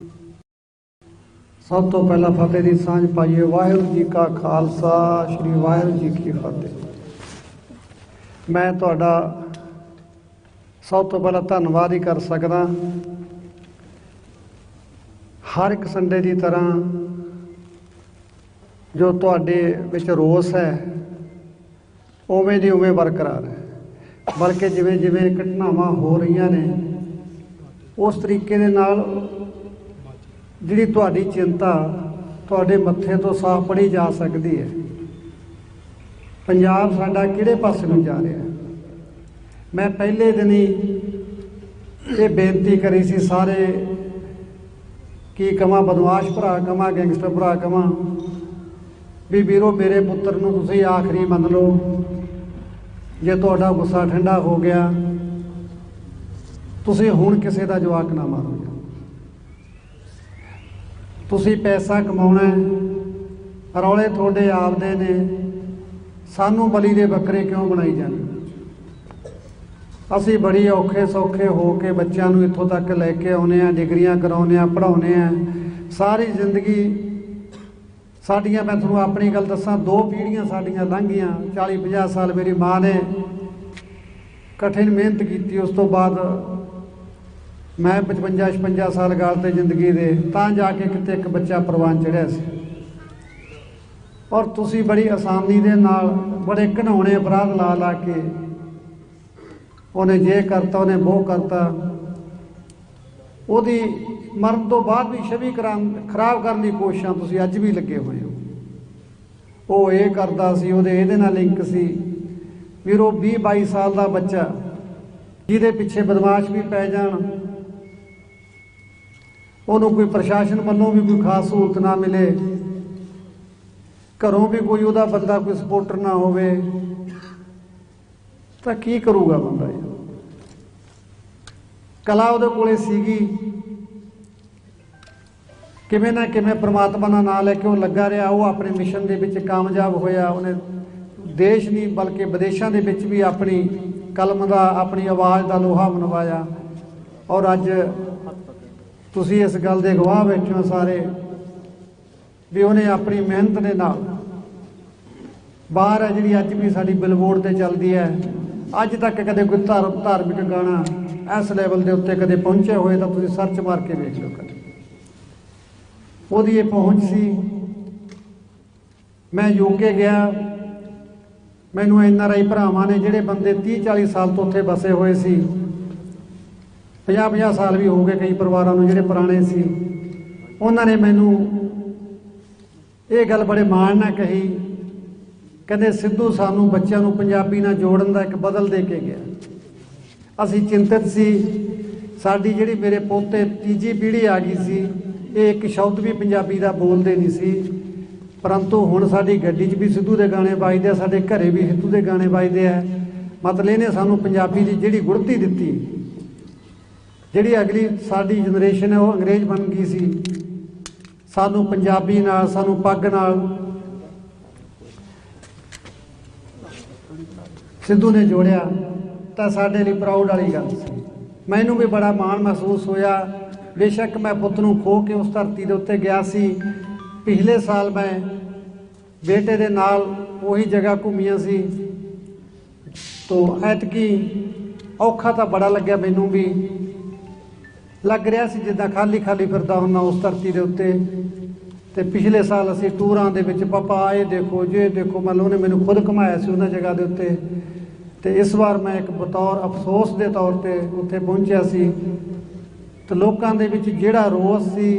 सब तो पहला फतेह की सांझ पाइए। वाहिगुरू जी का खालसा श्री वाहिगुरू जी की फतेह। मैं तुहाडा सब तो पहला धन्नवाद ही कर सकदा। हर एक संडे की तरह जो तुहाडे विच रोस है उवें दी उवें बरकरार है, बल्कि जिवें जिवें घटनावां हो रही ने उस तरीके दे नाल जिहड़ी तुहाडी चिंता तुहाडे मत्थे तो साफ पढ़ी जा सकती है। पंजाब साडा किहड़े पासे नूं जा रहा है। मैं पहले दिन ही ये बेनती करी सी सारे की कवां बदमाश भरा कवां गैंगस्टर भरा कवां भी वीरो मेरे पुत्तर नूं तुसीं आखरी मन लो। जे तुहाडा गुस्सा ठंडा हो गया तुसीं हुण किसी का जवाक ना मारो। तुसीं पैसा कमाउणा है, रौले तुहाडे आपदे ने, सानू बली दे बकरे क्यों बनाई जाने। असीं बड़ी औखे सौखे हो के बच्चों नूं इत्थों तक लैके आउणे आ, डिग्रियां कराउने आ, पढ़ाउने आ। सारी जिंदगी साडियां, मैं तुहानूं अपनी गल दसां, 2 पीढ़ियां साडियां लंघियां। 40-50 साल मेरी माँ ने कठिन मेहनत की। उस तो बाद मैं 55-56 साल गालते जिंदगी दे तां जाके किते एक बच्चा परवान चढ़िया सी। और तुसी बड़ी आसानी दे नाल बड़े घिनौने अपराध ला ला के उन्हें जे करता उन्हें वो करता। उहदी मरण तो बाद भी छवि खराब करने की कोशिशां तुसी अज भी लगे हुए हो। वो ये करता सी, उहदे इहदे नाल लिंक सी। वीरो 20-22 साल का बच्चा जिहदे पिछे बदमाश भी पै जाण, उन्होंने कोई प्रशासन वालों भी कोई खास सहूलत ना मिले, घरों भी कोई उहदा बंदा कोई सपोर्टर ना होवे, तो की करूगा बंदा। कला उहदे कोले सीगी, किवें ना किवें परमात्मा दा नाम लैके वो लगा रहा। वो अपने मिशन दे विच कामयाब होया। उन्हें देश नहीं बल्कि विदेशों के विच भी अपनी कलम का, अपनी आवाज़ का लोहा मनवाया। और अज तुसी इस गल के गवाह बैठे हो सारे भी उन्हें अपनी मेहनत के नाल बाहर है जी अज भी साडी बिलबोर्ड से चलती है। अज तक कदे कोई धार्मिक गाना इस लैवल के उत्ते कदे पहुंचे हुए तो तुसी सर्च मार के देख लो। कदे उहदी ये पहुँच सी। मैं यूके गया, मैनू NRI भरावां ने जिहड़े बंदे 30-40 साल तो उत्थे बसे हुए सी, 50-50 साल भी हो गए कई परिवारों को जिहड़े पुराने सी, उन्होंने मैनू ये गल बड़े माण नाल कही, कहंदे सिद्धू सानू बच्चों को पंजाबी नाल जोड़न दा एक बदल दे के गया। असी चिंतित सी, साडी जिहड़ी मेरे पोते तीजी पीढ़ी आ गई सी, ये एक शब्द भी पंजाबी का बोलते नहीं सी। परंतु हुण साडी गड्डी 'च भी सिद्धू दे गाने बजदे, साडे घरे भी सिद्धू दे गाने बजदे है। मतलब इहने सानू पंजाबी की जिहड़ी गुड़ती दित्ती, जिहड़ी अगली साडी जनरेशन है वो अंग्रेज बन गई सी, सानू पंजाबी नाल, सानू पग नाल सिद्धू ने जोड़िया। तो साडे लई प्राउड वाली गल सी। मैनू भी बड़ा माण महसूस होया। बेशक मैं पुत नूं खो के उस धरती के उत्ते गया सी। पिछले साल मैं बेटे दे नाल वही जगह घूमिया सी, तो ऐतकी औखा तो बड़ा लग्या। मैनू भी लग रहा सी जिद्दां खाली खाली फिरदा हुंदा उस धरती के उत्ते। ते पिछले साल असीं टूरां दे विच पापा ये देखो जे देखो, मतलब उन्हें मैनू खुद घुमाया सी उन्हां जगह के उत्ते। ते इस बार मैं एक बतौर अफसोस के तौर पर उत्थे पहुंचिया सी। तो लोकां दे विच जिहड़ा रोस सी,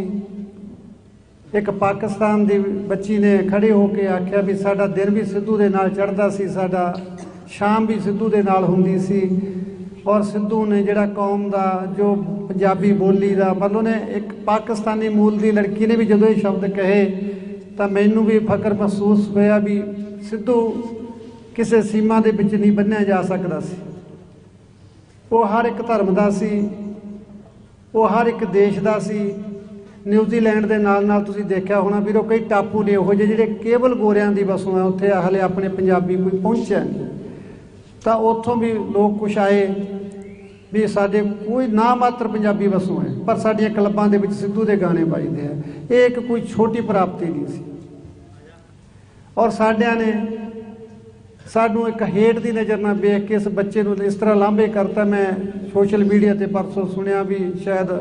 एक पाकिस्तान की बच्ची ने खड़े होकर आख्या भी साडा दिन भी सिद्धू दे नाल चढ़दा सी, साडा शाम भी सिद्धू दे नाल हुंदी सी। और सिद्धू ने जिहड़ा कौम का जो पंजाबी बोली का, मतलब ने एक पाकिस्तानी मूल की लड़की ने भी जदों ये शब्द कहे तो मैनू भी फकर महसूस होया भी सिद्धू किसी सीमा के विच नहीं बन्निया जा सकता सी। वो हर एक धर्म का सी, वो हर एक देश का सी। न्यूजीलैंड के नाल नाल तुसीं देखिया होना वीरो कई टापू ने इहो जिहड़े केवल गोरियां दी वसों है, उत्थे हले अपने पंजाबी कोई पहुंचिया नहीं। तो उत्थों भी लोग कुछ आए ਵੀ ਸਾਡੇ ਕੋਈ ਨਾ ਮਾਤਰ ਪੰਜਾਬੀ ਵਸੋਂ ਹੈ, ਪਰ ਸਾਡੀਆਂ ਕਲੱਬਾਂ ਦੇ ਵਿੱਚ ਸਿੱਧੂ ਦੇ ਗਾਣੇ ਵੱਜਦੇ ਆ। ਇਹ ਇੱਕ ਕੋਈ ਛੋਟੀ ਪ੍ਰਾਪਤੀ ਨਹੀਂ ਸੀ। ਔਰ ਸਾਡਿਆਂ ਨੇ ਸਾਨੂੰ ਇੱਕ ਹੇਠ ਦੀ ਨਜ਼ਰ ਨਾਲ ਵੇਖ ਕੇ ਇਸ ਬੱਚੇ ਨੂੰ ਇਸ ਤਰ੍ਹਾਂ ਲਾਂਭੇ ਕਰਤਾ। ਮੈਂ ਸੋਸ਼ਲ ਮੀਡੀਆ ਤੇ ਪਰਸੋਂ ਸੁਣਿਆ ਵੀ ਸ਼ਾਇਦ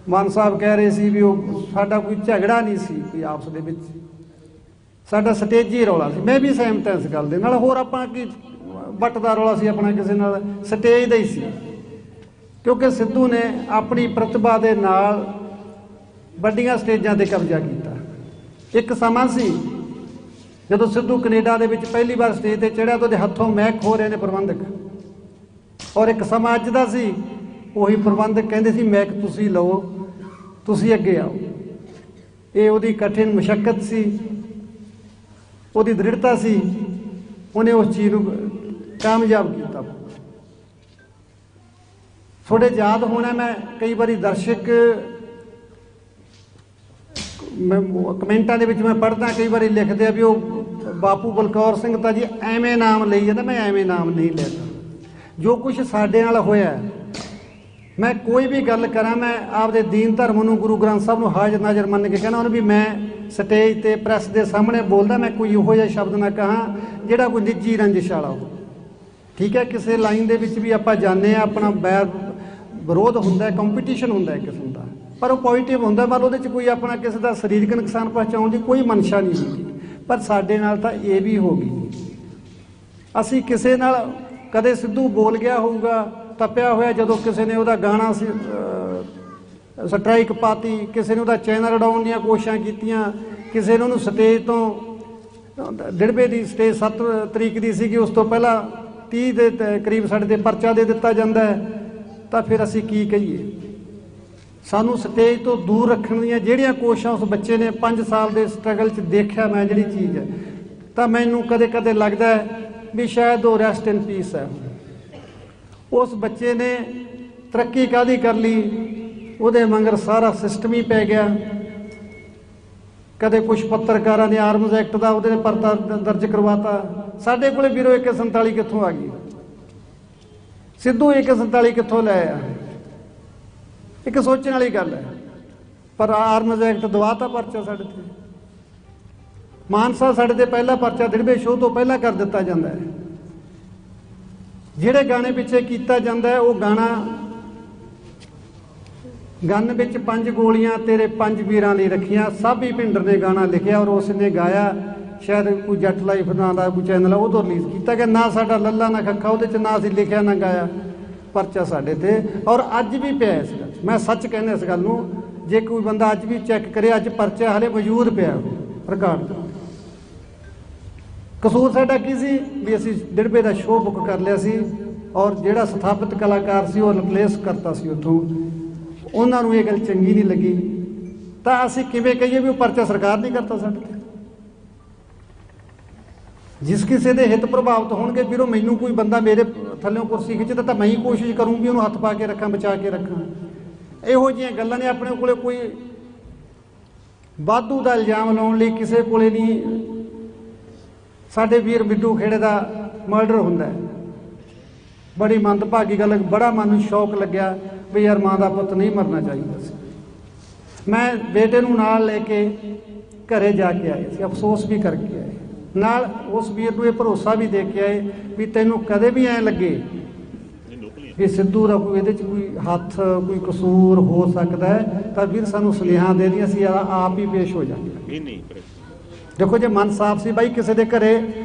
ਮਾਨ ਸਾਹਿਬ ਕਹਿ ਰਹੇ ਸੀ ਵੀ ਉਹ ਸਾਡਾ ਕੋਈ ਝਗੜਾ ਨਹੀਂ ਸੀ ਕੋਈ ਆਪਸ ਦੇ ਵਿੱਚ, ਸਾਡਾ ਸਟੇਜੀ ਰੌਲਾ ਸੀ। ਮੈਂ ਵੀ ਸਹਿਮਤ ਹਾਂ ਇਸ ਗੱਲ ਦੇ ਨਾਲ। ਹੋਰ ਆਪਾਂ ਕੀ ਵੱਟ ਦਾ ਰੌਲਾ ਸੀ ਆਪਣਾ ਕਿਸੇ ਨਾਲ, ਸਟੇਜ ਦਾ ਹੀ ਸੀ। ਕਿਉਂਕਿ ਸਿੱਧੂ ਨੇ ਆਪਣੀ ਪ੍ਰਤਿਭਾ ਦੇ ਨਾਲ ਵੱਡੀਆਂ ਸਟੇਜਾਂ ਤੇ ਕਬਜ਼ਾ ਕੀਤਾ। ਇੱਕ ਸਮਾਂ ਸੀ ਜਦੋਂ ਸਿੱਧੂ ਕੈਨੇਡਾ ਦੇ ਵਿੱਚ ਪਹਿਲੀ ਵਾਰ ਸਟੇਜ ਤੇ ਚੜ੍ਹਿਆ ਤਾਂ ਉਹਦੇ ਹੱਥੋਂ ਮਹਿਕ ਖੋ ਰਹੇ ਨੇ ਪ੍ਰਬੰਧਕ। ਔਰ ਇੱਕ ਸਮਾਂ ਅੱਜ ਦਾ ਸੀ, ਉਹੀ ਪ੍ਰਬੰਧਕ ਕਹਿੰਦੇ ਸੀ ਮਹਿਕ ਤੁਸੀਂ ਲਓ, ਤੁਸੀਂ ਅੱਗੇ ਆਓ। ਇਹ ਉਹਦੀ ਕਠਿਨ ਮੁਸ਼ੱਕਤ ਸੀ, ਉਹਦੀ ਦ੍ਰਿੜਤਾ ਸੀ, ਉਹਨੇ ਉਸ ਚੀਜ਼ ਨੂੰ ਕਾਮਯਾਬ ਕੀਤਾ। ਥੋੜੇ ਯਾਦ ਹੋਣਾ, ਮੈਂ ਕਈ ਵਾਰੀ ਦਰਸ਼ਕ ਕਮੈਂਟਾਂ ਦੇ ਵਿੱਚ ਮੈਂ ਪੜ੍ਹਦਾ, ਕਈ ਵਾਰੀ ਲਿਖਦੇ ਆ ਵੀ ਉਹ ਬਾਪੂ ਬਲਕੌਰ ਸਿੰਘ ਤਾਂ ਜੀ ਐਵੇਂ ਨਾਮ ਲਈ ਜਾਂਦਾ। ਮੈਂ ਐਵੇਂ ਨਾਮ ਨਹੀਂ ਲੈਂਦਾ। ਜੋ ਕੁਝ ਸਾਡੇ ਨਾਲ ਹੋਇਆ, ਮੈਂ ਕੋਈ ਵੀ ਗੱਲ ਕਰਾਂ, ਮੈਂ ਆਪਦੇ ਦੀਨ ਧਰਮ ਨੂੰ, ਗੁਰੂ ਗ੍ਰੰਥ ਸਾਹਿਬ ਨੂੰ ਹਾਜ਼ਰ ਨਾਜ਼ਰ ਮੰਨ ਕੇ ਕਹਿਣਾ ਉਹਨੂੰ ਵੀ ਮੈਂ ਸਟੇਜ ਤੇ ਪ੍ਰੈਸ ਦੇ ਸਾਹਮਣੇ ਬੋਲਦਾ, ਮੈਂ ਕੋਈ ਇਹੋ ਜਿਹਾ ਸ਼ਬਦ ਨਾ ਕਹਾਂ ਜਿਹੜਾ ਕੋਈ ਨਿੱਜੀ ਰੰਜਿਸ਼ ਵਾਲਾ ਹੋ। ਠੀਕ ਹੈ, ਕਿਸੇ ਲਾਈਨ ਦੇ ਵਿੱਚ ਵੀ ਆਪਾਂ ਜਾਂਦੇ ਹਾਂ, ਆਪਣਾ ਬੈਰ ਵਿਰੋਧ ਹੁੰਦਾ, ਕੰਪੀਟੀਸ਼ਨ ਹੁੰਦਾ ਇੱਕ ਕਿਸਮ ਦਾ, ਪਰ ਉਹ ਪੋਜ਼ੀਟਿਵ ਹੁੰਦਾ। ਪਰ ਉਹਦੇ 'ਚ ਕੋਈ ਆਪਣਾ ਕਿਸੇ ਦਾ ਸਰੀਰਕ ਨੁਕਸਾਨ ਪਹੁੰਚਾਉਣ ਦੀ ਕੋਈ ਮਨਸ਼ਾ ਨਹੀਂ ਹੁੰਦੀ। ਪਰ ਸਾਡੇ ਨਾਲ ਤਾਂ ਇਹ ਵੀ ਹੋ ਗਈ। ਅਸੀਂ ਕਿਸੇ ਨਾਲ ਕਦੇ ਸਿੱਧੂ ਬੋਲ ਗਿਆ ਹੋਊਗਾ ਤਪਿਆ ਹੋਇਆ, ਜਦੋਂ ਕਿਸੇ ਨੇ ਉਹਦਾ ਗਾਣਾ ਸੀ ਸਟਰਾਈਕ ਪਾਤੀ, ਕਿਸੇ ਨੇ ਉਹਦਾ ਚੈਨਲ ਉਡਾਉਣ ਦੀਆਂ ਕੋਸ਼ਿਸ਼ਾਂ ਕੀਤੀਆਂ, ਕਿਸੇ ਨੇ ਉਹਨੂੰ ਸਟੇਜ ਤੋਂ ਡਿੜਬੇ ਦੀ ਸਟੇਜ 7 ਤਰੀਕ ਦੀ ਸੀਗੀ, ਉਸ ਤੋਂ ਪਹਿਲਾਂ 30 ਦੇ ਕਰੀਬ ਸਾਡੇ 'ਤੇ ਪਰਚਾ ਦੇ ਦਿੱਤਾ ਜਾਂਦਾ ਹੈ। ਤਾਂ ਫਿਰ ਅਸੀਂ ਕੀ ਕਹੀਏ? ਸਾਨੂੰ ਸਟੇਜ ਤੋਂ ਦੂਰ ਰੱਖਣ ਦੀਆਂ ਜਿਹੜੀਆਂ ਕੋਸ਼ਿਸ਼ਾਂ ਉਸ ਬੱਚੇ ਨੇ 5 ਸਾਲ ਦੇ ਸਟਰਗਲ 'ਚ ਦੇਖਿਆ ਮੈਂ ਜਿਹੜੀ ਚੀਜ਼ ਹੈ, ਤਾਂ ਮੈਨੂੰ ਕਦੇ ਕਦੇ ਲੱਗਦਾ ਹੈ ਵੀ ਸ਼ਾਇਦ ਉਹ ਰੈਸਟ ਇਨ ਪੀਸ ਹੈ। ਉਸ ਬੱਚੇ ਨੇ ਤਰੱਕੀ ਕਾਹਦੀ ਕਰ ਲਈ, ਉਹਦੇ ਮਗਰ ਸਾਰਾ ਸਿਸਟਮ ਹੀ ਪੈ ਗਿਆ। ਕਦੇ ਕੁਛ ਪੱਤਰਕਾਰਾਂ ਨੇ ਆਰਮਜ਼ ਐਕਟ ਦਾ ਉਹਦੇ ਪਰਚਾ ਦਰਜ ਕਰਵਾਤਾ। ਸਾਡੇ ਕੋਲੇ ਵੀਰੋ AK-47 ਕਿੱਥੋਂ ਆ ਗਈ? ਸਿੱਧੂ AK-47 ਕਿੱਥੋਂ ਲੈ ਆ? ਇੱਕ ਸੋਚਣ ਵਾਲੀ ਗੱਲ ਹੈ। ਪਰ ਆਰਮਜ਼ ਐਕਟ ਦਵਾਤਾ ਪਰਚਾ ਸਾਡੇ ਤੇ। ਮਾਨਸਾ ਸਾਡੇ ਤੇ ਪਹਿਲਾ ਪਰਚਾ ਦਿੜਬੇ ਸ਼ੋਅ ਤੋਂ ਪਹਿਲਾਂ ਕਰ ਦਿੱਤਾ ਜਾਂਦਾ ਹੈ। ਜਿਹੜੇ ਗਾਣੇ ਪਿੱਛੇ ਕੀਤਾ ਜਾਂਦਾ ਹੈ, ਉਹ ਗਾਣਾ ਗੰਨ ਵਿੱਚ 5 ਗੋਲੀਆਂ ਤੇਰੇ 5 ਵੀਰਾਂ ਲਈ ਰੱਖੀਆਂ, ਸਾਬੀ ਭਿੰਡਰ ਨੇ ਗਾਣਾ ਲਿਖਿਆ ਔਰ ਉਸ ਨੇ ਗਾਇਆ। ਸ਼ਾਇਦ ਕੋਈ ਜੱਟ ਲਾਈਫ ਨਾਂ ਦਾ ਕੋਈ ਚੈਨਲ ਆ, ਉਹ ਤੋਂ ਰਿਲੀਜ਼ ਕੀਤਾ ਗਿਆ। ਨਾ ਸਾਡਾ ਲੱਲਾ ਨਾ ਖੱਖਾ ਉਹਦੇ 'ਚ, ਨਾ ਅਸੀਂ ਲਿਖਿਆ ਨਾ ਗਾਇਆ। ਪਰਚਾ ਸਾਡੇ ਤੇ ਔਰ ਅੱਜ ਵੀ ਪਿਆ ਇਸ ਗੱਲ। ਮੈਂ ਸੱਚ ਕਹਿੰਦਾ ਇਸ ਗੱਲ ਨੂੰ, ਜੇ ਕੋਈ ਬੰਦਾ ਅੱਜ ਵੀ ਚੈੱਕ ਕਰੇ, ਅੱਜ ਪਰਚਾ ਹਾਲੇ ਮੌਜੂਦ ਪਿਆ ਰਿਕਾਰਡ। ਕਸੂਰ ਸਾਡਾ ਕੀ ਸੀ ਵੀ ਅਸੀਂ ਦਿੜਬੇ ਦਾ ਸ਼ੋਅ ਬੁੱਕ ਕਰ ਲਿਆ ਸੀ ਔਰ ਜਿਹੜਾ ਸਥਾਪਿਤ ਕਲਾਕਾਰ ਸੀ ਉਹ ਰਿਪਲੇਸ ਕਰਤਾ ਸੀ ਉੱਥੋਂ। ਉਹਨਾਂ ਨੂੰ ਇਹ ਗੱਲ ਚੰਗੀ ਨਹੀਂ ਲੱਗੀ, ਤਾਂ ਅਸੀਂ ਕਿਵੇਂ ਕਹੀਏ ਵੀ ਉਹ ਪਰਚਾ ਸਰਕਾਰ ਨਹੀਂ ਕਰਤਾ ਸਾਡੇ ਤੇ? ਜਿਸ ਕਿਸੇ ਦੇ ਹਿੱਤ ਪ੍ਰਭਾਵਿਤ ਹੋਣਗੇ ਵੀਰੋ, ਮੈਨੂੰ ਕੋਈ ਬੰਦਾ ਮੇਰੇ ਥੱਲਿਓਂ ਕੁਰਸੀ ਖਿੱਚਦਾ ਤਾਂ ਮੈਂ ਹੀ ਕੋਸ਼ਿਸ਼ ਕਰੂੰ ਵੀ ਉਹਨੂੰ ਹੱਥ ਪਾ ਕੇ ਰੱਖਾਂ, ਬਚਾ ਕੇ ਰੱਖਾਂ। ਇਹੋ ਜਿਹੀਆਂ ਗੱਲਾਂ ਨੇ। ਆਪਣੇ ਕੋਲੇ ਕੋਈ ਵਾਧੂ ਦਾ ਇਲਜ਼ਾਮ ਲਾਉਣ ਲਈ ਕਿਸੇ ਕੋਲੇ ਨਹੀਂ। ਸਾਡੇ ਵੀਰ ਬਿੱਟੂ ਖੇੜੇ ਦਾ ਮਰਡਰ ਹੁੰਦਾ ਹੈ, ਬੜੀ ਮੰਦਭਾਗੀ ਗੱਲ। ਬੜਾ ਮਨ ਨੂੰ ਸ਼ੌਕ ਲੱਗਿਆ ਵੀ ਯਾਰ ਮਾਂ ਦਾ ਪੁੱਤ ਨਹੀਂ ਮਰਨਾ ਚਾਹੀਦਾ ਸੀ। ਮੈਂ ਬੇਟੇ ਨੂੰ ਨਾਲ ਲੈ ਕੇ ਘਰੇ ਜਾ ਕੇ ਆਏ ਸੀ, ਅਫਸੋਸ ਵੀ ਕਰਕੇ ਆਏ। ਨਾਲ ਉਸ ਵੀਰ ਨੂੰ ਇਹ ਭਰੋਸਾ ਵੀ ਦੇ ਕੇ ਆਏ ਵੀ ਤੈਨੂੰ ਕਦੇ ਵੀ ਐਂ ਲੱਗੇ ਵੀ ਸਿੱਧੂ ਦਾ ਕੋਈ ਇਹਦੇ 'ਚ ਕੋਈ ਹੱਥ, ਕੋਈ ਕਸੂਰ ਹੋ ਸਕਦਾ ਹੈ, ਤਾਂ ਵੀਰ ਸਾਨੂੰ ਸੁਨੇਹਾ ਦੇ ਦੀ, ਅਸੀਂ ਆਪ ਹੀ ਪੇਸ਼ ਹੋ ਜਾਂਗੇ। ਦੇਖੋ ਜੇ ਮਨ ਸਾਫ਼ ਸੀ ਬਾਈ ਕਿਸੇ ਦੇ ਘਰੇ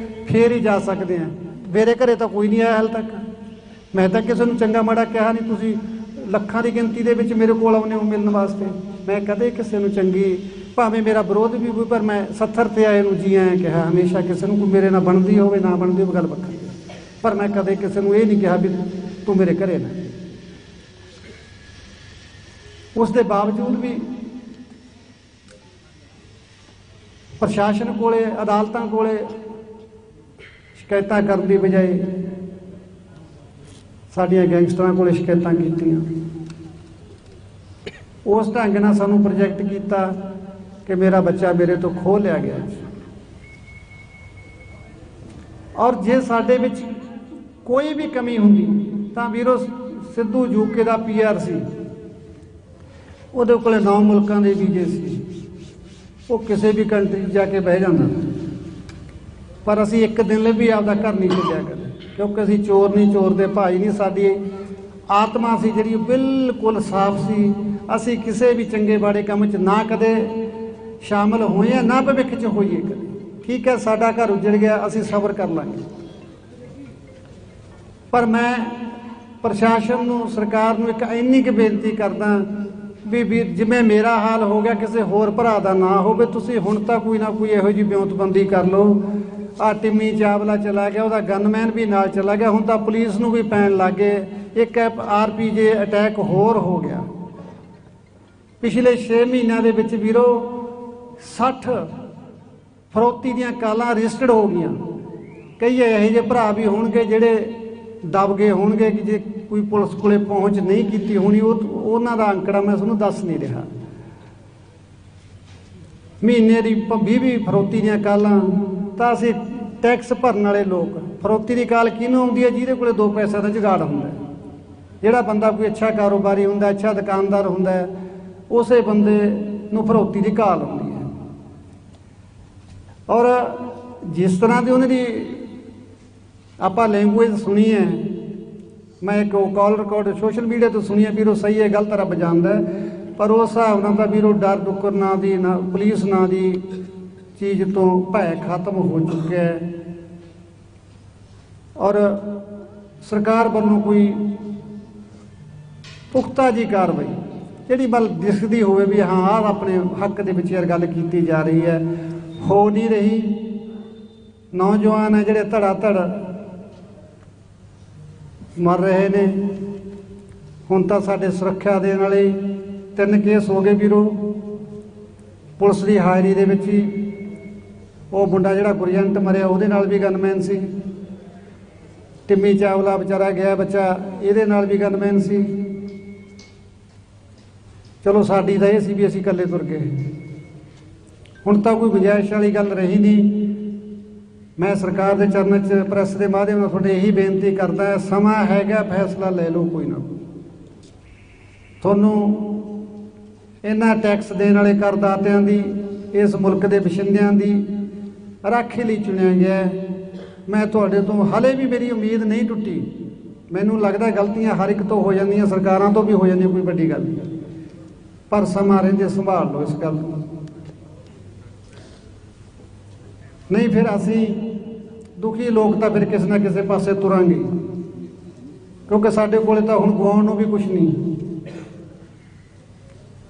ਫੇਰ ਹੀ ਜਾ ਸਕਦੇ ਆ। ਮੇਰੇ ਘਰੇ ਤਾਂ ਕੋਈ ਨਹੀਂ ਆਇਆ ਹਾਲੇ ਤੱਕ। ਮੈਂ ਤਾਂ ਕਿਸੇ ਨੂੰ ਚੰਗਾ ਮਾੜਾ ਕਿਹਾ ਨਹੀਂ। ਤੁਸੀਂ ਲੱਖਾਂ ਦੀ ਗਿਣਤੀ ਦੇ ਵਿੱਚ ਮੇਰੇ ਕੋਲ ਆਉਂਦੇ ਹੋ ਮਿਲਣ ਵਾਸਤੇ। ਮੈਂ ਕਦੇ ਕਿਸੇ ਨੂੰ ਚੰਗੀ, ਭਾਵੇਂ ਮੇਰਾ ਵਿਰੋਧ ਵੀ ਹੋਵੇ, ਪਰ ਮੈਂ 70 ਤੇ ਆਏ ਨੂੰ ਜੀ ਆਇਆ ਕਿਹਾ। ਹਮੇਸ਼ਾ ਕਿਸੇ ਨੂੰ ਕੋਈ ਮੇਰੇ ਨਾਲ ਬਣਦੀ ਹੋਵੇ ਨਾ ਬਣਦੀ ਹੋਵੇ ਗੱਲ ਵੱਖਰੀ, ਪਰ ਮੈਂ ਕਦੇ ਕਿਸੇ ਨੂੰ ਇਹ ਨਹੀਂ ਕਿਹਾ ਵੀ ਤੂੰ ਮੇਰੇ ਘਰੇ ਨਾ। ਉਸ ਦੇ ਬਾਵਜੂਦ ਵੀ ਪ੍ਰਸ਼ਾਸਨ ਕੋਲੇ, ਅਦਾਲਤਾਂ ਕੋਲੇ ਸ਼ਿਕਾਇਤਾਂ ਕਰਨ ਦੀ ਬਜਾਏ ਸਾਡੀਆਂ ਗੈਂਗਸਟਰਾਂ ਕੋਲੇ ਸ਼ਿਕਾਇਤਾਂ ਕੀਤੀਆਂ। ਉਸ ਢੰਗ ਨਾਲ ਸਾਨੂੰ ਪ੍ਰੋਜੈਕਟ ਕੀਤਾ ਕਿ ਮੇਰਾ ਬੱਚਾ ਮੇਰੇ ਤੋਂ ਖੋਹ ਲਿਆ ਗਿਆ। ਔਰ ਜੇ ਸਾਡੇ ਵਿੱਚ ਕੋਈ ਵੀ ਕਮੀ ਹੁੰਦੀ ਤਾਂ ਵੀਰੋ सिद्धू यूके का PR सी, ਉਹਦੇ ਕੋਲੇ 9 ਮੁਲਕਾਂ ਦੇ ਵੀਜ਼ੇ ਸੀ। ਉਹ ਕਿਸੇ ਵੀ ਕੰਟਰੀ ਜਾके ਬਹਿ ਜਾਂਦਾ, ਪਰ ਅਸੀਂ ਇੱਕ ਦਿਨ ਲਈ ਵੀ ਆਪਦਾ ਘਰ ਨਹੀਂ ਛੱਡਿਆ ਕਦੇ, ਕਿਉਂਕਿ ਅਸੀਂ ਚੋਰ ਨਹੀਂ, ਚੋਰ ਦੇ ਭਾਈ ਨਹੀਂ। ਸਾਡੀ ਆਤਮਾ ਸੀ ਜਿਹੜੀ ਬਿਲਕੁਲ ਸਾਫ਼ ਸੀ। ਅਸੀਂ ਕਿਸੇ ਵੀ ਚੰਗੇ ਬਾੜੇ ਕੰਮ 'ਚ ਨਾ ਕਦੇ ਸ਼ਾਮਲ ਹੋਏ ਆ, ਨਾ ਭਵਿੱਖ 'ਚ ਹੋਈਏ ਕਦੇ। ਠੀਕ ਹੈ, ਸਾਡਾ ਘਰ ਉਜੜ ਗਿਆ, ਅਸੀਂ ਸਬਰ ਕਰ ਲਾਂਗੇ। ਪਰ ਮੈਂ ਪ੍ਰਸ਼ਾਸਨ ਨੂੰ, ਸਰਕਾਰ ਨੂੰ ਇੱਕ ਇੰਨੀ ਕੁ ਬੇਨਤੀ ਕਰਦਾ ਵੀ ਜਿਵੇਂ ਮੇਰਾ ਹਾਲ ਹੋ ਗਿਆ, ਕਿਸੇ ਹੋਰ ਭਰਾ ਦਾ ਨਾ ਹੋਵੇ। ਤੁਸੀਂ ਹੁਣ ਤਾਂ ਕੋਈ ਨਾ ਕੋਈ ਇਹੋ ਜਿਹੀ ਵਿਉਂਤਬੰਦੀ ਕਰ ਲਓ। ਆ ਟਿੰਮੀ ਚਾਵਲਾ ਚਲਾ ਗਿਆ, ਉਹਦਾ ਗਨਮੈਨ ਵੀ ਨਾਲ ਚਲਾ ਗਿਆ, ਹੁਣ ਤਾਂ ਪੁਲਿਸ ਨੂੰ ਵੀ ਪੈਣ ਲੱਗ ਗਏ। ਇੱਕ RPG ਅਟੈਕ ਹੋਰ ਹੋ ਗਿਆ। ਪਿਛਲੇ 6 ਮਹੀਨਿਆਂ ਦੇ ਵਿੱਚ ਵੀਰੋ 60 ਫਰੋਤੀ ਦੀਆਂ ਕਾਲਾਂ ਰਜਿਸਟਰਡ ਹੋ ਗਈਆਂ। ਕਈ ਇਹੋ ਜਿਹੇ ਭਰਾ ਵੀ ਹੋਣਗੇ ਜਿਹੜੇ ਦਬ ਗਏ ਹੋਣਗੇ ਕਿ ਜੇ ਕੋਈ ਪੁਲਿਸ ਕੋਲੇ ਪਹੁੰਚ ਨਹੀਂ ਕੀਤੀ ਹੋਣੀ, ਉਹਨਾਂ ਦਾ ਅੰਕੜਾ ਮੈਂ ਤੁਹਾਨੂੰ ਦੱਸ ਨਹੀਂ ਰਿਹਾ। ਮਹੀਨੇ ਦੀ 20 ਫਰੋਤੀ ਦੀਆਂ ਕਾਲਾਂ। ਤਾਂ ਅਸੀਂ ਟੈਕਸ ਭਰਨ ਵਾਲੇ ਲੋਕ, ਫਰੋਤੀ ਦੀ ਕਾਲ ਕਿਹਨੂੰ ਆਉਂਦੀ ਹੈ? ਜਿਹਦੇ ਕੋਲੇ 2 ਪੈਸੇ ਦਾ ਜੁਗਾੜ ਹੁੰਦਾ, ਜਿਹੜਾ ਬੰਦਾ ਕੋਈ ਅੱਛਾ ਕਾਰੋਬਾਰੀ ਹੁੰਦਾ, ਅੱਛਾ ਦੁਕਾਨਦਾਰ ਹੁੰਦਾ, ਉਸੇ ਬੰਦੇ ਨੂੰ ਫਰੋਤੀ ਦੀ ਕਾਲ ਆਉਂਦੀ ਹੈ। ਔਰ ਜਿਸ ਤਰ੍ਹਾਂ ਦੀ ਉਹਨਾਂ ਦੀ ਆਪਾਂ ਲੈਂਗੁਏਜ ਸੁਣੀ ਹੈ, ਮੈਂ ਇੱਕ ਕਾਲ ਰਿਕਾਰਡ ਸੋਸ਼ਲ ਮੀਡੀਆ ਤੋਂ ਸੁਣੀ ਹੈ, ਵੀਰੋ ਸਹੀ ਹੈ ਗਲਤ ਰੱਬ ਜਾਣਦਾ, ਪਰ ਉਸ ਹਿਸਾਬ ਨਾਲ ਤਾਂ ਵੀਰੋ ਡਰ ਡੁੱਕਰ ਨਾਂ ਦੀ, ਨਾ ਪੁਲਿਸ ਨਾਂ ਦੀ ਚੀਜ਼ ਤੋਂ ਭੈ ਖਤਮ ਹੋ ਚੁੱਕਿਆ ਹੈ। ਔਰ ਸਰਕਾਰ ਵੱਲੋਂ ਕੋਈ ਪੁਖਤਾ ਜੀ ਕਾਰਵਾਈ ਜਿਹੜੀ ਵੱਲ ਦਿਸਦੀ ਹੋਵੇ ਵੀ ਹਾਂ ਆਹ ਆਪਣੇ ਹੱਕ ਦੇ ਵਿੱਚ ਯਾਰ ਗੱਲ ਕੀਤੀ ਜਾ ਰਹੀ ਹੈ, ਹੋ ਨਹੀਂ ਰਹੀ। ਨੌਜਵਾਨ ਹੈ ਜਿਹੜੇ ਧੜਾ ਧੜ ਮਰ ਰਹੇ ਨੇ। ਹੁਣ ਤਾਂ ਸਾਡੇ ਸੁਰੱਖਿਆ ਦੇਣ ਵਾਲੇ 3 ਕੇਸ ਹੋ ਗਏ ਵੀਰੋ, ਪੁਲਿਸ ਦੀ ਹਾਜ਼ਰੀ ਦੇ ਵਿੱਚ ਹੀ। ਉਹ ਮੁੰਡਾ ਜਿਹੜਾ ਗੁਰਜੰਟ ਮਰਿਆ, ਉਹਦੇ ਨਾਲ ਵੀ ਗਨਮੈਨ ਸੀ। ਟਿੰਮੀ ਚਾਵਲਾ ਵਿਚਾਰਾ ਗਿਆ ਬੱਚਾ, ਇਹਦੇ ਨਾਲ ਵੀ ਗਨਮੈਨ ਸੀ। ਚਲੋ ਸਾਡੀ ਤਾਂ ਇਹ ਸੀ ਵੀ ਅਸੀਂ ਇਕੱਲੇ ਤੁਰ ਗਏ। ਹੁਣ ਤਾਂ ਕੋਈ ਗੁੰਜਾਇਸ਼ ਵਾਲੀ ਗੱਲ ਰਹੀ ਨਹੀਂ। ਮੈਂ ਸਰਕਾਰ ਦੇ ਚਰਨਾਂ 'ਚ ਪ੍ਰੈਸ ਦੇ ਮਾਧਿਅਮ ਨਾਲ ਤੁਹਾਡੇ ਇਹੀ ਬੇਨਤੀ ਕਰਦਾ, ਸਮਾਂ ਹੈਗਾ, ਫੈਸਲਾ ਲੈ ਲਓ ਕੋਈ ਨਾ ਕੋਈ। ਤੁਹਾਨੂੰ ਇਹਨਾਂ ਟੈਕਸ ਦੇਣ ਵਾਲੇ ਕਰਦਾਤਿਆਂ ਦੀ, ਇਸ ਮੁਲਕ ਦੇ ਵਸਿੰਦਿਆਂ ਦੀ ਰਾਖੀ ਲਈ ਚੁਣਿਆ ਗਿਆ। ਮੈਂ ਤੁਹਾਡੇ ਤੋਂ ਹਾਲੇ ਵੀ ਮੇਰੀ ਉਮੀਦ ਨਹੀਂ ਟੁੱਟੀ। ਮੈਨੂੰ ਲੱਗਦਾ ਗਲਤੀਆਂ ਹਰ ਇੱਕ ਤੋਂ ਹੋ ਜਾਂਦੀਆਂ, ਸਰਕਾਰਾਂ ਤੋਂ ਵੀ ਹੋ ਜਾਂਦੀਆਂ, ਕੋਈ ਵੱਡੀ ਗੱਲ ਨਹੀਂ, ਪਰ ਸਮਾਂ ਰਹਿੰਦੇ ਸੰਭਾਲ ਲਓ ਇਸ ਗੱਲ ਨੂੰ। ਨਹੀਂ ਫਿਰ ਅਸੀਂ ਦੁਖੀ ਲੋਕ ਤਾਂ ਫਿਰ ਕਿਸੇ ਨਾ ਕਿਸੇ ਪਾਸੇ ਤੁਰਾਂਗੇ, ਕਿਉਂਕਿ ਸਾਡੇ ਕੋਲੇ ਤਾਂ ਹੁਣ ਗਵਾਉਣ ਨੂੰ ਵੀ ਕੁਛ ਨਹੀਂ।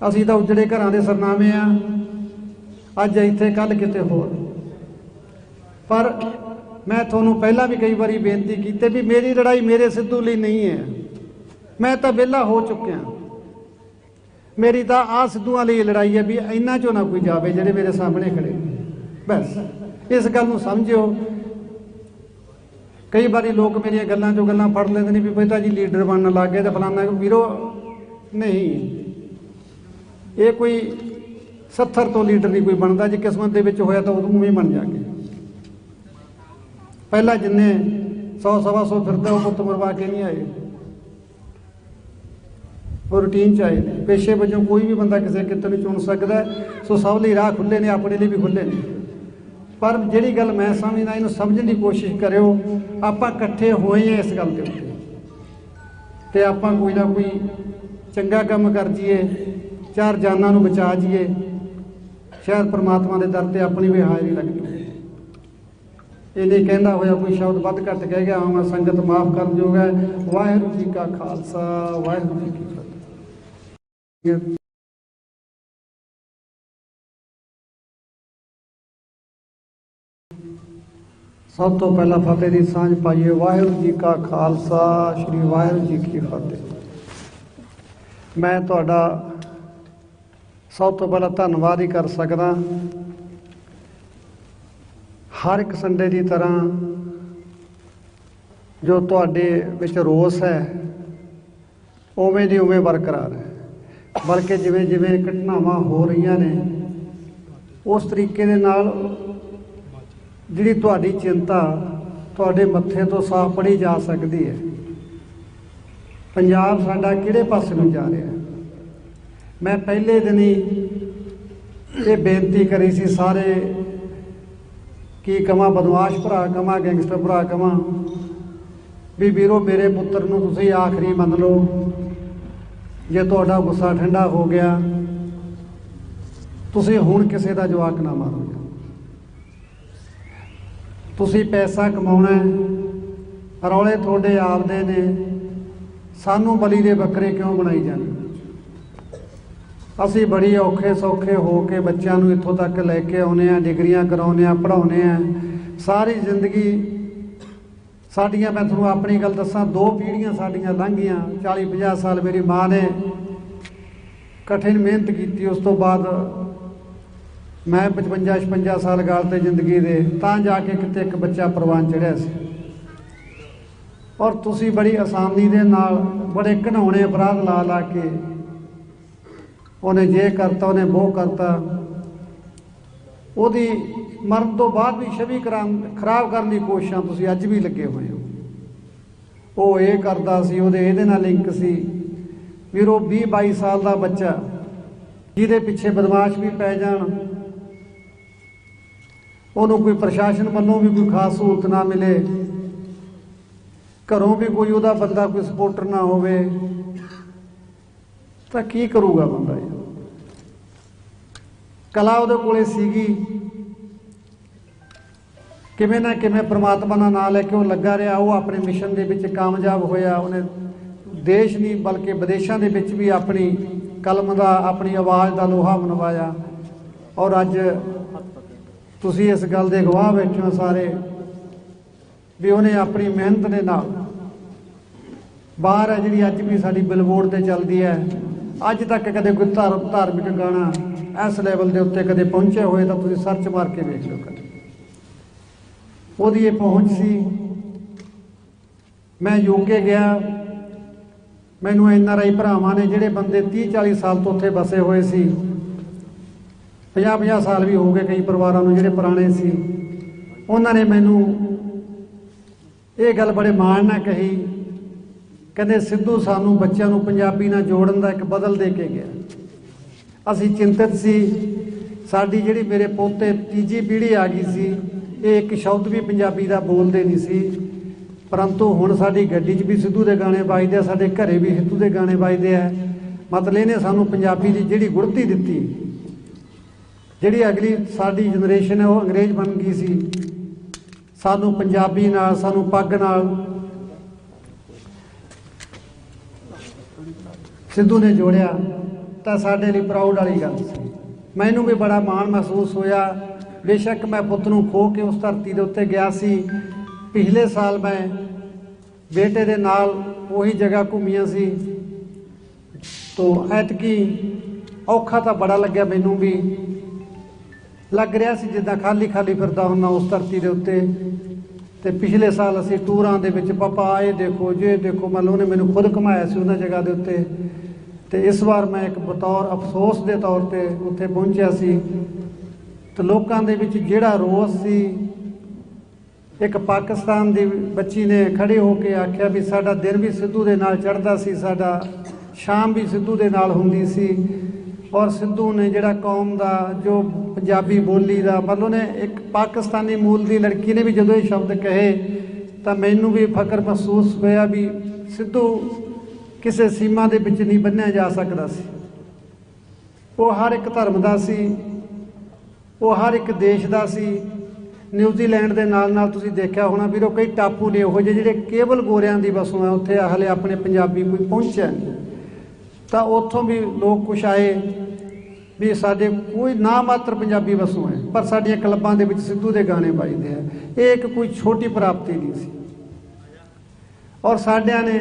ਅਸੀਂ ਤਾਂ ਉਜੜੇ ਘਰਾਂ ਦੇ ਸਰਨਾਮੇ ਆ, ਅੱਜ ਇੱਥੇ ਕੱਲ੍ਹ ਕਿਤੇ ਹੋਰ। ਪਰ ਮੈਂ ਤੁਹਾਨੂੰ ਪਹਿਲਾਂ ਵੀ ਕਈ ਵਾਰੀ ਬੇਨਤੀ ਕੀਤੀ ਵੀ ਮੇਰੀ ਲੜਾਈ ਮੇਰੇ ਸਿੱਧੂ ਲਈ ਨਹੀਂ ਹੈ। ਮੈਂ ਤਾਂ ਵਿਹਲਾ ਹੋ ਚੁੱਕਿਆ। ਮੇਰੀ ਤਾਂ ਆਹ ਸਿੱਧੂਆਂ ਲਈ ਲੜਾਈ ਹੈ ਵੀ ਇਹਨਾਂ 'ਚੋਂ ਨਾ ਕੋਈ ਜਾਵੇ ਜਿਹੜੇ ਮੇਰੇ ਸਾਹਮਣੇ ਖੜੇ। ਬਸ ਇਸ ਗੱਲ ਨੂੰ ਸਮਝਿਓ। ਕਈ ਵਾਰੀ ਲੋਕ ਮੇਰੀਆਂ ਗੱਲਾਂ 'ਚੋਂ ਗੱਲਾਂ ਫੜ ਲੈਂਦੇ ਨੇ ਵੀ ਪਿਤਾ ਜੀ ਲੀਡਰ ਬਣਨ ਲੱਗ ਗਏ ਤੇ ਫਲਾਨਾ। ਵੀਰੋ ਨਹੀਂ, ਇਹ ਕੋਈ 70 ਤੋਂ ਲੀਡਰ ਨਹੀਂ ਕੋਈ ਬਣਦਾ। ਜੇ ਕਿਸਮਤ ਦੇ ਵਿੱਚ ਹੋਇਆ ਤਾਂ ਉਦੋਂ ਵੀ ਬਣ ਜਾਗੇ। ਪਹਿਲਾਂ ਜਿੰਨੇ 100 ਸਵਾ 100 ਫਿਰਦਾ ਉਹ ਪੁੱਤ ਮਰਵਾ ਕੇ ਨਹੀਂ ਆਏ, ਉਹ ਰੂਟੀਨ 'ਚ ਆਏ ਨੇ। ਪੇਸ਼ੇ ਵਜੋਂ ਕੋਈ ਵੀ ਬੰਦਾ ਕਿਸੇ ਕਿਤੇ ਨੂੰ ਚੁਣ ਸਕਦਾ। ਸੋ ਸਭ ਲਈ ਰਾਹ ਖੁੱਲ੍ਹੇ ਨੇ, ਆਪਣੇ ਲਈ ਵੀ ਖੁੱਲ੍ਹੇ ਨੇ। ਪਰ ਜਿਹੜੀ ਗੱਲ ਮੈਂ ਸਮਝਦਾ, ਇਹਨੂੰ ਸਮਝਣ ਦੀ ਕੋਸ਼ਿਸ਼ ਕਰਿਓ। ਆਪਾਂ ਇਕੱਠੇ ਹੋਏ ਹਾਂ ਇਸ ਗੱਲ ਦੇ ਉੱਤੇ, ਤੇ ਆਪਾਂ ਕੋਈ ਨਾ ਕੋਈ ਚੰਗਾ ਕੰਮ ਕਰ ਜੀਏ, 4 ਜਾਨਾਂ ਨੂੰ ਬਚਾ ਜੀਏ। ਸ਼ਾਇਦ ਪ੍ਰਮਾਤਮਾ ਦੇ ਦਰ ਤੇ ਆਪਣੀ ਵੀ ਹਾਜ਼ਰੀ ਲੱਗ ਜੂ। ਇਹ ਨਹੀਂ ਕਹਿੰਦਾ ਹੋਇਆ ਕੋਈ ਸ਼ਬਦ ਵੱਧ ਘੱਟ ਕਹਿ ਗਿਆ, ਮੈਂ ਸੰਗਤ ਮਾਫ ਕਰਨ ਯੋਗ ਹੈ। ਵਾਹਿਗੁਰੂ ਜੀ ਕਾ ਖਾਲਸਾ, ਵਾਹਿਗੁਰੂ ਜੀ ਕੀ ਫਤਿਹ। ਸਭ ਤੋਂ ਪਹਿਲਾਂ ਫਤਿਹ ਦੀ ਸਾਂਝ ਪਾਈਏ। ਵਾਹਿਗੁਰੂ ਜੀ ਕਾ ਖਾਲਸਾ, ਸ੍ਰੀ ਵਾਹਿਗੁਰੂ ਜੀ ਕੀ ਫਤਿਹ। ਮੈਂ ਤੁਹਾਡਾ ਸਭ ਤੋਂ ਪਹਿਲਾਂ ਧੰਨਵਾਦ ਹੀ ਕਰ ਸਕਦਾ। ਹਰ ਇੱਕ ਸੰਡੇ ਦੀ ਤਰ੍ਹਾਂ ਜੋ ਤੁਹਾਡੇ ਵਿੱਚ ਰੋਸ ਹੈ ਉਵੇਂ ਦੀ ਉਵੇਂ ਬਰਕਰਾਰ ਹੈ, ਬਲਕਿ ਜਿਵੇਂ ਜਿਵੇਂ ਘਟਨਾਵਾਂ ਹੋ ਰਹੀਆਂ ਨੇ ਉਸ ਤਰੀਕੇ ਦੇ ਨਾਲ ਜਿਹੜੀ ਤੁਹਾਡੀ ਚਿੰਤਾ ਤੁਹਾਡੇ ਮੱਥੇ ਤੋਂ ਸਾਫ਼ ਪੜ੍ਹੀ ਜਾ ਸਕਦੀ ਹੈ। पंजाब साडा किहड़े पासे नूं जा रहा। मैं पहले दिन ही ये बेनती करी सी सारे की कमा बदमाश भरा कमा गैंगस्टर भरा कमा भी वीरो मेरे पुत्र नूं तुसीं आखिरी मन लो, जे तुहाडा गुस्सा ठंडा हो गया तुसीं हुण किसी दा जवाक ना मारो। तुसीं पैसा कमाउणा है, रौले तुहाडे आपदे ने, सानू बली दे बकरे क्यों बनाई जाने। असीं बड़ी औखे सौखे हो के बच्चों नूं इत्थों तक लैके आउणे आ, डिग्रियां कराउने आ, पढ़ाउने आ। सारी जिंदगी साडियां, मैं तुहानूं अपनी गल दसां, 2 पीढ़ियां साडियां लंघ गईयां। 40-50 साल मेरी माँ ने कठिन मेहनत की, उस तो बाद मैं 55-56 साल गाल ते जिंदगी दे तां जाके किते एक बच्चा परवान चढ़िया सी। और तुसीं बड़ी आसानी दे नाल बड़े घिनौने अपराध ला ला के उन्हें जे करता उन्हें वो करता, उहदी मरण तो बाद भी छवि खराब करने की कोशिशां तुसीं अज भी लगे हुए हो। वो ये करता सी, उहदे इहदे नाल लिंक सी। वीरो 20-22 साल का बच्चा जिहदे पिछे बदमाश भी पै जाण, उहनूं कोई प्रशासन वालों भी कोई खास सहूलत ना मिले, घरों भी कोई उहदा बंदा कोई सपोर्टर ना होवे, तो की करूगा बंदा। कला उहदे कोले सीगी, किवें ना किवें परमात्मा दा नाम लैके वो लगा रहा। वो अपने मिशन दे विच कामयाब होया। उन्हें देश नहीं बल्कि विदेशों के विच भी अपनी कलम का, अपनी आवाज़ का लोहा मनवाया। और अज तुसीं इस गल के गवाह बैठे हो सारे भी उन्हें अपनी मेहनत के नाल बाहर है जी अज भी साडी बिलबोर्ड से चलती है। अज तक कदे कोई धार्मिक गाना इस लैवल के उत्ते कदे पहुंचे हुए तो तुसीं सर्च मार के देख लो। कदे उहदी ये पहुँच सी। मैं यूके गया, मैनू NRI भरावां ने जिहड़े बंदे 30-40 साल तो उत्थे बसे हुए सी, 50-50 साल भी हो गए कई परिवारों नूं जिहड़े पुराने सी, उन्होंने मैनू ये गल बड़े माण नाल कही, कहते सिद्धू सानू बच्चों नूं पंजाबी नाल जोड़न दा एक बदल दे के गया। असीं चिंतित सी, साडी जिहड़ी मेरे पोते तीजी पीढ़ी आ गई सी, ये एक शब्द भी पंजाबी दा बोलदे नहीं सी। परंतु हुण साडी गड्डी 'च भी सिद्धू दे गाने बजदे आ, साडे घरे भी सिद्धू दे गाने बजदे आ। मतलब इहने सानू पंजाबी दी जिहड़ी गुड़ती दित्ती, जिहड़ी अगली साडी जनरेशन है वो अंग्रेज बन गई सी, सानू पंजाबी नाल, सानू पग नाल सिद्धू ने जोड़िया, तो साडे लई प्राउड वाली गल सी। मैनू भी बड़ा माण महसूस होया। बेशक मैं पुੱਤ ਨੂੰ खो के उस धरती के उत्ते गया सी। पिछले साल मैं बेटे दे नाल वही जगह घूमिया सी, तो ऐतकी औखा तो बड़ा लग्या। मैनू भी लग रहा सी जिद्दां खाली खाली फिरदा हुन्ना उस धरती के उत्ते। ते पिछले साल असीं टूरां दे विच पापा आए देखो जे देखो, मतलब उन्हें मैनू खुद घुमाया सी उन्हां जगह के उत्ते। ते इस बार मैं एक बतौर अफसोस के तौर पर उत्थे पहुंचिया सी, तो लोगों के विच जिहड़ा रोस सी, एक पाकिस्तान की बच्ची ने खड़े होकर आख्या भी साडा दिन भी सिद्धू दे नाल चढ़दा सी, साडा शाम भी सिद्धू दे नाल हुंदी सी। और सिद्धू ने जिहड़ा कौम का जो पंजाबी बोली का, मतलब ने एक पाकिस्तानी मूल की लड़की ने भी जो ये शब्द कहे तो मैनू भी फकर महसूस होया भी सिद्धू किसी सीमा के विच नहीं बन्निया जा सकता सी। वो हर एक धर्म का सी, वो हर एक देश का सी। न्यूजीलैंड के नाल नाल तुसीं देखिया होना भी कई टापू ने उहो ਜਿਹੇ ਜਿਹੜੇ केवल गोरियां की बसों है, उत्थे हले अपने पंजाबी कोई पहुंचा नहीं। तो उत्थों भी लोग कुछ आए भी साडे कोई ना मात्र पंजाबी बसों है, पर साडियां क्लबां दे विच सिद्धू दे गाने बजदे हैं। ये एक कोई छोटी प्राप्ति नहीं सी। और साडियां ने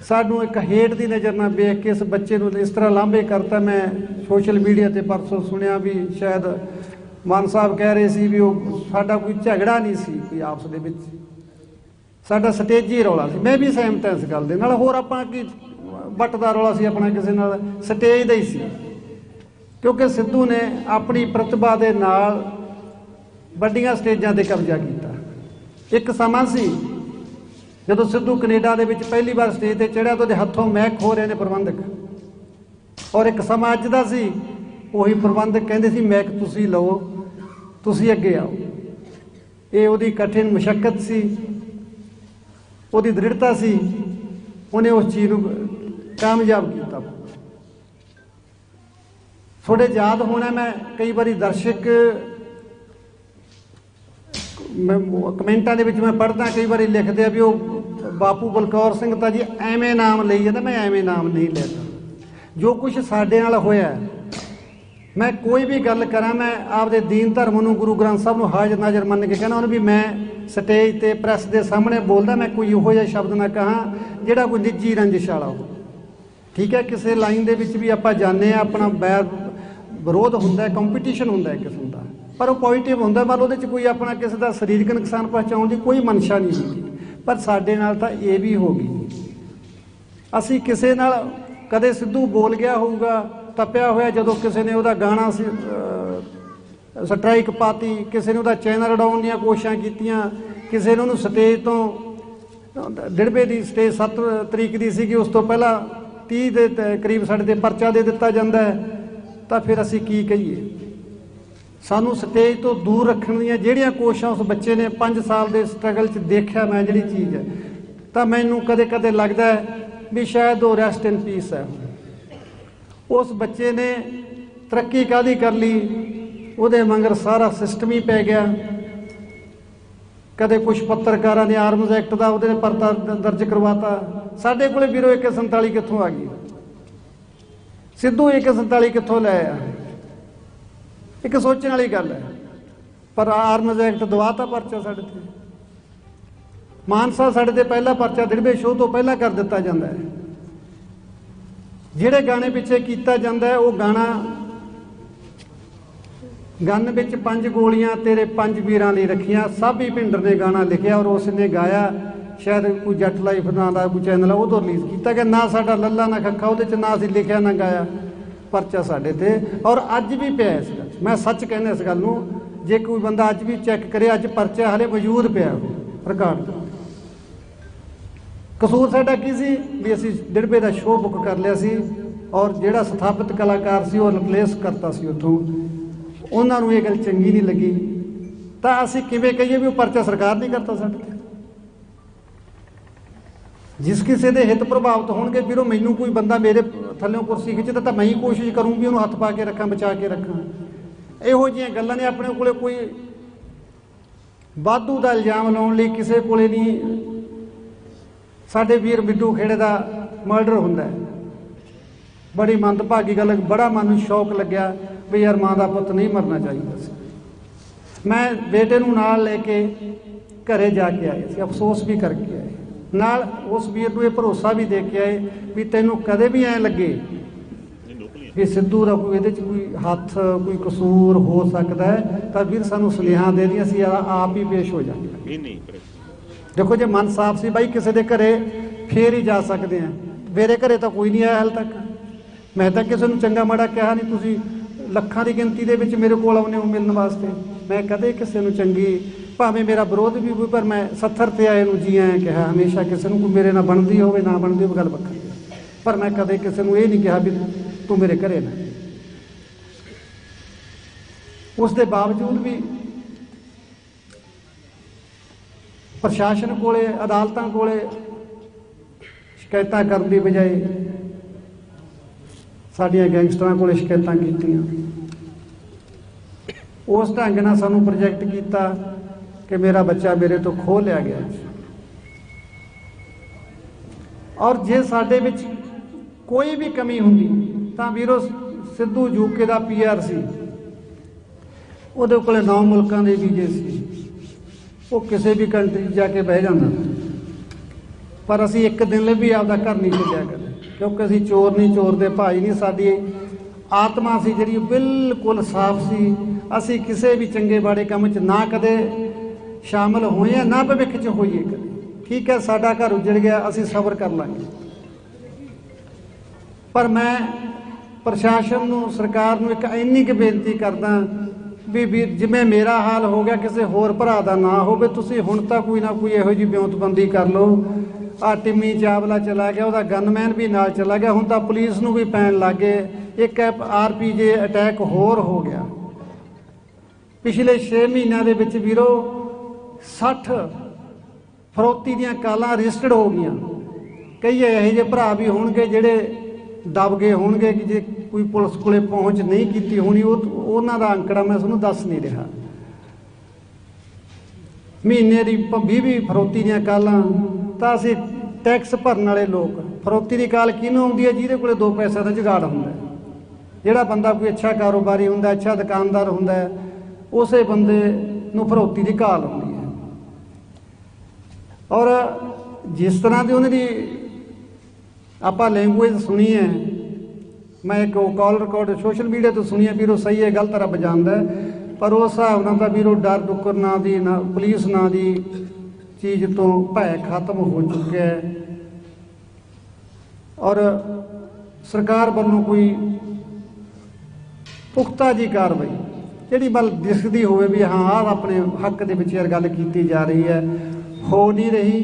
सानू एक हेट की नज़र ना वेख के इस बच्चे नूं इस तरह लांभे करता। मैं सोशल मीडिया ते परसों सुनिया भी शायद मान साहब कह रहे सी भी वो साडा कोई झगड़ा नहीं सी, कोई आपस दे विच साडा स्टेजी रौला सी। मैं भी सहमत हां इस गल दे नाल। होर आपां की बट दा रौला सी अपना किसी नाल, स्टेज दा ही सी। क्योंकि सिद्धू ने अपनी प्रतिभा दे नाल वड्डियां स्टेजां ते कब्जा किया। एक समा सी ਜਦੋਂ ਸਿੱਧੂ ਕੈਨੇਡਾ ਦੇ ਵਿੱਚ ਪਹਿਲੀ ਵਾਰ ਸਟੇਜ ਤੇ ਚੜ੍ਹਿਆ ਤਾਂ ਉਹਦੇ ਹੱਥੋਂ ਮੈਕ ਖੋ ਰਹੇ ਨੇ ਪ੍ਰਬੰਧਕ, ਔਰ ਇੱਕ ਸਮਾਂ ਅੱਜ ਦਾ ਸੀ, ਉਹੀ ਪ੍ਰਬੰਧਕ ਕਹਿੰਦੇ ਸੀ ਮੈਕ ਤੁਸੀਂ ਲਓ, ਤੁਸੀਂ ਅੱਗੇ ਆਓ। ਇਹ ਉਹਦੀ ਕਠਿਨ ਮੁਸ਼ੱਕਤ ਸੀ, ਉਹਦੀ ਦ੍ਰਿੜਤਾ ਸੀ, ਉਹਨੇ ਉਸ ਚੀਜ਼ ਨੂੰ ਕਾਮਯਾਬ ਕੀਤਾ। ਥੋੜੇ ਯਾਦ ਹੋਣਾ, ਮੈਂ ਕਈ ਵਾਰੀ ਦਰਸ਼ਕ ਕਮੈਂਟਾਂ ਦੇ ਵਿੱਚ ਮੈਂ ਪੜ੍ਹਦਾ, ਕਈ ਵਾਰੀ ਲਿਖਦੇ ਆ ਵੀ ਉਹ ਬਾਪੂ ਬਲਕੌਰ ਸਿੰਘ ਤਾਂ ਜੀ ਐਵੇਂ ਨਾਮ ਲਈ ਜਾਂਦਾ। ਮੈਂ ਐਵੇਂ ਨਾਮ ਨਹੀਂ ਲੈਂਦਾ। ਜੋ ਕੁਝ ਸਾਡੇ ਨਾਲ ਹੋਇਆ, ਮੈਂ ਕੋਈ ਵੀ ਗੱਲ ਕਰਾਂ, ਮੈਂ ਆਪਦੇ ਦੀਨ ਧਰਮ ਨੂੰ, ਗੁਰੂ ਗ੍ਰੰਥ ਸਾਹਿਬ ਨੂੰ ਹਾਜ਼ਰ ਨਾਜ਼ਰ ਮੰਨ ਕੇ ਕਹਿਣਾ ਉਹਨੂੰ ਵੀ ਮੈਂ ਸਟੇਜ ਤੇ ਪ੍ਰੈਸ ਦੇ ਸਾਹਮਣੇ ਬੋਲਦਾ, ਮੈਂ ਕੋਈ ਇਹੋ ਜਿਹਾ ਸ਼ਬਦ ਨਾ ਕਹਾਂ ਜਿਹੜਾ ਕੋਈ ਨਿੱਜੀ ਰੰਜਿਸ਼ ਵਾਲਾ ਹੋ। ਠੀਕ ਹੈ, ਕਿਸੇ ਲਾਈਨ ਦੇ ਵਿੱਚ ਵੀ ਆਪਾਂ ਜਾਂਦੇ ਹਾਂ, ਆਪਣਾ ਬੈਰ ਵਿਰੋਧ ਹੁੰਦਾ, ਕੰਪੀਟੀਸ਼ਨ ਹੁੰਦਾ ਇੱਕ ਕਿਸਮ ਦਾ, ਪਰ ਉਹ ਪੋਜ਼ੀਟਿਵ ਹੁੰਦਾ। ਮਤਲਬ ਉਹਦੇ 'ਚ ਕੋਈ ਆਪਣਾ ਕਿਸੇ ਦਾ ਸਰੀਰਕ ਨੁਕਸਾਨ ਪਹੁੰਚਾਉਣ ਦੀ ਕੋਈ ਮਨਸ਼ਾ ਨਹੀਂ ਹੁੰਦੀ। ਪਰ ਸਾਡੇ ਨਾਲ ਤਾਂ ਇਹ ਵੀ ਹੋ ਗਈ। ਅਸੀਂ ਕਿਸੇ ਨਾਲ ਕਦੇ ਸਿੱਧੂ ਬੋਲ ਗਿਆ ਹੋਊਗਾ ਤਪਿਆ ਹੋਇਆ, ਜਦੋਂ ਕਿਸੇ ਨੇ ਉਹਦਾ ਗਾਣਾ ਸੀ ਸਟਰਾਈਕ ਪਾਤੀ, ਕਿਸੇ ਨੇ ਉਹਦਾ ਚੈਨਲ ਉਡਾਉਣ ਦੀਆਂ ਕੋਸ਼ਿਸ਼ਾਂ ਕੀਤੀਆਂ, ਕਿਸੇ ਨੇ ਉਹਨੂੰ ਸਟੇਜ ਤੋਂ ਡਿੜਬੇ ਦੀ ਸਟੇਜ 7 ਤਰੀਕ ਦੀ ਸੀਗੀ, ਉਸ ਤੋਂ ਪਹਿਲਾਂ 30 ਦੇ ਕਰੀਬ ਸਾਡੇ 'ਤੇ ਪਰਚਾ ਦੇ ਦਿੱਤਾ ਜਾਂਦਾ ਹੈ। ਤਾਂ ਫਿਰ ਅਸੀਂ ਕੀ ਕਹੀਏ? ਸਾਨੂੰ ਸਟੇਜ ਤੋਂ ਦੂਰ ਰੱਖਣ ਦੀਆਂ ਜਿਹੜੀਆਂ ਕੋਸ਼ਿਸ਼ਾਂ ਉਸ ਬੱਚੇ ਨੇ 5 ਸਾਲ ਦੇ ਸਟਰਗਲ 'ਚ ਦੇਖਿਆ ਮੈਂ ਜਿਹੜੀ ਚੀਜ਼ ਹੈ, ਤਾਂ ਮੈਨੂੰ ਕਦੇ ਕਦੇ ਲੱਗਦਾ ਹੈ ਵੀ ਸ਼ਾਇਦ ਉਹ ਰੈਸਟ ਇਨ ਪੀਸ ਹੈ। ਉਸ ਬੱਚੇ ਨੇ ਤਰੱਕੀ ਕਾਹਦੀ ਕਰ ਲਈ, ਉਹਦੇ ਮਗਰ ਸਾਰਾ ਸਿਸਟਮ ਹੀ ਪੈ ਗਿਆ। ਕਦੇ ਕੁਛ ਪੱਤਰਕਾਰਾਂ ਨੇ ਆਰਮਜ਼ ਐਕਟ ਦਾ ਉਹਦੇ ਪਰਚਾ ਦਰਜ ਕਰਵਾਤਾ। ਸਾਡੇ ਕੋਲੇ ਵੀਰੋ AK-47 ਕਿੱਥੋਂ ਆ ਗਈ? ਸਿੱਧੂ AK-47 ਕਿੱਥੋਂ ਲੈ ਆਇਆ? ਇੱਕ ਸੋਚਣ ਵਾਲੀ ਗੱਲ ਹੈ। ਪਰ ਆਰਮਜ਼ ਐਕਟ ਦਵਾਤਾ ਪਰਚਾ ਸਾਡੇ ਤੇ। ਮਾਨਸਾ ਸਾਡੇ ਤੇ ਪਹਿਲਾ ਪਰਚਾ ਡਿੜਬੇ ਸ਼ੋਅ ਤੋਂ ਪਹਿਲਾਂ ਕਰ ਦਿੱਤਾ ਜਾਂਦਾ ਹੈ। ਜਿਹੜੇ ਗਾਣੇ ਪਿੱਛੇ ਕੀਤਾ ਜਾਂਦਾ ਹੈ, ਉਹ ਗਾਣਾ ਗਨ ਵਿੱਚ 5 ਗੋਲੀਆਂ ਤੇਰੇ 5 ਵੀਰਾਂ ਲਈ ਰੱਖੀਆਂ, ਸਾਬੀ ਭਿੰਡਰ ਨੇ ਗਾਣਾ ਲਿਖਿਆ ਔਰ ਉਸ ਨੇ ਗਾਇਆ। ਸ਼ਾਇਦ ਕੋਈ ਜੱਟ ਲਾਈਫ ਨਾਂ ਦਾ ਕੋਈ ਚੈਨਲ ਆ, ਉਹ ਤੋਂ ਰਿਲੀਜ਼ ਕੀਤਾ ਕਿ ਨਾ ਸਾਡਾ ਲੱਲਾ ਨਾ ਖੱਖਾ ਉਹਦੇ 'ਚ ਨਾ ਅਸੀਂ ਲਿਖਿਆ ਨਾ ਗਾਇਆ। ਪਰਚਾ ਸਾਡੇ ਤੇ, ਔਰ ਅੱਜ ਵੀ ਪਿਆ ਇਸ ਗੱਲ। ਮੈਂ ਸੱਚ ਕਹਿੰਦਾ ਇਸ ਗੱਲ ਨੂੰ, ਜੇ ਕੋਈ ਬੰਦਾ ਅੱਜ ਵੀ ਚੈੱਕ ਕਰੇ, ਅੱਜ ਪਰਚਾ ਹਾਲੇ ਮੌਜੂਦ ਪਿਆ ਰਿਕਾਰਡ। ਕਸੂਰ ਸਾਡਾ ਕੀ ਸੀ ਵੀ ਅਸੀਂ ਡਿੜਬੇ ਦਾ ਸ਼ੋਅ ਬੁੱਕ ਕਰ ਲਿਆ ਸੀ, ਔਰ ਜਿਹੜਾ ਸਥਾਪਿਤ ਕਲਾਕਾਰ ਸੀ ਉਹ ਰਿਪਲੇਸ ਕਰਤਾ ਸੀ ਉੱਥੋਂ। ਉਹਨਾਂ ਨੂੰ ਇਹ ਗੱਲ ਚੰਗੀ ਨਹੀਂ ਲੱਗੀ, ਤਾਂ ਅਸੀਂ ਕਿਵੇਂ ਕਹੀਏ ਵੀ ਉਹ ਪਰਚਾ ਸਰਕਾਰ ਨਹੀਂ ਕਰਤਾ ਸਾਡੇ ਤੇ? ਜਿਸ ਕਿਸੇ ਦੇ ਹਿੱਤ ਪ੍ਰਭਾਵਿਤ ਹੋਣਗੇ ਵੀਰੋ, ਮੈਨੂੰ ਕੋਈ ਬੰਦਾ ਮੇਰੇ ਥੱਲਿਓਂ ਕੁਰਸੀ ਖਿੱਚਦਾ ਤਾਂ ਮੈਂ ਹੀ ਕੋਸ਼ਿਸ਼ ਕਰੂੰ ਵੀ ਉਹਨੂੰ ਹੱਥ ਪਾ ਕੇ ਰੱਖਾਂ, ਬਚਾ ਕੇ ਰੱਖਾਂ। ਇਹੋ ਜਿਹੀਆਂ ਗੱਲਾਂ ਨੇ। ਆਪਣੇ ਕੋਲੇ ਕੋਈ ਵਾਧੂ ਦਾ ਇਲਜ਼ਾਮ ਲਾਉਣ ਲਈ ਕਿਸੇ ਕੋਲੇ ਨਹੀਂ। ਸਾਡੇ ਵੀਰ ਬਿੱਡੂ ਖੇੜੇ ਦਾ ਮਰਡਰ ਹੁੰਦਾ ਹੈ, ਬੜੀ ਮੰਦਭਾਗੀ ਗੱਲ। ਬੜਾ ਮਨ ਨੂੰ ਸ਼ੌਕ ਲੱਗਿਆ ਵੀ ਯਾਰ ਮਾਂ ਦਾ ਪੁੱਤ ਨਹੀਂ ਮਰਨਾ ਚਾਹੀਦਾ ਸੀ। ਮੈਂ ਬੇਟੇ ਨੂੰ ਨਾਲ ਲੈ ਕੇ ਘਰੇ ਜਾ ਕੇ ਆਏ ਸੀ, ਅਫਸੋਸ ਵੀ ਕਰਕੇ ਆਏ। ਨਾਲ ਉਸ ਵੀਰ ਨੂੰ ਇਹ ਭਰੋਸਾ ਵੀ ਦੇ ਕੇ ਆਏ ਵੀ ਤੈਨੂੰ ਕਦੇ ਵੀ ਐਂ ਲੱਗੇ ਵੀ ਸਿੱਧੂ ਦਾ ਕੋਈ ਇਹਦੇ 'ਚ ਕੋਈ ਹੱਥ, ਕੋਈ ਕਸੂਰ ਹੋ ਸਕਦਾ ਹੈ, ਤਾਂ ਵੀਰ ਸਾਨੂੰ ਸੁਨੇਹਾ ਦੇ ਦੀ, ਅਸੀਂ ਆਪ ਹੀ ਪੇਸ਼ ਹੋ ਜਾਵਾਂਗੇ। ਦੇਖੋ, ਜੇ ਮਨ ਸਾਫ਼ ਸੀ ਬਾਈ ਕਿਸੇ ਦੇ ਘਰੇ ਫੇਰ ਹੀ ਜਾ ਸਕਦੇ ਹਾਂ। ਮੇਰੇ ਘਰੇ ਤਾਂ ਕੋਈ ਨਹੀਂ ਆਇਆ ਹਾਲੇ ਤੱਕ। ਮੈਂ ਤਾਂ ਕਿਸੇ ਨੂੰ ਚੰਗਾ ਮਾੜਾ ਕਿਹਾ ਨਹੀਂ। ਤੁਸੀਂ ਲੱਖਾਂ ਦੀ ਗਿਣਤੀ ਦੇ ਵਿੱਚ ਮੇਰੇ ਕੋਲ ਆਉਂਦੇ ਹੋ ਮਿਲਣ ਵਾਸਤੇ। ਮੈਂ ਕਦੇ ਕਿਸੇ ਨੂੰ ਚੰਗੀ, ਭਾਵੇਂ ਮੇਰਾ ਵਿਰੋਧ ਵੀ ਹੋਵੇ, ਪਰ ਮੈਂ 70 ਤੇ ਆਏ ਨੂੰ ਜੀ ਆਇਆਂ ਕਿਹਾ। ਹਮੇਸ਼ਾ ਕਿਸੇ ਨੂੰ ਕੋਈ ਮੇਰੇ ਨਾਲ ਬਣਦੀ ਹੋਵੇ ਨਾ ਬਣਦੀ ਹੋਵੇ ਗੱਲ ਵੱਖਰੀ, ਪਰ ਮੈਂ ਕਦੇ ਕਿਸੇ ਨੂੰ ਇਹ ਨਹੀਂ ਕਿਹਾ ਵੀ ਤੂੰ ਮੇਰੇ ਘਰੇ ਨਾ। ਉਸ ਦੇ ਬਾਵਜੂਦ ਵੀ ਪ੍ਰਸ਼ਾਸਨ ਕੋਲੇ, ਅਦਾਲਤਾਂ ਕੋਲੇ ਸ਼ਿਕਾਇਤਾਂ ਕਰਨ ਦੀ ਬਜਾਏ ਸਾਡੀਆਂ ਗੈਂਗਸਟਰਾਂ ਕੋਲੇ ਸ਼ਿਕਾਇਤਾਂ ਕੀਤੀਆਂ। ਉਸ ਢੰਗ ਨਾਲ ਸਾਨੂੰ ਪ੍ਰੋਜੈਕਟ ਕੀਤਾ ਕਿ ਮੇਰਾ ਬੱਚਾ ਮੇਰੇ ਤੋਂ ਖੋਹ ਲਿਆ ਗਿਆ। ਔਰ ਜੇ ਸਾਡੇ ਵਿੱਚ ਕੋਈ ਵੀ ਕਮੀ ਹੁੰਦੀ ਤਾਂ ਵੀਰੋ, ਸਿੱਧੂ ਯੂਕੇ ਦਾ PR ਸੀ, ਉਹਦੇ ਕੋਲੇ 9 ਮੁਲਕਾਂ ਦੇ ਵੀਜ਼ੇ ਸੀ, ਉਹ ਕਿਸੇ ਵੀ ਕੰਟਰੀ ਜਾ ਕੇ ਬਹਿ ਜਾਂਦਾ। ਪਰ ਅਸੀਂ ਇੱਕ ਦਿਨ ਲਈ ਵੀ ਆਪਦਾ ਘਰ ਨਹੀਂ ਛੱਡਿਆ ਕਦੇ, ਕਿਉਂਕਿ ਅਸੀਂ ਚੋਰ ਨਹੀਂ, ਚੋਰ ਦੇ ਭਾਈ ਨਹੀਂ। ਸਾਡੀ ਆਤਮਾ ਸੀ ਜਿਹੜੀ ਬਿਲਕੁਲ ਸਾਫ਼ ਸੀ। ਅਸੀਂ ਕਿਸੇ ਵੀ ਚੰਗੇ ਬਾੜੇ ਕੰਮ 'ਚ ਨਾ ਕਦੇ ਸ਼ਾਮਲ ਹੋਏ ਆ, ਨਾ ਭਵਿੱਖ 'ਚ ਹੋਈਏ ਕਦੇ। ਠੀਕ ਹੈ, ਸਾਡਾ ਘਰ ਉਜੜ ਗਿਆ, ਅਸੀਂ ਸਬਰ ਕਰ ਲਾਂਗੇ। ਪਰ ਮੈਂ ਪ੍ਰਸ਼ਾਸਨ ਨੂੰ, ਸਰਕਾਰ ਨੂੰ ਇੱਕ ਇੰਨੀ ਕੁ ਬੇਨਤੀ ਕਰਦਾ भी जिवें मेरा हाल हो गया किसी होर भरा दा ना होवे। तुसीं हुण तां कोई ना कोई इहो जी ब्योंतबंदी कर लो। आ टिम्मी चावला चला गया, उहदा गनमैन भी नाल चला गया, हुण तां पुलिस नूं भी पैण लग गए। एक RPG अटैक होर हो गया। पिछले 6 महीनों के विच वीरो 60 फरौती दियां कालां रजिस्टर्ड हो गई। कई यहो ਜਿਹੇ भरा भी होणगे जिहड़े दब गए होणगे कि जे कोई पुलिस कोले पहुँच नहीं की होनी। उन्हां दा अंकड़ा मैं तुहानूं दस नहीं रहा। महीने की 20 फरौती दियां कालां तां असीं टैक्स भरन वाले लोग। फरौती की काल किहनूं आउंदी है? जिहदे कोले 2 पैसे का जुगाड़ हुंदा है। जिहड़ा बंदा कोई अच्छा कारोबारी हुंदा, अच्छा दुकानदार हुंदा, उसे बंदे नूं फरौती की काल आउंदी है। और जिस तरह की उन्हां दी आपां लैंगुएज सुनी है, मैं एक कॉल रिकॉर्ड सोशल मीडिया तो सुनी है, वीरो सही है गलत रब जानदा है, पर उस हिसाब नाल तां वीरो डर डुक्कर ना दी ना पुलिस ना दी चीज़ तो भय खत्म हो चुका है। और सरकार वालों कोई पुख्ता जी कार्रवाई जिहड़ी बल दिसदी होवे भी हाँ आह अपने हक दे विच गल कीती जा रही है, हो नहीं रही।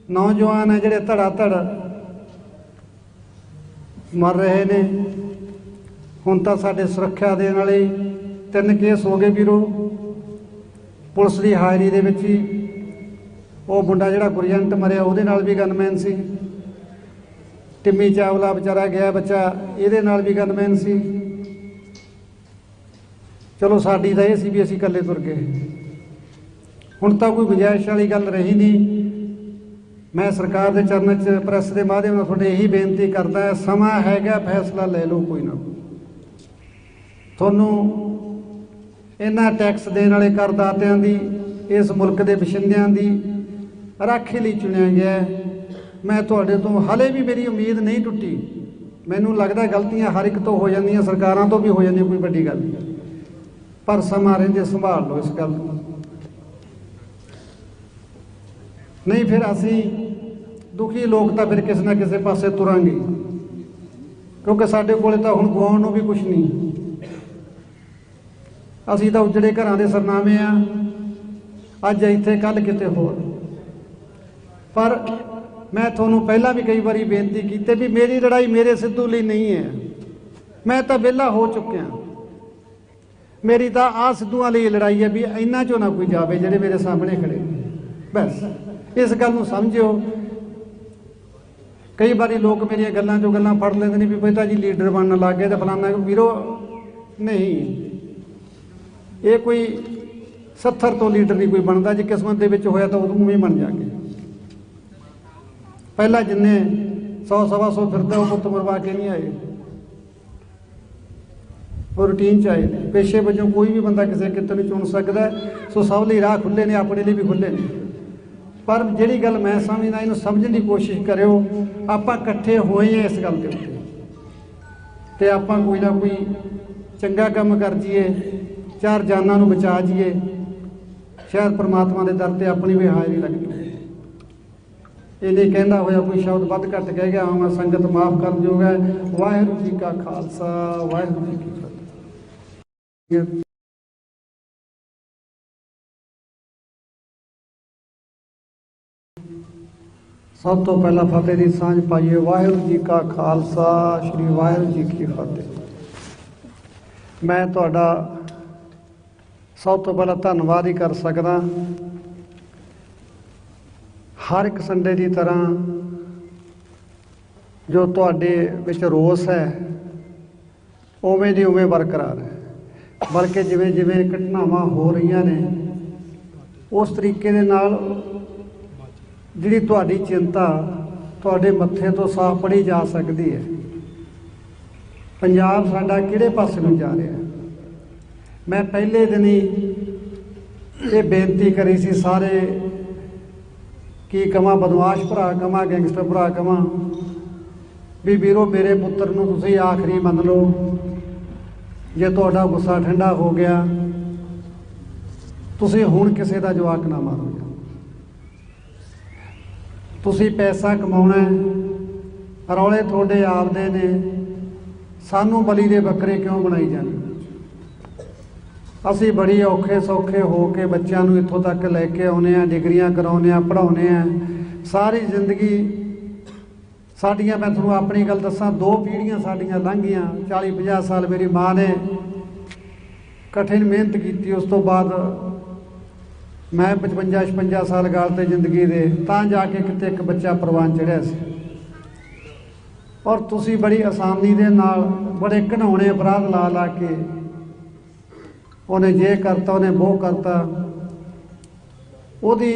नौजवान है जिहड़े धड़ा मर रहे ने। हुण तां साडे सुरक्षा देण वाले 3 केस हो गए वीरो पुलिस की हाज़री दे विच ही। वो मुंडा जिहड़ा गुरजंट मरिया उहदे नाल भी गनमैन सी। टिम्मी चावला बेचारा गया बच्चा, इहदे नाल भी गनमैन सी। चलो साडी तां इह सी भी असीं इकल्ले तुर गए। हुण तां कोई गुंजाइश वाली गल रही नहीं। मैं सरकार के चरणों च प्रैस के माध्यम नाल तुहाडे यही बेनती करदा है, समा हैगा फैसला ले लो कोई ना कोई। तुहानूं इन्हां टैक्स देण वाले करदातियां दी इस मुल्क के बशिंदियां दी राखी लई चुनिया गया है। मैं तुहाडे तो हले भी मेरी उम्मीद नहीं टुटी। मैनूं लगदा गलतियां हर एक तो हो जांदियां, सरकारां तो भी हो जांदियां, कोई वड्डी गल नहीं, पर समा रहिंदे संभाल लो इस गल नूं। नहीं फिर असीं दुखी लोग तो फिर किसी ना किसी पासे तुरांगे, क्योंकि साडे कोले तां हुण गवाउण नूं भी कुछ नहीं। असीं तां उजड़े घरां दे सरनामे आ, अज इत्थे कल किते होर। पर मैं तुहानूं पहलां भी कई बारी बेनती की भी मेरी लड़ाई मेरे सिद्धू लई नहीं है। मैं तां विहला हो चुकिया। मेरी तां आ सिद्धूआं लई लड़ाई है भी इन्हां चों ना कोई जावे जिहड़े मेरे सामने खड़े। बस इस गल नूं समझिओ। कई बारी लोग मेरिया गल्लां चों गल्लां फड़ लेंदे ने भी पिता जी लीडर बनन लग गए तो फलाना। वीरो नहीं, ये कोई 70 तो लीडर नहीं कोई बनता। जे किस्मत दे विच होया तो उदों भी बन जाके। पहला जिन्ने 100 सवा 100 फिरदा वो पुत्त मरवा के नहीं आए, वो रूटीन च आए। पेशे वजों कोई भी बंदा किसी किते नूं चुन सकदा। सो सब लई राह खुले ने, अपने लिए भी खुले ने। पर जिहड़ी गल मैं समझदा इहनूं समझण दी कोशिश करिओ। आपां इकट्ठे होए हैं इस गल दे उत्ते ते आपां कोई ना कोई चंगा काम कर जाइए, 4 जानां नूं बचा जाइए। शायद परमात्मा के दर ते अपनी भी हाज़री लग जाए। ये नहीं कहता होया कोई शब्द वध घट कह गया हाँ, संगत माफ़ कर योग है। वाहिगुरू जी का खालसा, वाहिगुरू जी की फतेह। सब तो पहला फतेह की सांझ पाइए। वाहिगुरू जी का खालसा, श्री वाहिगुरू जी की फतेह। मैं तुहाडा सब तो पहला धन्नवाद ही कर सकदा। हर एक संडे की तरह जो तुहाडे विच रोस है उवें दी उवें बरकरार है, बल्कि जिवें जिवें घटनावां हो रही ने उस तरीके दे नाल जिहड़ी तुहाडी चिंता तुहाडे मत्थे तो साफ पढ़ी जा सकती है। पंजाब साडा किहड़े पासे नूं जा रहा है। मैं पहले दिन ही ये बेनती करी सी सारे की कमां बदमाश भरा कमां, गैंगस्टर भरा कमां भी वीरो मेरे पुत्र नूं तुसीं आखिरी मन लो। जे तुहाडा गुस्सा ठंडा हो गया तुसीं हुण किसी दा जवाक ना मारो। तुसीं पैसा कमाउणा है, रौले तुहाडे आपदे ने, सानू बली दे बकरे क्यों बनाई जाने। ਅਸੀਂ ਬੜੀ ਔਖੇ ਸੌਖੇ ਹੋ ਕੇ ਬੱਚਿਆਂ ਨੂੰ ਇੱਥੋਂ ਤੱਕ ਲੈ ਕੇ ਆਉਂਦੇ ਹਾਂ, ਡਿਗਰੀਆਂ ਕਰਾਉਂਦੇ ਹਾਂ, ਪੜ੍ਹਾਉਂਦੇ ਹਾਂ। ਸਾਰੀ ਜ਼ਿੰਦਗੀ ਸਾਡੀਆਂ, ਮੈਂ ਤੁਹਾਨੂੰ ਆਪਣੀ ਗੱਲ ਦੱਸਾਂ, 2 ਪੀੜ੍ਹੀਆਂ ਸਾਡੀਆਂ ਲੰਘੀਆਂ। 40-50 ਸਾਲ ਮੇਰੀ ਮਾਂ ਨੇ ਕਠਿਨ ਮਿਹਨਤ ਕੀਤੀ। ਉਸ ਤੋਂ ਬਾਅਦ ਮੈਂ 55-56 ਸਾਲ ਗਾਲ ਤੇ ਜ਼ਿੰਦਗੀ ਦੇ, ਤਾਂ ਜਾ ਕੇ ਕਿਤੇ ਇੱਕ ਬੱਚਾ ਪ੍ਰਵਾਨ ਚੜ੍ਹਿਆ ਸੀ। ਔਰ ਤੁਸੀਂ ਬੜੀ ਆਸਾਨੀ ਦੇ ਨਾਲ ਬੜੇ ਘਿਨਾਉਣੇ ਅਪਰਾਧ ਲਾ ਲਾ ਕੇ ਉਹਨੇ ਜੇ ਕਰਤਾ, ਉਹਨੇ ਉਹ ਕਰਤਾ, ਉਹਦੀ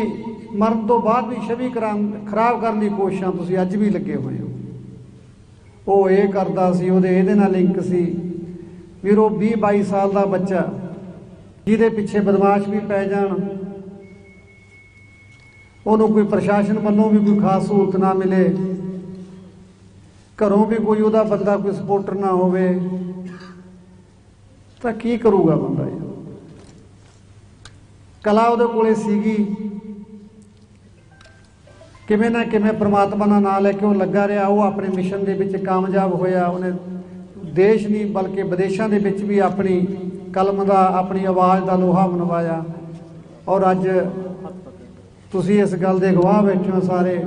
ਮਰਨ ਤੋਂ ਬਾਅਦ ਵੀ ਛਵੀ ਖਰਾਬ ਕਰਨ ਦੀ ਕੋਸ਼ਿਸ਼ਾਂ ਤੁਸੀਂ ਅੱਜ ਵੀ ਲੱਗੇ ਹੋਏ ਹੋ। ਉਹ ਇਹ ਕਰਦਾ ਸੀ, ਉਹਦੇ ਇਹਦੇ ਨਾਲ ਲਿੰਕ ਸੀ। ਵੀਰੋ 20-22 ਸਾਲ ਦਾ ਬੱਚਾ ਜਿਹਦੇ ਪਿੱਛੇ ਬਦਮਾਸ਼ ਵੀ ਪੈ ਜਾਣ, ਉਹਨੂੰ ਕੋਈ ਪ੍ਰਸ਼ਾਸਨ ਵੱਲੋਂ ਵੀ ਕੋਈ ਖਾਸ ਸਹੂਲਤ ਨਾ ਮਿਲੇ, ਘਰੋਂ ਵੀ ਕੋਈ ਉਹਦਾ ਬੰਦਾ ਕੋਈ ਸਪੋਰਟਰ ਨਾ ਹੋਵੇ, ਤਾਂ ਕੀ ਕਰੂਗਾ ਬੰਦਾ? ਕਲਾ ਉਹਦੇ ਕੋਲੇ ਸੀਗੀ, ਕਿਵੇਂ ਨਾ ਕਿਵੇਂ ਪ੍ਰਮਾਤਮਾ ਦਾ ਨਾਂ ਲੈ ਕੇ ਉਹ ਲੱਗਾ ਰਿਹਾ। ਉਹ ਆਪਣੇ ਮਿਸ਼ਨ ਦੇ ਵਿੱਚ ਕਾਮਯਾਬ ਹੋਇਆ। ਉਹਨੇ ਦੇਸ਼ ਨਹੀਂ ਬਲਕਿ ਵਿਦੇਸ਼ਾਂ ਦੇ ਵਿੱਚ ਵੀ ਆਪਣੀ ਕਲਮ ਦਾ, ਆਪਣੀ ਆਵਾਜ਼ ਦਾ ਲੋਹਾ ਮਨਵਾਇਆ। ਔਰ ਅੱਜ ਤੁਸੀਂ ਇਸ ਗੱਲ ਦੇ ਗਵਾਹ ਬੈਠੇ ਹੋ ਸਾਰੇ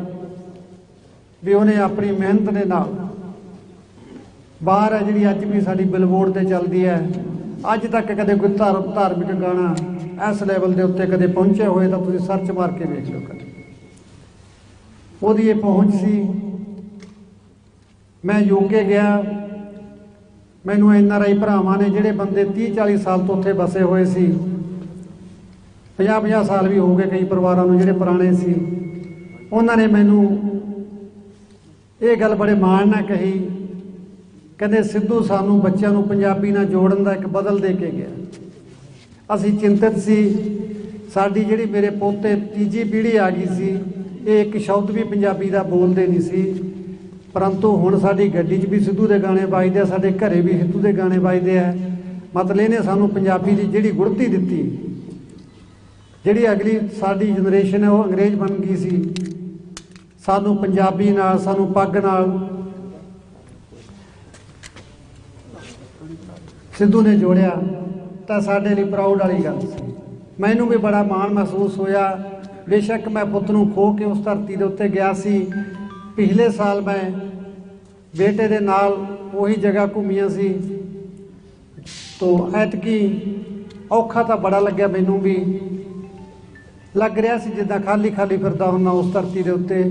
ਵੀ ਉਹਨੇ ਆਪਣੀ ਮਿਹਨਤ ਦੇ ਨਾਲ ਬਾਹਰ ਹੈ ਜਿਹੜੀ ਅੱਜ ਵੀ ਸਾਡੀ ਬਿਲਬੋਰਡ ਤੇ ਚੱਲਦੀ ਹੈ। ਅੱਜ ਤੱਕ ਕਦੇ ਕੋਈ ਧਾਰਮਿਕ ਗਾਣਾ ਇਸ ਲੈਵਲ ਦੇ ਉੱਤੇ ਕਦੇ ਪਹੁੰਚੇ ਹੋਏ ਤਾਂ ਤੁਸੀਂ ਸਰਚ ਮਾਰ ਕੇ ਵੇਖ ਲਓ ਕਦੇ। ਉਹਦੀ ਇਹ ਪਹੁੰਚ ਸੀ। ਮੈਂ ਯੂਕੇ ਗਿਆ, ਮੈਨੂੰ NRI ਭਰਾਵਾਂ ਨੇ, ਜਿਹੜੇ ਬੰਦੇ 30-40 ਸਾਲ ਤੋਂ ਉੱਥੇ ਵਸੇ ਹੋਏ ਸੀ, 50-50 ਸਾਲ ਵੀ ਹੋ ਗਏ ਕਈ ਪਰਿਵਾਰਾਂ ਨੂੰ ਜਿਹੜੇ ਪੁਰਾਣੇ ਸੀ, ਉਹਨਾਂ ਨੇ ਮੈਨੂੰ ਇਹ ਗੱਲ ਬੜੇ ਮਾਣ ਨਾਲ ਕਹੀ, ਕਹਿੰਦੇ ਸਿੱਧੂ ਸਾਨੂੰ ਬੱਚਿਆਂ ਨੂੰ ਪੰਜਾਬੀ ਨਾਲ ਜੋੜਨ ਦਾ ਇੱਕ ਬਦਲ ਦੇ ਕੇ ਗਿਆ। ਅਸੀਂ ਚਿੰਤਤ ਸੀ, ਸਾਡੀ ਜਿਹੜੀ ਮੇਰੇ ਪੋਤੇ ਤੀਜੀ ਪੀੜ੍ਹੀ ਆ ਗਈ ਸੀ, ਇਹ ਇੱਕ ਸ਼ਬਦ ਵੀ ਪੰਜਾਬੀ ਦਾ ਬੋਲਦੇ ਨਹੀਂ ਸੀ, ਪਰੰਤੂ ਹੁਣ ਸਾਡੀ ਗੱਡੀ 'ਚ ਵੀ ਸਿੱਧੂ ਦੇ ਗਾਣੇ ਵੱਜਦੇ ਆ, ਸਾਡੇ ਘਰੇ ਵੀ ਸਿੱਧੂ ਦੇ ਗਾਣੇ ਵੱਜਦੇ ਆ। ਮਤਲਬ ਇਹਨੇ ਸਾਨੂੰ ਪੰਜਾਬੀ ਦੀ ਜਿਹੜੀ ਗੁੜਤੀ ਦਿੱਤੀ, ਜਿਹੜੀ ਅਗਲੀ ਸਾਡੀ ਜਨਰੇਸ਼ਨ ਹੈ ਉਹ ਅੰਗਰੇਜ਼ ਬਣ ਗਈ ਸੀ, ਸਾਨੂੰ ਪੰਜਾਬੀ ਨਾਲ, ਸਾਨੂੰ ਪੱਗ ਨਾਲ ਸਿੱਧੂ ਨੇ ਜੋੜਿਆ, ਤਾਂ ਸਾਡੇ ਲਈ ਪ੍ਰਾਊਡ ਵਾਲੀ ਗੱਲ ਸੀ। ਮੈਨੂੰ ਵੀ ਬੜਾ ਮਾਣ ਮਹਿਸੂਸ ਹੋਇਆ। ਬੇਸ਼ੱਕ ਮੈਂ ਪੁੱਤ ਨੂੰ ਖੋ ਕੇ ਉਸ ਧਰਤੀ ਦੇ ਉੱਤੇ ਗਿਆ ਸੀ। ਪਿਛਲੇ ਸਾਲ ਮੈਂ ਬੇਟੇ ਦੇ ਨਾਲ ਉਹੀ ਜਗ੍ਹਾ ਘੁੰਮੀਆਂ ਸੀ, ਤੋ ਐਤਕੀ ਔਖਾ ਤਾਂ ਬੜਾ ਲੱਗਿਆ। ਮੈਨੂੰ ਵੀ ਲੱਗ ਰਿਹਾ ਸੀ ਜਿੱਦਾਂ ਖਾਲੀ ਖਾਲੀ ਫਿਰਦਾ ਹੁੰਦਾ ਉਸ ਧਰਤੀ ਦੇ ਉੱਤੇ।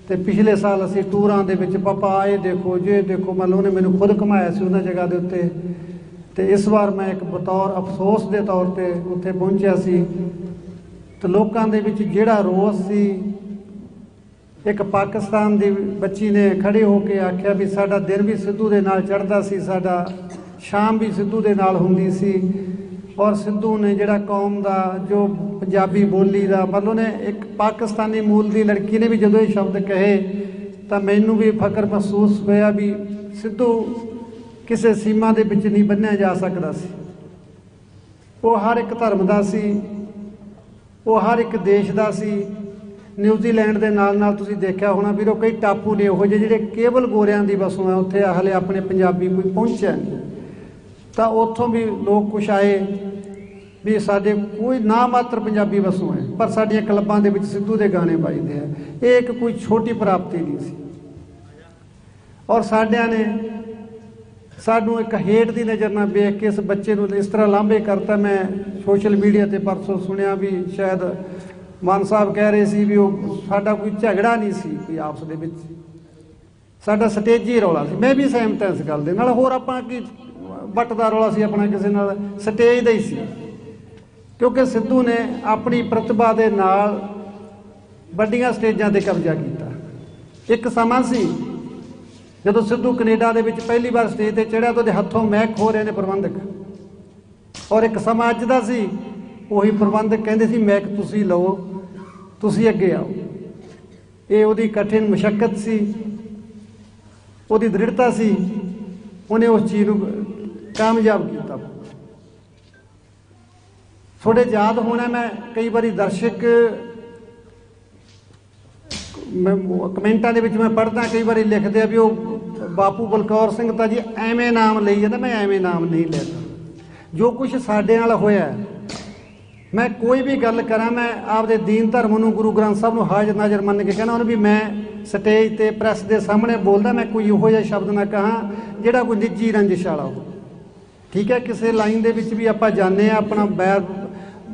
ਤੇ ਪਿਛਲੇ ਸਾਲ ਅਸੀਂ ਟੂਰਾਂ ਦੇ ਵਿੱਚ ਪਾਪਾ ਇਹ ਦੇਖੋ ਜੇ ਦੇਖੋ, ਮਤਲਬ ਉਹਨੇ ਮੈਨੂੰ ਖੁਦ ਘੁਮਾਇਆ ਸੀ ਉਹਨਾਂ ਜਗ੍ਹਾ ਦੇ ਉੱਤੇ। ਤੇ ਇਸ ਵਾਰ ਮੈਂ ਇੱਕ ਬਤੌਰ ਅਫਸੋਸ ਦੇ ਤੌਰ ਤੇ ਉੱਥੇ ਪਹੁੰਚਿਆ ਸੀ, ਤੇ ਲੋਕਾਂ ਦੇ ਵਿੱਚ ਜਿਹੜਾ ਰੋਸ ਸੀ, ਇੱਕ ਪਾਕਿਸਤਾਨ ਦੀ ਬੱਚੀ ਨੇ ਖੜੇ ਹੋ ਕੇ ਆਖਿਆ ਵੀ ਸਾਡਾ ਦਿਨ ਵੀ ਸਿੱਧੂ ਦੇ ਨਾਲ ਚੜ੍ਹਦਾ ਸੀ, ਸਾਡਾ ਸ਼ਾਮ ਵੀ ਸਿੱਧੂ ਦੇ ਨਾਲ ਹੁੰਦੀ ਸੀ। ਔਰ ਸਿੱਧੂ ਨੇ ਜਿਹੜਾ ਕੌਮ ਦਾ ਜੋ ਪੰਜਾਬੀ ਬੋਲੀ ਦਾ, ਮਤਲਬ ਉਹਨੇ ਇੱਕ ਪਾਕਿਸਤਾਨੀ ਮੂਲ ਦੀ ਲੜਕੀ ਨੇ ਵੀ ਜਦੋਂ ਇਹ ਸ਼ਬਦ ਕਹੇ ਤਾਂ ਮੈਨੂੰ ਵੀ ਫਖਰ ਮਹਿਸੂਸ ਹੋਇਆ ਵੀ ਸਿੱਧੂ ਕਿਸੇ ਸੀਮਾ ਦੇ ਵਿੱਚ ਨਹੀਂ ਬੰਨ੍ਹਿਆ ਜਾ ਸਕਦਾ ਸੀ। ਉਹ ਹਰ ਇੱਕ ਧਰਮ ਦਾ ਸੀ, ਉਹ ਹਰ ਇੱਕ ਦੇਸ਼ ਦਾ ਸੀ। ਨਿਊਜ਼ੀਲੈਂਡ ਦੇ ਨਾਲ ਨਾਲ ਤੁਸੀਂ ਦੇਖਿਆ ਹੋਣਾ ਵੀਰੋ, ਕਈ ਟਾਪੂ ਨੇ ਉਹੋ ਜਿਹੇ ਜਿਹੜੇ ਕੇਵਲ ਗੋਰਿਆਂ ਦੀ ਵਸੋਂ ਹੈ, ਉੱਥੇ ਹਾਲੇ ਆਪਣੇ ਪੰਜਾਬੀ ਕੋਈ ਪਹੁੰਚਿਆ ਨਹੀਂ। ਤਾਂ ਉੱਥੋਂ ਵੀ ਲੋਕ ਕੁਛ ਆਏ ਵੀ ਸਾਡੇ ਕੋਈ ਨਾ ਮਾਤਰ ਪੰਜਾਬੀ ਵਸੋਂ ਹੈ, ਪਰ ਸਾਡੀਆਂ ਕਲੱਬਾਂ ਦੇ ਵਿੱਚ ਸਿੱਧੂ ਦੇ ਗਾਣੇ ਵੱਜਦੇ ਆ। ਇਹ ਇੱਕ ਕੋਈ ਛੋਟੀ ਪ੍ਰਾਪਤੀ ਨਹੀਂ ਸੀ। ਔਰ ਸਾਡਿਆਂ ਨੇ ਸਾਨੂੰ ਇੱਕ ਹੇਠ ਦੀ ਨਜ਼ਰ ਨਾਲ ਵੇਖ ਕੇ ਇਸ ਬੱਚੇ ਨੂੰ ਇਸ ਤਰ੍ਹਾਂ ਲਾਂਭੇ ਕਰਤਾ। ਮੈਂ ਸੋਸ਼ਲ ਮੀਡੀਆ ਤੇ ਪਰਸੋਂ ਸੁਣਿਆ ਵੀ ਸ਼ਾਇਦ ਮਾਨ ਸਾਹਿਬ ਕਹਿ ਰਹੇ ਸੀ ਵੀ ਉਹ ਸਾਡਾ ਕੋਈ ਝਗੜਾ ਨਹੀਂ ਸੀ ਕੋਈ ਆਪਸ ਦੇ ਵਿੱਚ, ਸਾਡਾ ਸਟੇਜੀ ਰੌਲਾ ਸੀ। ਮੈਂ ਵੀ ਸਹਿਮਤ ਹਾਂ ਇਸ ਗੱਲ ਦੇ ਨਾਲ। ਹੋਰ ਆਪਾਂ ਕੀ ਵੱਟ ਦਾ ਰੌਲਾ ਸੀ ਆਪਣਾ ਕਿਸੇ ਨਾਲ, ਸਟੇਜ ਦਾ ਹੀ ਸੀ। ਕਿਉਂਕਿ ਸਿੱਧੂ ਨੇ ਆਪਣੀ ਪ੍ਰਤਿਭਾ ਦੇ ਨਾਲ ਵੱਡੀਆਂ ਸਟੇਜਾਂ 'ਤੇ ਕਬਜ਼ਾ ਕੀਤਾ। ਇੱਕ ਸਮਾਂ ਸੀ ਜਦੋਂ ਸਿੱਧੂ ਕੈਨੇਡਾ ਦੇ ਵਿੱਚ ਪਹਿਲੀ ਵਾਰ ਸਟੇਜ 'ਤੇ ਚੜ੍ਹਿਆ ਤਾਂ ਉਹਦੇ ਹੱਥੋਂ ਮਹਿਕ ਖੋ ਰਹੇ ਨੇ ਪ੍ਰਬੰਧਕ। ਔਰ ਇੱਕ ਸਮਾਂ ਅੱਜ ਦਾ ਸੀ, ਉਹੀ ਪ੍ਰਬੰਧਕ ਕਹਿੰਦੇ ਸੀ ਮਹਿਕ ਤੁਸੀਂ ਲਓ, ਤੁਸੀਂ ਅੱਗੇ ਆਓ। ਇਹ ਉਹਦੀ ਕਠਿਨ ਮੁਸ਼ੱਕਤ ਸੀ, ਉਹਦੀ ਦ੍ਰਿੜਤਾ ਸੀ, ਉਹਨੇ ਉਸ ਚੀਜ਼ ਨੂੰ ਕਾਮਯਾਬ ਕੀਤਾ। ਥੋੜੇ ਯਾਦ ਹੋਣਾ, ਮੈਂ ਕਈ ਵਾਰੀ ਦਰਸ਼ਕ ਕਮੈਂਟਾਂ ਦੇ ਵਿੱਚ ਮੈਂ ਪੜ੍ਹਦਾ, ਕਈ ਵਾਰੀ ਲਿਖਦੇ ਆ ਵੀ ਉਹ ਬਾਪੂ ਬਲਕੌਰ ਸਿੰਘ ਤਾਂ ਜੀ ਐਵੇਂ ਨਾਮ ਲਈ ਜਾਂਦਾ। ਮੈਂ ਐਵੇਂ ਨਾਮ ਨਹੀਂ ਲੈਂਦਾ। जो कुछ साडे नाल होया, मैं कोई भी गल करा, मैं आपदे दीन धर्म नूं गुरु ग्रंथ साहब नूं हाज़र नाज़र मन के कहना भी मैं स्टेज ते प्रैस के सामने बोलदा, मैं कोई इहो जिहा शब्द ना कहां जिहड़ा कोई निजी रंजिश वाला हो। ठीक है, किसी लाइन दे विच भी आपां जाने आ, अपना बैर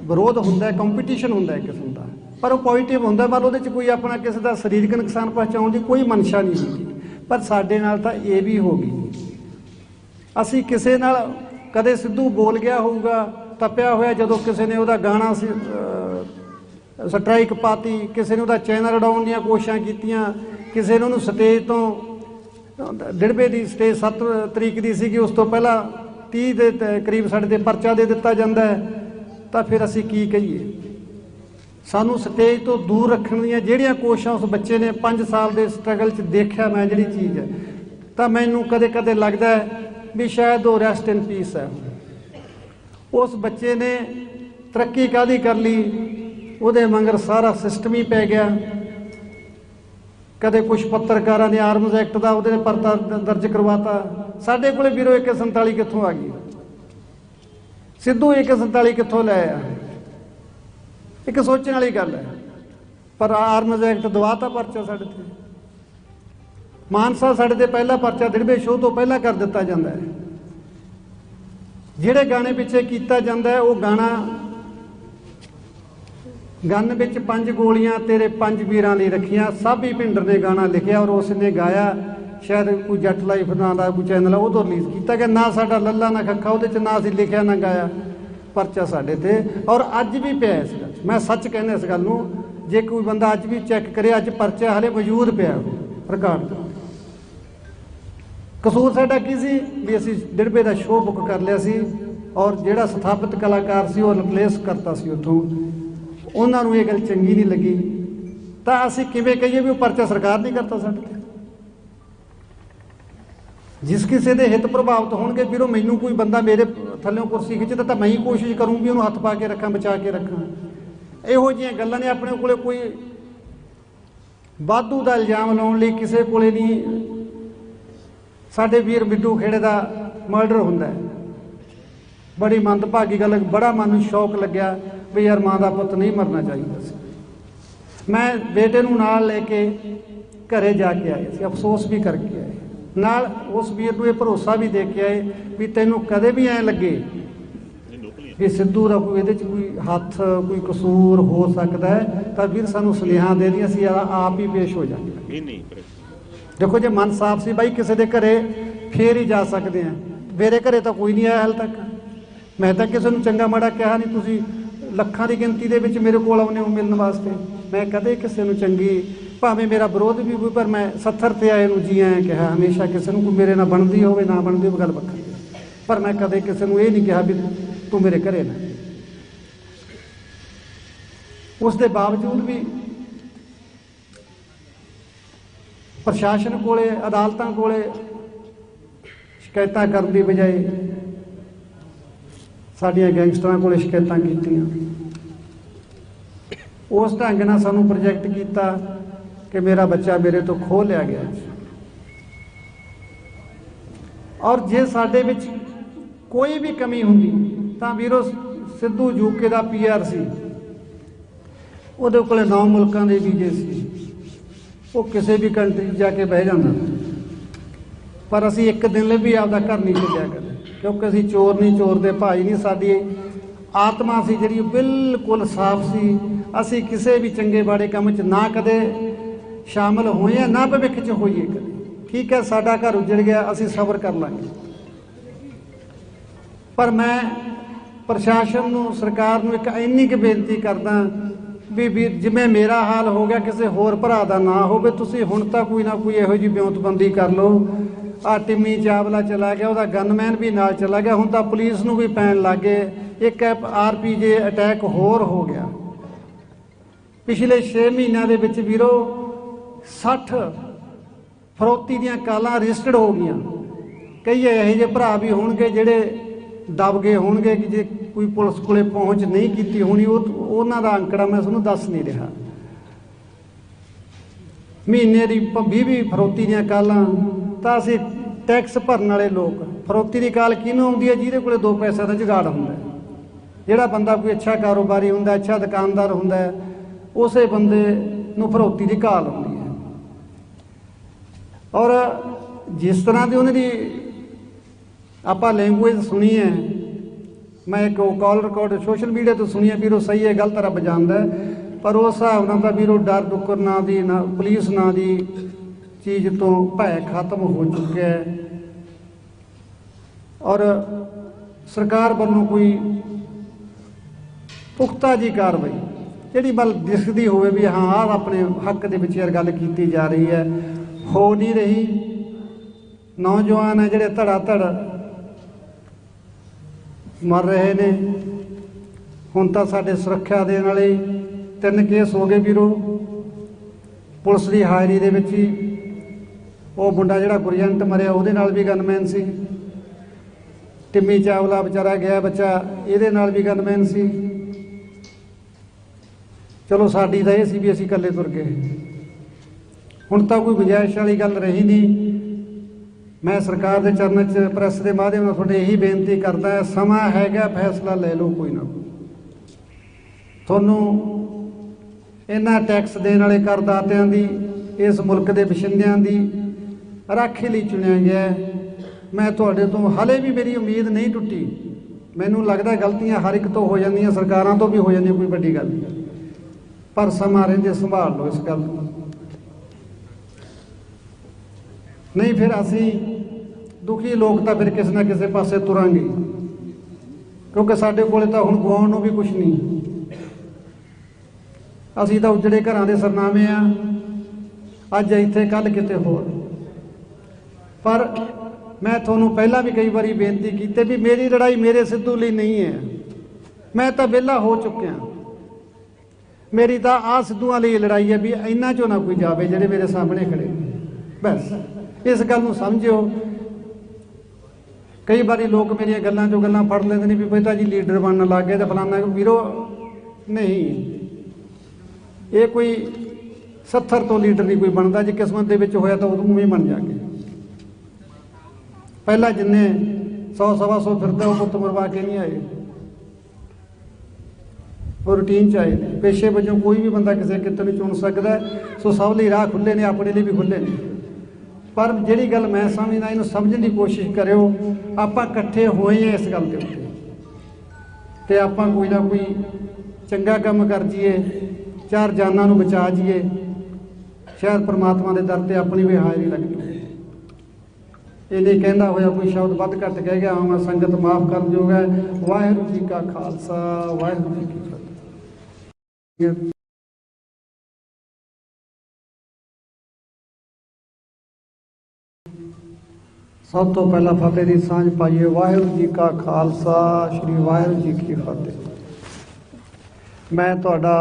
विरोध हुंदा, कंपीटीशन हुंदा एक किस्म दा, पर वो पॉजिटिव हुंदा, पर उहदे च कोई अपना किसी दा सरीरक नुकसान पहुँचाउण दी कोई मनशा नहीं हुंदी। पर साडे नाल तां इह भी हो गई, असीं किसी नाल कदे सिद्धू बोल गया होऊगा तपिया होया, जदों किसी ने उहदा गाना स्ट्राइक पाती, किसी ने उहदा चैनल उड़ाउण दीआं कोशिशां कीतीआं, किसी ने उहनूं स्टेज तो डिड़बे की स्टेज 7 तरीक की सी, उस तो पहला 30 ਦੇ करीब साडे ते परचा दे दिता जाता है, तो फिर असीं की कहीए। सानू स्टेज तो दूर रखण दीआं जिहड़ियां कोशिशां उस बच्चे ने 5 साल के स्ट्रगल च देखिया मैं जिहड़ी चीज़ है, तो मैनूं कदे कदे लगदा है भी शायद वो रैसट इन पीस है। उस बच्चे ने तरक्की काहदी कर ली, उहदे मगर सारा सिस्टम ही पै गया। कदे कुछ पत्रकारां ने आर्मस एक्ट का उहदे परता दर्ज करवाता, साडे कोले वीरो 147 कित्थों आ गई, सिद्धू 147 कित्थों लै आया, एक सोचने वाली गल है। पर आर्मस एक्ट दवाता परचा साडे ते, मानसा साडे ते पहला परचा दिड़बे शो तो पहला कर दिता जाता है। जिहड़े गाने पिछे कीता जाता है, वो गाना गन विच 5 गोलियां तेरे 5 वीरां लई रखियां, साबी भिंडर ने गाना लिखिया और उसने गाया, शायद कोई जट लाइफ नां दा कोई चैनल है, वो तो रिलीज़ किया गया। ना साडा लल्ला ना खक्खा उहदे च ना असीं लिखिया ना गाया, परचा साडे ते और अज भी पिया इस गल। मैं सच कहना इस गल नूं, जे कोई बंदा अज भी चैक करे, अज परचा हाले मौजूद पिया रिकार्ड। कसूर साडा की सी भी असीं डिड़बे दा शो बुक कर लिया सी, और जिहड़ा स्थापित कलाकार सी वो रिप्लेस करता सी उत्थों, उन्हां नूं ये गल चंगी नहीं लगी। तो असीं किवें कहीए भी वो परचा सरकार नहीं करता साडे ते। जिस किसी के हित प्रभावित होणगे, वीरो मैनूं कोई बंदा मेरे थल्लों कुर्सी खिच्चदा तो मैं ही कोशिश करूँ भी उन्होंने हत्थ पा के रखां, बचा के रखां। इहो जिहियां गल्लां ने अपने कोले कोई वाधू का इल्जाम लाउण लई किसी कोले नहीं। साडे वीर बिड्डू खेड़े का मर्डर हुंदा है, बड़ी मंदभागी गल, बड़ा मन नूं शौक लग्या भी यार मां दा पुत्त नहीं मरना चाहिए सी। मैं बेटे नूं नाल लेके घरे जाके आए सी, अफसोस भी करके आए, नाल उस वीर नूं ये भरोसा भी दे के आए भी तैनूं कदे भी ऐ लगे भी सिद्धू दा कोई इहदे च कोई हत्थ कोई कसूर हो सकता है, तो वीर सानूं सुनेहा दे दी, असीं आप ही पेश हो जाएंगे। देखो जे मन साफ सी बाई किसी के घरे फिर ही जा सकते हैं, मेरे घरे तो कोई नहीं आया हाल तक। मैं तो किसी को चंगा माड़ा कहा नहीं, तुसीं ਲੱਖਾਂ की गिनती ਦੇ ਵਿੱਚ मेरे को आने हो मिलने वास्ते। मैं कदे किसी को चंगी भावें मेरा विरोध भी कोई, पर मैं 70 ते आए नूं जी आए कहा, हमेशा किसी को कोई मेरे नाल बनती होवे ना बनती होवे गल वक्खरी, पर मैं कदे किसी को ये नहीं कहा भी तू मेरे घरे ना। उस दे बावजूद भी प्रशासन कोले अदालतां कोले शिकायतां करन दी बजाए साडियां गैंगस्टरां कोले शिकायतां कीतियां। उस ढंग नाल सानूं प्रोजैक्ट किया कि मेरा बच्चा मेरे तो खो लिया गया। और जे साडे विच कोई भी कमी हुंदी तां वीरो सिद्धू यूके दा PR सी, उहदे कोले 9 मुल्कां दे वीजे सी, वो किसी भी कंट्री जाके बह जाता। पर असीं एक दिन लिए भी आपदा घर नहीं छड्डिया कदे, क्योंकि असीं चोर नहीं, चोर दे भाई नहीं। साडी आत्मा सी जिहड़ी बिल्कुल साफ सी। असीं किसी भी चंगे माड़े काम च ना कदे शामिल होए, ना भविख च होईए कदे। ठीक है, साडा घर उजड़ गया, असीं सबर कर लांगे। पर मैं प्रशासन नूं, सरकार नूं एक इन्नी क बेनती करदा भी जिवें मेरा हाल हो गया किसी होर भरा दा ना होवे। तुसीं हुण तां कोई ना कोई इहो जी ब्योंतबंदी कर लो। आ टिम्मी चावला चला गया, वह गनमैन भी नाल चला गया, हुण तां पुलिस नूं भी पैण लग गए। एक RPG अटैक होर हो गया। पिछले 6 महीनों के विच वीरो 60 फरौती दीआं कालां रजिस्टर्ड हो गई। कई इहो ਜਿਹੇ भरा भी होणगे जिहड़े दब गए होणगे कि जे कोई पुलिस कोले पहुँच नहीं की होनी, उन्हां दा अंकड़ा मैं तुहानूं दस नहीं रहा। महीने की 20-20 फरौती दीआं कालां तां असीं टैक्स भरन वाले लोग फरोती की काल किहनूं आउंदी है? जिहदे कोले दो पैसे का जुगाड़ हुंदा है। जिहड़ा बंदा कोई अच्छा कारोबारी हुंदा, अच्छा दुकानदार हुंदा है, उसे बंदे नूं फरोती की काल आउंदी है। और जिस तरह की उन्हां दी आपां लैंगुएज सुनी है, मैं एक कॉल रिकॉर्ड सोशल मीडिया तो सुनी है, वीरों सही है गलत रब जानदा है, पर उस हिसाब नाल तां वीरों डर डुक्कर ना दी ना पुलिस ना दी चीज़ तो भय खत्म हो चुका है। और सरकार वालों कोई पुख्ता जी कार्रवाई जिहड़ी बल दिसदी होवे भी हाँ आह अपने हक दे विच यार गल कीती जा रही है, हो नहीं रही। नौजवान है जिहड़े धड़ा धड़ मर रहे ने। हुण तां साडे सुरक्षा देण वाले 3 केस हो गए वीरों पुलिस की हाज़री दे विच ही। वो मुंडा जिहड़ा गुरजंट मरिया उहदे नाल भी गनमैन सी। टिम्मी चावला बेचारा गया बच्चा, ये नाल भी गनमैन सी। चलो साडी तां इह सी भी असीं कल्ले तुर गए। हुण तां कोई गुंजाइश वाली गल रही नहीं। मैं सरकार के चरणों च प्रैस के माध्यम नाल तुहाडे यही बेनती करदा है, समा हैगा फैसला ले लो कोई ना कोई। तुहानूं इन्हां टैक्स देण वाले करदातिਆਂ ਦੀ इस मुल्क के बशिंदिਆਂ ਦੀ राखे लई चुनिया गया है। मैं तुहाडे तो हले भी मेरी उम्मीद नहीं टुटी। मैनूं लगदा गलतियां हर एक तो हो जांदियां, सरकारां तो भी हो जांदियां, कोई वड्डी गल नहीं, पर समा रहिंदे संभाल लो इस गल नूं। नहीं फिर असी दुखी लोग तो फिर किसी ना किसी पासे तुरांगे, क्योंकि साडे कोले तां हुण गवाउण नूं भी कुछ नहीं। असीं तां उजड़े घरां दे सरनामे आ, अज इत्थे कल किते होर। पर मैं तुहानूं पहलां भी कई बारी बेनती की भी मेरी लड़ाई मेरे सिद्धू लई नहीं है। मैं तां विहला हो चुकिया। मेरी तां आ सिद्धूआं लई लड़ाई है भी इन्हां चों ना कोई जावे जिहड़े मेरे सामने खड़े। बस इस गल नूं समझिओ। कई बारी लोग मेरिया गल्लां चों गल्लां फड़ लैंदे ने भी पिता जी लीडर बनन लग गए तो फलाना। वीरो नहीं, ये कोई 70 तो लीडर नहीं कोई बनता। जे किस्मत दे विच होया तो उदों भी बन जाके। पहला जिन्ने 100-125 फिरदा वो पुत्त मरवा के नहीं आए, वो रूटीन च आए ने। पेशे वजों कोई भी बंदा किसी किते नूं चुन सकदा है। सो सब लिए राह खुले ने, अपने लिए भी खुले ने। पर जिहड़ी गल मैं समझदा इहनूं समझण दी कोशिश करिओ। आपां इकट्ठे होए हैं इस गल दे उत्ते ते आपां कोई ना कोई चंगा काम कर जाइए, 4 जानां नूं बचा जाइए। शायद परमात्मा के दर ते अपनी भी हाज़री लग जाए। ये नहीं कहता होया कोई शब्द वध घट कह गया मैं संगत माफ़ कर जोग है। वाहिगुरू जी का खालसा, वाहिगुरू जी की फतेह। सब तो पहला फतेह की सांझ पाइए। वाहिगुरू जी का खालसा, श्री वाहिगुरू जी की फतेह। मैं तुहाडा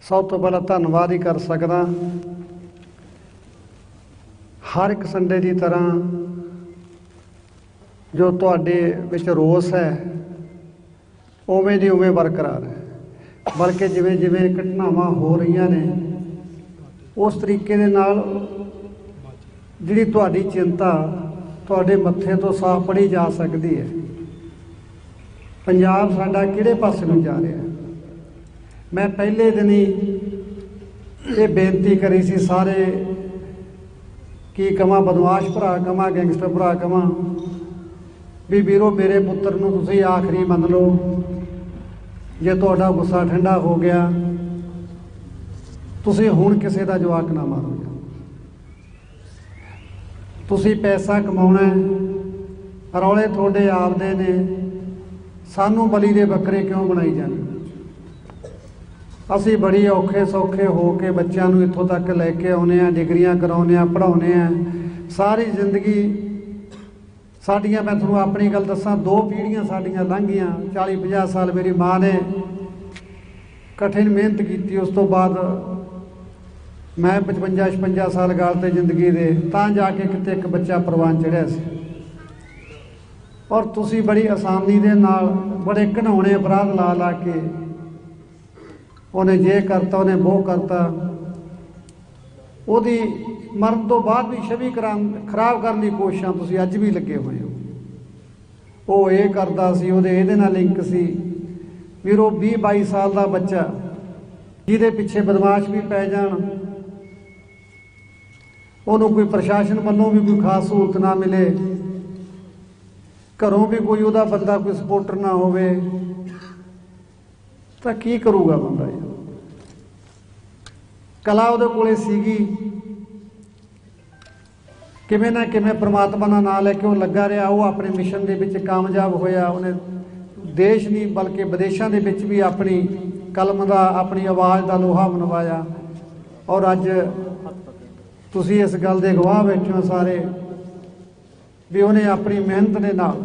सब तो पहला धन्नवाद ही कर सकदा। हर एक संडे की तरह जो तुहाडे विच रोस है उवें दी उवें बरकरार है, बल्कि जिवें जिवें घटनावां हो रही ने उस तरीके दे नाल जिहड़ी तुहाडी चिंता तुहाडे मत्थे तो साफ पढ़ी जा सकती है। पंजाब साडा किहड़े पासे नूं जा रहा है। मैं पहले दिन ही ये बेनती करी सी सारे की कमां बदमाश भरा कमां गैंगस्टर भरा कमां भी वीरो मेरे पुत्तर नूं तुसीं आखरी मन लो। जे तुहाडा गुस्सा ठंडा हो गया तुसीं हुण किसी दा जवाक ना मारो। तुसीं पैसा कमाउणा है, रौले तुहाडे आपदे ने, सानू बली दे बकरे क्यों बनाई जाने। असीं बड़ी औखे सौखे हो के बच्चों नूं इत्थों तक लैके आउणे आ, डिग्रियां कराउने आ, पढ़ाउने आ। सारी जिंदगी साडियां, मैं तुहानूं अपनी गल दसां, 2 पीढ़ियां साडियां लंघ गईयां। 40-50 साल मेरी माँ ने कठिन मेहनत की। उस तो बाद मैं 55-56 साल गाल ते जिंदगी दे तां जाके किते एक बच्चा परवान चढ़िया सी। और तुसी बड़ी आसानी दे नाल बड़े घिनौने अपराध ला ला के उन्हें जे करता उन्हें वो करता। उहदी मरण तो बाद भी छवि खराब करने की कोशिशां तुसीं अज भी लगे हुए हो। वो ये करता सी, ਉਹਦੇ ਇਹਦੇ ਨਾਲ लिंक सी। ਵੀਰੋ 20-22 साल का बच्चा ਜਿਹਦੇ ਪਿੱਛੇ बदमाश भी पै जाण, ਉਹਨੂੰ कोई प्रशासन ਵੱਲੋਂ भी कोई खास सहूलत ना मिले, घरों भी कोई ਉਹਦਾ बंदा कोई सपोर्टर ना होवे, ਤਾਂ ਕੀ ਕਰੂਗਾ ਬੰਦਾ ਯਾਰ। कला ਉਹਦੇ ਕੋਲੇ ਸੀਗੀ, ਕਿਵੇਂ ਨਾ ਕਿਵੇਂ परमात्मा ਦਾ ਨਾਂ ਲੈ ਕੇ ਉਹ ਲੱਗਾ ਰਿਹਾ। ਉਹ ਆਪਣੇ ਮਿਸ਼ਨ ਦੇ ਵਿੱਚ ਕਾਮਯਾਬ ਹੋਇਆ। ਉਹਨੇ देश नहीं बल्कि विदेशों के विच भी अपनी कलम का, अपनी आवाज़ का लोहा मनवाया। और अज तुसी इस गल के गवाह बैठे हो सारे भी उन्हें अपनी मेहनत के नाल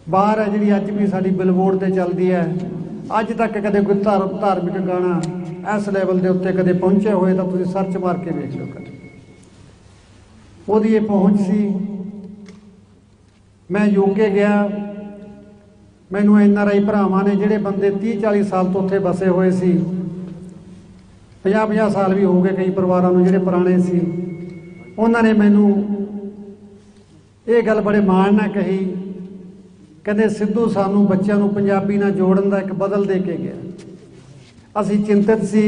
बाहर है जी अज भी साडी बिलबोर्ड ते चलती है। अज तक कदे कोई धार्मिक गाना इस लैवल के उत्ते कदे पहुंचे हुए तो तुसी सर्च मार के वेख लो कदे ओहदी पहुँच सी। मैं यूके गया, मैनू NRI भरावां ने जिहड़े बंदे 30-40 साल तो उत्थे बसे हुए सी, 50-50 साल भी हो गए कई परिवारों नूं जिहड़े पुराने सी, उन्होंने मैनू ये गल बड़े माण नाल कही, कहंदे सिद्धू सानू बच्चों नूं पंजाबी नाल जोड़न दा एक बदल दे के गया। असीं चिंतित सी,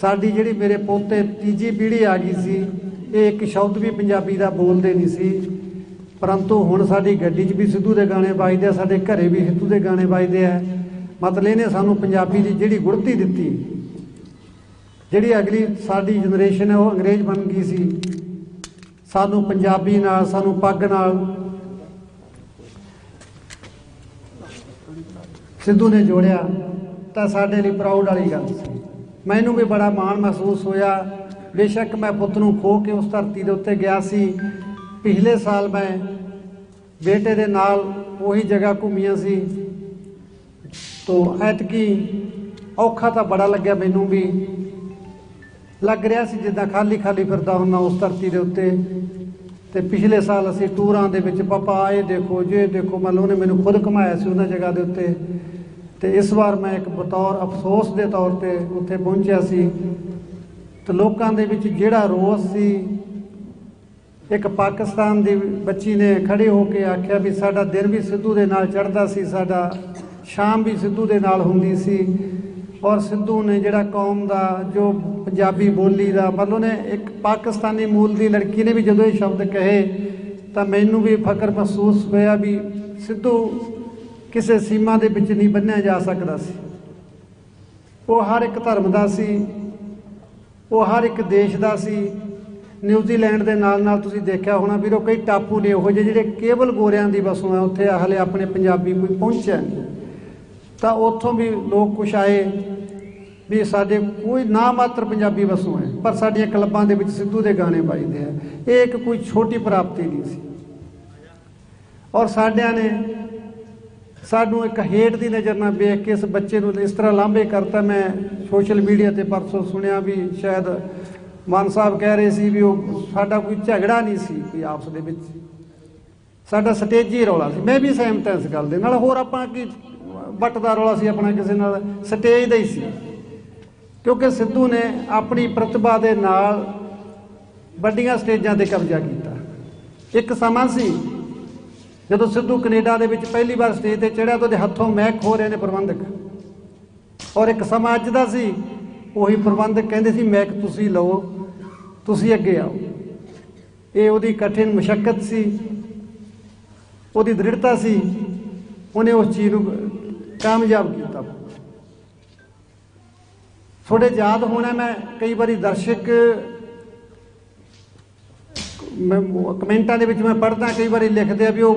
साडी जिहड़ी मेरे पोते तीजी पीढ़ी आ गई सी, ये एक शब्द भी पंजाबी दा बोलदे नहीं सी, परंतु हुण साडी गड्डी 'च भी सिद्धू दे गाने बजदे, साडे घरे भी सिद्धू दे गाने बजदे है। मतलब इहने सानू पंजाबी दी जिहड़ी गुड़ती दित्ती, जिहड़ी अगली साडी जनरेशन है वो अंग्रेज बन गई सी, सानू पंजाबी नाल, सानू पग नाल सिद्धू ने जोड़िया, तां साडे लई प्राउड वाली गल सी। मैनू भी बड़ा माण महसूस होया। बेशक मैं पुੱਤ ਨੂੰ खो के उस धरती ਦੇ ਉੱਤੇ ਗਿਆ ਸੀ। पिछले साल मैं बेटे दे नाल वही जगह घूमिया सी, तो ऐतकी औखा तो बड़ा लग्या, मैनू भी लग रहा सी जिद्दां खाली खाली फिरदा हुंदा उस धरती दे उत्ते। ते पिछले साल असीं टूरां दे विच पापा आए देखो जे देखो, मतलब उन्हें मैनू खुद घुमाया सी उन्हां जगह दे उत्ते। ते इस बार मैं एक बतौर अफसोस के तौर पर उत्थे पहुंचिया सी, तो लोकां दे विच जिहड़ा रोस सी, एक पाकिस्तान की बच्ची ने खड़े होकर आख्या भी साडा दिन भी सिद्धू दे नाल चढ़दा सी, साडा शाम भी सिद्धू दे नाल हुंदी सी। और सिद्धू ने जिहड़ा कौम का जो पंजाबी बोली का, मतलब ने एक पाकिस्तानी मूल की लड़की ने भी जदों ये शब्द कहे तो मैनू भी फकर महसूस होया भी सिद्धू किसी सीमा के विच नहीं बन्निया जा सकता सी। वो हर एक धर्म का सी, वो हर एक देश का सी। न्यूजीलैंड के नाल नाल तुसीं देखिया होना वीरो कई टापू ने उहो जिहे जिहड़े केवल गोरियां दी बसों है, उत्थे हले अपने पंजाबी कोई पहुंचा नहीं। तो उत्थों भी लोग कुछ आए भी साडे कोई ना मात्र पंजाबी बसों है, पर साडियां क्लबां दे विच सिद्धू दे गाने बजदे हैं। ये एक कोई छोटी प्राप्ति नहीं सी। और साडियां ने सानू एक हेट की नज़र ना वेख के इस बच्चे नूं इस तरह लांभे करता। मैं सोशल मीडिया ते परसों सुनिया भी शायद मान साहब कह रहे सी भी वो साडा कोई झगड़ा नहीं सी, कोई आपस दे विच साडा स्टेजी रौला सी। मैं भी सहमत इस गल दे नाल। होर आपां की बट दा रौला सी अपना किसी नाल, स्टेज दा ही सी, क्योंकि सिद्धू ने अपनी प्रतिभा दे नाल वड्डियां स्टेजां ते कब्जा कीता। एक समा सी जदों सिद्धू कनेडा दे विच पहली बार स्टेज ते चढ़िया तो ਉਹਦੇ हथों महक हो रहे ने प्रबंधक, और एक समा अज दा सी ਉਹੀ प्रबंधक कहते सी महक तुसीं लओ, तुसीं अगे आओ। ये ਉਹਦੀ कठिन मुशक्कत सी, ਉਹਦੀ दृढ़ता सी, उन्हें उस चीज़ ਨੂੰ कामयाब किया। थोड़े याद होना, मैं कई बारी दर्शक कमेंटा दे विच मैं पढ़दा, कई बारी लिखते भी वो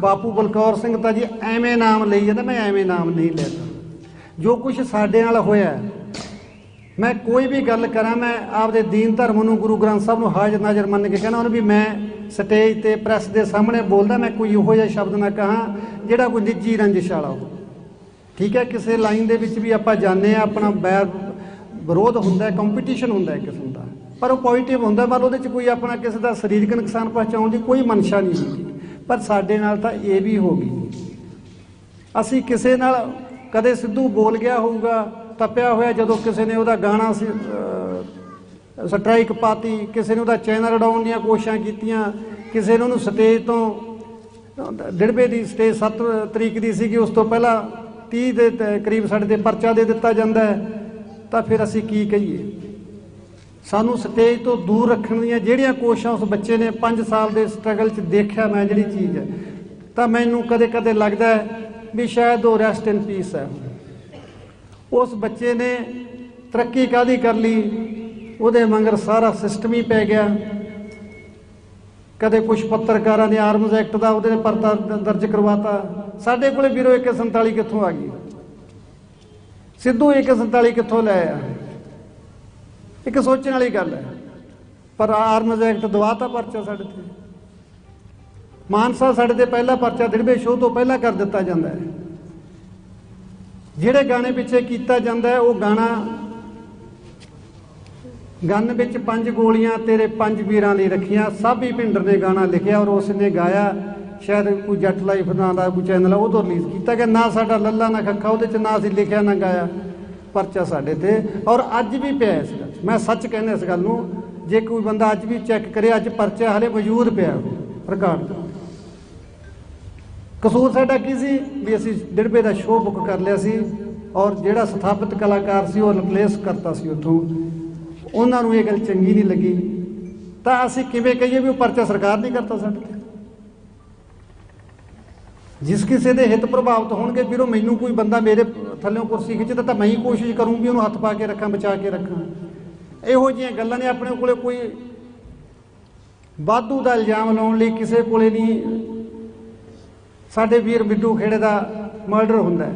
बापू बलकौर सिंह तां जी एवें नाम लई जांदा। मैं एवें नाम नहीं लेता। जो कुछ साडे नाल होया, मैं कोई भी गल करा, मैं आपदे दीन धर्म नूं गुरु ग्रंथ साहब नूं हाज़र नाज़र मन के कहना भी मैं स्टेज ते प्रैस के सामने बोलदा, मैं कोई इहो जिहा शब्द ना कहा जिहड़ा कोई निजी रंजिश वाला हो। ठीक है, किसी लाइन दे विच भी आपां जाने, अपना बैर विरोध हुंदा, कंपीटीशन हुंदा एक किस्म दा, पर वो पॉजिटिव हुंदा। मतलब ਉਹਦੇ 'ਚ कोई अपना किसी का सरीरक नुकसान पहुँचाउण दी कोई मनशा नहीं होगी। पर साडे नाल तां ये भी हो गई। असीं किसी नाल कदे सिद्धू बोल गया होऊगा तपिया होया, जदों किसी ने ਉਹਦਾ गाना ਸਟ੍ਰਾਈਕ ਪਾਤੀ, ਕਿਸੇ ਨੇ ਉਹਦਾ ਚੈਨਲ ਉਡਾਉਣ ਦੀਆਂ ਕੋਸ਼ਿਸ਼ਾਂ ਕੀਤੀਆਂ, ਕਿਸੇ ਨੇ ਉਹਨੂੰ ਸਟੇਜ ਤੋਂ ਡਿੜਬੇ ਦੀ ਸਟੇਜ 7 ਤਰੀਕ ਦੀ ਸੀਗੀ, ਉਸ ਤੋਂ ਪਹਿਲਾਂ 30 ਦੇ ਕਰੀਬ ਸਾਡੇ 'ਤੇ ਪਰਚਾ ਦੇ ਦਿੱਤਾ ਜਾਂਦਾ ਹੈ। ਤਾਂ ਫਿਰ ਅਸੀਂ ਕੀ ਕਹੀਏ? ਸਾਨੂੰ ਸਟੇਜ ਤੋਂ ਦੂਰ ਰੱਖਣ ਦੀਆਂ ਜਿਹੜੀਆਂ ਕੋਸ਼ਿਸ਼ਾਂ ਉਸ ਬੱਚੇ ਨੇ 5 ਸਾਲ ਦੇ ਸਟਰਗਲ 'ਚ ਦੇਖਿਆ ਮੈਂ ਜਿਹੜੀ ਚੀਜ਼ ਹੈ, ਤਾਂ ਮੈਨੂੰ ਕਦੇ ਕਦੇ ਲੱਗਦਾ ਹੈ ਵੀ ਸ਼ਾਇਦ ਉਹ ਰੈਸਟ ਇਨ ਪੀਸ ਹੈ। ਉਸ ਬੱਚੇ ਨੇ ਤਰੱਕੀ ਕਾਹਦੀ ਕਰ ਲਈ? ਉਹਦੇ ਮਗਰ ਸਾਰਾ ਸਿਸਟਮ ਹੀ ਪੈ ਗਿਆ। ਕਦੇ ਕੁਛ ਪੱਤਰਕਾਰਾਂ ਨੇ ਆਰਮਜ਼ ਐਕਟ ਦਾ ਉਹਦੇ ਪਰਚਾ ਦਰਜ ਕਰਵਾਤਾ। ਸਾਡੇ ਕੋਲੇ ਵੀਰੋ AK-47 ਕਿੱਥੋਂ ਆ ਗਈ? ਸਿੱਧੂ AK-47 ਕਿੱਥੋਂ ਲੈ ਆ? ਇੱਕ ਸੋਚਣ ਵਾਲੀ ਗੱਲ ਹੈ। ਪਰ ਆਰਮਜ਼ ਐਕਟ ਦਵਾਤਾ ਪਰਚਾ ਸਾਡੇ ਤੇ। ਮਾਨਸਾ ਸਾਡੇ ਤੇ ਪਹਿਲਾ ਪਰਚਾ ਡਿੜਬੇ ਸ਼ੋਅ ਤੋਂ ਪਹਿਲਾਂ ਕਰ ਦਿੱਤਾ ਜਾਂਦਾ ਹੈ। ਜਿਹੜੇ ਗਾਣੇ ਪਿੱਛੇ ਕੀਤਾ ਜਾਂਦਾ ਹੈ ਉਹ ਗਾਣਾ ਗਨ ਵਿੱਚ 5 ਗੋਲੀਆਂ ਤੇਰੇ 5 ਵੀਰਾਂ ਲਈ ਰੱਖੀਆਂ, ਸਾਬੀ ਭਿੰਡਰ ਨੇ ਗਾਣਾ ਲਿਖਿਆ ਔਰ ਉਸ ਨੇ ਗਾਇਆ। ਸ਼ਾਇਦ ਕੋਈ ਜੱਟ ਲਾਈਫ ਨਾਂ ਦਾ ਕੋਈ ਚੈਨਲ ਉਹ ਤੋਂ ਰਿਲੀਜ਼ ਕੀਤਾ ਕਿ ਨਾ ਸਾਡਾ ਲੱਲਾ ਨਾ ਖੱਖਾ ਉਹਦੇ 'ਚ ਨਾ ਅਸੀਂ ਲਿਖਿਆ ਨਾ ਗਾਇਆ। ਪਰਚਾ ਸਾਡੇ ਤੇ ਔਰ ਅੱਜ ਵੀ ਪਿਆ ਇਸ ਗੱਲ 'ਚ। ਮੈਂ ਸੱਚ ਕਹਿੰਦਾ ਇਸ ਗੱਲ ਨੂੰ, ਜੇ ਕੋਈ ਬੰਦਾ ਅੱਜ ਵੀ ਚੈੱਕ ਕਰੇ, ਅੱਜ ਪਰਚਾ ਹਾਲੇ ਮੌਜੂਦ ਪਿਆ ਰਿਕਾਰਡ। ਕਸੂਰ ਸਾਡਾ ਕੀ ਸੀ ਵੀ ਅਸੀਂ ਡਿੜਬੇ ਦਾ ਸ਼ੋਅ ਬੁੱਕ ਕਰ ਲਿਆ ਸੀ ਔਰ ਜਿਹੜਾ ਸਥਾਪਿਤ ਕਲਾਕਾਰ ਸੀ ਉਹ ਰਿਪਲੇਸ ਕਰਤਾ ਸੀ ਉੱਥੋਂ। ਉਹਨਾਂ ਨੂੰ ਇਹ ਗੱਲ ਚੰਗੀ ਨਹੀਂ ਲੱਗੀ, ਤਾਂ ਅਸੀਂ ਕਿਵੇਂ ਕਹੀਏ ਵੀ ਉਹ ਪਰਚਾ ਸਰਕਾਰ ਨਹੀਂ ਕਰਤਾ ਸਾਡੇ ਤੇ? ਜਿਸ ਕਿਸੇ ਦੇ ਹਿੱਤ ਪ੍ਰਭਾਵਿਤ ਹੋਣਗੇ ਵੀਰੋ, ਮੈਨੂੰ ਕੋਈ ਬੰਦਾ ਮੇਰੇ ਥੱਲਿਓਂ ਕੁਰਸੀ ਖਿੱਚਦਾ ਤਾਂ ਮੈਂ ਹੀ ਕੋਸ਼ਿਸ਼ ਕਰੂੰ ਵੀ ਉਹਨੂੰ ਹੱਥ ਪਾ ਕੇ ਰੱਖਾਂ, ਬਚਾ ਕੇ ਰੱਖਾਂ। ਇਹੋ ਜਿਹੀਆਂ ਗੱਲਾਂ ਨੇ। ਆਪਣੇ ਕੋਲੇ ਕੋਈ ਵਾਧੂ ਦਾ ਇਲਜ਼ਾਮ ਲਾਉਣ ਲਈ ਕਿਸੇ ਕੋਲੇ ਨਹੀਂ। ਸਾਡੇ ਵੀਰ ਬਿੱਟੂ ਖੇੜੇ ਦਾ ਮਰਡਰ ਹੁੰਦਾ ਹੈ,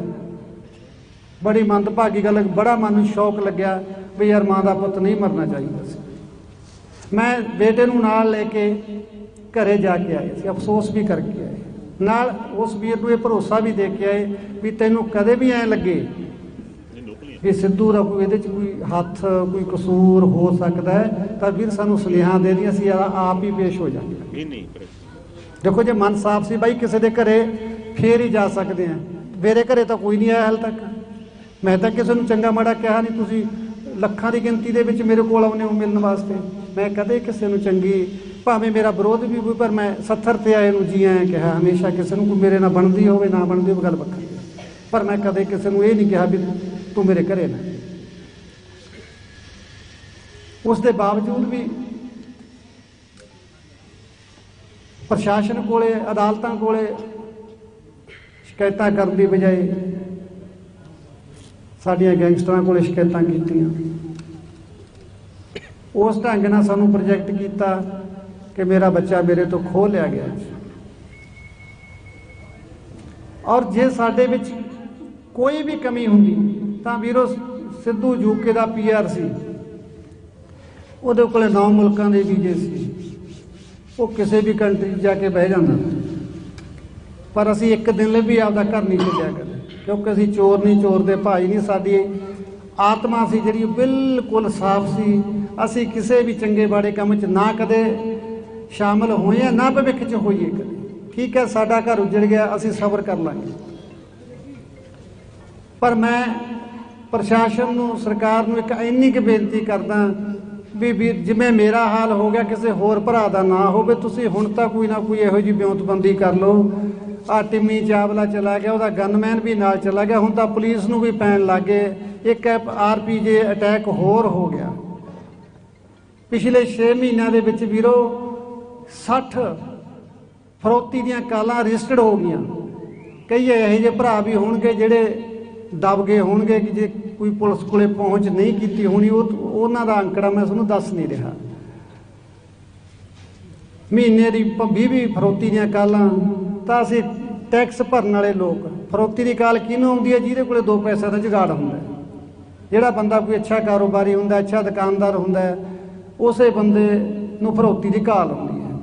ਬੜੀ ਮੰਦਭਾਗੀ ਗੱਲ। ਬੜਾ ਮਨ ਨੂੰ ਸ਼ੌਕ ਲੱਗਿਆ ਵੀ ਯਾਰ ਮਾਂ ਦਾ ਪੁੱਤ ਨਹੀਂ ਮਰਨਾ ਚਾਹੀਦਾ ਸੀ। ਮੈਂ ਬੇਟੇ ਨੂੰ ਨਾਲ ਲੈ ਕੇ ਘਰੇ ਜਾ ਕੇ ਆਏ ਸੀ, ਅਫਸੋਸ ਵੀ ਕਰਕੇ ਆਏ। ਨਾਲ ਉਸ ਵੀਰ ਨੂੰ ਇਹ ਭਰੋਸਾ ਵੀ ਦੇ ਕੇ ਆਏ ਵੀ ਤੈਨੂੰ ਕਦੇ ਵੀ ਐਂ ਲੱਗੇ ਵੀ ਸਿੱਧੂ ਦਾ ਕੋਈ ਇਹਦੇ 'ਚ ਕੋਈ ਹੱਥ, ਕੋਈ ਕਸੂਰ ਹੋ ਸਕਦਾ ਹੈ, ਤਾਂ ਵੀਰ ਸਾਨੂੰ ਸੁਨੇਹਾ ਦੇ ਦੀ, ਅਸੀਂ ਆਪ ਹੀ ਪੇਸ਼ ਹੋ ਜਾਂਗੇ। ਦੇਖੋ ਜੇ ਮਨ ਸਾਫ਼ ਸੀ ਬਾਈ ਕਿਸੇ ਦੇ ਘਰੇ ਫੇਰ ਹੀ ਜਾ ਸਕਦੇ ਹਾਂ। ਮੇਰੇ ਘਰੇ ਤਾਂ ਕੋਈ ਨਹੀਂ ਆਇਆ ਹਾਲੇ ਤੱਕ। ਮੈਂ ਤਾਂ ਕਿਸੇ ਨੂੰ ਚੰਗਾ ਮਾੜਾ ਕਿਹਾ ਨਹੀਂ। ਤੁਸੀਂ ਲੱਖਾਂ ਦੀ ਗਿਣਤੀ ਦੇ ਵਿੱਚ ਮੇਰੇ ਕੋਲ ਆਉਂਦੇ ਹੋ ਮਿਲਣ ਵਾਸਤੇ। ਮੈਂ ਕਦੇ ਕਿਸੇ ਨੂੰ ਚੰਗੀ, ਭਾਵੇਂ ਮੇਰਾ ਵਿਰੋਧ ਵੀ ਹੋਵੇ, ਪਰ ਮੈਂ 70 ਤੇ ਆਏ ਨੂੰ ਜੀ ਆਇਆ ਕਿਹਾ ਹਮੇਸ਼ਾ। ਕਿਸੇ ਨੂੰ ਕੋਈ ਮੇਰੇ ਨਾਲ ਬਣਦੀ ਹੋਵੇ ਨਾ ਬਣਦੀ ਹੋਵੇ ਗੱਲ ਵੱਖਰੀ, ਪਰ ਮੈਂ ਕਦੇ ਕਿਸੇ ਨੂੰ ਇਹ ਨਹੀਂ ਕਿਹਾ ਵੀ ਤੂੰ ਮੇਰੇ ਘਰੇ ਨਾ। ਉਸ ਦੇ ਬਾਵਜੂਦ ਵੀ ਪ੍ਰਸ਼ਾਸਨ ਕੋਲੇ, ਅਦਾਲਤਾਂ ਕੋਲੇ ਸ਼ਿਕਾਇਤਾਂ ਕਰਨ ਦੀ ਬਜਾਏ ਸਾਡੀਆਂ ਗੈਂਗਸਟਰਾਂ ਕੋਲੇ ਸ਼ਿਕਾਇਤਾਂ ਕੀਤੀਆਂ। ਉਸ ਢੰਗ ਨਾਲ ਸਾਨੂੰ ਪ੍ਰੋਜੈਕਟ ਕੀਤਾ ਕਿ ਮੇਰਾ ਬੱਚਾ ਮੇਰੇ ਤੋਂ ਖੋਹ ਲਿਆ ਗਿਆ। ਔਰ ਜੇ ਸਾਡੇ ਵਿੱਚ ਕੋਈ ਵੀ ਕਮੀ ਹੁੰਦੀ ਤਾਂ ਵੀਰੋ ਸਿੱਧੂ ਯੂਕੇ ਦਾ PR ਸੀ, ਉਹਦੇ ਕੋਲੇ 9 ਮੁਲਕਾਂ ਦੇ ਵੀਜ਼ੇ ਸੀ, ਉਹ ਕਿਸੇ ਵੀ ਕੰਟਰੀ ਜਾ ਕੇ ਬਹਿ ਜਾਂਦਾ। ਪਰ ਅਸੀਂ ਇੱਕ ਦਿਨ ਲਈ ਵੀ ਆਪਦਾ ਘਰ ਨਹੀਂ ਛੱਡਿਆ ਕਦੇ, ਕਿਉਂਕਿ ਅਸੀਂ ਚੋਰ ਨਹੀਂ, ਚੋਰ ਦੇ ਭਾਈ ਨਹੀਂ। ਸਾਡੀ ਆਤਮਾ ਸੀ ਜਿਹੜੀ ਬਿਲਕੁਲ ਸਾਫ਼ ਸੀ। ਅਸੀਂ ਕਿਸੇ ਵੀ ਚੰਗੇ ਬਾੜੇ ਕੰਮ 'ਚ ਨਾ ਕਦੇ ਸ਼ਾਮਲ ਹੋਏ ਆ, ਨਾ ਭਵਿੱਖ 'ਚ ਹੋਈਏ ਕਦੇ। ਠੀਕ ਹੈ, ਸਾਡਾ ਘਰ ਉੱਜੜ ਗਿਆ, ਅਸੀਂ ਸਬਰ ਕਰ ਲਾਂਗੇ। ਪਰ ਮੈਂ ਪ੍ਰਸ਼ਾਸਨ ਨੂੰ, ਸਰਕਾਰ ਨੂੰ ਇੱਕ ਇੰਨੀ ਕੁ ਬੇਨਤੀ ਕਰਦਾ ਵੀ ਜਿਵੇਂ ਮੇਰਾ ਹਾਲ ਹੋ ਗਿਆ ਕਿਸੇ ਹੋਰ ਭਰਾ ਦਾ ਨਾ ਹੋਵੇ। ਤੁਸੀਂ ਹੁਣ ਤਾਂ ਕੋਈ ਨਾ ਕੋਈ ਇਹੋ ਜਿਹੀ ਵਿਉਂਤਬੰਦੀ ਕਰ ਲਓ। ਆ ਟਿੰਮੀ ਚਾਵਲਾ ਚਲਾ ਗਿਆ, ਉਹਦਾ ਗਨਮੈਨ ਵੀ ਨਾਲ ਚਲਾ ਗਿਆ, ਹੁਣ ਤਾਂ ਪੁਲਿਸ ਨੂੰ ਵੀ ਪੈਣ ਲੱਗ ਗਏ। ਇੱਕ RPG ਅਟੈਕ ਹੋਰ ਹੋ ਗਿਆ। ਪਿਛਲੇ 6 ਮਹੀਨਿਆਂ ਦੇ ਵਿੱਚ ਵੀਰੋ 60 ਫਰੋਤੀ ਦੀਆਂ ਕਾਲਾਂ ਰਜਿਸਟਰਡ ਹੋ ਗਈਆਂ। ਕਈ ਇਹੋ ਜਿਹੇ ਭਰਾ ਵੀ ਹੋਣਗੇ ਜਿਹੜੇ ਦਬ ਗਏ ਹੋਣਗੇ ਕਿ ਜੇ ਕੋਈ ਪੁਲਿਸ ਕੋਲੇ ਪਹੁੰਚ ਨਹੀਂ ਕੀਤੀ ਹੋਣੀ। ਉਹਨਾਂ ਦਾ ਅੰਕੜਾ ਮੈਂ ਤੁਹਾਨੂੰ ਦੱਸ ਨਹੀਂ ਰਿਹਾ। ਮਹੀਨੇ ਦੀ 20 ਫਰੋਤੀ ਦੀਆਂ ਕਾਲਾਂ। ਤਾਂ ਅਸੀਂ ਟੈਕਸ ਭਰਨ ਵਾਲੇ ਲੋਕ, ਫਰੋਤੀ ਦੀ ਕਾਲ ਕਿਹਨੂੰ ਆਉਂਦੀ ਹੈ? ਜਿਹਦੇ ਕੋਲੇ 2 ਪੈਸੇ ਦਾ ਜੁਗਾੜ ਹੁੰਦਾ। ਜਿਹੜਾ ਬੰਦਾ ਕੋਈ ਅੱਛਾ ਕਾਰੋਬਾਰੀ ਹੁੰਦਾ, ਅੱਛਾ ਦੁਕਾਨਦਾਰ ਹੁੰਦਾ, ਉਸੇ ਬੰਦੇ ਨੂੰ ਫਰੋਤੀ ਦੀ ਕਾਲ ਆਉਂਦੀ ਹੈ।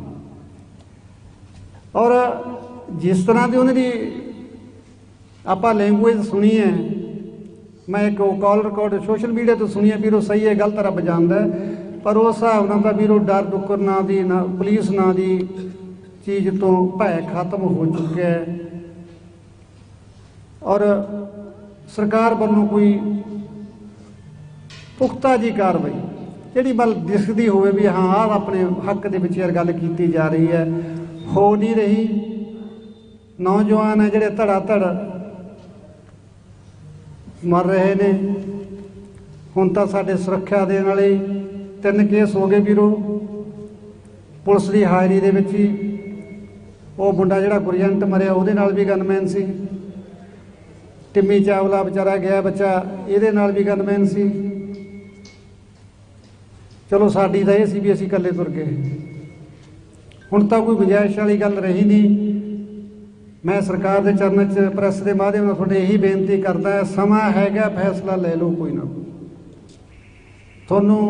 ਔਰ ਜਿਸ ਤਰ੍ਹਾਂ ਦੀ ਉਹਨਾਂ ਦੀ ਆਪਾਂ ਲੈਂਗੁਏਜ ਸੁਣੀ ਹੈ, ਮੈਂ ਇੱਕ ਕਾਲ ਰਿਕਾਰਡ ਸੋਸ਼ਲ ਮੀਡੀਆ ਤੋਂ ਸੁਣੀ ਹੈ ਵੀਰੋ, ਸਹੀ ਹੈ ਗਲਤ ਰੱਬ ਜਾਣਦਾ, ਪਰ ਉਸ ਹਿਸਾਬ ਨਾਲ ਤਾਂ ਵੀਰੋ ਡਰ ਡੁੱਕਰ ਨਾਂ ਦੀ, ਨਾ ਪੁਲਿਸ ਨਾਂ ਦੀ ਚੀਜ਼ ਤੋਂ ਭੈ ਖਤਮ ਹੋ ਚੁੱਕਿਆ ਹੈ। ਔਰ ਸਰਕਾਰ ਵੱਲੋਂ ਕੋਈ ਪੁਖਤਾ ਜੀ ਕਾਰਵਾਈ ਜਿਹੜੀ ਵੱਲ ਦਿਸਦੀ ਹੋਵੇ ਵੀ ਹਾਂ ਆਹ ਆਪਣੇ ਹੱਕ ਦੇ ਵਿੱਚ ਯਾਰ ਗੱਲ ਕੀਤੀ ਜਾ ਰਹੀ ਹੈ, ਹੋ ਨਹੀਂ ਰਹੀ। ਨੌਜਵਾਨ ਹੈ ਜਿਹੜੇ ਧੜਾ ਧੜ ਮਰ ਰਹੇ ਨੇ। ਹੁਣ ਤਾਂ ਸਾਡੇ ਸੁਰੱਖਿਆ ਦੇਣ ਵਾਲੇ 3 ਕੇਸ ਹੋ ਗਏ ਵੀਰੋ, ਪੁਲਿਸ ਦੀ ਹਾਜ਼ਰੀ ਦੇ ਵਿੱਚ ਹੀ। ਉਹ ਮੁੰਡਾ ਜਿਹੜਾ ਗੁਰਜੰਟ ਮਰਿਆ ਉਹਦੇ ਨਾਲ ਵੀ ਗਨਮੈਨ ਸੀ। ਟਿੰਮੀ ਚਾਵਲਾ ਵਿਚਾਰਾ ਗਿਆ ਬੱਚਾ, ਇਹਦੇ ਨਾਲ ਵੀ ਗਨਮੈਨ ਸੀ। ਚਲੋ ਸਾਡੀ ਤਾਂ ਇਹ ਸੀ ਵੀ ਅਸੀਂ ਇਕੱਲੇ ਤੁਰ ਗਏ। ਹੁਣ ਤਾਂ ਕੋਈ ਗੁੰਜਾਇਸ਼ ਵਾਲੀ ਗੱਲ ਰਹੀ ਨਹੀਂ। ਮੈਂ ਸਰਕਾਰ ਦੇ ਚਰਨਾਂ 'ਚ ਪ੍ਰੈਸ ਦੇ ਮਾਧਿਅਮ ਨਾਲ ਤੁਹਾਡੇ ਇਹੀ ਬੇਨਤੀ ਕਰਦਾ, ਸਮਾਂ ਹੈਗਾ, ਫੈਸਲਾ ਲੈ ਲਓ ਕੋਈ ਨਾ ਕੋਈ। ਤੁਹਾਨੂੰ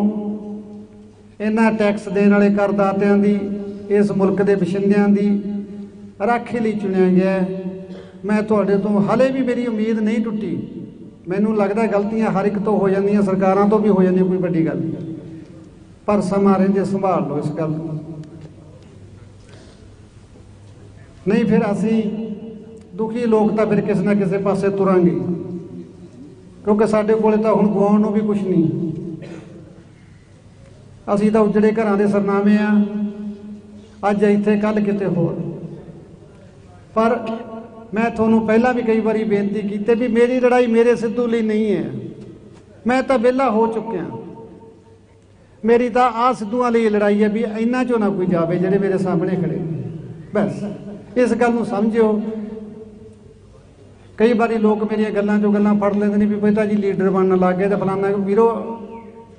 ਇਹਨਾਂ ਟੈਕਸ ਦੇਣ ਵਾਲੇ ਕਰਦਾਤਿਆਂ ਦੀ, ਇਸ ਮੁਲਕ ਦੇ ਵਸਿੰਦਿਆਂ ਦੀ ਰਾਖੀ ਲਈ ਚੁਣਿਆ ਗਿਆ। ਮੈਂ ਤੁਹਾਡੇ ਤੋਂ ਹਾਲੇ ਵੀ ਮੇਰੀ ਉਮੀਦ ਨਹੀਂ ਟੁੱਟੀ। ਮੈਨੂੰ ਲੱਗਦਾ ਗਲਤੀਆਂ ਹਰ ਇੱਕ ਤੋਂ ਹੋ ਜਾਂਦੀਆਂ, ਸਰਕਾਰਾਂ ਤੋਂ ਵੀ ਹੋ ਜਾਂਦੀਆਂ, ਕੋਈ ਵੱਡੀ ਗੱਲ ਨਹੀਂ। ਪਰ ਸਮਾਂ ਰਹਿੰਦੇ ਸੰਭਾਲ ਲਓ ਇਸ ਗੱਲ ਨੂੰ, ਨਹੀਂ ਫਿਰ ਅਸੀਂ ਦੁਖੀ ਲੋਕ ਤਾਂ ਫਿਰ ਕਿਸੇ ਨਾ ਕਿਸੇ ਪਾਸੇ ਤੁਰਾਂਗੇ, ਕਿਉਂਕਿ ਸਾਡੇ ਕੋਲੇ ਤਾਂ ਹੁਣ ਗਵਾਉਣ ਨੂੰ ਵੀ ਕੁਛ ਨਹੀਂ। ਅਸੀਂ ਤਾਂ ਉਜੜੇ ਘਰਾਂ ਦੇ ਸਰਨਾਮੇ ਆ, ਅੱਜ ਇੱਥੇ ਕੱਲ੍ਹ ਕਿਤੇ ਹੋਰ। ਪਰ ਮੈਂ ਤੁਹਾਨੂੰ ਪਹਿਲਾਂ ਵੀ ਕਈ ਵਾਰੀ ਬੇਨਤੀ ਕੀਤੀ ਵੀ ਮੇਰੀ ਲੜਾਈ ਮੇਰੇ ਸਿੱਧੂ ਲਈ ਨਹੀਂ ਹੈ। ਮੈਂ ਤਾਂ ਵਿਹਲਾ ਹੋ ਚੁੱਕਿਆ। ਮੇਰੀ ਤਾਂ ਆਹ ਸਿੱਧੂਆਂ ਲਈ ਲੜਾਈ ਹੈ ਵੀ ਇਹਨਾਂ 'ਚੋਂ ਨਾ ਕੋਈ ਜਾਵੇ ਜਿਹੜੇ ਮੇਰੇ ਸਾਹਮਣੇ ਖੜੇ। ਬਸ ਇਸ ਗੱਲ ਨੂੰ ਸਮਝਿਓ। ਕਈ ਵਾਰੀ ਲੋਕ ਮੇਰੀਆਂ ਗੱਲਾਂ 'ਚੋਂ ਗੱਲਾਂ ਫੜ ਲੈਂਦੇ ਨੇ ਵੀ ਪਿਤਾ ਜੀ ਲੀਡਰ ਬਣਨ ਲੱਗ ਗਏ ਤੇ ਫਲਾਨਾ। ਵੀਰੋ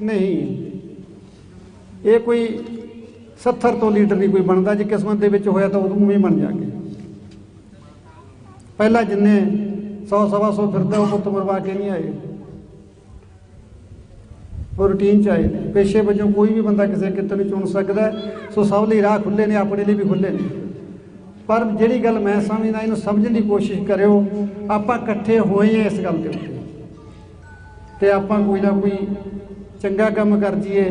ਨਹੀਂ, ਇਹ ਕੋਈ 70 ਤੋਂ ਲੀਡਰ ਨਹੀਂ ਕੋਈ ਬਣਦਾ। ਜੇ ਕਿਸਮਤ ਦੇ ਵਿੱਚ ਹੋਇਆ ਤਾਂ ਉਦੋਂ ਵੀ ਬਣ ਜਾਗੇ। ਪਹਿਲਾਂ ਜਿੰਨੇ 100 ਸਵਾ 100 ਫਿਰਦਾ ਉਹ ਪੁੱਤ ਮਰਵਾ ਕੇ ਨਹੀਂ ਆਏ, ਉਹ ਰੂਟੀਨ 'ਚ ਆਏ ਨੇ। ਪੇਸ਼ੇ ਵਜੋਂ ਕੋਈ ਵੀ ਬੰਦਾ ਕਿਸੇ ਕਿਤੇ ਨੂੰ ਚੁਣ ਸਕਦਾ। ਸੋ ਸਭ ਲਈ ਰਾਹ ਖੁੱਲ੍ਹੇ ਨੇ, ਆਪਣੇ ਲਈ ਵੀ ਖੁੱਲ੍ਹੇ ਨੇ। ਪਰ ਜਿਹੜੀ ਗੱਲ ਮੈਂ ਸਮਝਦਾ, ਇਹਨੂੰ ਸਮਝਣ ਦੀ ਕੋਸ਼ਿਸ਼ ਕਰਿਓ। ਆਪਾਂ ਇਕੱਠੇ ਹੋਏ ਹਾਂ ਇਸ ਗੱਲ ਦੇ ਉੱਤੇ, ਤੇ ਆਪਾਂ ਕੋਈ ਨਾ ਕੋਈ ਚੰਗਾ ਕੰਮ ਕਰ ਜੀਏ,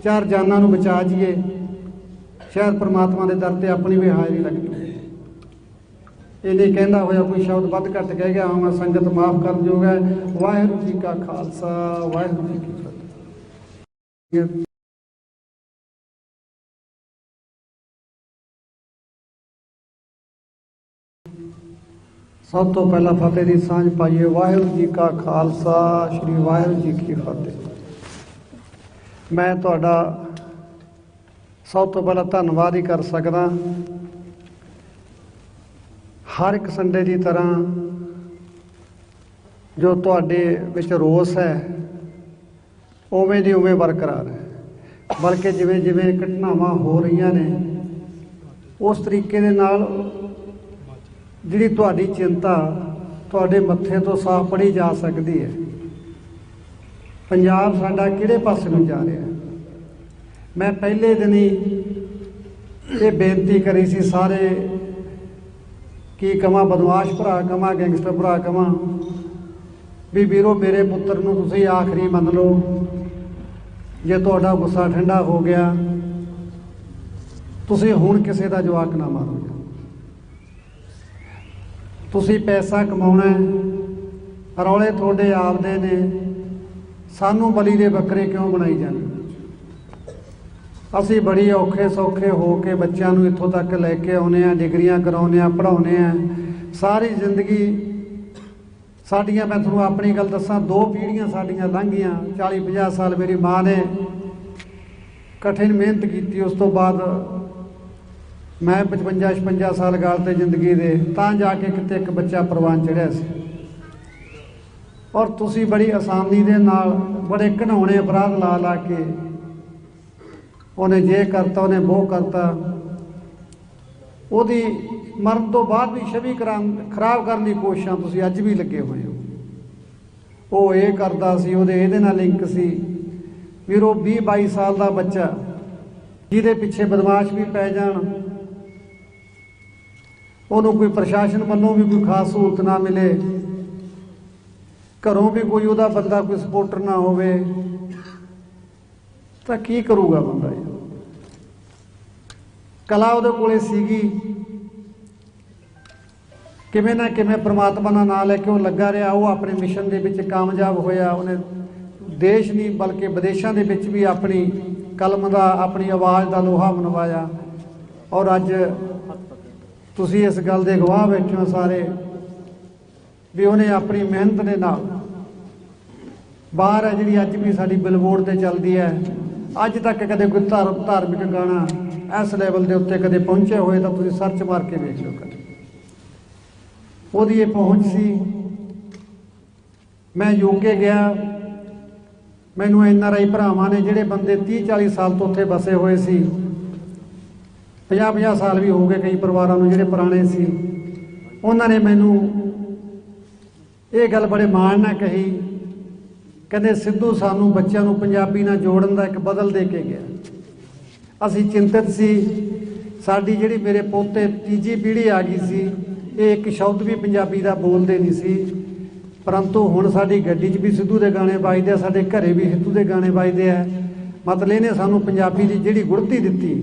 4 ਜਾਨਾਂ ਨੂੰ ਬਚਾ ਜੀਏ। ਸ਼ਾਇਦ ਪ੍ਰਮਾਤਮਾ ਦੇ ਦਰ ਤੇ ਆਪਣੀ ਵੀ ਹਾਜ਼ਰੀ ਲੱਗ ਜੂ। ਇਹ ਨਹੀਂ ਕਹਿੰਦਾ ਹੋਇਆ ਕੋਈ ਸ਼ਬਦ ਵੱਧ ਘੱਟ ਕਹਿ ਗਿਆ ਹਾਂ, ਸੰਗਤ ਮਾਫ ਕਰਨ ਯੋਗ ਹੈ। ਵਾਹਿਗੁਰੂ ਜੀ ਕਾ ਖਾਲਸਾ, ਵਾਹਿਗੁਰੂ ਜੀ ਕੀ ਫਤਿਹ। ਸਭ ਤੋਂ ਪਹਿਲਾਂ ਫਤਿਹ ਦੀ ਸਾਂਝ ਪਾਈਏ। ਵਾਹਿਗੁਰੂ ਜੀ ਕਾ ਖਾਲਸਾ, ਸ੍ਰੀ ਵਾਹਿਗੁਰੂ ਜੀ ਕੀ ਫਤਿਹ। ਮੈਂ ਤੁਹਾਡਾ ਸਭ ਤੋਂ ਪਹਿਲਾਂ ਧੰਨਵਾਦ ਹੀ ਕਰ ਸਕਦਾ। ਹਰ ਇੱਕ ਸੰਡੇ ਦੀ ਤਰ੍ਹਾਂ ਜੋ ਤੁਹਾਡੇ ਵਿੱਚ ਰੋਸ ਹੈ ਉਵੇਂ ਦੀ ਉਵੇਂ ਬਰਕਰਾਰ ਹੈ, ਬਲਕਿ ਜਿਵੇਂ ਜਿਵੇਂ ਘਟਨਾਵਾਂ ਹੋ ਰਹੀਆਂ ਨੇ ਉਸ ਤਰੀਕੇ ਦੇ ਨਾਲ ਜਿਹੜੀ ਤੁਹਾਡੀ ਚਿੰਤਾ ਤੁਹਾਡੇ ਮੱਥੇ ਤੋਂ ਸਾਫ਼ ਪੜ੍ਹੀ ਜਾ ਸਕਦੀ ਹੈ। ਪੰਜਾਬ ਸਾਡਾ ਕਿਹੜੇ ਪਾਸੇ ਨੂੰ ਜਾ ਰਿਹਾ। ਮੈਂ ਪਹਿਲੇ ਦਿਨ ਹੀ ਇਹ ਬੇਨਤੀ ਕਰੀ ਸੀ ਸਾਰੇ, ਕੀ ਕਵਾਂ, ਬਦਮਾਸ਼ ਭਰਾ ਕਵਾਂ, ਗੈਂਗਸਟਰ ਭਰਾ ਕਵਾਂ, ਵੀ ਵੀਰੋ ਮੇਰੇ ਪੁੱਤਰ ਨੂੰ ਤੁਸੀਂ ਆਖਰੀ ਮੰਨ ਲਓ। ਜੇ ਤੁਹਾਡਾ ਗੁੱਸਾ ਠੰਡਾ ਹੋ ਗਿਆ, ਤੁਸੀਂ ਹੁਣ ਕਿਸੇ ਦਾ ਜਵਾਕ ਨਾ ਮਾਰੋ। ਤੁਸੀਂ ਪੈਸਾ ਕਮਾਉਣਾ, ਰੌਲੇ ਤੁਹਾਡੇ ਆਪਦੇ ਨੇ, ਸਾਨੂੰ ਬਲੀ ਦੇ ਬੱਕਰੇ ਕਿਉਂ ਬਣਾਈ ਜਾਂਦੇ। ਅਸੀਂ ਬੜੀ ਔਖੇ ਸੌਖੇ ਹੋ ਕੇ ਬੱਚਿਆਂ ਨੂੰ ਇੱਥੋਂ ਤੱਕ ਲੈ ਕੇ ਆਉਂਦੇ ਹਾਂ, ਡਿਗਰੀਆਂ ਕਰਾਉਂਦੇ ਹਾਂ, ਪੜ੍ਹਾਉਂਦੇ ਹਾਂ। ਸਾਰੀ ਜ਼ਿੰਦਗੀ ਸਾਡੀਆਂ, ਮੈਂ ਤੁਹਾਨੂੰ ਆਪਣੀ ਗੱਲ ਦੱਸਾਂ, 2 ਪੀੜ੍ਹੀਆਂ ਸਾਡੀਆਂ ਲੰਘੀਆਂ। 40-50 ਸਾਲ ਮੇਰੀ ਮਾਂ ਨੇ ਕਠਿਨ ਮਿਹਨਤ ਕੀਤੀ। ਉਸ ਤੋਂ ਬਾਅਦ ਮੈਂ 55-56 ਸਾਲ ਗਾਲ ਤੇ ਜ਼ਿੰਦਗੀ ਦੇ, ਤਾਂ ਜਾ ਕੇ ਕਿਤੇ ਇੱਕ ਬੱਚਾ ਪ੍ਰਵਾਨ ਚੜ੍ਹਿਆ ਸੀ। ਔਰ ਤੁਸੀਂ ਬੜੀ ਆਸਾਨੀ ਦੇ ਨਾਲ ਬੜੇ ਘਿਨਾਉਣੇ ਅਪਰਾਧ ਲਾ ਲਾ ਕੇ ਉਹਨੇ ਜੇ ਕਰਤਾ, ਉਹਨੇ ਉਹ ਕਰਤਾ, ਉਹਦੀ ਮਰਨ ਤੋਂ ਬਾਅਦ ਵੀ ਛਵੀ ਖਰਾਬ ਕਰਨ ਦੀ ਕੋਸ਼ਿਸ਼ਾਂ ਤੁਸੀਂ ਅੱਜ ਵੀ ਲੱਗੇ ਹੋਏ ਹੋ। ਉਹ ਇਹ ਕਰਦਾ ਸੀ, ਉਹਦੇ ਇਹਦੇ ਨਾਲ ਲਿੰਕ ਸੀ। ਵੀਰੋ 20-22 ਸਾਲ ਦਾ ਬੱਚਾ ਜਿਹਦੇ ਪਿੱਛੇ ਬਦਮਾਸ਼ ਵੀ ਪੈ ਜਾਣ, ਉਹਨੂੰ ਕੋਈ ਪ੍ਰਸ਼ਾਸਨ ਵੱਲੋਂ ਵੀ ਕੋਈ ਖਾਸ ਸਹੂਲਤ ਨਾ ਮਿਲੇ, ਘਰੋਂ ਵੀ ਕੋਈ ਉਹਦਾ ਬੰਦਾ ਕੋਈ ਸਪੋਰਟਰ ਨਾ ਹੋਵੇ, ਤਾਂ ਕੀ ਕਰੂਗਾ ਬੰਦਾ। ਕਲਾ ਉਹਦੇ ਕੋਲੇ ਸੀਗੀ, ਕਿਵੇਂ ਨਾ ਕਿਵੇਂ ਪ੍ਰਮਾਤਮਾ ਦਾ ਨਾਂ ਲੈ ਕੇ ਉਹ ਲੱਗਾ ਰਿਹਾ। ਉਹ ਆਪਣੇ ਮਿਸ਼ਨ ਦੇ ਵਿੱਚ ਕਾਮਯਾਬ ਹੋਇਆ। ਉਹਨੇ देश नहीं बल्कि विदेशों के विच भी अपनी कलम का अपनी आवाज़ का लोहा मनवाया। और अज तुसी इस गल के गवाह बैठे हो सारे भी उन्हें अपनी मेहनत के नाल बाहर है जी अज भी साडी बिलबोर्ड से चलती है। अज तक कदे कोई धार्मिक गाना इस लैवल के उत्ते कदे पहुँचे हुए तो तुसी सर्च मार के देख लो कदे ओहदी पहुँच सी। मैं यूके गया, मैनू NRI भरावां ने जिहड़े बंदे 30-40 साल तो उत्थे बसे हुए सी, 50-50 साल भी हो गए कई परिवारों नूं जिहड़े पुराने सी, उन्होंने मैनू ये गल बड़े माण नाल कही, कहते सिद्धू सानू बच्चों नूं पंजाबी नाल जोड़न दा एक बदल दे के गया। असीं चिंतित सी, साडी जिहड़ी मेरे पोते तीजी पीढ़ी आ गई सी, ये एक शब्द भी पंजाबी दा बोलदे नहीं सी, परंतु हुण साडी गड्डी 'च भी सिद्धू दे गाने बजदे, साडे घरे भी सिद्धू दे गाने बजदे आ। मतलब इहने सानू पंजाबी दी जिहड़ी गुड़ती दित्ती,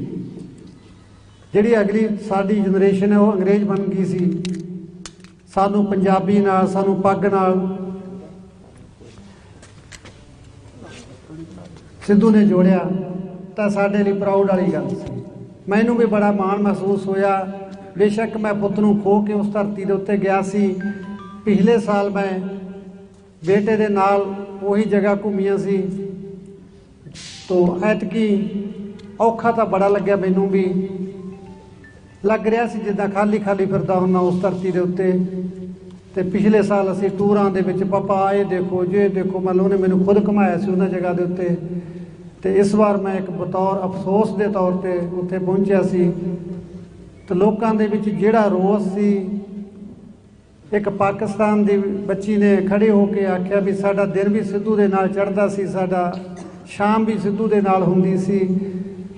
जिहड़ी अगली साडी जनरेशन है वो अंग्रेज बन गई सी, सानू पंजाबी नाल सानू पग नाल सिद्धू ने जोड़िया, तो साडे लई प्राउड वाली गल सी। मैनू भी बड़ा माण महसूस होया। बेशक मैं पुੱਤ ਨੂੰ खो के उस धरती के उत्ते गया सी। पिछले साल मैं बेटे दे नाल वही जगह घूमिया सी, तो ऐतकी औखा तो बड़ा लग्या, मैनू भी लग रहा सी जिद्दां खाली खाली फिरदा हुन्ना उस धरती के उत्ते। ते पिछले साल असीं टूरां दे विच पापा ये देखो जे देखो, मतलब उन्हें मैनू खुद घुमाया सी उन्हां जगह के उत्ते। ते इस बार मैं एक बतौर अफसोस के तौर पर उत्थे पहुंचिया सी, तो लोकां दे विच जिहड़ा रोस सी, एक पाकिस्तान की बच्ची ने खड़े होकर आख्या भी साडा दिन भी सिद्धू दे नाल चढ़दा सी, साडा शाम भी सिद्धू दे नाल हुंदी सी।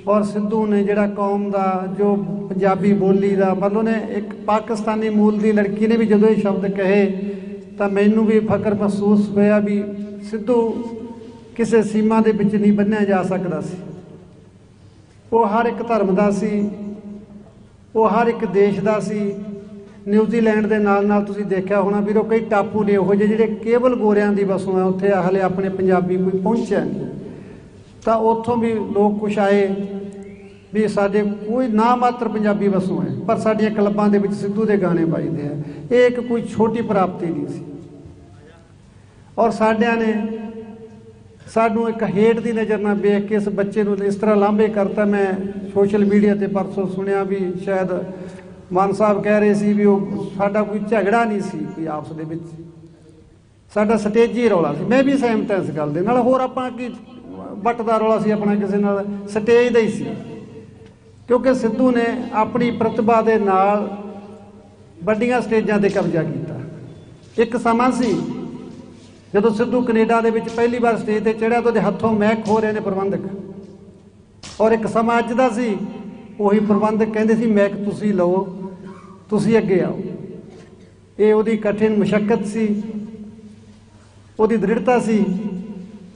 और सिद्धू ने जिहड़ा कौम का जो पंजाबी बोली का मतलब ने एक पाकिस्तानी मूल की लड़की ने भी जदों ये शब्द कहे तो मैनू भी फकर महसूस होया भी सिद्धू किसी सीमा के विच नहीं बन्निया जा सकता सी। वो हर एक धर्म का सी, वो हर एक देश का सी। न्यूजीलैंड के नाल नाल तुसीं देखिया होना भी कई टापू ने उहो ਜਿਹੇ ਜਿਹੜੇ केवल गोरियां की बसों है, उत्थे हले अपने पंजाबी कोई पहुँचा नहीं। तो उत्थों भी लोग कुछ आए भी साडे कोई ना मात्र पंजाबी बसों है, पर साडियां क्लबां दे विच सिद्धू के गाने बजदे हैं। ये एक कोई छोटी प्राप्ति नहीं सी। और साडियां ने सानू एक हेट की नज़र ना वेख के इस बच्चे नूं इस तरह लांभे करता। मैं सोशल मीडिया ते परसों सुनिया भी शायद मान साहब कह रहे सी भी वो साडा कोई झगड़ा नहीं सी, कोई आपस दे विच साडा स्टेजी रौला सी। मैं भी सहमत इस गल दे नाल। होर आपां की बट दा रौला सी अपना किसी नाल, स्टेज दा ही सी, क्योंकि सिद्धू ने अपनी प्रतिभा दे नाल वड्डियां स्टेजां ते कब्जा किया। एक समा सी जदों सिद्धू कनेडा दे विच पहली बार स्टेज ते चढ़िया तो उहदे हत्थों महक हो रहे ने प्रबंधक, और एक समा अज दा सी ਉਹੀ प्रबंधक कहते सी मैक तुसी लो, तुसी अगे आओ। ये ਉਹਦੀ कठिन मशक्कत सी, ਉਹਦੀ दृढ़ता सी,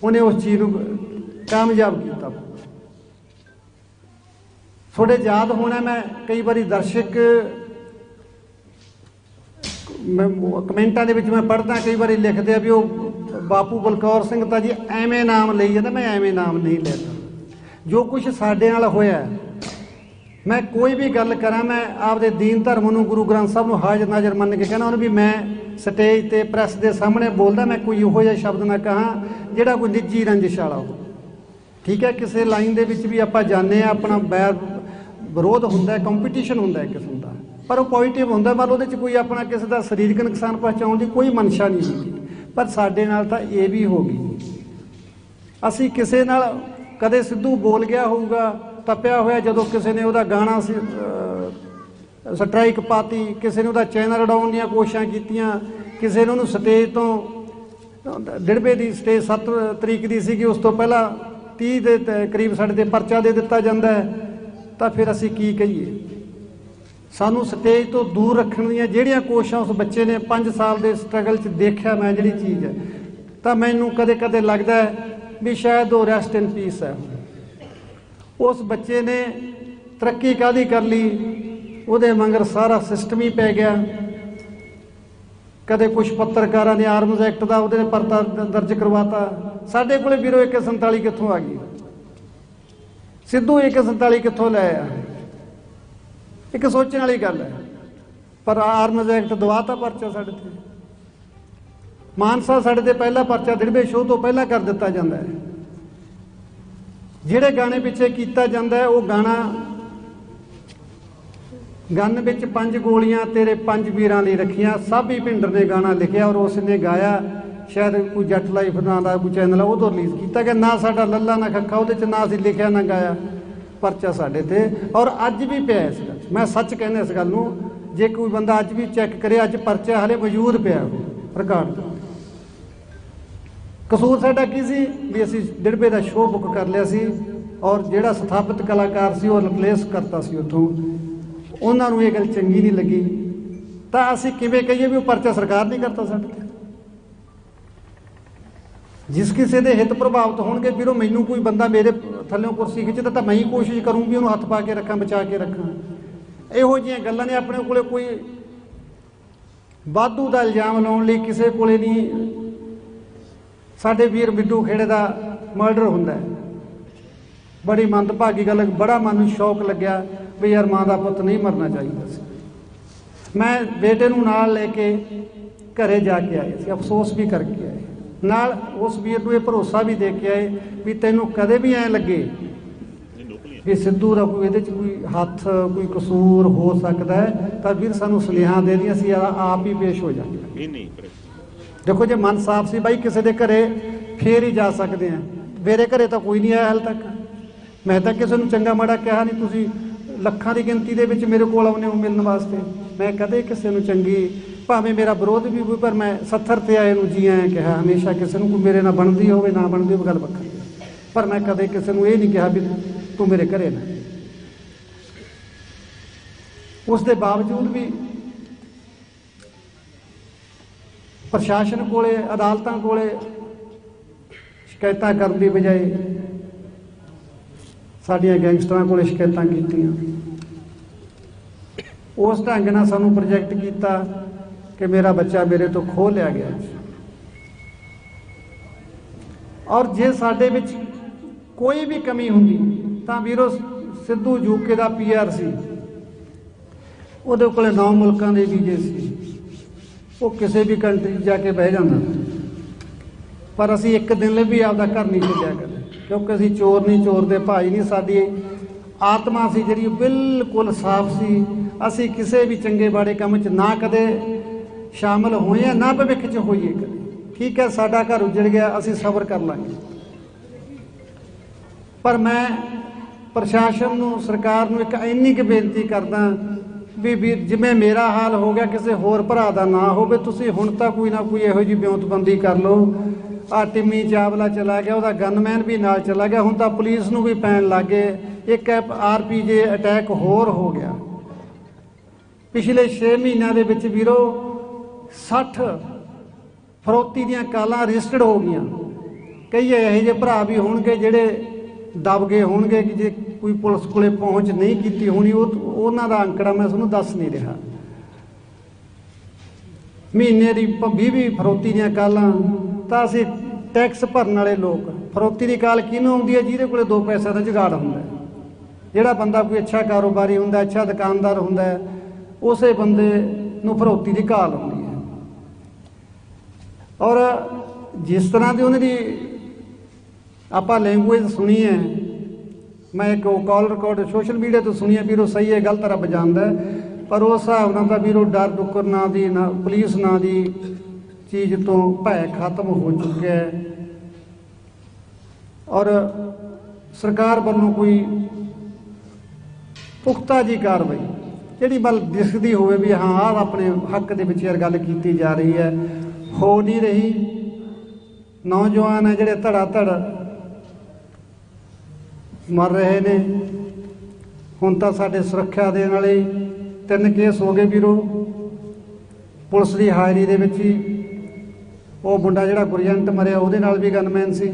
उन्हें उस चीज़ ਨੂੰ कामयाब किया। थोड़े याद होना, मैं कई बारी दर्शक कमेंटा के मैं पढ़दा, कई बारी लिखते भी वो बापू बलकौर सिंह तो जी एवें नाम लई जाता। मैं एवें नाम नहीं लेता। जो कुछ साडे नाल होया, मैं कोई भी गल करा, मैं आपदे दीन धर्म नूं गुरु ग्रंथ साहब नूं हाज़र नाज़र मन के कहना भी मैं स्टेज ते प्रैस के सामने बोलदा, मैं कोई इहो जिहा शब्द ना कहा जिहड़ा कोई निजी रंजिश वाला हो। ठीक है, किसी लाइन दे विच भी आपां जाने, अपना बैर विरोध हुंदा है, कंपीटीशन हुंदा है किस्म का, पर वो पॉजिटिव हुंदा। मतलब उहदे च कोई अपना किसी का सरीरक नुकसान पहुँचाउण दी कोई मनशा नहीं होगी। पर साडे नाल तां ये भी हो गई। असीं किसी नाल कदे सिद्धू बोल गया होऊगा तपिया होया, जदों किसी ने उहदा गाना स्ट्राइक पाती, किसी ने उहदा चैनल उड़ाउण दीआं कोशिशां कीतीआं, किसी ने उहनूं स्टेज तो डिड़बे की स्टेज 7 तरीक की सी, उस तो पहला 30 के करीब साडे ते परचा दे दिता जाता है। तो फिर असीं की कहीए? सानू स्टेज तो दूर रखण दीआं जिहड़ियां कोशिशां उस बच्चे ने 5 साल के स्ट्रगल च देखिया मैं जिहड़ी चीज़ है, तो मैनूं कदे कदे लगदा है भी शायद वो रेस्ट इन पीस है। उस बच्चे ने तरक्की काहदी कर ली, उहदे मगर सारा सिस्टम ही पै गया। कदे कुछ पत्रकारां ने आर्म्स एक्ट का उहदे पर दर्ज करवाता, ਸਾਡੇ कोले ਵੀਰੋ AK-47 कित्थों आ गई? सिद्धू AK-47 कित्थों लै आया? एक सोचने वाली गल है। पर आर्मज एक्ट दवाता परचा साडे ते। मानसा साडे ते पहला परचा दिड़बे शो तो पहला कर दिता जाता है। जिहड़े गाने पिछे कीता जाता है वो गाना गन विच 5 गोलियां तेरे 5 वीरां लई रखियां, साबी भिंडर ने गाना लिखिया और उसने गाया। शायद कोई जट लाइफ नाम का कोई चैनल वो रिलीज़ किया गया। ना साडा लल्ला ना खक्खा उहदे च ना असीं लिखिया ना गाया, परचा साडे ते। और अज भी पिया इस गल, मैं सच कहना इस गल नूं, जे कोई बंदा अज भी चैक करे, अज परचा हाले मौजूद पिया रिकार्ड। कसूर साडा की सी भी असीं दिड़बे दा शो बुक कर लिया सी और जिहड़ा स्थापित कलाकार सी वो रिप्लेस करता सी उत्थों। उन्हां नूं ये गल चंगी नहीं लगी तां असीं किवें कहिए भी वो परचा सरकार नहीं करता साडे ते। जिस किसी के हित प्रभावित होणगे वीरों, मैनूं कोई बंदा मेरे थल्लों कुर्सी खिच्चदा तां मैं ही कोशिश करूँ भी उन्होंने हत्थ पा के रखां, बचा के रखां। इहो जिहियां गल्लां ने अपने कोले कोई वाधू का इल्जाम लाउण लई किसी कोले नहीं। साडे वीर मिड्डू खेड़े का मर्डर हुंदा है, बड़ी मंदभागी गल, बड़ा मन शौक लग्या भी यार माँ का पुत नहीं मरना चाहिए। मैं बेटे नूं नाल लेके घरे जाके आए, अफसोस भी करके आए, नाल उस वीर नूं ये भरोसा भी दे के आए भी तैनूं कदे भी ऐ लगे भी सिद्धू का कोई इहदे च कोई हत्थ कोई कसूर हो सकता है तो वीर सानूं सुनेहा दे दी, असीं आप ही पेश हो जाएंगे। देखो जे मन साफ सी बाई किसी के घरे फिर ही जा सकते हैं। मेरे घरे तो कोई नहीं आया हाल तक, मैं तो किसी को चंगा माड़ा कहा नहीं। तुसीं ਲੱਖਾਂ ਦੀ ਗਿਣਤੀ ਦੇ ਵਿੱਚ ਮੇਰੇ ਕੋਲ ਆਉਂਦੇ ਹੋ ਮਿਲਣ ਵਾਸਤੇ, मैं कदे किसी ਨੂੰ ਚੰਗੀ ਭਾਵੇਂ ਮੇਰਾ ਵਿਰੋਧ ਵੀ ਹੋਵੇ ਪਰ मैं 70 ਤੇ ਆਏ ਨੂੰ ਜੀ ਆਇਆ ਕਿਹਾ। ਹਮੇਸ਼ਾ ਕਿਸੇ ਨੂੰ ਕੋਈ ਮੇਰੇ ਨਾਲ ਬਣਦੀ ਹੋਵੇ ਨਾ ਬਣਦੀ ਹੋਵੇ ਗੱਲ ਵੱਖਰੀ, ਪਰ मैं ਕਦੇ ਕਿਸੇ ਨੂੰ ਇਹ ਨਹੀਂ ਕਿਹਾ ਵੀ ਤੂੰ ਮੇਰੇ ਘਰੇ ਨਾ। ਉਸ ਦੇ ਬਾਵਜੂਦ ਵੀ ਪ੍ਰਸ਼ਾਸਨ ਕੋਲੇ ਅਦਾਲਤਾਂ ਕੋਲੇ ਸ਼ਿਕਾਇਤਾਂ ਕਰਨ ਦੀ ਬਜਾਏ साडियां गैंगस्टरां कोले शिकायतां कीतियां। उस ढंग नाल सानूं प्रोजैक्ट किया कि मेरा बच्चा मेरे तो खो लिया गया। और जे साडे विच कोई भी कमी हुंदी तां वीरो सिद्धू यूके दा PR सी, उहदे कोले 9 मुल्कां दे वीजे सी, वो किसी भी कंट्री जाके बह जांदा। पर असीं एक दिन ਲਈ भी आपदा घर नहीं छड्डिया कदे, क्योंकि असीं चोर नहीं, चोर दे भाई नहीं। साडी आत्मा सी जिहड़ी बिल्कुल साफ सी। असीं किसी भी चंगे माड़े काम च ना कदे शामिल होए हैं, ना भविख च होईए कदे। ठीक है, साडा घर उजड़ गया, असीं सबर कर लांगे। पर मैं प्रशासन नूं, सरकार नूं एक इन्नी क बेनती करदा भी जिवें मेरा हाल हो गया किसी होर भरा दा ना होवे। तुसीं हुण तां कोई ना कोई इहो जी ब्योंतबंदी कर लो। आ टिम्मी चावला चला गया, वह गनमैन भी नाल चला गया, हुण तां पुलिस नूं भी पैण लग गए। एक RPG अटैक होर हो गया। पिछले 6 महीनों के विच वीरो 60 फरौती दीयां कालां रजिस्टर्ड हो गईयां। कई इहो ਜਿਹੇ भरा भी होणगे ਜਿਹੜੇ दब गए होणगे कि जे कोई पुलिस कोले पहुँच नहीं की होनी। उन्हां दा अंकड़ा मैं तुहानूं दस नहीं रहा। महीने की 20 फरौती दीयां कालां तां असीं टैक्स भरन वाले लोग, फरौती की काल किहनूं आउंदी है? जिहदे कोले 2 पैसे का जुगाड़ हुंदा है, जिहड़ा बंदा कोई अच्छा कारोबारी हुंदा, अच्छा दुकानदार हुंदा, उस बंदे नूं फरौती की काल आउंदी है। और जिस तरह की उन्हां दी आपां लैंगुएज सुनी है, मैं एक कॉल रिकॉर्ड सोशल मीडिया तो सुनी है, वीरो सही है गलत रब जानदा है। पर उस हिसाब नाल तां वीरो डर डुक्कर ना दी ना पुलिस ना दी चीज़ तो भय खत्म हो चुका है। और सरकार वालों कोई पुख्ता जी कार्रवाई जिहड़ी बल दिसदी होवे भी हाँ आह अपने हक दे विच यार गल कीती जा रही है, हो नहीं रही। नौजवान है जिहड़े धड़ा धड़ मर रहे ने। हुण तां साडे सुरक्षा देण वाले 3 केस हो गए वीरो पुलिस की हायरी दे विच ही। वो मुंडा जिहड़ा गुरजंट मरिया उहदे नाल भी गनमैन सी।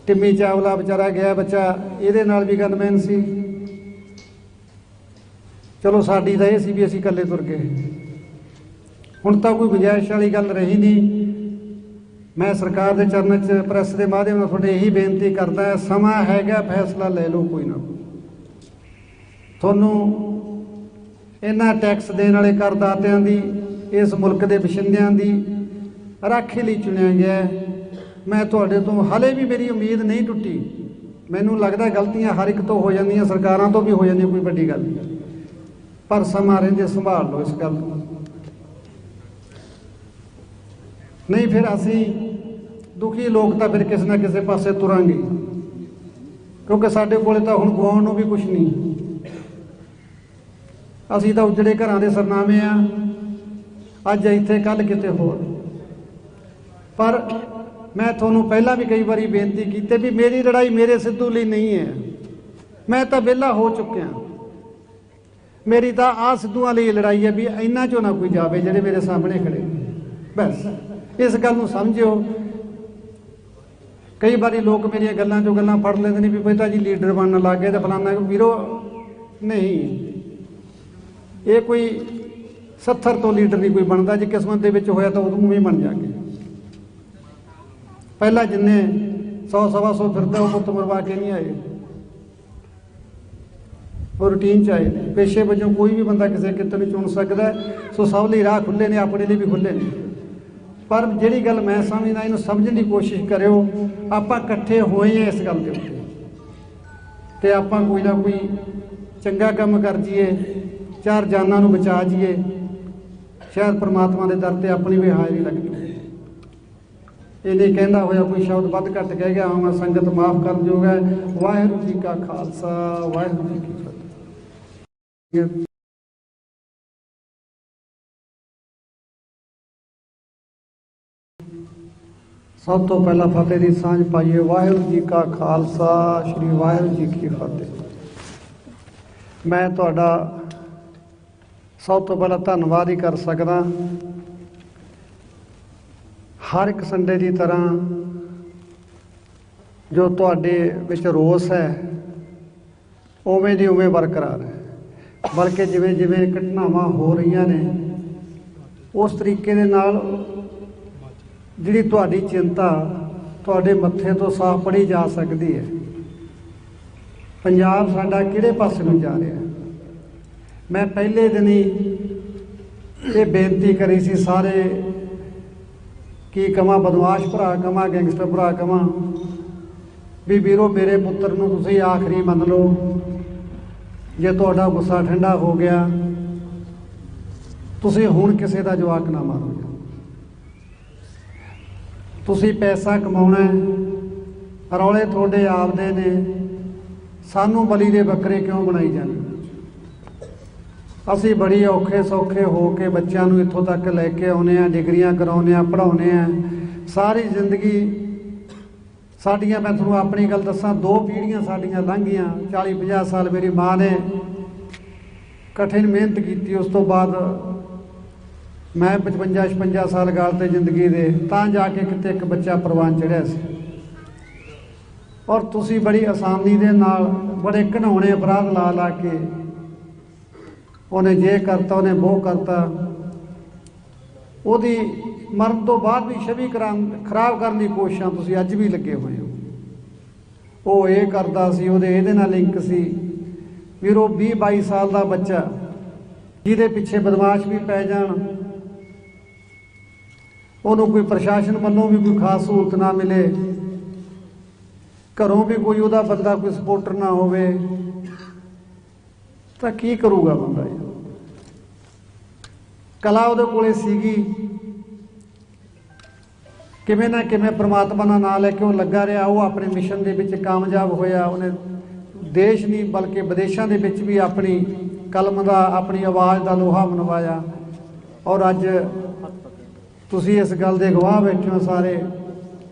टिम्मी चावला बेचारा गया बच्चा, इहदे नाल भी गनमैन सी। चलो साडी तां इह सी भी असीं इकल्ले तुर गए। हुण तां कोई गुंजाइश वाली गल रही नहीं मैं सरकार के चरणों च प्रैस के माध्यम ਨਾਲ ਤੁਹਾਡੇ यही बेनती करता है, समा हैगा फैसला ले लो कोई ना कोई। ਤੁਹਾਨੂੰ इन्ना टैक्स देने वाले करदातिਆਂ ਦੀ इस मुल्क के बशिंदिਆਂ ਦੀ राखी ਲਈ चुनिया गया है। मैं ਤੁਹਾਡੇ ਤੋਂ हाले भी मेरी उम्मीद नहीं टुटी। ਮੈਨੂੰ लगता गलतियां हर एक तो हो जांदियां, सरकारां तो भी हो जांदियां, कोई वड्डी गल नहीं, पर समा रहिंदे संभाल लो इस गल को। नहीं फिर असी दुखी लोग तो फिर किसी ना किसी पासे तुरांगे, क्योंकि साडे कोले तो हुण गवाउण नूं भी कुछ नहीं। असी तो उजड़े घरां दे सरनामे आ, अज इत्थे कल किते होर। पर मैं तुहानूं पहलां भी कई बारी बेनती कीती भी मेरी लड़ाई मेरे सिद्धू लई नहीं है। मैं तो विहला हो चुकिया, मेरी तो आ सिद्धूआं लई लड़ाई है भी इन्हां चों ना कोई जावे जिहड़े मेरे सामने खड़े। बस इस गल नूं समझिओ। कई बारी लोग मेरिया गल्लां चों गल्लां फड़ लेंदे ने भी पिता जी लीडर बनन लग गए तो फलाना। वीरो नहीं, ये कोई 70 तो लीडर नहीं कोई बनता। जे किस्मत दे विच होया तो उदों भी बन जाके। पहला जिन्ने 100 सवा 100 फिरदा वो पुत्त मरवा के नहीं आए, वो रूटीन च आए। पेशे वजों कोई भी बंदा किसी किते नूं चुन सकदा, सो सब लई राह खुले ने, अपने लिए भी खुले ने। पर जिहड़ी गल मैं समझदा इहनूं समझण दी कोशिश करिओ। आपां इकट्ठे होए हैं इस गल दे उत्ते ते आपां कोई ना कोई चंगा काम कर जाइए, 4 जानां नूं बचा जाइए। शायद परमात्मा के दर ते अपनी भी हाज़री लगदी। ये नहीं कहता होया कोई शब्द वध घट कह गया हाँ, संगत माफ़ कर योग है। वाहिगुरू जी का खालसा, वाहिगुरू जी की फतेह। सब तो पहला फतेह की सांझ पाइए। वाहिगुरू जी का खालसा, श्री वाहिगुरू जी की फतेह। मैं तुहाडा सब तो पहला धन्नवाद ही कर सकदा। हर एक संडे की तरह जो तुहाडे विच रोस है उवें दी उवें बरकरार है, बल्कि जिवें जिवें घटनावां हो रही ने उस तरीके दे नाल जिहड़ी तुहाडी चिंता तुहाडे मत्थे तो साफ पढ़ी जा सकती है। पंजाब साडा किहड़े पासे नूं जा रहा है। मैं पहले दिन ही ये बेनती करी सी सारे की कमां बदमाश भरा कमां गैंगस्टर भरा कमां भी वीरो मेरे पुत्र नूं तुसीं आखिरी मन लो। जे तुहाडा गुस्सा ठंडा हो गया तुसीं हुण किसी दा जवाक ना मारो। तुसीं पैसा कमाउणा है, रौले तुहाडे आपदे ने, सानू बली दे बकरे क्यों बनाई जाने। असीं बड़ी औखे सौखे हो के बच्चों नूं इत्थों तक लैके आउणे आ, डिग्रियां कराउने आ, पढ़ाउने आ। सारी जिंदगी साडियां, मैं तुहानूं अपनी गल दसां, 2 पीढ़ियां साडियां लंघ गईयां। 40-50 साल मेरी माँ ने कठिन मेहनत की, उस तो बाद मैं 55-56 साल गालते जिंदगी दे तां जाके किते एक बच्चा परवान चढ़िया सी। और तुसी बड़ी आसानी दे नाल बड़े घिनौने अपराध ला ला के उन्हें जे करता उन्हें वो करता। उहदी मरण तो बाद भी छवि खराब करने की कोशिशां तुसी अज भी लगे हुए हो। वो ये करता सी, उहदे इहदे नाल लिंक सी। वीरो 20-22 साल का बच्चा जिहदे पिछे बदमाश भी पै जाण, उन्होंने कोई प्रशासन वालों भी कोई खास सहूलत ना मिले, घरों भी कोई उहदा बंदा कोई सपोर्टर ना होवे, तो की करूगा बंदा। कला उहदे कोले सीगी, किवें ना किवें परमात्मा का नाम लैके वो लगा रहा। वो अपने मिशन के विच कामयाब होया। उन्हें देश नहीं बल्कि विदेशों के विच भी अपनी कलम का, अपनी आवाज़ का लोहा मनवाया। और अज तुसी इस गल के गवाह बैठे हो सारे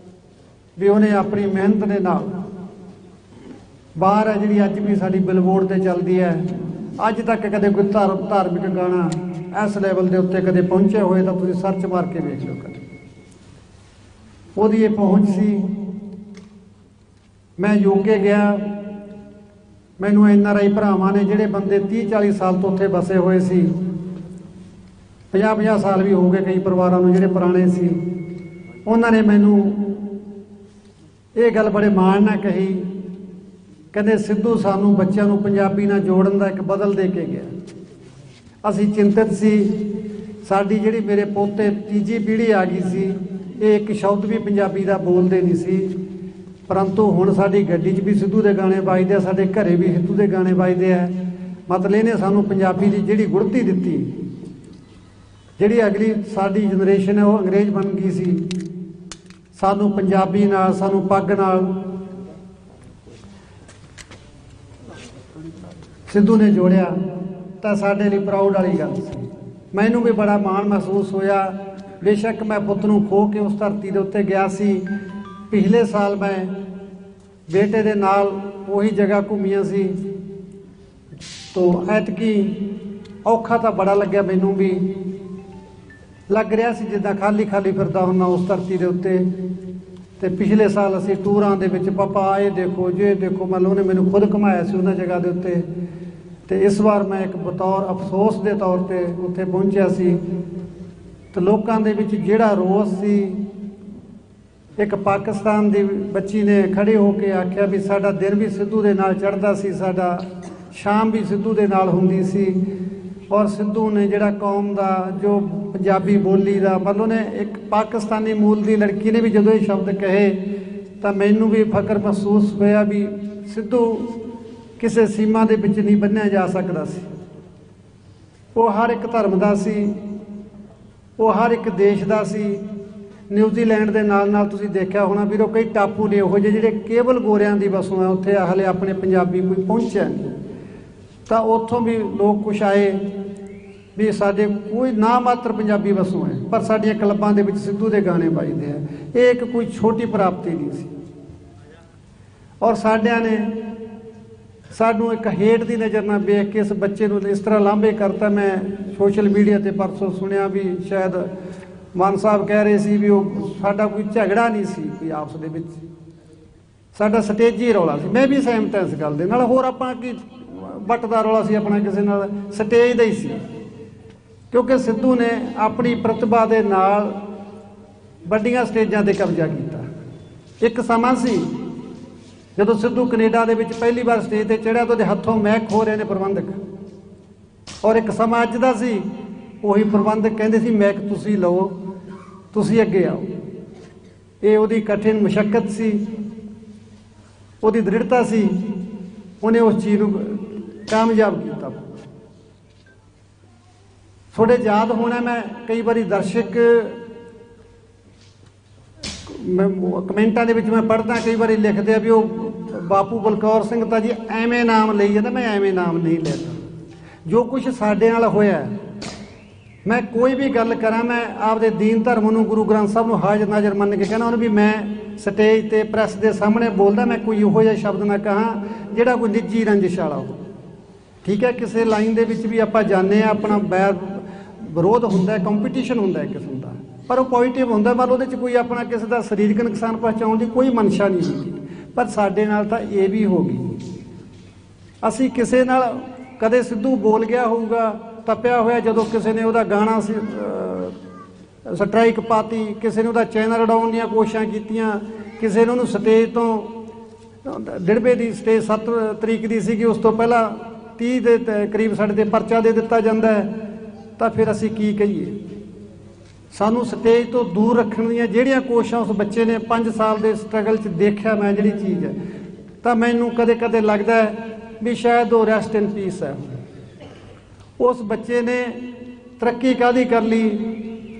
भी उन्हें अपनी मेहनत के नाल बाहर है जी अज भी साडी बिलबोर्ड से चलती है। अज तक कदे कोई धार्मिक गाना इस लैवल के उत्ते कदे पहुँचे हुए तो तुसी सर्च मार के देख लो। कदे वो पहुँच सी। मैं यूके गया, मैनू NRI भरावां ने जिहड़े बंदे 30-40 साल तो उत्थे बसे हुए सी, 50-50 साल भी हो गए कई परिवारों को जिहड़े पुराने सी, ਉਹਨਾਂ ਨੇ ਮੈਨੂੰ ਇਹ ਗੱਲ ਬੜੇ ਮਾਣ ਨਾਲ ਕਹੀ, ਕਹਿੰਦੇ ਸਿੱਧੂ ਸਾਨੂੰ ਬੱਚਿਆਂ ਨੂੰ ਪੰਜਾਬੀ ਨਾਲ ਜੋੜਨ ਦਾ ਇੱਕ ਬਦਲ ਦੇ ਕੇ ਗਿਆ। ਅਸੀਂ ਚਿੰਤਤ ਸੀ, ਸਾਡੀ ਜਿਹੜੀ ਮੇਰੇ ਪੋਤੇ ਤੀਜੀ ਪੀੜ੍ਹੀ ਆ ਗਈ ਸੀ, ਇਹ ਇੱਕ ਸ਼ਬਦ ਵੀ ਪੰਜਾਬੀ ਦਾ ਬੋਲਦੇ ਨਹੀਂ ਸੀ, ਪਰੰਤੂ ਹੁਣ ਸਾਡੀ ਗੱਡੀ 'ਚ ਵੀ ਸਿੱਧੂ ਦੇ ਗਾਣੇ ਵੱਜਦੇ ਆ, ਸਾਡੇ ਘਰੇ ਵੀ ਸਿੱਧੂ ਦੇ ਗਾਣੇ ਵੱਜਦੇ ਆ। ਮਤਲਬ ਇਹਨੇ ਸਾਨੂੰ ਪੰਜਾਬੀ ਦੀ ਜਿਹੜੀ ਗੁੜਤੀ ਦਿੱਤੀ, ਜਿਹੜੀ ਅਗਲੀ ਸਾਡੀ ਜਨਰੇਸ਼ਨ ਹੈ ਉਹ ਅੰਗਰੇਜ਼ ਬਣ ਗਈ ਸੀ, ਸਾਨੂੰ ਪੰਜਾਬੀ ਨਾਲ, ਸਾਨੂੰ ਪੱਗ ਨਾਲ ਸਿੱਧੂ ਨੇ ਜੋੜਿਆ, ਤਾਂ ਸਾਡੇ ਲਈ ਪ੍ਰਾਊਡ ਵਾਲੀ ਗੱਲ ਸੀ। ਮੈਨੂੰ ਵੀ ਬੜਾ ਮਾਣ ਮਹਿਸੂਸ ਹੋਇਆ। ਬੇਸ਼ੱਕ ਮੈਂ ਪੁੱਤ ਨੂੰ ਖੋ ਕੇ ਉਸ ਧਰਤੀ ਦੇ ਉੱਤੇ ਗਿਆ ਸੀ। ਪਿਛਲੇ ਸਾਲ ਮੈਂ ਬੇਟੇ ਦੇ ਨਾਲ ਉਹੀ ਜਗ੍ਹਾ ਘੁੰਮੀਆਂ ਸੀ, ਤੋ ਐਤਕੀ ਔਖਾ ਤਾਂ ਬੜਾ ਲੱਗਿਆ, ਮੈਨੂੰ ਵੀ ਲੱਗ ਰਿਹਾ ਸੀ ਜਿੱਦਾਂ ਖਾਲੀ ਖਾਲੀ ਫਿਰਦਾ ਹੁੰਦਾ ਉਸ ਧਰਤੀ ਦੇ ਉੱਤੇ। ਤੇ ਪਿਛਲੇ ਸਾਲ ਅਸੀਂ ਟੂਰਾਂ ਦੇ ਵਿੱਚ ਪਾਪਾ ਇਹ ਦੇਖੋ ਜੇ ਦੇਖੋ, ਮਤਲਬ ਉਹਨੇ ਮੈਨੂੰ ਖੁਦ ਘੁਮਾਇਆ ਸੀ ਉਹਨਾਂ ਜਗ੍ਹਾ ਦੇ ਉੱਤੇ। ਤੇ ਇਸ ਵਾਰ ਮੈਂ ਇੱਕ ਬਤੌਰ ਅਫਸੋਸ ਦੇ ਤੌਰ ਤੇ ਉੱਥੇ ਪਹੁੰਚਿਆ ਸੀ, ਤੇ ਲੋਕਾਂ ਦੇ ਵਿੱਚ ਜਿਹੜਾ ਰੋਸ ਸੀ, ਇੱਕ ਪਾਕਿਸਤਾਨ ਦੀ ਬੱਚੀ ਨੇ ਖੜੇ ਹੋ ਕੇ ਆਖਿਆ ਵੀ ਸਾਡਾ ਦਿਨ ਵੀ ਸਿੱਧੂ ਦੇ ਨਾਲ ਚੜ੍ਹਦਾ ਸੀ, ਸਾਡਾ ਸ਼ਾਮ ਵੀ ਸਿੱਧੂ ਦੇ ਨਾਲ ਹੁੰਦੀ ਸੀ। ਔਰ ਸਿੱਧੂ ਨੇ ਜਿਹੜਾ ਕੌਮ ਦਾ ਜੋ ਪੰਜਾਬੀ ਬੋਲੀ ਦਾ ਮਤਲਬ ਉਹਨੇ ਇੱਕ ਪਾਕਿਸਤਾਨੀ ਮੂਲ ਦੀ ਲੜਕੀ ਨੇ ਵੀ ਜਦੋਂ ਇਹ ਸ਼ਬਦ ਕਹੇ ਤਾਂ ਮੈਨੂੰ ਵੀ ਫਖਰ ਮਹਿਸੂਸ ਹੋਇਆ ਵੀ ਸਿੱਧੂ ਕਿਸੇ ਸੀਮਾ ਦੇ ਵਿੱਚ ਨਹੀਂ ਬੰਨ੍ਹਿਆ ਜਾ ਸਕਦਾ ਸੀ। ਉਹ ਹਰ ਇੱਕ ਧਰਮ ਦਾ ਸੀ, ਉਹ ਹਰ ਇੱਕ ਦੇਸ਼ ਦਾ ਸੀ। ਨਿਊਜ਼ੀਲੈਂਡ ਦੇ ਨਾਲ ਨਾਲ ਤੁਸੀਂ ਦੇਖਿਆ ਹੋਣਾ ਵੀਰੋ, ਕਈ ਟਾਪੂ ਨੇ ਉਹੋ ਜਿਹੇ ਜਿਹੜੇ ਕੇਵਲ ਗੋਰਿਆਂ ਦੀ ਵਸੋਂ ਹੈ, ਉੱਥੇ ਹਾਲੇ ਆਪਣੇ ਪੰਜਾਬੀ ਕੋਈ ਪਹੁੰਚਿਆ ਨਹੀਂ। ਤਾਂ ਉੱਥੋਂ ਵੀ ਲੋਕ ਕੁਛ ਆਏ ਵੀ ਸਾਡੇ ਕੋਈ ਨਾ ਮਾਤਰ ਪੰਜਾਬੀ ਵਸੋਂ ਹੈ, ਪਰ ਸਾਡੀਆਂ ਕਲੱਬਾਂ ਦੇ ਵਿੱਚ ਸਿੱਧੂ ਦੇ ਗਾਣੇ ਵੱਜਦੇ ਆ। ਇਹ ਇੱਕ ਕੋਈ ਛੋਟੀ ਪ੍ਰਾਪਤੀ ਨਹੀਂ ਸੀ। ਔਰ ਸਾਡਿਆਂ ਨੇ ਸਾਨੂੰ ਇੱਕ ਹੇਠ ਦੀ ਨਜ਼ਰ ਨਾਲ ਵੇਖ ਕੇ ਇਸ ਬੱਚੇ ਨੂੰ ਇਸ ਤਰ੍ਹਾਂ ਲਾਂਭੇ ਕਰਤਾ। ਮੈਂ ਸੋਸ਼ਲ ਮੀਡੀਆ ਤੇ ਪਰਸੋਂ ਸੁਣਿਆ ਵੀ ਸ਼ਾਇਦ ਮਾਨ ਸਾਹਿਬ ਕਹਿ ਰਹੇ ਸੀ ਵੀ ਉਹ ਸਾਡਾ ਕੋਈ ਝਗੜਾ ਨਹੀਂ ਸੀ ਕੋਈ ਆਪਸ ਦੇ ਵਿੱਚ, ਸਾਡਾ ਸਟੇਜੀ ਰੌਲਾ ਸੀ। ਮੈਂ ਵੀ ਸਹਿਮਤ ਹਾਂ ਇਸ ਗੱਲ ਦੇ ਨਾਲ। ਹੋਰ ਆਪਾਂ ਕੀ ਵੱਟ ਦਾ ਰੌਲਾ ਸੀ ਆਪਣਾ ਕਿਸੇ ਨਾਲ, ਸਟੇਜ ਦਾ ਹੀ ਸੀ। ਕਿਉਂਕਿ ਸਿੱਧੂ ਨੇ ਆਪਣੀ ਪ੍ਰਤਿਭਾ ਦੇ ਨਾਲ ਵੱਡੀਆਂ ਸਟੇਜਾਂ 'ਤੇ ਕਬਜ਼ਾ ਕੀਤਾ। ਇੱਕ ਸਮਾਂ ਸੀ ਜਦੋਂ ਸਿੱਧੂ ਕੈਨੇਡਾ ਦੇ ਵਿੱਚ ਪਹਿਲੀ ਵਾਰ ਸਟੇਜ 'ਤੇ ਚੜ੍ਹਿਆ ਤਾਂ ਉਹਦੇ ਹੱਥੋਂ ਮਹਿਕ ਹੋ ਰਹੇ ਨੇ ਪ੍ਰਬੰਧਕ, ਔਰ ਇੱਕ ਸਮਾਂ ਅੱਜ ਦਾ ਸੀ ਉਹੀ ਪ੍ਰਬੰਧਕ ਕਹਿੰਦੇ ਸੀ ਮਹਿਕ ਤੁਸੀਂ ਲਓ, ਤੁਸੀਂ ਅੱਗੇ ਆਓ। ਇਹ ਉਹਦੀ ਕਠਿਨ ਮੁਸ਼ੱਕਤ ਸੀ, ਉਹਦੀ ਦ੍ਰਿੜਤਾ ਸੀ, ਉਹਨੇ ਉਸ ਚੀਜ਼ ਨੂੰ ਕਾਮਯਾਬ ਕੀਤਾ। ਥੋੜੇ ਯਾਦ ਹੋਣਾ, ਮੈਂ ਕਈ ਵਾਰੀ ਦਰਸ਼ਕ ਕਮੈਂਟਾਂ ਦੇ ਵਿੱਚ ਮੈਂ ਪੜ੍ਹਦਾ, ਕਈ ਵਾਰੀ ਲਿਖਦੇ ਆ ਵੀ ਉਹ ਬਾਪੂ ਬਲਕੌਰ ਸਿੰਘ ਤਾਂ ਜੀ ਐਵੇਂ ਨਾਮ ਲਈ ਜਾਂਦਾ। ਮੈਂ ਐਵੇਂ ਨਾਮ ਨਹੀਂ ਲੈਂਦਾ। ਜੋ ਕੁਝ ਸਾਡੇ ਨਾਲ ਹੋਇਆ, ਮੈਂ ਕੋਈ ਵੀ ਗੱਲ ਕਰਾਂ, ਮੈਂ ਆਪਦੇ ਦੀਨ ਧਰਮ ਨੂੰ, ਗੁਰੂ ਗ੍ਰੰਥ ਸਾਹਿਬ ਨੂੰ ਹਾਜ਼ਰ ਨਾਜ਼ਰ ਮੰਨ ਕੇ ਕਹਿੰਦਾ ਉਹਨੂੰ ਵੀ ਮੈਂ ਸਟੇਜ ਤੇ ਪ੍ਰੈਸ ਦੇ ਸਾਹਮਣੇ ਬੋਲਦਾ, ਮੈਂ ਕੋਈ ਇਹੋ ਜਿਹਾ ਸ਼ਬਦ ਨਾ ਕਹਾਂ ਜਿਹੜਾ ਕੋਈ ਨਿੱਜੀ ਰੰਜਿਸ਼ ਵਾਲਾ ਹੋ। ਠੀਕ ਹੈ, ਕਿਸੇ ਲਾਈਨ ਦੇ ਵਿੱਚ ਵੀ ਆਪਾਂ ਜਾਂਦੇ ਹਾਂ, ਆਪਣਾ ਬੈਰ ਵਿਰੋਧ ਹੁੰਦਾ, ਕੰਪੀਟੀਸ਼ਨ ਹੁੰਦਾ ਇੱਕ ਕਿਸਮ ਦਾ, ਪਰ ਉਹ ਪੋਜ਼ੀਟਿਵ ਹੁੰਦਾ। ਪਰ ਉਹਦੇ 'ਚ ਕੋਈ ਆਪਣਾ ਕਿਸੇ ਦਾ ਸਰੀਰਕ ਨੁਕਸਾਨ ਪਹੁੰਚਾਉਣ ਦੀ ਕੋਈ ਮਨਸ਼ਾ ਨਹੀਂ ਹੁੰਦੀ। ਪਰ ਸਾਡੇ ਨਾਲ ਤਾਂ ਇਹ ਵੀ ਹੋ ਗਈ। ਅਸੀਂ ਕਿਸੇ ਨਾਲ ਕਦੇ ਸਿੱਧੂ ਬੋਲ ਗਿਆ ਹੋਊਗਾ ਤਪਿਆ ਹੋਇਆ, ਜਦੋਂ ਕਿਸੇ ਨੇ ਉਹਦਾ ਗਾਣਾ ਸੀ ਸਟਰਾਈਕ ਪਾਤੀ, ਕਿਸੇ ਨੇ ਉਹਦਾ ਚੈਨਲ ਉਡਾਉਣ ਦੀਆਂ ਕੋਸ਼ਿਸ਼ਾਂ ਕੀਤੀਆਂ, ਕਿਸੇ ਨੇ ਉਹਨੂੰ ਸਟੇਜ ਤੋਂ ਡਿੜਬੇ ਦੀ ਸਟੇਜ 7 ਤਰੀਕ ਦੀ ਸੀਗੀ, ਉਸ ਤੋਂ ਪਹਿਲਾਂ 30 ਦੇ ਕਰੀਬ ਸਾਡੇ 'ਤੇ ਪਰਚਾ ਦੇ ਦਿੱਤਾ ਜਾਂਦਾ ਹੈ। ਤਾਂ ਫਿਰ ਅਸੀਂ ਕੀ ਕਹੀਏ? ਸਾਨੂੰ ਸਟੇਜ ਤੋਂ ਦੂਰ ਰੱਖਣ ਦੀਆਂ ਜਿਹੜੀਆਂ ਕੋਸ਼ਿਸ਼ਾਂ ਉਸ ਬੱਚੇ ਨੇ 5 ਸਾਲ ਦੇ ਸਟਰਗਲ 'ਚ ਦੇਖਿਆ ਮੈਂ ਜਿਹੜੀ ਚੀਜ਼ ਹੈ, ਤਾਂ ਮੈਨੂੰ ਕਦੇ ਕਦੇ ਲੱਗਦਾ ਹੈ ਵੀ ਸ਼ਾਇਦ ਉਹ ਰੈਸਟ ਇਨ ਪੀਸ ਹੈ। ਉਸ ਬੱਚੇ ਨੇ ਤਰੱਕੀ ਕਾਹਦੀ ਕਰ ਲਈ,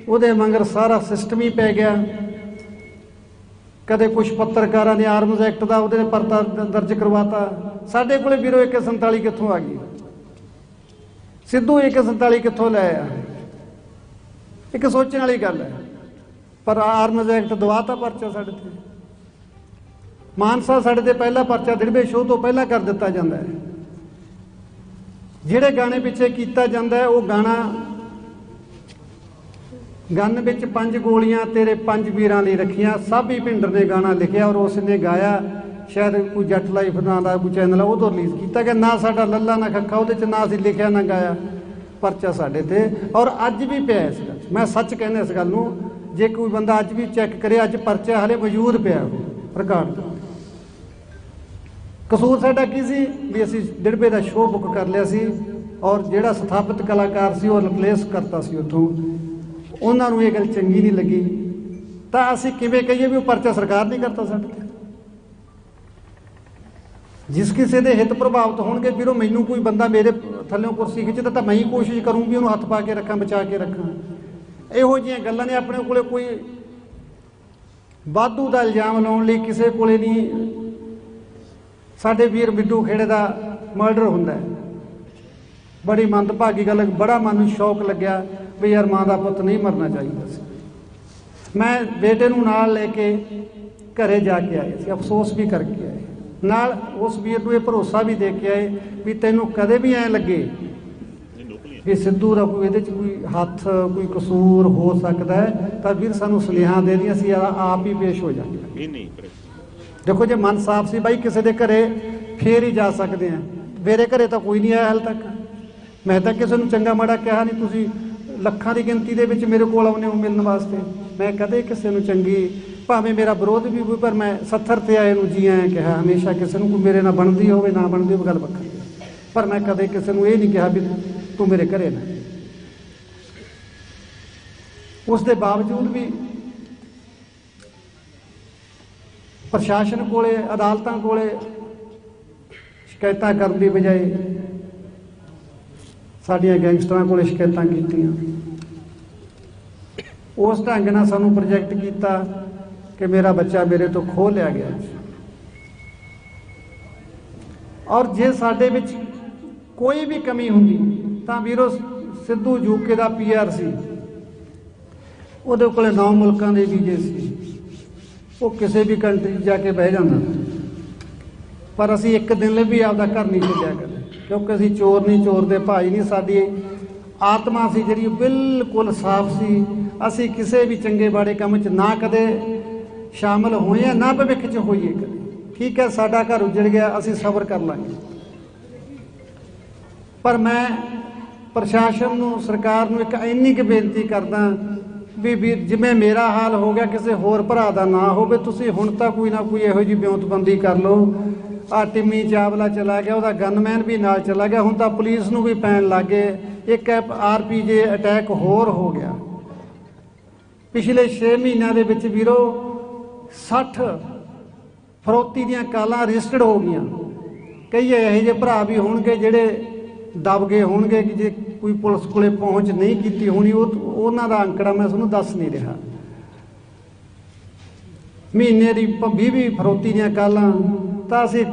ਉਹਦੇ ਮਗਰ ਸਾਰਾ ਸਿਸਟਮ ਹੀ ਪੈ ਗਿਆ। ਕਦੇ ਕੁਛ ਪੱਤਰਕਾਰਾਂ ਨੇ ਆਰਮਜ਼ ਐਕਟ ਦਾ ਉਹਦੇ ਪਰਚਾ ਦਰਜ ਕਰਵਾਤਾ। ਸਾਡੇ ਕੋਲੇ ਵੀਰੋ 147 ਕਿੱਥੋਂ ਆ ਗਈ? ਸਿੱਧੂ 147 ਕਿੱਥੋਂ ਲੈ ਆਇਆ? ਇੱਕ ਸੋਚਣ ਵਾਲੀ ਗੱਲ ਹੈ। ਪਰ ਆਰਮਜ਼ ਐਕਟ ਦਵਾਤਾ ਪਰਚਾ ਸਾਡੇ ਤੇ। ਮਾਨਸਾ ਸਾਡੇ ਤੇ ਪਹਿਲਾ ਪਰਚਾ ਦਿੜਬੇ ਸ਼ੋਅ ਤੋਂ ਪਹਿਲਾਂ ਕਰ ਦਿੱਤਾ ਜਾਂਦਾ ਹੈ। ਜਿਹੜੇ ਗਾਣੇ ਪਿੱਛੇ ਕੀਤਾ ਜਾਂਦਾ ਹੈ, ਉਹ ਗਾਣਾ ਗਨ ਵਿੱਚ 5 ਗੋਲੀਆਂ ਤੇਰੇ 5 ਵੀਰਾਂ ਲਈ ਰੱਖੀਆਂ, ਸਾਬੀ ਭਿੰਡਰ ਨੇ ਗਾਣਾ ਲਿਖਿਆ ਔਰ ਉਸ ਨੇ ਗਾਇਆ। ਸ਼ਾਇਦ ਕੋਈ ਜੱਟ ਲਾਈਫ ਨਾਂ ਦਾ ਕੋਈ ਚੈਨਲ ਆ, ਉਹ ਤੋਂ ਰਿਲੀਜ਼ ਕੀਤਾ ਗਿਆ। ਨਾ ਸਾਡਾ ਲੱਲਾ ਨਾ ਖੱਖਾ ਉਹਦੇ 'ਚ, ਨਾ ਅਸੀਂ ਲਿਖਿਆ ਨਾ ਗਾਇਆ। ਪਰਚਾ ਸਾਡੇ ਤੇ, ਔਰ ਅੱਜ ਵੀ ਪਿਆ ਇਸ ਗੱਲ। ਮੈਂ ਸੱਚ ਕਹਿੰਦਾ ਇਸ ਗੱਲ ਨੂੰ, जे कोई बंदा अज भी चैक करे, अज परचा हले मौजूद पिया रिकॉर्ड। कसूर साडा की सी भी असीं 1.5 रुपए का शो बुक कर लिया सी और जिहड़ा स्थापित कलाकार सी वो रिप्लेस करता सी उत्थों, उन्हां नूं ये गल चंगी नहीं लगी। तो असीं किवें कहिए भी वो परचा सरकार नहीं करता साडे ते। जिस किसी के हित प्रभावित होणगे ਵੀਰੋ, मैनू कोई बंदा मेरे थल्लों कुर्सी खिंचदा तो मैं ही कोशिश करूँ भी उन्होंने हथ पा के रखा, बचा के रखा। इहो जिहियां गल्लां ने अपने कोले कोई वाधू का इल्जाम लाउण लई किसी कोले नहीं। साडे वीर बिड्डू खेड़े का मर्डर हुंदा है, बड़ी मंदभागी गल, बड़ा मन नूं शौक लग्या भी यार माँ का पुत नहीं मरना चाहिए सी। मैं बेटे नूं नाल लेके घरे जाके आए सी, अफसोस भी करके आए, नाल उस वीर नूं ये भरोसा भी दे के आए भी तैनूं कदे भी ऐ लगे भी सिद्धू दा कोई इहदे च कोई हथ कोई कसूर हो सकता है तो वीर सानूं सुनेहा दे दी, असीं आप ही पेश हो जाएंगे। देखो जे मन साफ सी बाई किसी के घरे फिर ही जा सकते हैं, मेरे घरे तो कोई नहीं आया हाल तक। मैं तो किसी नूं चंगा माड़ा कहा नहीं, तुसीं ਲੱਖਾਂ ਦੀ ਗਿਣਤੀ ਦੇ ਵਿੱਚ ਮੇਰੇ ਕੋਲ ਆਉਂਦੇ ਹੋ ਮਿਲਣ ਵਾਸਤੇ। मैं कदे किसी ਨੂੰ ਚੰਗੀ ਭਾਵੇਂ ਮੇਰਾ ਵਿਰੋਧ ਵੀ ਹੋਵੇ, ਪਰ मैं 70 ਤੇ ਆਏ ਨੂੰ ਜੀ ਐਂ ਕਿਹਾ ਹਮੇਸ਼ਾ। ਕਿਸੇ ਨੂੰ ਕੋਈ ਮੇਰੇ ਨਾਲ ਬਣਦੀ ਹੋਵੇ ਨਾ ਬਣਦੀ ਹੋਵੇ ਗੱਲ ਵੱਖਰੀ, ਪਰ ਮੈਂ ਕਦੇ ਕਿਸੇ ਨੂੰ ਇਹ ਨਹੀਂ ਕਿਹਾ ਵੀ ਤੂੰ ਮੇਰੇ ਘਰੇ ਨਾ। ਉਸ ਦੇ ਬਾਵਜੂਦ ਵੀ ਪ੍ਰਸ਼ਾਸਨ ਕੋਲੇ ਅਦਾਲਤਾਂ ਕੋਲੇ ਸ਼ਿਕਾਇਤਾਂ ਕਰਨ ਦੀ ਬਜਾਏ ਸਾਡੀਆਂ ਗੈਂਗਸਟਰਾਂ ਕੋਲੇ ਸ਼ਿਕਾਇਤਾਂ ਕੀਤੀਆਂ। उस ढंग नाल सानू प्रोजेक्ट किया कि मेरा बच्चा मेरे तो खो लिया गया। और जे साडे विच कोई भी कमी हुंदी तां वीरो सिद्धू यूके दा PR सी, उहदे कोले 9 मुल्कां दे वीजे सी, वो किसी भी कंट्री जाके बह जांदा। पर असीं एक दिन लिए भी आपदा घर नहीं छड्डिया कदे, क्योंकि असीं चोर नहीं, चोर दे भाई नहीं। साडी आत्मा सी जिहड़ी बिल्कुल साफ सी। असीं किसी भी चंगे माड़े काम च ना कदे शामिल होए ना भविख च होईए कदे। ठीक है, साडा घर उजड़ गया, असीं सबर कर लांगे। पर मैं प्रशासन नूं, सरकार नूं एक इन्नी क बेनती करदा भी वीर जिवें मेरा हाल हो गया किसी होर भरा दा ना होवे। तुसीं हुण तां कोई ना कोई इहो जी ब्योंतबंदी कर लो। आ टिम्मी चावला चला गया, उहदा गनमैन भी नाल चला गया, हुण तां पुलिस नूं भी पैण लग गए। एक RPG अटैक होर हो गया। पिछले 6 महीनों के विच वीरो 60 फरौती दीयां कालां रजिस्टर्ड हो गई। कई यहो जे भरा भी होणगे जिहड़े दब गए होणगे कि जे कोई पुलिस कोले पहुँच नहीं की होनी, उन्हां दा अंकड़ा मैं तुहानूं दस नहीं रहा। महीने की 20 फरौती दीयां कालां तां असीं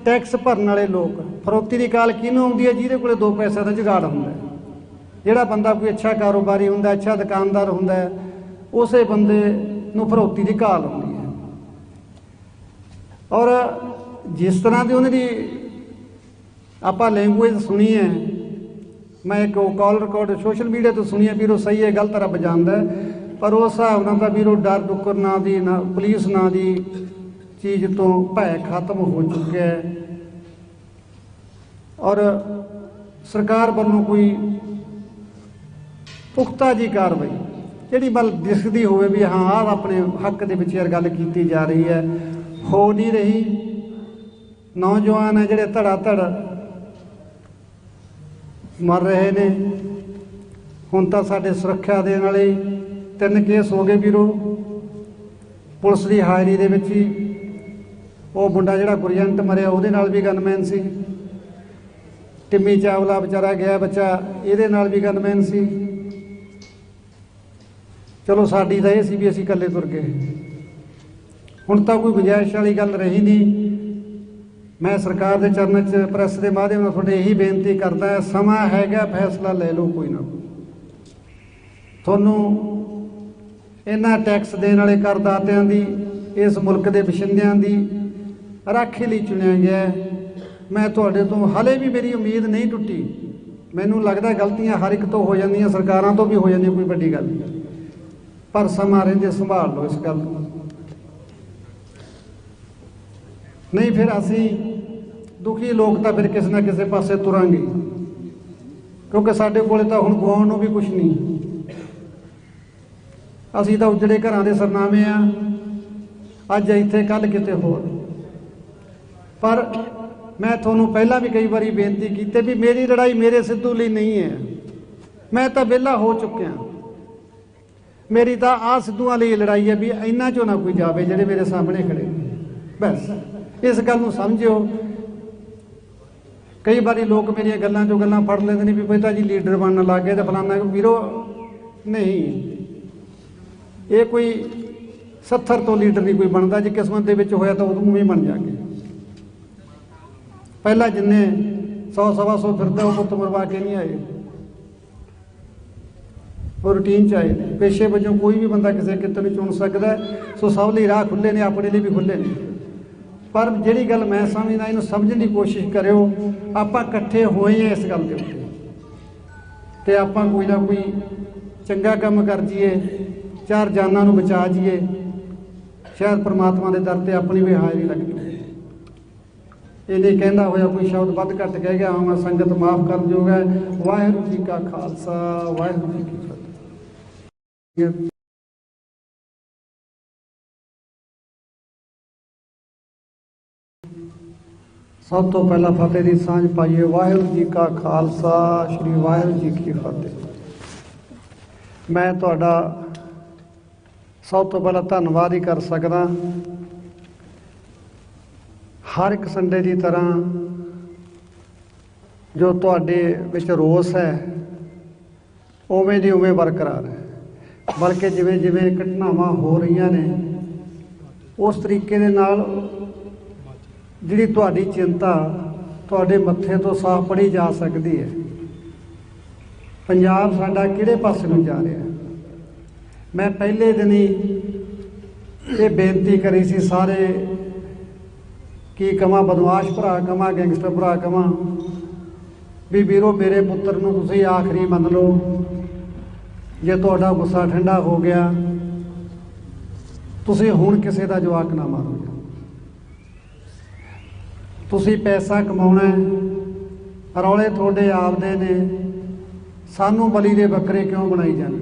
टैक्स भरन वाले लोग, फरौती की काल किहनूं आउंदी है? जिहदे कोले 2 पैसे का जुगाड़ हुंदा है। जिहड़ा बंदा कोई अच्छा कारोबारी हुंदा, अच्छा दुकानदार हुंदा है, उसे बंदे नूं फरौती की घाल आउंदी है। और जिस तरह की उन्हां दी आपां लैंगुएज सुनी है, मैं एक कॉल रिकॉर्ड सोशल मीडिया तो सुनी है, वीरो सही है गलत रब जानदा है, पर उस हिसाब नाल तां वीरो डर डुक्कर ना दी ना पुलिस ना दी चीज़ तो भय खत्म हो चुका है। और सरकार वालों कोई पुख्ता जी कार्रवाई जिहड़ी बल दिसदी होवे भी हाँ आ अपने हक दे विच यार गल कीती जा रही है, हो नहीं रही। नौजवान है जिहड़े धड़ा-धड़ मर रहे ने। हुण तां साडे सुरक्षा देण वाले 3 केस हो गए वीरो पुलिस की हायरी दे विच ही। वो मुंडा जिहड़ा गुरजंट मरिया उहदे नाल भी गनमैन सी। टिम्मी चावला बेचारा गया बच्चा, इहदे नाल भी गनमैन सी। चलो साडी तां इह सी भी असीं इकल्ले तुर गए। हुण तां कोई गुंजाइश वाली गल रही नहीं। मैं सरकार के चरणों च प्रैस के माध्यम नाल तुहाडे यही बेनती करदा है, समा हैगा फैसला ले लो कोई ना कोई। तुहानूं इन्हां टैक्स देण वाले करदातिਆਂ ਦੀ इस मुल्क के बशिंदिਆਂ ਦੀ राखे ਲਈ चुनिया गया है। मैं तुहाडे तो हले भी मेरी उम्मीद नहीं टुटी। मैनूं लगदा गलतियां हर एक तो हो जांदियां, सरकारां तो भी हो जांदियां, कोई वड्डी गल नहीं। पर समा रहिंदे संभाल लो इस गल नूं, नहीं फिर असीं दुखी लोग तो फिर किसी ना किसी पासे तुरांगे, क्योंकि साडे कोले तां हुण गवाउण नूं भी कुछ नहीं। ਅਸੀਂ ਤਾਂ ਉਜੜੇ ਘਰਾਂ ਦੇ ਸਰਨਾਮੇ ਆ, ਅੱਜ ਇੱਥੇ ਕੱਲ੍ਹ ਕਿਤੇ ਹੋਰ। ਪਰ मैं थोनों पहला भी कई बार बेनती की भी मेरी लड़ाई मेरे सिद्धू लिए नहीं है, मैं तो वेला हो चुकिया। मेरी तो आ सिद्धूआं लिए लड़ाई है भी इन्हां चों ना कोई जावे जिहड़े मेरे सामने खड़े। बस इस गल नूं समझिओ। कई बार लोग मेरिया गल्लां चों गल्लां फड़ लैंदे ने भी पिता जी लीडर बनन लग गए तो फलाना। वीरो नहीं, ये कोई 70 तो लीडर नहीं कोई बनता, जे किस्मत दे विच होया तो उदों भी बन जाके। पहला जिन्ने 100 सवा 100 फिरदा वो पुत मरवा के नहीं आए, वो रूटीन च आए। पेशे वजों कोई भी बंदा किसी किते नहीं चुन सकता। सो सब लिए राह खुले ने, अपने लिए भी खुले ने। पर जिहड़ी गल मैं समझदा इहनूं समझण दी कोशिश करिओ। आपां इकट्ठे होए हैं इस गल दे उत्ते ते आपां कोई ना कोई चंगा काम कर जाइए, 4 जानां नूं बचा जाइए। शायद परमात्मा के दर ते अपनी भी हाज़री लग जाए। ये नहीं कहता होया कोई शब्द वध घट कह गया हाँ, संगत माफ़ कर जोग है। वाहिगुरू जी का खालसा, वाहिगुरू जी की फतेह। सब तो पहला फतेह की सांझ पाइए। वाहिगुरू जी का खालसा, श्री वाहिगुरू जी की फतेह। मैं तुहाडा सब तो पहला धन्नवाद ही कर सकदा। हर एक संडे की तरह जो तुहाडे विच रोस है उवें दी उवें बरकरार है, बल्कि जिवें जिवें घटनावां हो रही ने उस तरीके दे नाल जिहड़ी तुहाडी चिंता तुहाडे मत्थे तो साफ पढ़ी जा सकती है। पंजाब साडा किहड़े पासे नूं जा रहा है। मैं पहले दिन ही ये बेनती करी सी सारे की कमां बदमाश भरा कमां गैंगस्टर भरा कमां भी वीरो मेरे पुत्तर नूं तुसीं आखरी मन लो। जे तुहाडा गुस्सा ठंडा हो गया तुसीं हुण किसी दा जवाक ना मारो। तुसीं पैसा कमाउणा है, रौले तुहाडे आपदे ने, सानूं बली दे बकरे क्यों बनाई जाने।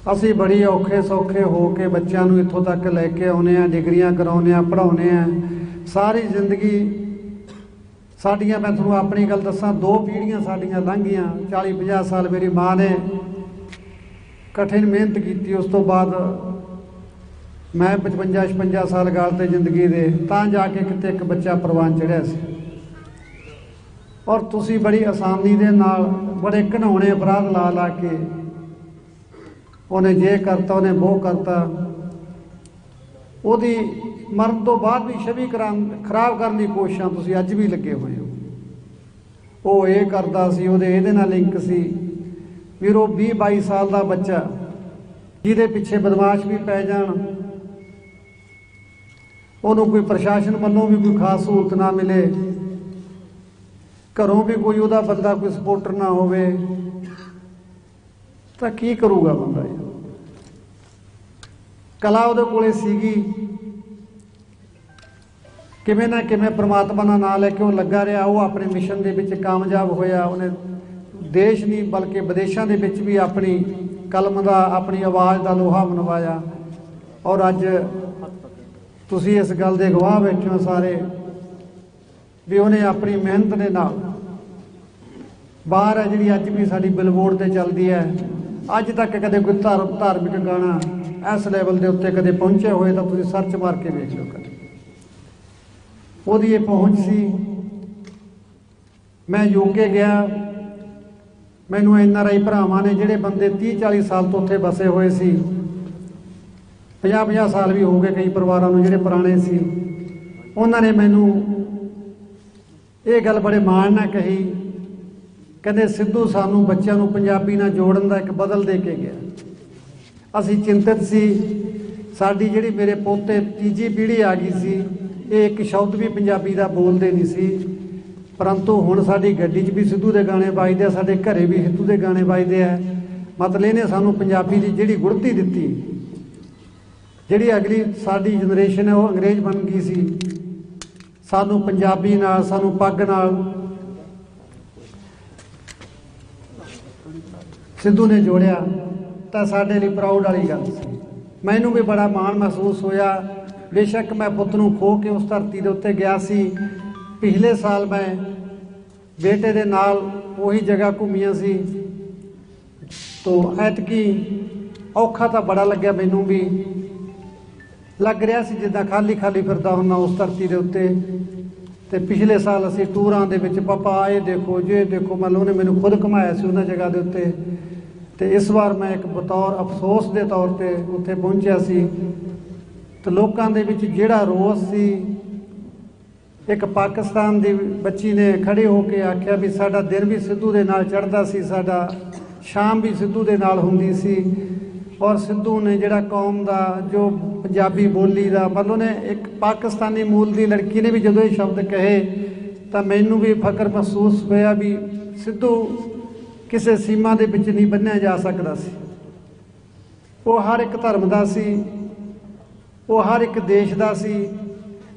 असी बड़ी औखे सौखे हो के बच्चों को इत्थों तक लैके आने, डिग्रियां कराने, पढ़ाने। सारी जिंदगी साडियां, मैं तुहानूं अपनी गल दसां, 2 पीढ़ियां साडियां लंघियां। 40-50 साल मेरी माँ ने कठिन मेहनत की। उस तो बाद मैं 55-56 साल गालते जिंदगी दे तां जाके किते एक बच्चा परवान चढ़िया सी। और तुसी बड़ी आसानी दे नाल बड़े घिनौने अपराध ला ला के उन्हें जे करता उन्हें वो करता। उहदी मरण तो बाद भी छवि खराब करने की कोशिशां तुसीं अज भी लगे हुए हो। वो ये करता सी, उहदे इहदे नाल लिंक सी। वीरो 20-22 साल का बच्चा जिहदे पिछे बदमाश भी पै जाण, उहनूं कोई प्रशासन वालों भी कोई खास सहूलत ना मिले, घरों भी कोई उहदा बंदा कोई सपोर्टर ना होवे, तो की करूगा बंदा। कला उहदे कोले सीगी, किवें ना किवें परमात्मा दा नाम लैके वो लगा रहा। वो अपने मिशन दे विच कामयाब होया। उन्हें देश नहीं बल्कि विदेशों के विच भी अपनी कलम का, अपनी आवाज़ का लोहा मनवाया। और अज तुसीं इस गल दे गवाह बैठे हो सारे भी उन्हें अपनी मेहनत के नाल बाहर है जी अज भी साडी बिलबोर्ड ते चलती है। अज तक कदे कोई धार्मिक गाना इस लैवल के उत्ते कदे पहुंचे हुए तो तुसीं सर्च मार के देख लो। कदे उहदी ये पहुँच सी। मैं यूके गया, मैनूं NRI भरावां ने जिहड़े बंदे 30-40 साल तो उत्थे बसे हुए सी, 50-50 साल भी हो गए कई परिवारों नूं जिहड़े पुराने सी, उन्होंने मैनूं ये गल बड़े माण नाल कही, कहते सिद्धू सानू बच्चों को पंजाबी नाल जोड़न दा एक बदल दे के गया। असी चिंतित सी, साडी जिहड़ी मेरे पोते तीजी पीढ़ी आ गई सी, ये एक शब्द भी पंजाबी का बोलते नहीं सी, परंतु हुण साडी गड्डी च भी सिद्धू के गाने बजदे, साडे घरे भी सिद्धू के गाने बजदे है। मतलब इहने सानू पंजाबी की जिहड़ी गुड़ती दित्ती, जिहड़ी अगली साडी जनरेशन है वो अंग्रेज बन गई सी, सानू पंजाबी नाल, सानू पग नाल सिद्धू ने जोड़िया। ਤਾਂ ਸਾਡੇ ਲਈ ਪ੍ਰਾਊਡ ਵਾਲੀ ਗੱਲ ਸੀ। ਮੈਨੂੰ ਵੀ ਬੜਾ ਮਾਣ ਮਹਿਸੂਸ ਹੋਇਆ। ਬੇਸ਼ੱਕ ਮੈਂ ਪੁੱਤ ਨੂੰ ਖੋ ਕੇ ਉਸ ਧਰਤੀ ਦੇ ਉੱਤੇ ਗਿਆ ਸੀ। ਪਿਛਲੇ ਸਾਲ ਮੈਂ ਬੇਟੇ ਦੇ ਨਾਲ ਉਹੀ ਜਗ੍ਹਾ ਘੁੰਮੀਆਂ ਸੀ। ਤੋ ਐਤਕੀ ਔਖਾ ਤਾਂ ਬੜਾ ਲੱਗਿਆ, ਮੈਨੂੰ ਵੀ ਲੱਗ ਰਿਹਾ ਸੀ ਜਿੱਦਾਂ ਖਾਲੀ ਖਾਲੀ ਫਿਰਦਾ ਹੁੰਦਾ ਉਸ ਧਰਤੀ ਦੇ ਉੱਤੇ। ਤੇ ਪਿਛਲੇ ਸਾਲ ਅਸੀਂ ਟੂਰਾਂ ਦੇ ਵਿੱਚ ਪਾਪਾ ਇਹ ਦੇਖੋ ਜੇ ਦੇਖੋ, ਮੰਨ ਲਓ ਉਹਨੇ ਮੈਨੂੰ ਖੁਦ ਘੁਮਾਇਆ ਸੀ ਉਹਨਾਂ ਜਗ੍ਹਾ ਦੇ ਉੱਤੇ। ਤੇ ਇਸ ਵਾਰ ਮੈਂ ਇੱਕ ਬਤੌਰ ਅਫਸੋਸ ਦੇ ਤੌਰ ਤੇ ਉੱਥੇ ਪਹੁੰਚਿਆ ਸੀ। ਤੇ ਲੋਕਾਂ ਦੇ ਵਿੱਚ ਜਿਹੜਾ ਰੋਸ ਸੀ, ਇੱਕ ਪਾਕਿਸਤਾਨ ਦੀ ਬੱਚੀ ਨੇ ਖੜੇ ਹੋ ਕੇ ਆਖਿਆ ਵੀ ਸਾਡਾ ਦਿਨ ਵੀ ਸਿੱਧੂ ਦੇ ਨਾਲ ਚੜ੍ਹਦਾ ਸੀ, ਸਾਡਾ ਸ਼ਾਮ ਵੀ ਸਿੱਧੂ ਦੇ ਨਾਲ ਹੁੰਦੀ ਸੀ। ਔਰ ਸਿੱਧੂ ਨੇ ਜਿਹੜਾ ਕੌਮ ਦਾ ਜੋ ਪੰਜਾਬੀ ਬੋਲੀ ਦਾ ਮਤਲਬ ਨੇ, ਇੱਕ ਪਾਕਿਸਤਾਨੀ ਮੂਲ ਦੀ ਲੜਕੀ ਨੇ ਵੀ ਜਦੋਂ ਇਹ ਸ਼ਬਦ ਕਹੇ ਤਾਂ ਮੈਨੂੰ ਵੀ ਫਖਰ ਮਹਿਸੂਸ ਹੋਇਆ ਵੀ ਸਿੱਧੂ ਕਿਸੇ ਸੀਮਾ ਦੇ ਵਿੱਚ ਨਹੀਂ ਬੰਨ੍ਹਿਆ ਜਾ ਸਕਦਾ ਸੀ। ਉਹ ਹਰ ਇੱਕ ਧਰਮ ਦਾ ਸੀ, ਉਹ ਹਰ ਇੱਕ ਦੇਸ਼ ਦਾ ਸੀ।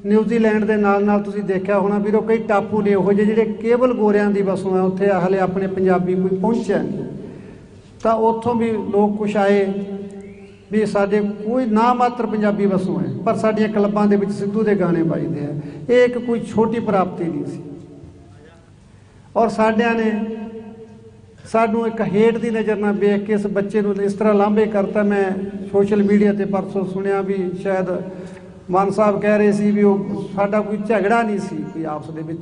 ਨਿਊਜ਼ੀਲੈਂਡ ਦੇ ਨਾਲ ਨਾਲ ਤੁਸੀਂ ਦੇਖਿਆ ਹੋਣਾ ਵੀਰੋ, ਕਈ ਟਾਪੂ ਨੇ ਉਹੋ ਜਿਹੇ ਜਿਹੜੇ ਕੇਵਲ ਗੋਰਿਆਂ ਦੀ ਵਸੋਂ ਹੈ, ਉੱਥੇ ਹਾਲੇ ਆਪਣੇ ਪੰਜਾਬੀ ਕੋਈ ਪਹੁੰਚਿਆ ਨਹੀਂ। ਤਾਂ ਉੱਥੋਂ ਵੀ ਲੋਕ ਕੁਛ ਆਏ ਵੀ ਸਾਡੇ ਕੋਈ ਨਾ ਮਾਤਰ ਪੰਜਾਬੀ ਵਸੋਂ ਹੈ, ਪਰ ਸਾਡੀਆਂ ਕਲੱਬਾਂ ਦੇ ਵਿੱਚ ਸਿੱਧੂ ਦੇ ਗਾਣੇ ਵੱਜਦੇ ਆ। ਇਹ ਇੱਕ ਕੋਈ ਛੋਟੀ ਪ੍ਰਾਪਤੀ ਨਹੀਂ ਸੀ। ਔਰ ਸਾਡਿਆਂ ਨੇ ਸਾਨੂੰ ਇੱਕ ਹੇਠ ਦੀ ਨਜ਼ਰ ਨਾਲ ਵੇਖ ਕੇ ਇਸ ਬੱਚੇ ਨੂੰ ਇਸ ਤਰ੍ਹਾਂ ਲਾਂਭੇ ਕਰਤਾ। ਮੈਂ ਸੋਸ਼ਲ ਮੀਡੀਆ ਤੇ ਪਰਸੋਂ ਸੁਣਿਆ ਵੀ ਸ਼ਾਇਦ ਮਾਨ ਸਾਹਿਬ ਕਹਿ ਰਹੇ ਸੀ ਵੀ ਉਹ ਸਾਡਾ ਕੋਈ ਝਗੜਾ ਨਹੀਂ ਸੀ ਕੋਈ ਆਪਸ ਦੇ ਵਿੱਚ,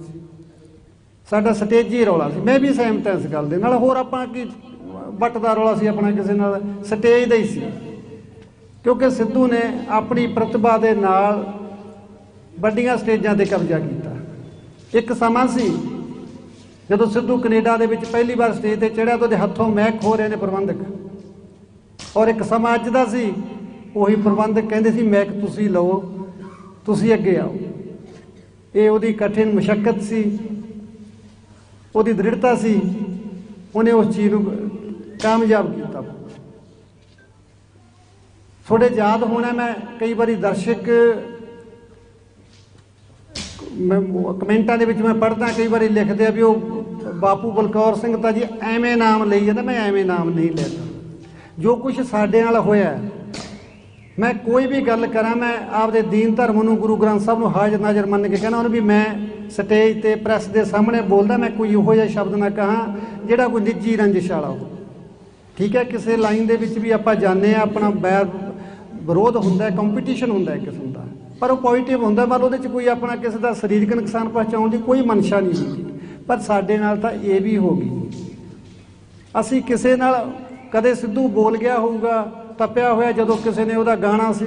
ਸਾਡਾ ਸਟੇਜੀ ਰੌਲਾ ਸੀ। ਮੈਂ ਵੀ ਸਹਿਮਤ ਹਾਂ ਇਸ ਗੱਲ ਦੇ ਨਾਲ। ਹੋਰ ਆਪਾਂ ਕੀ ਵੱਟ ਦਾ ਰੌਲਾ ਸੀ ਆਪਣਾ ਕਿਸੇ ਨਾਲ, ਸਟੇਜ ਦਾ ਹੀ ਸੀ। ਕਿਉਂਕਿ ਸਿੱਧੂ ਨੇ ਆਪਣੀ ਪ੍ਰਤਿਭਾ ਦੇ ਨਾਲ ਵੱਡੀਆਂ ਸਟੇਜਾਂ ਤੇ ਕਬਜ਼ਾ ਕੀਤਾ। ਇੱਕ ਸਮਾਂ ਸੀ ਜਦੋਂ ਸਿੱਧੂ ਕੈਨੇਡਾ ਦੇ ਵਿੱਚ ਪਹਿਲੀ ਵਾਰ ਸਟੇਜ ਤੇ ਚੜ੍ਹਿਆ ਤਾਂ ਉਹਦੇ ਹੱਥੋਂ ਮਹਿਕ ਖੋ ਰਹੇ ਨੇ ਪ੍ਰਬੰਧਕ। ਔਰ ਇੱਕ ਸਮਾਂ ਅੱਜ ਦਾ ਸੀ, ਉਹੀ ਪ੍ਰਬੰਧਕ ਕਹਿੰਦੇ ਸੀ ਮਹਿਕ ਤੁਸੀਂ ਲਓ, ਤੁਸੀਂ ਅੱਗੇ ਆਓ। ਇਹ ਉਹਦੀ ਕਠਿਨ ਮੁਸ਼ੱਕਤ ਸੀ, ਉਹਦੀ ਦ੍ਰਿੜਤਾ ਸੀ, ਉਹਨੇ ਉਸ ਚੀਜ਼ ਨੂੰ ਕਾਮਯਾਬ ਕੀਤਾ। ਥੋੜੇ ਯਾਦ ਹੋਣਾ, ਮੈਂ ਕਈ ਵਾਰੀ ਦਰਸ਼ਕ ਕਮੈਂਟਾਂ ਦੇ ਵਿੱਚ ਮੈਂ ਪੜ੍ਹਦਾ, ਕਈ ਵਾਰੀ ਲਿਖਦੇ ਆ ਵੀ ਉਹ ਬਾਪੂ ਬਲਕੌਰ ਸਿੰਘ ਤਾਂ ਜੀ ਐਵੇਂ ਨਾਮ ਲਈ ਜਾਂਦਾ। ਮੈਂ ਐਵੇਂ ਨਾਮ ਨਹੀਂ ਲੈਂਦਾ। ਜੋ ਕੁਝ ਸਾਡੇ ਨਾਲ ਹੋਇਆ, ਮੈਂ ਕੋਈ ਵੀ ਗੱਲ ਕਰਾਂ, ਮੈਂ ਆਪਦੇ ਦੀਨ ਧਰਮ ਨੂੰ, ਗੁਰੂ ਗ੍ਰੰਥ ਸਾਹਿਬ ਨੂੰ ਹਾਜ਼ਰ ਨਾਜ਼ਰ ਮੰਨ ਕੇ ਕਹਿਣਾ ਉਹਨੂੰ ਵੀ ਮੈਂ ਸਟੇਜ ਤੇ ਪ੍ਰੈਸ ਦੇ ਸਾਹਮਣੇ ਬੋਲਦਾ, ਮੈਂ ਕੋਈ ਇਹੋ ਜਿਹਾ ਸ਼ਬਦ ਨਾ ਕਹਾਂ ਜਿਹੜਾ ਕੋਈ ਨਿੱਜੀ ਰੰਜਿਸ਼ ਵਾਲਾ ਹੋ। ਠੀਕ ਹੈ, ਕਿਸੇ ਲਾਈਨ ਦੇ ਵਿੱਚ ਵੀ ਆਪਾਂ ਜਾਂਦੇ ਹਾਂ, ਆਪਣਾ ਬੈਰ ਵਿਰੋਧ ਹੁੰਦਾ, ਕੰਪੀਟੀਸ਼ਨ ਹੁੰਦਾ ਇੱਕ ਕਿਸਮ ਦਾ, ਪਰ ਉਹ ਪੋਜ਼ੀਟਿਵ ਹੁੰਦਾ। ਪਰ ਉਹਦੇ 'ਚ ਕੋਈ ਆਪਣਾ ਕਿਸੇ ਦਾ ਸਰੀਰਕ ਨੁਕਸਾਨ ਪਹੁੰਚਾਉਣ ਦੀ ਕੋਈ ਮਨਸ਼ਾ ਨਹੀਂ ਹੁੰਦੀ। ਪਰ ਸਾਡੇ ਨਾਲ ਤਾਂ ਇਹ ਵੀ ਹੋ ਗਈ। ਅਸੀਂ ਕਿਸੇ ਨਾਲ ਕਦੇ ਸਿੱਧੂ ਬੋਲ ਗਿਆ ਹੋਊਗਾ ਤਪਿਆ ਹੋਇਆ, ਜਦੋਂ ਕਿਸੇ ਨੇ ਉਹਦਾ ਗਾਣਾ ਸੀ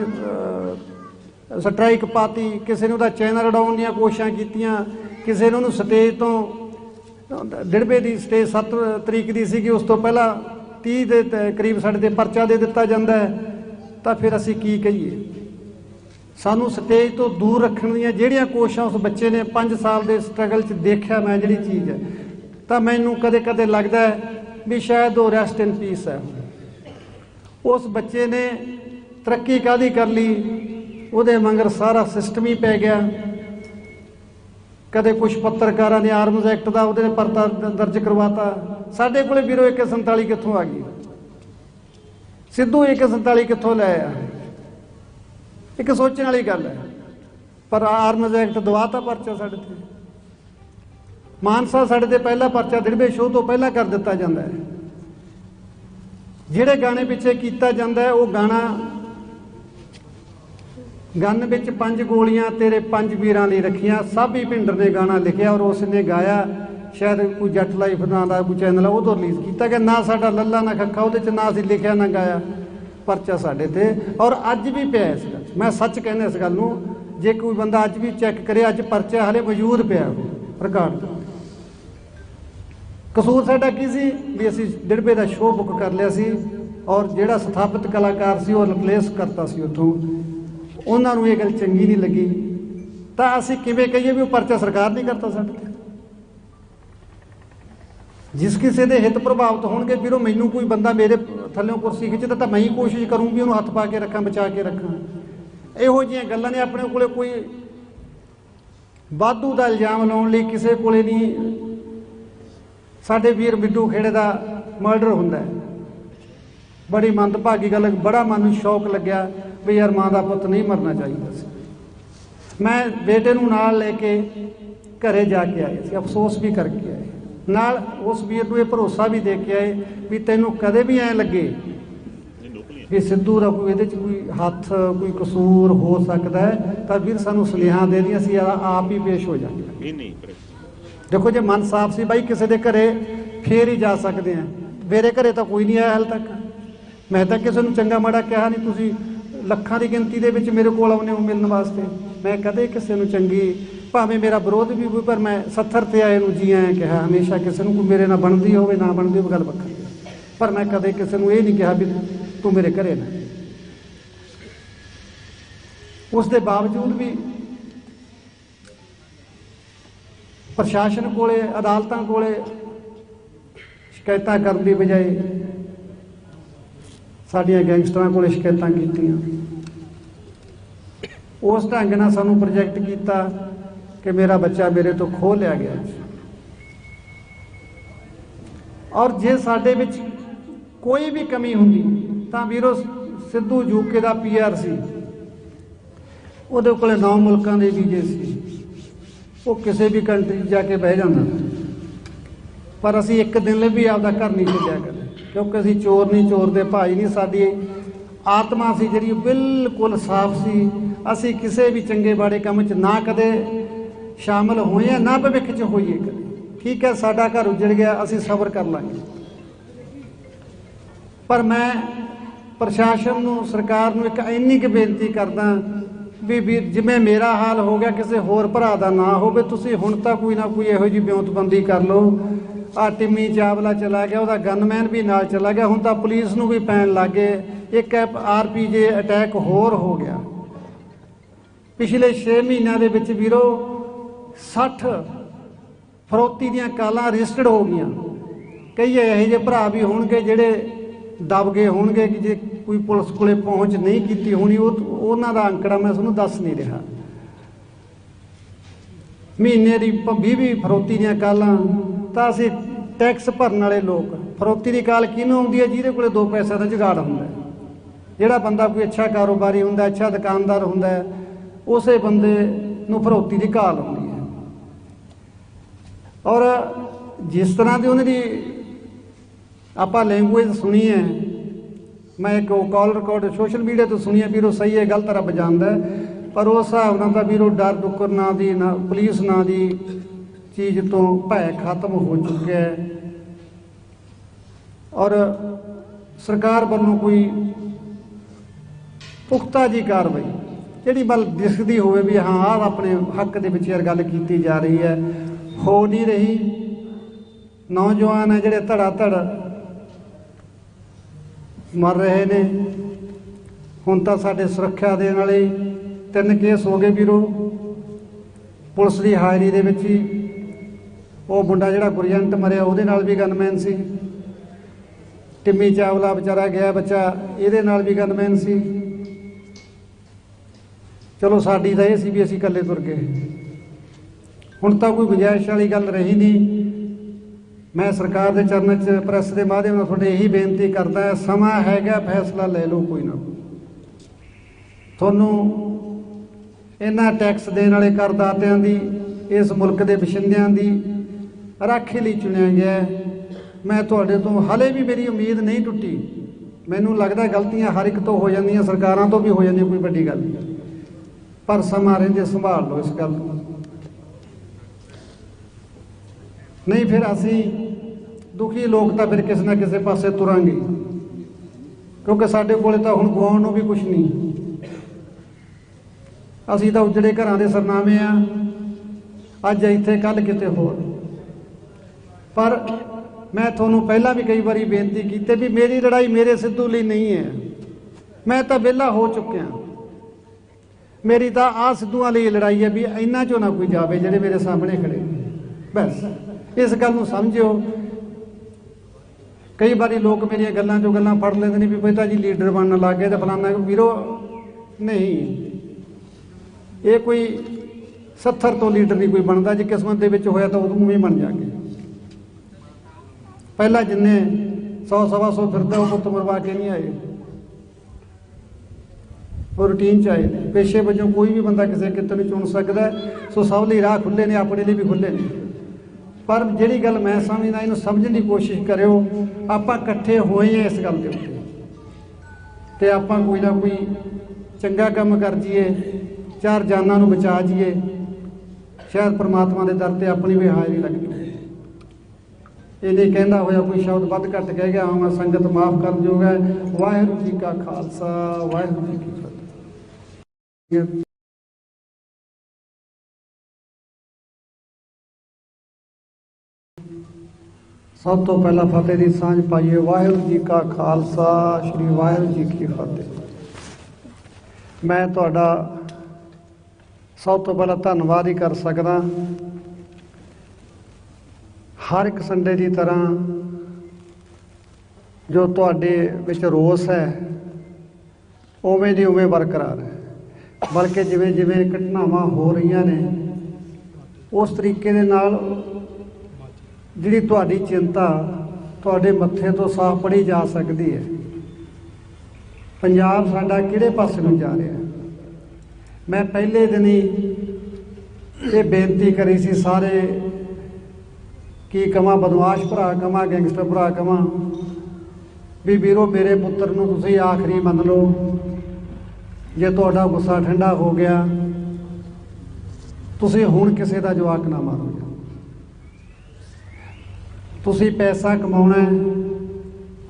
ਸਟਰਾਈਕ ਪਾਤੀ, ਕਿਸੇ ਨੇ ਉਹਦਾ ਚੈਨਲ ਉਡਾਉਣ ਦੀਆਂ ਕੋਸ਼ਿਸ਼ਾਂ ਕੀਤੀਆਂ, ਕਿਸੇ ਨੇ ਉਹਨੂੰ ਸਟੇਜ ਤੋਂ ਡਿੜਬੇ ਦੀ ਸਟੇਜ 7 ਤਰੀਕ ਦੀ ਸੀਗੀ, ਉਸ ਤੋਂ ਪਹਿਲਾਂ 30 ਦੇ ਕਰੀਬ ਸਾਡੇ 'ਤੇ ਪਰਚਾ ਦੇ ਦਿੱਤਾ ਜਾਂਦਾ ਹੈ। ਤਾਂ ਫਿਰ ਅਸੀਂ ਕੀ ਕਹੀਏ? ਸਾਨੂੰ ਸਟੇਜ ਤੋਂ ਦੂਰ ਰੱਖਣ ਦੀਆਂ ਜਿਹੜੀਆਂ ਕੋਸ਼ਿਸ਼ਾਂ ਉਸ ਬੱਚੇ ਨੇ 5 ਸਾਲ ਦੇ ਸਟਰਗਲ 'ਚ ਦੇਖਿਆ ਮੈਂ ਜਿਹੜੀ ਚੀਜ਼ ਹੈ, ਤਾਂ ਮੈਨੂੰ ਕਦੇ ਕਦੇ ਲੱਗਦਾ ਹੈ ਵੀ ਸ਼ਾਇਦ ਉਹ ਰੈਸਟ ਇਨ ਪੀਸ ਹੈ। ਉਸ ਬੱਚੇ ਨੇ ਤਰੱਕੀ ਕਾਹਦੀ ਕਰ ਲਈ, ਉਹਦੇ ਮਗਰ ਸਾਰਾ ਸਿਸਟਮ ਹੀ ਪੈ ਗਿਆ। ਕਦੇ ਕੁਛ ਪੱਤਰਕਾਰਾਂ ਨੇ ਆਰਮਜ਼ ਐਕਟ ਦਾ ਉਹਦੇ ਪਰਚਾ ਦਰਜ ਕਰਵਾਤਾ। ਸਾਡੇ ਕੋਲੇ ਵੀਰੋ 147 ਕਿੱਥੋਂ ਆ ਗਈ? ਸਿੱਧੂ 147 ਕਿੱਥੋਂ ਲੈ ਆ? ਇੱਕ ਸੋਚਣ ਵਾਲੀ ਗੱਲ ਹੈ। ਪਰ ਆਰਮਜ਼ ਐਕਟ ਦਵਾਤਾ ਪਰਚਾ ਸਾਡੇ ਤੇ। ਮਾਨਸਾ ਸਾਡੇ ਤੇ ਪਹਿਲਾ ਪਰਚਾ ਦਿੜਬੇ ਸ਼ੋਅ ਤੋਂ ਪਹਿਲਾਂ ਕਰ ਦਿੱਤਾ ਜਾਂਦਾ ਹੈ। ਜਿਹੜੇ ਗਾਣੇ ਪਿੱਛੇ ਕੀਤਾ ਜਾਂਦਾ ਹੈ, ਉਹ ਗਾਣਾ ਗਨ ਵਿੱਚ 5 ਗੋਲੀਆਂ ਤੇਰੇ 5 ਵੀਰਾਂ ਲਈ ਰੱਖੀਆਂ, ਸਾਬੀ ਭਿੰਡਰ ਨੇ ਗਾਣਾ ਲਿਖਿਆ ਔਰ ਉਸ ਨੇ ਗਾਇਆ। ਸ਼ਾਇਦ ਕੋਈ ਜੱਟ ਲਾਈਫ ਨਾਂ ਦਾ ਕੋਈ ਚੈਨਲ ਆ, ਉਹ ਤੋਂ ਰਿਲੀਜ਼ ਕੀਤਾ ਗਿਆ। ਨਾ ਸਾਡਾ ਲੱਲਾ ਨਾ ਖੱਖਾ ਉਹਦੇ 'ਚ ਨਾ ਅਸੀਂ ਲਿਖਿਆ ਨਾ ਗਾਇਆ। ਪਰਚਾ ਸਾਡੇ ਤੇ ਔਰ ਅੱਜ ਵੀ ਪਿਆ ਇਸ ਗੱਲ 'ਚ। ਮੈਂ ਸੱਚ ਕਹਿੰਦਾ ਇਸ ਗੱਲ ਨੂੰ, ਜੇ ਕੋਈ ਬੰਦਾ ਅੱਜ ਵੀ ਚੈੱਕ ਕਰੇ, ਅੱਜ ਪਰਚਾ ਹਾਲੇ ਮੌਜੂਦ ਪਿਆ ਰਿਕਾਰਡ। ਕਸੂਰ ਸਾਡਾ ਕੀ ਸੀ ਵੀ ਅਸੀਂ ਦਿੜਬੇ ਦਾ ਸ਼ੋਅ ਬੁੱਕ ਕਰ ਲਿਆ ਸੀ ਔਰ ਜਿਹੜਾ ਸਥਾਪਿਤ ਕਲਾਕਾਰ ਸੀ ਉਹ ਰਿਪਲੇਸ ਕਰਤਾ ਸੀ ਉੱਥੋਂ। ਉਹਨਾਂ ਨੂੰ ਇਹ ਗੱਲ ਚੰਗੀ ਨਹੀਂ ਲੱਗੀ, ਤਾਂ ਅਸੀਂ ਕਿਵੇਂ ਕਹੀਏ ਵੀ ਉਹ ਪਰਚਾ ਸਰਕਾਰ ਨਹੀਂ ਕਰਤਾ ਸਾਡੇ ਤੇ? ਜਿਸ ਕਿਸੇ ਦੇ ਹਿੱਤ ਪ੍ਰਭਾਵਿਤ ਹੋਣਗੇ ਵੀਰੋ, ਮੈਨੂੰ ਕੋਈ ਬੰਦਾ ਮੇਰੇ ਥੱਲਿਓਂ ਕੁਰਸੀ ਖਿੱਚਦਾ ਤਾਂ ਮੈਂ ਹੀ ਕੋਸ਼ਿਸ਼ ਕਰੂੰ ਵੀ ਉਹਨੂੰ ਹੱਥ ਪਾ ਕੇ ਰੱਖਾਂ, ਬਚਾ ਕੇ ਰੱਖਾਂ। ਇਹੋ ਜਿਹੀਆਂ ਗੱਲਾਂ ਨੇ। ਆਪਣੇ ਕੋਲੇ ਕੋਈ ਵਾਧੂ ਦਾ ਇਲਜ਼ਾਮ ਲਾਉਣ ਲਈ ਕਿਸੇ ਕੋਲੇ ਨਹੀਂ। ਸਾਡੇ ਵੀਰ ਮਿੱਡੂ ਖੇੜੇ ਦਾ ਮਰਡਰ ਹੁੰਦਾ ਹੈ, बड़ी मंदभागी गल, बड़ा मन शौक लग्या भी यार माँ का पुत नहीं मरना चाहिए सी। मैं बेटे नूं नाल लेके घरे जाके आए सी, अफसोस भी करके आए, नाल उस वीर नूं ये भरोसा भी दे के आए भी तैनूं कदे भी ऐ लगे भी सिद्धू का कोई कोई हथ कोई कसूर हो सकता है तो वीर सानू सुनेहा दे दी, असीं आप ही पेश हो जाएंगे। देखो जे मन साफ सी बाई किसी के घरे फिर ही जा सकते हैं, मेरे घरे तो कोई नहीं आया हाल तक, मैं तो किसी को चंगा माड़ा कहा नहीं, तुसीं ਲੱਖਾਂ की गिनती ਦੇ ਵਿੱਚ मेरे को आने हो मिलने वास्ते, मैं कदे किसी को चंगी भावें मेरा विरोध भी कोई पर मैं 70 ते आए नूं जी आए कहा, हमेशा किसी को कोई मेरे नाल बनदी होवे ना बनदी होवे गल वक्खरी, पर मैं कदे किसी को ये नहीं कहा भी तू मेरे घरे ना। उस दे बावजूद भी प्रशासन कोले अदालतां कोले शिकायतां करन दी बजाए साडियां गैंगस्टरां कोले शिकायतां कीतियां। उस ढंग नाल सानूं प्रोजैक्ट किया कि मेरा बच्चा मेरे तो खो लिया गया। और जे साडे विच कोई भी कमी हुंदी तां वीरो सिद्धू यूके दा PR सी, उहदे कोले 9 मुल्कां दे वीजे सी, वो किसी भी कंट्री जाके बह जांदा, पर असीं एक दिन लिए भी आपदा घर नहीं छड्डिया कदे, क्योंकि असीं चोर नहीं, चोर दे भाई नहीं, साडी आत्मा सी जिहड़ी बिल्कुल साफ सी। असीं किसी भी चंगे माड़े काम च ना कदे शामिल होए ना भविख च होईए कदे। ठीक है साडा घर उजड़ गया, असीं सबर कर लांगे, पर मैं प्रशासन नूं सरकार नूं एक इन्नी क बेनती करदा भी जिवें मेरा हाल हो गया किसी होर भरा दा ना होवे, तुसीं हुण तां कोई ना कोई इहो जी ब्योंतबंदी कर लो। आ टिम्मी चावला चला गया, वह गनमैन भी नाल चला गया, हुण तां पुलिस नूं भी पैण लग गए, एक RPG अटैक होर हो गया। पिछले 6 महीनों के विच वीरो 60 फरौती दीयां कालां रजिस्टर्ड हो गईयां। कई इहो ਜਿਹੇ भरा भी होणगे ਜਿਹੜੇ दब गए होणगे कि जे कोई पुलिस कोले पहुँच नहीं की होनी, उन्हां दा अंकड़ा मैं तुहानूं दस नहीं रहा। महीने की 20 फरौती दीयां कालां तां असीं टैक्स भरन वाले लोग, फरौती की काल किहनूं आउंदी है जिहदे कोले 2 पैसे का जुगाड़ हुंदा है, जिहड़ा बंदा कोई अच्छा कारोबारी हुंदा, अच्छा दुकानदार हुंदा, उस बंदे नूं फरौती की काल आउंदी है। और जिस तरह की उन्हां दी आपां लैंगुएज सुनी है, मैं एक कॉल रिकॉर्ड सोशल मीडिया तो सुनी है, वीरो सही है गलत रब जानदा है, पर उस हिसाब नाल तां वीरो डर डुक्कर ना दी ना पुलिस ना दी चीज़ तो भय खत्म हो चुका है। और सरकार वालों कोई पुख्ता जी कार्रवाई जिहड़ी बल दिसदी होवे भी हाँ आह अपने हक दे विच यार गल कीती जा रही है, हो नहीं रही। नौजवान है जिहड़े धड़ा धड़ मर रहे ने। हुण तां साडे सुरक्षा देण वाले 3 केस हो गए वीरो, पुलिस की हाज़री दे विच ही वो मुंडा जिहड़ा गुरजंट मरिया उहदे नाल भी गनमैन सी, टिम्मी चावला बेचारा गया बच्चा इहदे नाल भी गनमैन सी। चलो साडी तां इह सी भी असीं इकल्ले तुर गए, हुण तां कोई गुंजाइश वाली गल रही नहीं। मैं सरकार के चरणों च प्रैस के माध्यम नाल तुहाडे यही बेनती करदा है, समा हैगा फैसला ले लो कोई ना कोई। तुहानूं इन्हां टैक्स देण वाले करदातियां दी, इस मुल्क के बशिंदियां दी राखे लई चुनिया गया है। मैं तुहाडे तो हले भी मेरी उम्मीद नहीं टुटी, मैनूं लगदा गलतियां हर एक तो हो जांदियां, सरकारां तो भी हो जांदियां, कोई वड्डी गल नहीं, पर समा रहिंदे संभाल लो इस गल नूं, नहीं फिर असीं दुखी लोग तो फिर किसी ना किसी पासे तुरांगे, क्योंकि साडे कोले तां हुण गवाउण नूं भी कुछ नहीं। असीं तां उजड़े घरां दे सरनामे आ, अज इत्थे कल किते होर। पर मैं तुहानूं पहलां भी कई बारी बेनती की भी मेरी लड़ाई मेरे सिद्धू लई नहीं है, मैं तो विहला हो चुकिया। मेरी तो आ सिद्धूआं लई लड़ाई है भी इन्हां चों ना कोई जावे जिहड़े मेरे सामने खड़े। बस इस गल नूं समझिओ। कई बारी लोग मेरिया गल्लां चों गल्लां फड़ लेंदे ने भी पिता जी लीडर बनन लग गए तो फलाना। वीरो नहीं, ये कोई 70 तो लीडर नहीं कोई बनता, जे किस्मत दे विच होया तो उदों भी बन जाएंगे। पहला जिन्ने 100 सवा 100 फिरदा वो पुत मरवा के नहीं आए, वो रूटीन च आए। पेशे वजों कोई भी बंदा किसी किते नहीं चुन सकता है। सो सब लिए राह खुले ने, अपने लिए भी खुले ने। पर जिहड़ी गल मैं समझदा, इहनूं समझण दी कोशिश करियो, आपां इकट्ठे होए हैं इस गल दे उत्ते, ते आपां कोई ना कोई चंगा काम कर जाइए, 4 जानां नूं बचा जाइए, शायद परमात्मा के दर ते अपनी भी हाज़री लग जाए। ये नहीं कहता होया कोई शब्द वध घट कह गया हाँ, संगत माफ़ कर जोग है। वाहिगुरू जी का खालसा, वाहिगुरू जी की फतेह। सब तो पहला फतेह की सांझ पाइए। वाहिगुरू जी का खालसा, श्री वाहिगुरू जी की फतेह। मैं तुहाडा सब तो पहला धन्नवाद ही कर सकदा। हर एक संडे की तरह जो तुहाडे विच रोस है उवें दी उवें बरकरार है, बल्कि जिवें जिवें घटनावां हो रही ने उस तरीके दे नाल जिहड़ी तुहाडी चिंता तुहाडे मत्थे तो साफ पढ़ी जा सकती है। पंजाब साडा किहड़े पासे नूं जा रहा है। मैं पहले दिन ही ये बेनती करी सी, सारे की कवां, बदमाश भरा कवां, गैंगस्टर भरा कवां भी वीरो मेरे पुत्र नूं तुसीं आखिरी मन लो। जे तुहाडा गुस्सा ठंडा हो गया, तुसीं हुण किसी दा जवाक ना मारो। तुसीं पैसा कमाउणा है,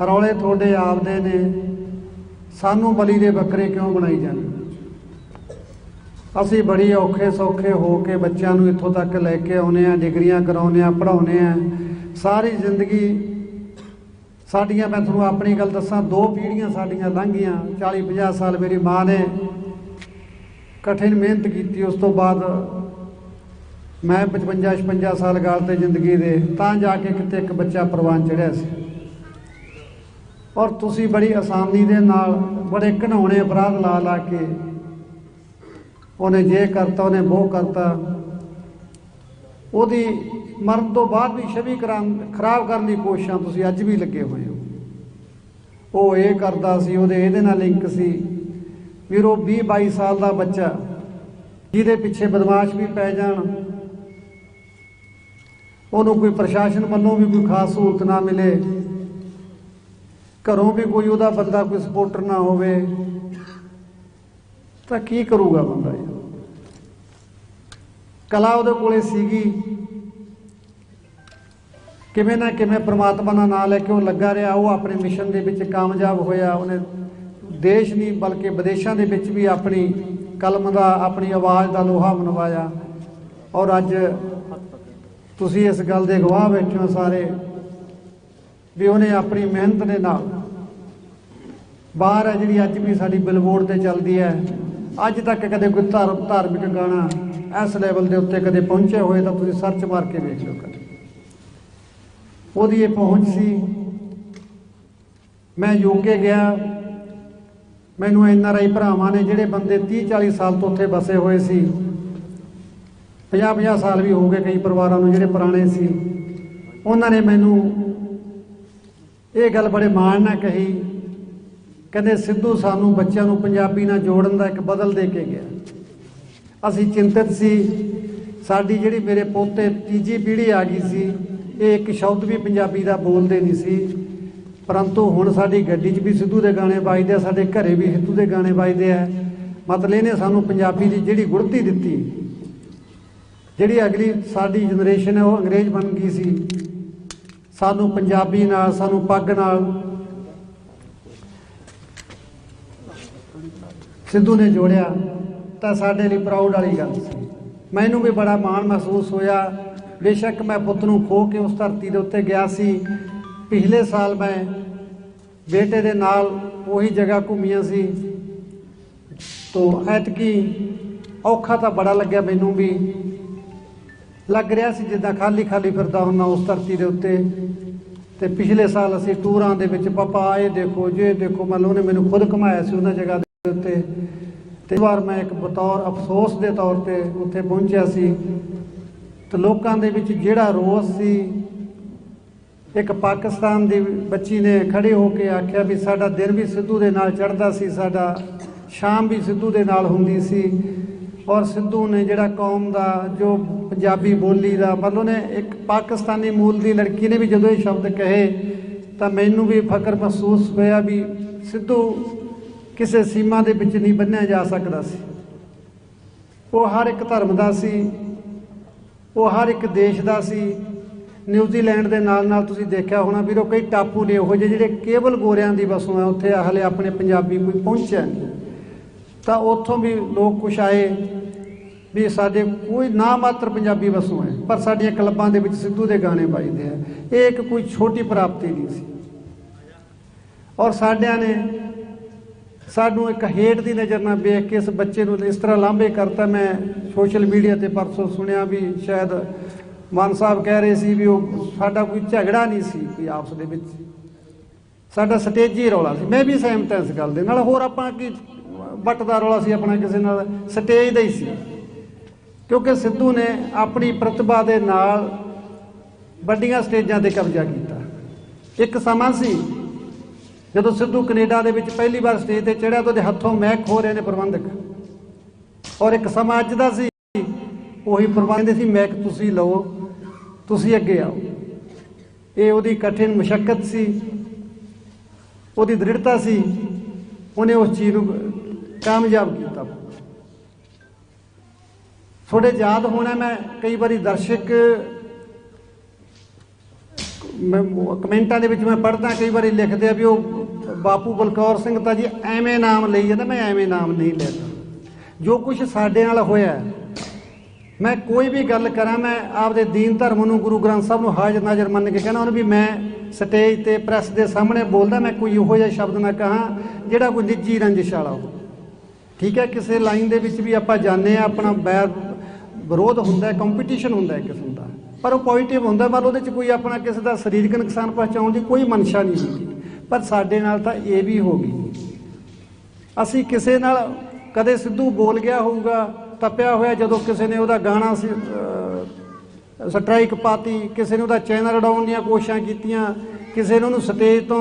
रौले तुहाडे आपदे ने, सानू बली दे बकरे क्यों बनाई जाने। असीं बड़ी औखे सौखे हो के बच्चों नूं इत्थों तक लैके आउणे आ, डिग्रियां कराउने आ, पढ़ाउने आ। सारी जिंदगी साडियां, मैं तुहानूं अपनी गल दसां, 2 पीढ़ियां साडियां लंघ गईयां। 40-50 साल मेरी माँ ने कठिन मेहनत की, उस तो बाद मैं 55-56 साल गाल ते जिंदगी दे तां जाके किते एक बच्चा परवान चढ़िया सी। और तुसीं बड़ी आसानी दे नाल बड़े घिनौने अपराध ला ला के उन्हें जे करता, उन्हें वो करता, उहदी मरण तो बाद भी छवि खराब करने की कोशिशां तुसीं अज भी लगे हुए हो। वो ये करता सी, उहदे इहदे नाल लिंक सी। वीरो 20-22 साल का बच्चा जिहदे पिछे बदमाश भी पै जाण, उहनूं कोई प्रशासन वालों भी कोई खास सहूलत ना मिले, घरों भी कोई उहदा बंदा कोई सपोर्टर ना होवे, तो की करूगा बंदा। कला उहदे कोले सीगी, किवें ना किवें परमात्मा का नाम लैके वो लगा रहा। वो अपने मिशन दे विच कामयाब होया। उन्हें देश नहीं बल्कि विदेशों के विच भी अपनी कलम का, अपनी आवाज़ का लोहा मनवाया। और अज तुसीं इस गल के गवाह बैठे हो सारे भी उन्हें अपनी मेहनत के नाल बाहर है जी अज भी साडी बिलबोर्ड ते चलती है। अज तक कदे कोई धार्मिक गाना इस लैवल के उत्ते कदे पहुंचे हुए तो तुसीं सर्च मार के देख लो। कदे वो पहुँच सी। मैं यूके गया, मैनू NRI भरावां ने जिहड़े बंदे 30-40 साल तो उत्थे बसे हुए सी, 50-50 साल भी हो गए कई परिवारों नूं जिहड़े पुराने सी, उन्होंने मैनू ये गल बड़े माण नाल कही, कहते सिद्धू सानू बच्चों नूं पंजाबी नाल जोड़न दा एक बदल दे के गया। असीं चिंतित सी, साडी जिहड़ी मेरे पोते 3जी पीढ़ी आ गई सी, ये एक शब्द भी पंजाबी दा बोलदे नहीं सी। परंतु हुण साडी गड्डी 'च भी सिद्धू दे गाने बजदे आ, साडे घरे भी सिद्धू दे गाने बजदे आ। मतलब इहने सानू पंजाबी दी जिहड़ी गुड़ती दित्ती, जिहड़ी अगली साडी जनरेशन है वो अंग्रेज बन गई सी, सानू पंजाबी नाल, सानू पग नाल सिद्धू ने जोड़िया, तो साडे लई प्राउड वाली गल सी। मैनू भी बड़ा माण महसूस होया। बेशक मैं पुत नूं खो के उस धरती के उत्ते गया सी। पिछले साल मैं बेटे दे नाल वही जगह घूमिया सी, तो ऐतकी औखा तो बड़ा लग्या। मैनू भी लग रहा सी जिद्दां खाली खाली फिरदा हुन्ना उस धरती के उत्ते। ते पिछले साल असीं टूरां दे विच पापा ये देखो जे देखो, मतलब उन्हें मैनू खुद घुमाया सी उन्हां जगह दे उत्ते। ते बार मैं एक बतौर अफसोस के तौर पर उत्थे पहुंचिया सी, तो लोकां दे विच जिहड़ा रोस सी एक पाकिस्तान की बच्ची ने खड़े होकर आख्या भी साडा दिन भी सिद्धू दे नाल चढ़दा सी, साडा शाम भी सिद्धू दे नाल हुंदी सी। और सिद्धू ने जिहड़ा कौम का जो पंजाबी बोली का मतलब ने एक पाकिस्तानी मूल की लड़की ने भी जो ये शब्द कहे तो मैनू भी फकर महसूस होया भी सिद्धू किसी सीमा के विच नहीं बन्निया जा सकता सी। वो हर एक धर्म का सी, वो हर एक देश का सी। न्यूजीलैंड के नाल नाल तुसीं देखिया होना भी कई टापू ने उहो ਜਿਹੇ ਜਿਹੜੇ केवल गोरियां की बसों है, उत्थे हले अपने पंजाबी कोई पहुंचा नहीं। तो उत्थों भी लोग कुछ आए भी साडे कोई ना मात्र पंजाबी बसों है, पर साडियां क्लबां दे विच सिद्धू के गाने बजदे हैं। ये एक कोई छोटी प्राप्ति नहीं सी। और साडियां ने सानू एक हेट की नज़र ना वेख के इस बच्चे को इस तरह लांभे करता। मैं सोशल मीडिया ते परसों सुनिया भी शायद मान साहब कह रहे सी भी वो साडा कोई झगड़ा नहीं सी, कोई आपस दे विच साडा स्टेजी रौला सी। मैं भी सहमत इस गल दे नाल। होर आपां की बट दा रौला सी अपना किसी नाल, स्टेज दा ही सी। क्योंकि सिद्धू ने अपनी प्रतिभा दे नाल वड्डियां स्टेजां ते कब्जा किया। एक समा सी जदों सिद्धू कनेडा दे विच पहली बार स्टेज ते चढ़िया तो हथों महक हो रहे ने प्रबंधक। और एक समा अज दा सी, उही प्रबंध सी महक तुसीं लओ, तुसीं अगे आओ। ये उहदी कठिन मुशक्कत सी, उहदी दृढ़ता सी, उन्हें उस चीज़ को कामयाब किया। थोड़े याद होना, मैं कई बारी दर्शक कमेंटा दे विच मैं पढ़दा, कई बारी लिखते भी वो बापू बलकौर सिंह तो जी एवें नाम लई जांदा। मैं एवें नाम नहीं लेता। जो कुछ साडे नाल होया, मैं कोई भी गल करा, मैं आपदे दीन धर्म नूं गुरु ग्रंथ साहब नूं हाज़र नाज़र मन के कहना भी मैं स्टेज ते प्रैस के सामने बोलदा, मैं कोई इहो जिहा शब्द ना कहां जिहड़ा कोई निजी रंजिश वाला हो। ठीक है, किसी लाइन दे विच भी आपां जाने आ, अपना बैर विरोध हुंदा, कंपीटीशन हुंदा एक किस्म दा, पर वो पॉजिटिव हुंदा। पर उहदे च कोई अपना किसी का सरीरक नुकसान पहुँचाउण दी कोई मनशा नहीं हुंदी। पर साडे नाल तां ये भी हो गई। असीं किसी नाल कदे सिद्धू बोल गया होऊगा तपिया होया, जदों किसी ने उहदा गाना स्ट्राइक पाती, किसी ने उहदा चैनल उड़ाउण दीआं कोशिशां कीतीआं, किसी ने उहनूं स्टेज तो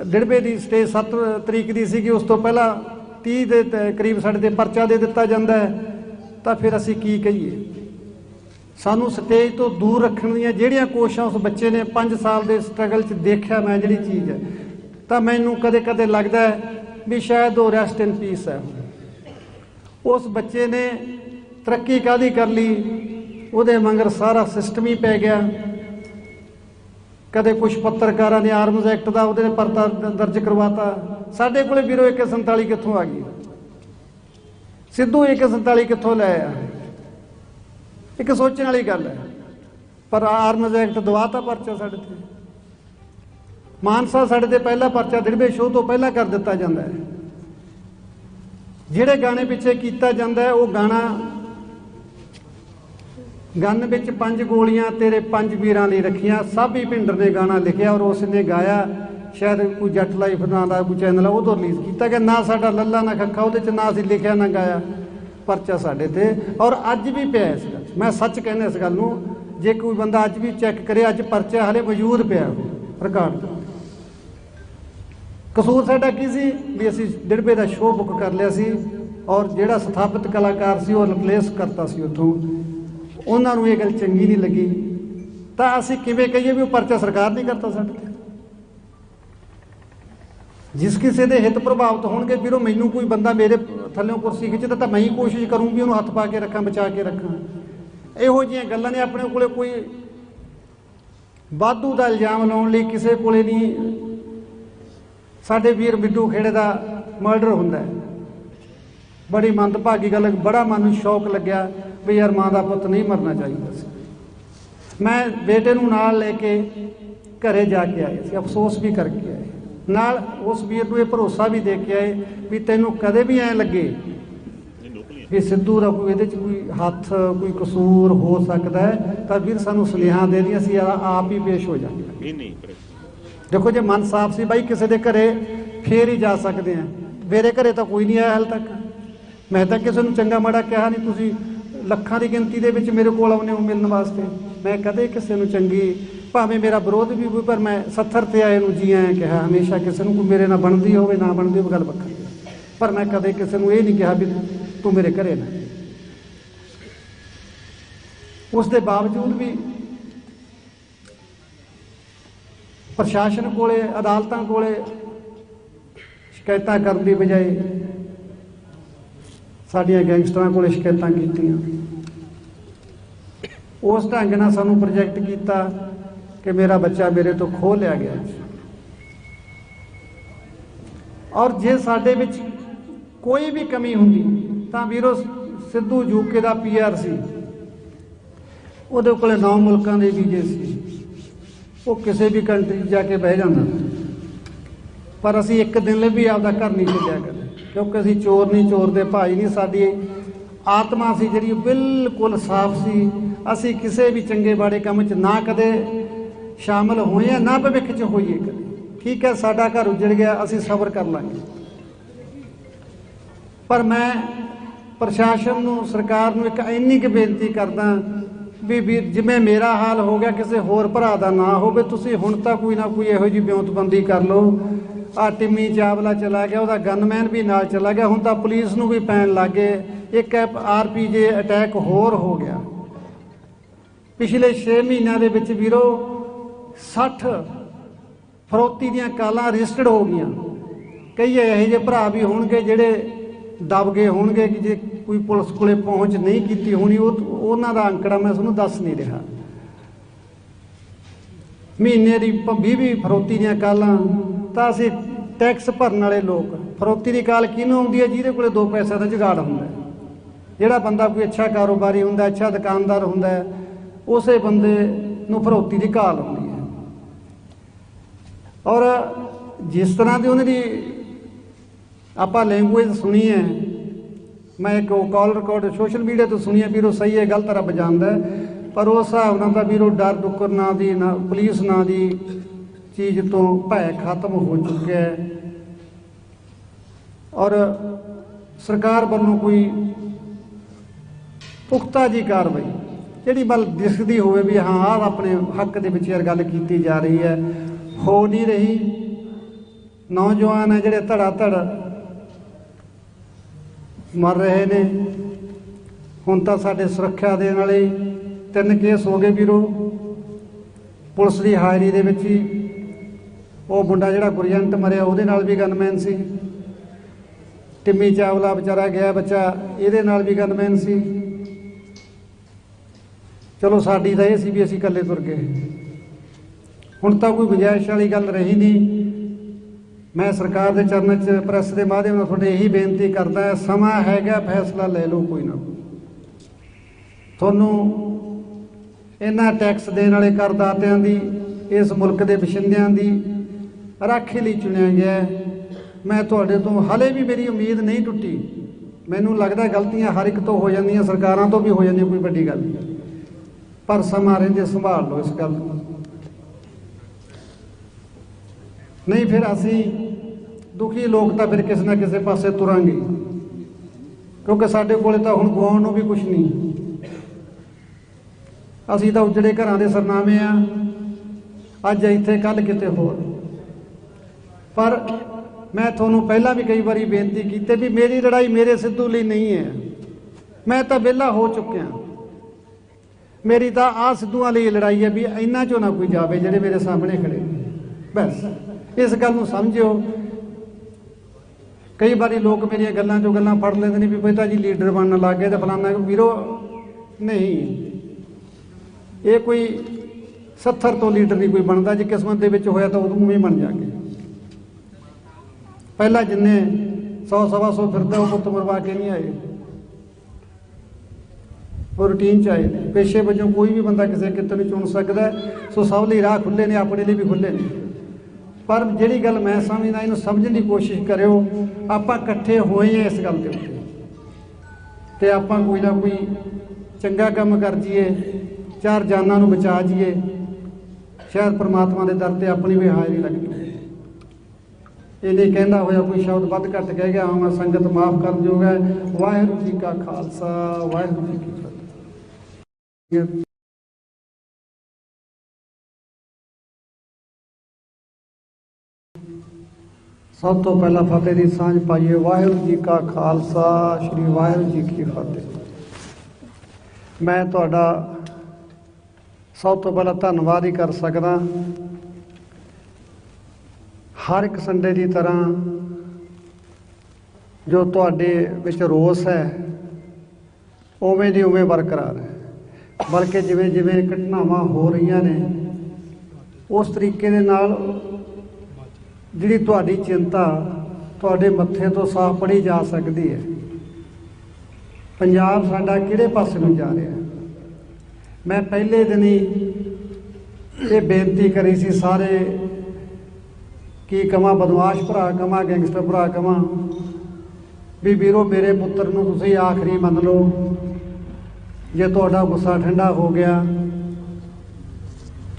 डिड़बे की स्टेज 7 तरीक की सीगी, उस तो पहला 30 ਦੇ करीब साडे ते परचा दे दिता जाता है। तो फिर असीं की कहीए? सानू स्टेज तो दूर रखण दीआं जिहड़ियां कोशिशां उस बच्चे ने 5 साल के स्ट्रगल च देखिया मैं जिहड़ी चीज़ है, तो मैनूं कदे कदे लगदा है भी शायद वो रेस्ट इन पीस है। उस बच्चे ने तरक्की काहदी कर ली, उहदे मगर सारा सिस्टम ही पै गया। कदे कुछ पत्रकारां ने आर्मज एक्ट का उहदे परता दर्ज करवाता। साडे कोले बीरो AK-47 कित्थों आ गई? सिद्धू AK-47 कित्थों लै आया? एक सोचने वाली गल है। पर आर्मज एक्ट दवाता परचा साडे ते। मानसा साडे ते पहला परचा दिड़बे शोਅ तो पहला कर दिता जाता है। जिहड़े गाने पिछे कीता जाता है, वो गाना गन विच 5 गोलियां तेरे 5 वीरां लई रखियां, साबी भिंडर ने गाना लिखिया और उसने गाया। शायद कोई जट लाइफ नाम का कोई चैनल है, वो तो रिलीज़ किया गया। ना साडा लल्ला ना खक्खा उहदे च ना असीं लिखिया ना गाया, परचा साडे ते। और अज भी पिया इस गल, मैं सच कहना इस गल नूं, जे कोई बंदा अज भी चैक करे, अज परचा हले मौजूद पिया रिकार्ड। कसूर साडा की सी भी असीं डिड़बे का शोਅ बुक कर लिया सी और जिहड़ा स्थापित कलाकार सी वो रिप्लेस करता सी उत्थों। उन्हां नूं ये गल चंगी नहीं लगी, तो असीं किवें कहीए भी वो परचा सरकार नहीं करता साडे ते। जिस किसी के हित प्रभावित होणगे, फिर वो मैनूं कोई बंदा मेरे थल्लों कुर्सी खिच्चदा तो मैं ही कोशिश करूँ भी उन्होंने हथ पा के रखां, बचा के रखां। इहो जिहियां गल्लां ने। अपने कोले कोई वाधू का इल्जाम लाउण लई किसी कोले नहीं। साडे वीर मिड्डू खेड़े का मर्डर हुंदा है, बड़ी मंदभागी गल। बड़ा मन शौक लग्या भी यार माँ का पुत नहीं मरना चाहिए। मैं बेटे नूं नाल लेके घरे जाके आए, अफसोस भी करके आए। नाल उस वीर नूं ये भरोसा भी दे के आए भी तैनूं कदे भी ऐ लगे भी सिद्धू का कोई इहदे च कोई हथ कोई कसूर हो सकता है, तो वीर सानूं सुनेहा दे दी, असीं आप ही पेश हो जाएंगे। देखो जे मन साफ सी बाई किसी के घरे फिर ही जा सकते हैं। मेरे घरे तो कोई नहीं आया हाल तक। मैं तो किसी को चंगा माड़ा कहा नहीं। तुसीं ਲੱਖਾਂ ਦੀ गिनती ਦੇ ਵਿੱਚ मेरे को आने हो मिलने वास्ते। मैं कदे किसी को चंगी भावें मेरा विरोध भी होवे पर मैं सत्थर ते आए नूं जी आए कहा हमेशा। किसी नूं कोई मेरे नाल बनदी होवे ना बनदी होवे गल वक्खरी, पर मैं कदे किसी नूं ये नहीं कहा भी तू मेरे घरे ना। उस दे बावजूद भी प्रशासन कोले अदालतां कोले शिकायतां करन दी बजाए साडियां गैंगस्टरां कोले शिकायतां कीतियां। उस ढंग नाल सानूं प्रोजैक्ट किया कि मेरा बच्चा मेरे तो खो लिया गया। और जे साडे विच कोई भी कमी हुंदी तां वीरो सिद्धू यूके दा PR सी, उहदे कोले 9 मुल्कां दे वीजे सी, वो किसी भी कंट्री जाके बह जांदा। पर असीं एक दिन लिए भी आपदा घर नहीं छड्डिया कदे, क्योंकि असीं चोर नहीं, चोर दे भाई नहीं। साडी आत्मा सी जिहड़ी बिल्कुल साफ सी। असीं किसी भी चंगे माड़े काम च ना कदे शामिल होए ना भविख च होईए कदे। ठीक है, साडा घर उजड़ गया, असीं सबर कर लांगे। पर मैं प्रशासन नूं सरकार नूं एक इन्नी क बेनती करदा भी जिवें मेरा हाल हो गया किसी होर भरा दा ना होवे। तुसीं हुण तां कोई ना कोई इहो जी ब्योंतबंदी कर लो। आ टिम्मी चावला चला गया, उहदा गनमैन भी नाल चला गया, हुण तां पुलिस नूं भी पैण लग गए। एक RPG अटैक होर हो गया। पिछले 6 महीनों के विच वीरो 60 फरौती दीयां कालां रजिस्टर्ड हो गईयां। कई इहो ਜਿਹੇ भरा भी होणगे ਜਿਹੜੇ दब गए होणगे कि जे कोई पुलिस कोले पहुँच नहीं की होनी, उन्हां दा अंकड़ा मैं तुहानूं दस नहीं रहा। महीने की 20 फरौती दीयां कालां तां असीं टैक्स भरन वाले लोग। फरौती की काल किहनूं आउंदी है? जिहदे कोले 2 पैसे का जुगाड़ हुंदा है। जिहड़ा बंदा कोई अच्छा कारोबारी हुंदा, अच्छा दुकानदार हुंदा है, उस बंदे नूं फरौती की काल आउंदी है। और जिस तरह की उन्हां दी आपां लैंगुएज सुनी है, मैं एक कॉल रिकॉर्ड सोशल मीडिया तो सुनी है, वीरो सही है गलत रब जानदा है, पर उस हिसाब नाल तां वीरो डर डुक्कर ना दी ना पुलिस ना दी चीज़ तो भय खत्म हो चुका है। और सरकार वालों कोई पुख्ता जी कार्रवाई जिहड़ी बल दिसदी होवे भी हाँ आह अपने हक दे विच गल कीती जा रही है, हो नहीं रही। नौजवान है जिहड़े धड़ा धड़ मर रहे ने। हुण तां साडे सुरक्षा देण वाले 3 केस हो गए वीरो पुलिस की हाज़री दे विच ही। वो मुंडा जिहड़ा गुरजंट मरिया उहदे नाल भी गनमैन सी। टिम्मी चावला बेचारा गया बच्चा, इहदे नाल भी गनमैन सी। चलो साडी तां इह सी भी असीं इकल्ले तुर गए। हुण तां कोई गुंजाइश वाली गल रही नहीं। मैं सरकार के चरणों च प्रैस के माध्यम नाल तुहाडे यही बेनती करदा है, समा हैगा फैसला ले लो कोई ना कोई। तुहानूं इन्हां टैक्स देण वाले करदातियां दी इस मुल्क के बशिंदियां दी राखी लई चुनिया गया है। मैं तुहाडे तो हाले भी मेरी उम्मीद नहीं टुटी। मैनूं लगदा गलतियां हर एक तो हो जांदियां, सरकारां तो भी हो जांदियां, कोई वड्डी गल नहीं। पर समा रहिंदे संभाल लो इस गल नूं, नहीं फिर असी दुखी लोग तो फिर किसी ना किसी पासे तुरांगे। क्योंकि साडे कोले तां हुण गवाउण नूं भी कुछ नहीं। असीं तां उजड़े घरां दे सरनामे आ, अज इत्थे कल किते होर। पर मैं तुहानूं पहलां भी कई बारी बेनती कीती भी मेरी लड़ाई मेरे सिद्धू लई नहीं है। मैं तां विहला हो चुकिया। मेरी तां आ सिद्धूआं लई लड़ाई है भी इन्हां चों ना कोई जावे जिहड़े मेरे सामने खड़े। बस इस गल नूं समझिओ। कई बारी लोग मेरिया गल्लां चों गल्लां फड़ लेंदे ने भी पिता जी लीडर बनन लग गए तो फलाना। वीरो नहीं, ये कोई 70 तो लीडर नहीं कोई बनता। जे किस्मत दे विच होया तो उदों भी बन जाके। पहला जिन्ने 100-125 फिरदा वो पुत्त मरवा के नहीं आए, वो रूटीन च आए। पेशे वजों कोई भी बंदा किसी किते नूं चुन सकदा है। सो सब लिए राह खुले ने, अपने लिए भी खुले ने। पर जिहड़ी गल मैं समझदा इहनूं समझण दी कोशिश करिओ। आपां इकट्ठे होए हैं इस गल दे उत्ते ते आपां कोई ना कोई चंगा काम कर जाइए, 4 जानां नूं बचा जाइए। शायद परमात्मा के दर ते अपनी भी हाज़री लग जाए। ये नहीं कहता होया कोई शब्द वध घट कह गया हाँ मैं संगत माफ़ कर जोग है। वाहिगुरू जी का खालसा, वाहिगुरू जी की फतेह। सब तो पहला फतेह की सांझ पाइए। वाहिगुरू जी का खालसा, श्री वाहिगुरू जी की फतेह। मैं तुहाडा सब तो पहला धन्नवाद ही कर सकदा। हर एक संडे की तरह जो तुहाडे विच रोस है उवें दी उवें बरकरार है, बल्कि जिवें जिवें घटनावां हो रही ने उस तरीके दे नाल जिहड़ी तुहाडी चिंता तुहाडे मत्थे तो साफ पढ़ी जा सकती है। पंजाब साडा किहड़े पासे नूं जा रहा है। मैं पहले दिन ही ये बेनती करी सी सारे की कवां बदमाश भरा कवां गैंगस्टर भरा कवां भी वीरो मेरे पुत्तर नूं तुसीं आखरी मन लो। जे तुहाडा गुस्सा ठंडा हो गया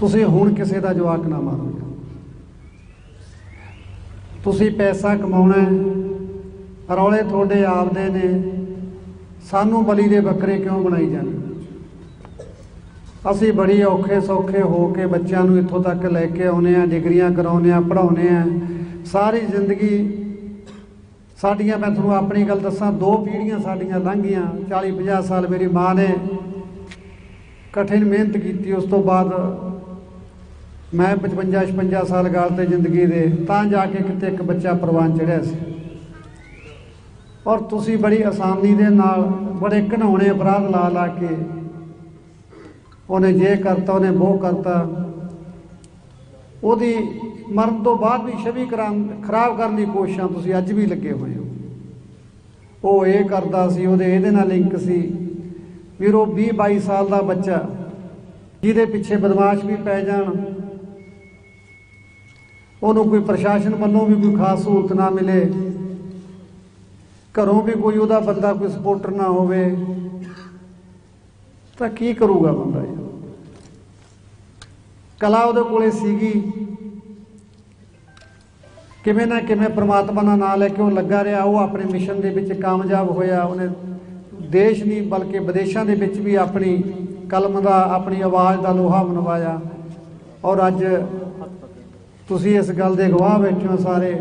तुसीं हुण किसी दा जवाक ना मारो। तुसीं पैसा कमाउणा है, रौले तुहाडे आपदे ने, सानू बली दे बकरे क्यों बनाई जाने। असीं बड़ी औखे सौखे हो के बच्चों नूं इत्थों तक लैके आउणे आ, डिग्रियां कराउने आ, पढ़ाउने आ। सारी जिंदगी साडियां, मैं तुहानूं अपनी गल दसां, 2 पीढ़ियां साडियां लंघ गईयां। 40-50 साल मेरी माँ ने कठिन मेहनत की, उस तो बाद मैं 55-56 साल गालते जिंदगी दे तां जाके किते एक बच्चा परवान चढ़िया सी। और तुसी बड़ी आसानी दे नाल बड़े घिनौने अपराध ला ला के उन्हें ये करता उन्हें वो करता, उहदी मरण तो बाद भी छवि खराब करने की कोशिशां तुसी अज भी लगे हुए हो। वो ये करता सी, उहदे इहदे नाल लिंक सी। वीरो 20-22 साल का बच्चा जिहदे पिछे बदमाश भी पै जाण, उन्होंने कोई प्रशासन वालों भी कोई खास सहूलत ना मिले, घरों भी कोई उहदा बंदा कोई सपोर्टर ना होवे, तो की करूगा बंदा। कला उहदे कोले सीगी, किवें ना किवें परमात्मा दा नाम लैके वो लगा रहा। वो अपने मिशन दे विच कामयाब होया। उन्हें देश नहीं बल्कि विदेशों के विच भी अपनी कलम का, अपनी आवाज़ का लोहा मनवाया। और अज तुसी इस गल के गवाह बैठे हो सारे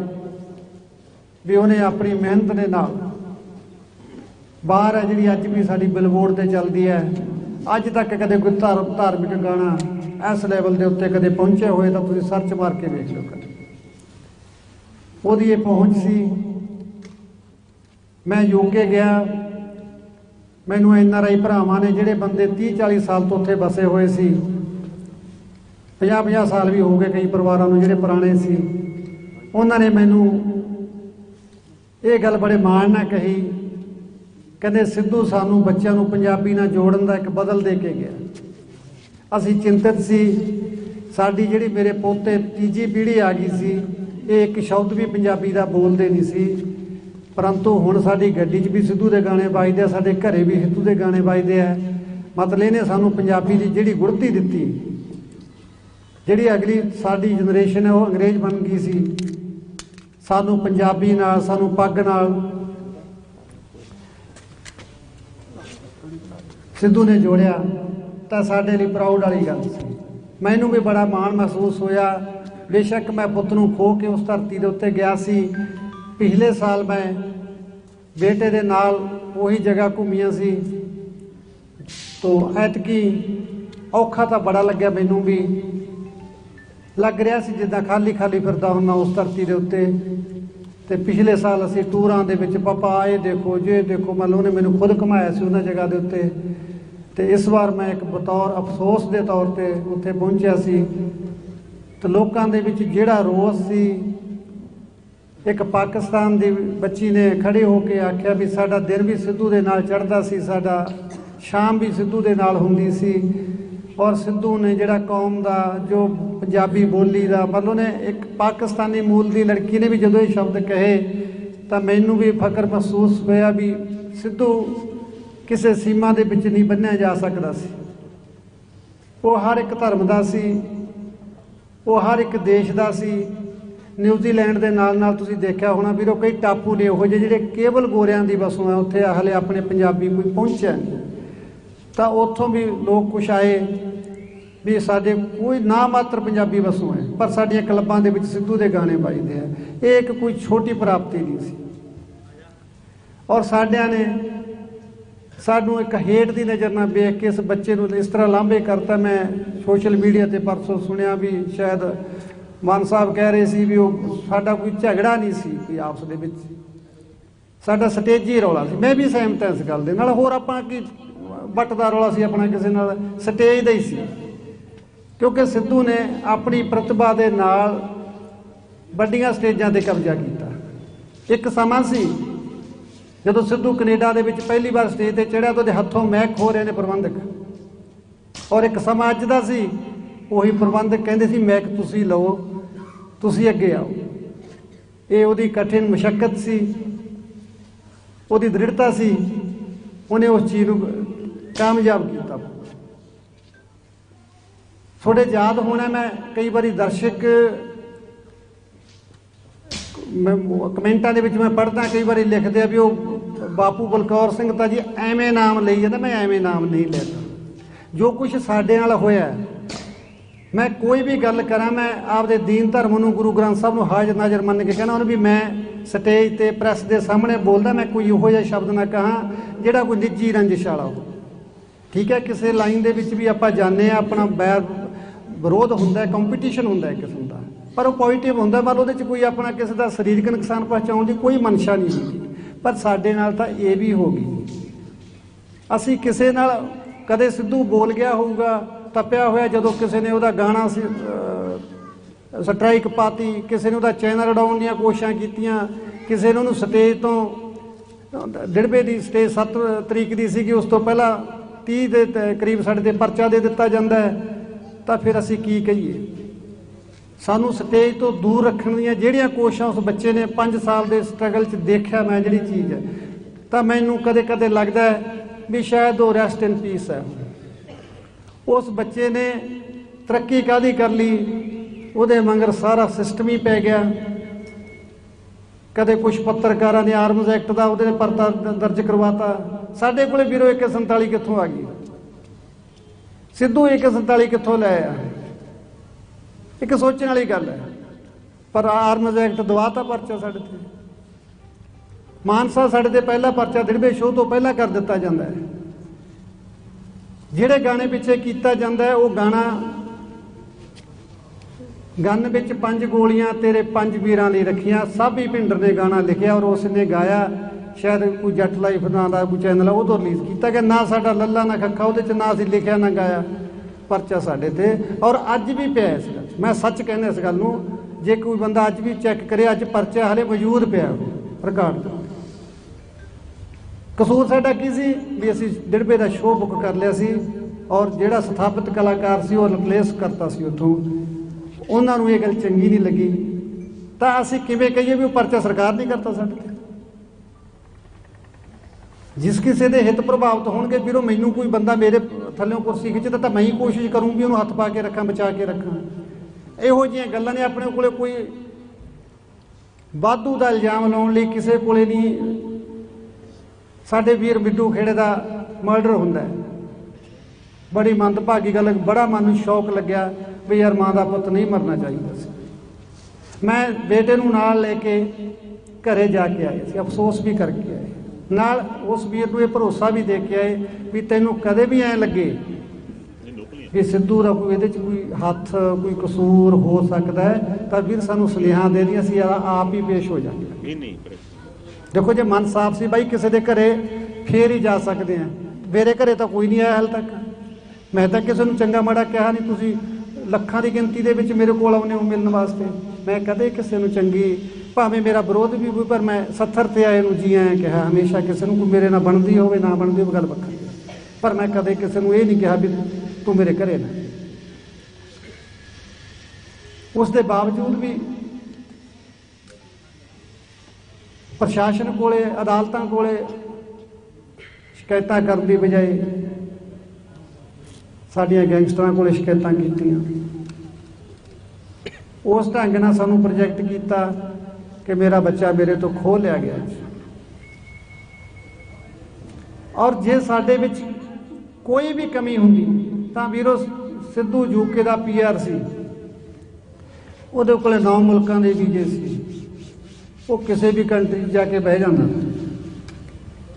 भी उन्हें अपनी मेहनत के नाल बाहर है जी अज भी साडी बिलबोर्ड से चलती है। अज तक कदे कोई धार्मिक गाना इस लैवल के उत्ते कदे पहुंचे हुए तो तुसी सर्च मार के देख लो कदे ओहदी ये पहुँच सी। मैं यूके गया, मैनू NRI भरावां ने जिहड़े बंदे 30-40 साल तो उत्थे बसे हुए सी, 50-50 साल भी हो गए कई परिवारों में जिहड़े पुराने सी, उन्होंने मैनू ये गल बड़े माण नाल कही, कहंदे सिद्धू सानू बच्चों नूं पंजाबी नाल जोड़न दा एक बदल दे के गया। असीं चिंतित सी, साडी जिहड़ी मेरे पोते तीजी पीढ़ी आ गई सी, ये एक शब्द भी पंजाबी दा बोलदे नहीं सी, परंतु हुण साडी गड्डी 'च भी सिद्धू दे गाने बजदे, साडे घरे भी सिद्धू दे गाने बजदे है। मतलब इहने सानू पंजाबी दी जिहड़ी गुड़ती दित्ती, जिहड़ी अगली साडी जनरेशन है वो अंग्रेज बन गई सी, सानू पंजाबी नाल, सानू पग नाल सिद्धू ने जोड़िया, तो साडे लई प्राउड वाली गल सी। मैनू भी बड़ा माण महसूस होया। बेशक मैं पुੱਤ ਨੂੰ खो के उस धरती के उत्ते गया सी। पिछले साल मैं बेटे दे नाल वही जगह घूमिया सी, तो ऐतकी औखा तो बड़ा लग्या, मैनू भी लग रहा सी जिद्दां खाली खाली फिरदा हुंदा उस धरती के उत्ते। ते पिछले साल असीं टूरां दे विच पापा ये देखो जे देखो, मतलब उन्हें मैनू खुद घुमाया सी उन्हां जगह के उत्ते। ते इस बार मैं एक बतौर अफसोस के तौर पर उत्थे पहुंचिया सी, तो लोकां दे विच जिहड़ा रोस सी, एक पाकिस्तान की बच्ची ने खड़े होके आख्या भी साडा दिन भी सिद्धू दे नाल चढ़दा सी, साडा शाम भी सिद्धू दे नाल हुंदी सी। और सिद्धू ने जिहड़ा कौम का जो पंजाबी बोली का, मतलब ने एक पाकिस्तानी मूल की लड़की ने भी जदों ये शब्द कहे तो मैनू भी फकर महसूस होया भी सिद्धू किसी सीमा के विच नहीं बन्निया जा सकता सी। वो हर एक धर्म का सी, वो हर एक देश का सी। न्यूजीलैंड के नाल नाल तुसीं देखिया होना वीरो कई टापू ने उहो जिहड़े केवल गोरियां दी वसों है, उत्थे हले अपने पंजाबी कोई पहुंचा नहीं। तो उत्थों भी लोग कुछ आए भी साडे कोई ना मात्र पंजाबी वसों है, पर साडियां क्लबां दे विच सिद्धू दे गाने बजदे हैं। ये एक कोई छोटी प्राप्ति नहीं सी। और साडियां ने सानू एक हेठ की नज़र ना वेख के इस बच्चे को इस तरह लांभे करता। मैं सोशल मीडिया ते परसों सुनिया भी शायद मान साहब कह रहे सी भी वो साडा कोई झगड़ा नहीं सी, कोई आपस दे विच साडा स्टेजी रौला सी। मैं भी सहमत हां इस गल दे नाल। होर आपां की बट दा रौला सी अपना किसी नाल, स्टेज दा ही सी। क्योंकि सिद्धू ने अपनी प्रतिभा दे नाल वड्डियां स्टेजां ते कब्जा कीता। एक समा सी जदों सिद्धू कनेडा दे विच पहली बार स्टेज ते चढ़िया तो हथों महक हो रहे ने प्रबंधक, और एक समा अज दा सी उही प्रबंधक कहंदे सी महक तुसीं लओ, तुसीं अगे आओ। ये उहदी कठिन मुशक्कत सी, उहदी दृढ़ता सी, उन्हें उस चीज़ नूं कामयाब किया। थोड़े याद होना, मैं कई बारी दर्शक कमेंटा दे विच मैं पढ़दा, कई बारी लिखते भी वो बापू बलकौर सिंह तां जी एवें नाम लई जांदा। मैं एवें नाम नहीं लैता। जो कुछ साडे नाल होया, मैं कोई भी गल करा, मैं आपदे दीन धर्म नूं गुरु ग्रंथ साहब नूं हाज़र नाज़र मन के कहना भी मैं स्टेज ते प्रैस दे सामने बोलदा, मैं कोई इहो जिहा शब्द ना कहां जिहड़ा कोई निजी रंजिश वाला हो। ठीक है, किसी लाइन दे विच भी आपां जाने, अपना बैर विरोध हुंदा, कंपीटीशन हुंदा एक किस्म दा, पर वो पॉजिटिव हुंदा। मतलब उहदे च कोई अपना किसी का सरीरक नुकसान पहुँचाउण दी कोई मनशा नहीं हुंदी। पर साडे नाल तां ये भी हो गई। असीं किसी नाल कदे सिद्धू बोल गया होऊगा तपिया होया, जदों किसी ने उहदा गाना स्ट्राइक पाती, किसी ने उहदा चैनल उड़ाउण दीआं कोशिशां कीतीआं, किसी ने उहनूं स्टेज तो डिड़बे की स्टेज 7 तरीक की सी, उस तो पहला 30 ਦੇ करीब साडे ते परचा दे दिता जाता है। तो फिर असीं की कहीए? सानू स्टेज तो दूर रखण दीआं जिहड़ियां कोशिशां उस बच्चे ने 5 साल के स्ट्रगल च देखिया मैं जिहड़ी चीज़ है, तो मैनूं कदे कदे लगदा है भी शायद वो रेस्ट इन पीस है। उस बच्चे ने तरक्की काहदी कर ली, उहदे मगर सारा सिस्टम ही पै गया। कदे कुछ पत्रकारां ने आर्म्स एक्ट का उहदे परता दर्ज करवाता। साडे कोले बीरो 147 कित्थों आ गई? सिद्धू 147 कित्थों लै आया? एक सोचने वाली गल है। पर आर्म्स एक्ट दवाता परचा साडे ते। मानसा साडे ते पहला परचा दिड़बे शो तो पहला कर दिता जाता है। जिहड़े गाने पिछे कीता जाता है वो गाना गन विच 5 गोलियां तेरे 5 वीरां लई रखियां, साबी भिंडर ने गाना लिखिया और उसने गाया। शायद कोई जट लाइफ नाम का कोई चैनल है वो तो रिलीज़ किया गया। ना साडा लल्ला ना खक्खा उहदे च ना असीं लिखिया ना गाया, परचा साडे ते। और अज भी पिया इस गल, मैं सच कहना इस गल नूं, जे कोई बंदा अज भी चैक करे, अज परचा हाले मौजूद पिया रिकार्ड। कसूर साडा की सी भी असीं डिड़बे का शो बुक कर लिया सी, और जिहड़ा स्थापित कलाकार सी वो रिप्लेस करता सी उत्थों। उन्हां नूं ये गल चंगी नहीं लगी, तां असीं किवें कहीए भी वो परचा सरकार नहीं करता साडे ते। जिस किसी के हित प्रभावित होणगे ਵੀਰੋ, मैनू कोई बंदा मेरे थल्लों कुर्सी खिच्चदा तो मैं ही कोशिश करूँ भी उन्होंने हथ पा के रखा, बचा के रखा। इहो जिहियां गल्लां ने। अपने कोले कोई वाधू का इल्जाम लाउण लई किसी कोले नहीं। साडे वीर मिड्डू खेड़े का मर्डर हुंदा है, बड़ी मंदभागी गल। बड़ा मन शौक लग्या भी यार माँ का पुत नहीं मरना चाहिए। मैं बेटे नूं नाल लेके घरे जाके आए, अफसोस भी करके आए, नाल उस वीर नूं ये भरोसा भी दे के आए भी तैनूं कदे भी ऐ लगे भी सिद्धू का कोई इहदे च कोई हथ कोई कसूर हो सकता है, तो वीर सानूं सुनेहा दे दी, असीं आप ही पेश हो जांगे। देखो जे मन साफ सी बाई किसी के घरे फिर ही जा सकते हैं। मेरे घरे तो कोई नहीं आया हाल तक। मैं तो किसी नूं चंगा माड़ा कहा नहीं। तुसीं ਲੱਖਾਂ की गिनती ਦੇ ਵਿੱਚ मेरे ਕੋਲ ਆਉਂਦੇ ਹੋ मिलण वास्ते। मैं कदे किसी ਨੂੰ चंगी भावें मेरा विरोध भी होवे, पर मैं 70 ਤੇ ਆਏ ਨੂੰ जी आए कहा। हमेशा किसी ਨੂੰ कोई मेरे नाल बनदी होवे ना बनदी होवे गल वक्खरी, पर मैं कदे किसी ਨੂੰ ਇਹ नहीं कहा भी तू मेरे घरे ना। उस दे बावजूद भी प्रशासन कोले अदालतां कोले शिकायतां करन दी बजाए साडियां गैंगस्टरां कोले शिकायतां कीतियां। उस ढंग नाल सानूं प्रोजैक्ट किया कि मेरा बच्चा मेरे तो खो लिया गया। और जे साडे विच कोई भी कमी हुंदी तां वीरो सिद्धू यूके का PR सी, ਉਹਦੇ ਕੋਲੇ 9 ਮੁਲਕਾਂ ਦੇ ਵੀਜ਼ੇ ਸੀ। ਉਹ ਕਿਸੇ ਵੀ ਕੰਟਰੀ ਜਾके ਬਹਿ ਜਾਂਦਾ,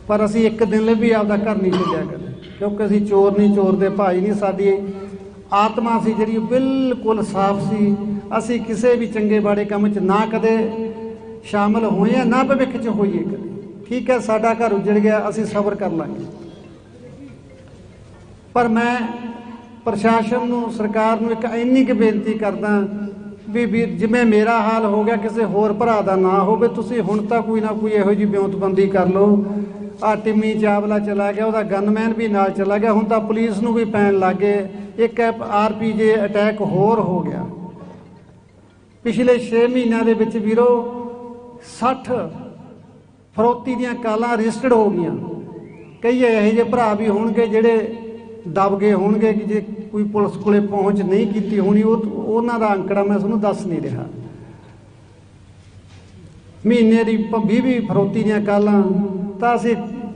ਪਰ ਅਸੀਂ ਇੱਕ ਦਿਨ ਲਈ ਵੀ ਆਪਦਾ ਘਰ ਨਹੀਂ ਛੱਡਿਆ ਕਦੇ, ਕਿਉਂਕਿ ਅਸੀਂ ਚੋਰ ਨਹੀਂ, ਚੋਰ ਦੇ ਭਾਈ ਨਹੀਂ। ਸਾਡੀ ਆਤਮਾ ਸੀ ਜਿਹੜੀ ਬਿਲਕੁਲ ਸਾਫ਼ ਸੀ। ਅਸੀਂ ਕਿਸੇ ਵੀ ਚੰਗੇ ਬਾੜੇ ਕੰਮ 'ਚ ਨਾ ਕਦੇ ਸ਼ਾਮਲ ਹੋਏ ਆ, ਨਾ ਭਵਿੱਖ 'ਚ ਹੋਈਏ ਕਦੇ। ਠੀਕ ਹੈ, ਸਾਡਾ ਘਰ ਉਜੜ ਗਿਆ, ਅਸੀਂ ਸਬਰ ਕਰ ਲਾਂਗੇ। ਪਰ ਮੈਂ ਪ੍ਰਸ਼ਾਸਨ ਨੂੰ, ਸਰਕਾਰ ਨੂੰ ਇੱਕ ਇੰਨੀ ਕੁ ਬੇਨਤੀ ਕਰਦਾ ਵੀ ਜਿਵੇਂ ਮੇਰਾ ਹਾਲ ਹੋ ਗਿਆ, ਕਿਸੇ ਹੋਰ ਭਰਾ ਦਾ ਨਾ ਹੋਵੇ। ਤੁਸੀਂ ਹੁਣ ਤਾਂ ਕੋਈ ਨਾ ਕੋਈ ਇਹੋ ਜਿਹੀ ਵਿਉਂਤਬੰਦੀ ਕਰ ਲਓ। ਆ ਟਿੰਮੀ ਚਾਵਲਾ ਚਲਾ ਗਿਆ, ਉਹਦਾ ਗਨਮੈਨ ਵੀ ਨਾਲ ਚਲਾ ਗਿਆ, ਹੁਣ ਤਾਂ ਪੁਲਿਸ ਨੂੰ ਵੀ ਪੈਣ ਲੱਗ ਗਏ। ਇੱਕ RPG ਅਟੈਕ ਹੋਰ ਹੋ ਗਿਆ। ਪਿਛਲੇ 6 ਮਹੀਨਿਆਂ ਦੇ ਵਿੱਚ ਵੀਰੋ 60 ਫਰੋਤੀ ਦੀਆਂ ਕਾਲਾਂ ਰਜਿਸਟਰਡ ਹੋ ਗਈਆਂ। ਕਈ ਇਹੋ ਜਿਹੇ ਭਰਾ ਵੀ ਹੋਣਗੇ ਜਿਹੜੇ ਦਬ ਗਏ ਹੋਣਗੇ ਕਿ ਜੇ ਕੋਈ ਪੁਲਿਸ ਕੋਲੇ ਪਹੁੰਚ ਨਹੀਂ ਕੀਤੀ ਹੋਣੀ। ਉਹਨਾਂ ਦਾ ਅੰਕੜਾ ਮੈਂ ਤੁਹਾਨੂੰ ਦੱਸ ਨਹੀਂ ਰਿਹਾ। ਮਹੀਨੇ ਦੀ 20 ਫਰੋਤੀ ਦੀਆਂ ਕਾਲਾਂ। ਤਾਂ ਅਸੀਂ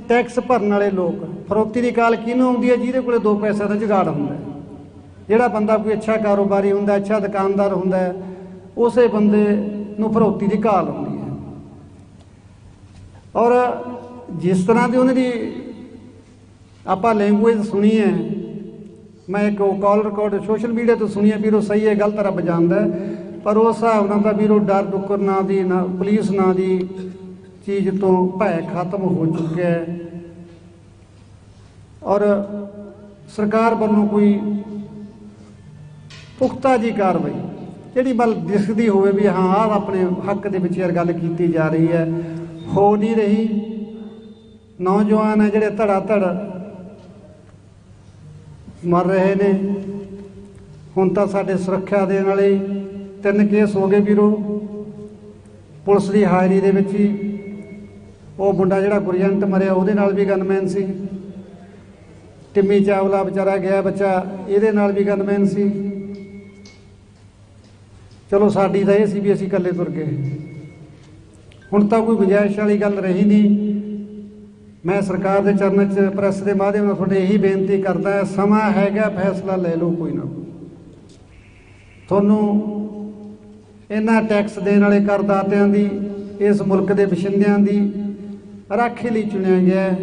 ਟੈਕਸ ਭਰਨ ਵਾਲੇ ਲੋਕ, ਫਰੋਤੀ ਦੀ ਕਾਲ ਕਿਹਨੂੰ ਆਉਂਦੀ ਹੈ? ਜਿਹਦੇ ਕੋਲੇ 2 ਪੈਸੇ ਦਾ ਜੁਗਾੜ ਹੁੰਦਾ, ਜਿਹੜਾ ਬੰਦਾ ਕੋਈ ਅੱਛਾ ਕਾਰੋਬਾਰੀ ਹੁੰਦਾ, ਅੱਛਾ ਦੁਕਾਨਦਾਰ ਹੁੰਦਾ, ਉਸੇ ਬੰਦੇ ਨੂੰ ਫਰੋਤੀ ਦੀ ਕਾਲ ਆਉਂਦੀ ਹੈ। ਔਰ ਜਿਸ ਤਰ੍ਹਾਂ ਦੀ ਉਹਨਾਂ ਦੀ ਆਪਾਂ ਲੈਂਗੁਏਜ ਸੁਣੀ ਹੈ, ਮੈਂ ਇੱਕ ਕਾਲ ਰਿਕਾਰਡ ਸੋਸ਼ਲ ਮੀਡੀਆ ਤੋਂ ਸੁਣੀ ਹੈ। ਵੀਰੋ ਸਹੀ ਹੈ ਗਲਤ ਰੱਬ ਜਾਣਦਾ, ਪਰ ਉਸ ਹਿਸਾਬ ਨਾਲ ਤਾਂ ਵੀਰੋ ਡਰ ਡੁੱਕਰ ਨਾਂ ਦੀ, ਨਾ ਪੁਲਿਸ ਨਾਂ ਦੀ ਚੀਜ਼ ਤੋਂ ਭੈ ਖਤਮ ਹੋ ਚੁੱਕਿਆ ਹੈ। ਔਰ ਸਰਕਾਰ ਵੱਲੋਂ ਕੋਈ ਪੁਖਤਾ ਜੀ ਕਾਰਵਾਈ ਜਿਹੜੀ ਵੱਲ ਦਿਸਦੀ ਹੋਵੇ ਵੀ ਹਾਂ ਆਹ ਆਪਣੇ ਹੱਕ ਦੇ ਵਿੱਚ ਯਾਰ ਗੱਲ ਕੀਤੀ ਜਾ ਰਹੀ ਹੈ, ਹੋ ਨਹੀਂ ਰਹੀ। ਨੌਜਵਾਨ ਹੈ ਜਿਹੜੇ ਧੜਾ ਧੜ ਮਰ ਰਹੇ ਨੇ। ਹੁਣ ਤਾਂ ਸਾਡੇ ਸੁਰੱਖਿਆ ਦੇਣ ਵਾਲੇ 3 ਕੇਸ ਹੋ ਗਏ ਵੀਰੋ, ਪੁਲਿਸ ਦੀ ਹਾਜ਼ਰੀ ਦੇ ਵਿੱਚ ਹੀ। ਉਹ ਮੁੰਡਾ ਜਿਹੜਾ ਗੁਰਜੰਟ ਮਰਿਆ, ਉਹਦੇ ਨਾਲ ਵੀ ਗਨਮੈਨ ਸੀ। ਟਿੰਮੀ ਚਾਵਲਾ ਵਿਚਾਰਾ ਗਿਆ ਬੱਚਾ, ਇਹਦੇ ਨਾਲ ਵੀ ਗਨਮੈਨ ਸੀ। ਚਲੋ ਸਾਡੀ ਤਾਂ ਇਹ ਸੀ ਵੀ ਅਸੀਂ ਇਕੱਲੇ ਤੁਰ ਗਏ। ਹੁਣ ਤਾਂ ਕੋਈ ਗੁੰਜਾਇਸ਼ ਵਾਲੀ ਗੱਲ ਰਹੀ ਨਹੀਂ। ਮੈਂ ਸਰਕਾਰ ਦੇ ਚਰਨਾਂ 'ਚ ਪ੍ਰੈਸ ਦੇ ਮਾਧਿਅਮ ਨਾਲ ਤੁਹਾਡੇ ਇਹੀ ਬੇਨਤੀ ਕਰਦਾ, ਸਮਾਂ ਹੈਗਾ, ਫੈਸਲਾ ਲੈ ਲਓ ਕੋਈ ਨਾ ਕੋਈ। ਤੁਹਾਨੂੰ ਇਹਨਾਂ ਟੈਕਸ ਦੇਣ ਵਾਲੇ ਕਰਦਾਤਿਆਂ ਦੀ, ਇਸ ਮੁਲਕ ਦੇ ਵਸਿੰਦਿਆਂ ਦੀ ਰਾਖੀ ਲਈ ਚੁਣਿਆ ਗਿਆ।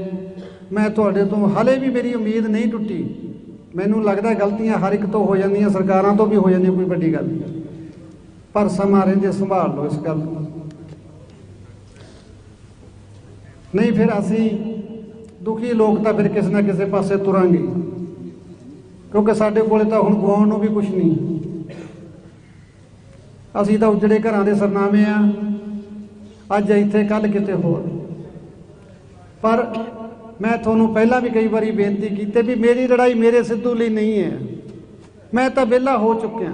ਮੈਂ ਤੁਹਾਡੇ ਤੋਂ ਹਾਲੇ ਵੀ ਮੇਰੀ ਉਮੀਦ ਨਹੀਂ ਟੁੱਟੀ। ਮੈਨੂੰ ਲੱਗਦਾ ਗਲਤੀਆਂ ਹਰ ਇੱਕ ਤੋਂ ਹੋ ਜਾਂਦੀਆਂ, ਸਰਕਾਰਾਂ ਤੋਂ ਵੀ ਹੋ ਜਾਂਦੀਆਂ, ਕੋਈ ਵੱਡੀ ਗੱਲ ਨਹੀਂ। ਪਰ ਸਮਾਂ ਰਹਿੰਦੇ ਸੰਭਾਲ ਲਓ ਇਸ ਗੱਲ ਨੂੰ, ਨਹੀਂ ਫਿਰ ਅਸੀਂ ਦੁਖੀ ਲੋਕ ਤਾਂ ਫਿਰ ਕਿਸੇ ਨਾ ਕਿਸੇ ਪਾਸੇ ਤੁਰਾਂਗੇ। ਕਿਉਂਕਿ ਸਾਡੇ ਕੋਲੇ ਤਾਂ ਹੁਣ ਗਵਾਉਣ ਨੂੰ ਵੀ ਕੁਛ ਨਹੀਂ। ਅਸੀਂ ਤਾਂ ਉਜੜੇ ਘਰਾਂ ਦੇ ਸਰਨਾਮੇ ਆ, ਅੱਜ ਇੱਥੇ ਕੱਲ੍ਹ ਕਿਤੇ ਹੋਰ। ਪਰ ਮੈਂ ਤੁਹਾਨੂੰ ਪਹਿਲਾਂ ਵੀ ਕਈ ਵਾਰੀ ਬੇਨਤੀ ਕੀਤੀ ਵੀ ਮੇਰੀ ਲੜਾਈ ਮੇਰੇ ਸਿੱਧੂ ਲਈ ਨਹੀਂ ਹੈ। ਮੈਂ ਤਾਂ ਵਿਹਲਾ ਹੋ ਚੁੱਕਿਆ।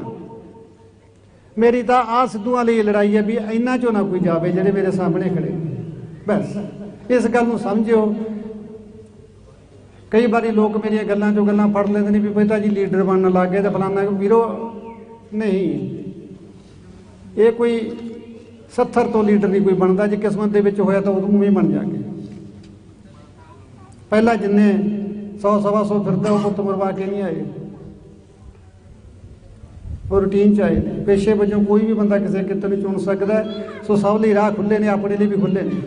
ਮੇਰੀ ਤਾਂ ਆਹ ਸਿੱਧੂਆਂ ਲਈ ਲੜਾਈ ਹੈ ਵੀ ਇਹਨਾਂ 'ਚੋਂ ਨਾ ਕੋਈ ਜਾਵੇ ਜਿਹੜੇ ਮੇਰੇ ਸਾਹਮਣੇ ਖੜੇ। ਬਸ ਇਸ ਗੱਲ ਨੂੰ ਸਮਝਿਓ। ਕਈ ਵਾਰੀ ਲੋਕ ਮੇਰੀਆਂ ਗੱਲਾਂ 'ਚੋਂ ਗੱਲਾਂ ਫੜ ਲੈਂਦੇ ਨੇ ਵੀ ਪਿਤਾ ਜੀ ਲੀਡਰ ਬਣਨ ਲੱਗ ਗਏ ਤੇ ਫਲਾਨਾ। ਵੀਰੋ ਨਹੀਂ, ਇਹ ਕੋਈ 70 ਤੋਂ ਲੀਡਰ ਨਹੀਂ ਕੋਈ ਬਣਦਾ। ਜੇ ਕਿਸਮਤ ਦੇ ਵਿੱਚ ਹੋਇਆ ਤਾਂ ਉਦੋਂ ਵੀ ਬਣ ਜਾਗੇ। ਪਹਿਲਾਂ ਜਿੰਨੇ 100 ਸਵਾ 100 ਫਿਰਦਾ ਉਹ ਪੁੱਤ ਮਰਵਾ ਕੇ ਨਹੀਂ ਆਏ, ਉਹ ਰੂਟੀਨ 'ਚ ਆਏ ਨੇ। ਪੇਸ਼ੇ ਵਜੋਂ ਕੋਈ ਵੀ ਬੰਦਾ ਕਿਸੇ ਕਿਤੇ ਨੂੰ ਚੁਣ ਸਕਦਾ। ਸੋ ਸਭ ਲਈ ਰਾਹ ਖੁੱਲ੍ਹੇ ਨੇ, ਆਪਣੇ ਲਈ ਵੀ ਖੁੱਲ੍ਹੇ ਨੇ।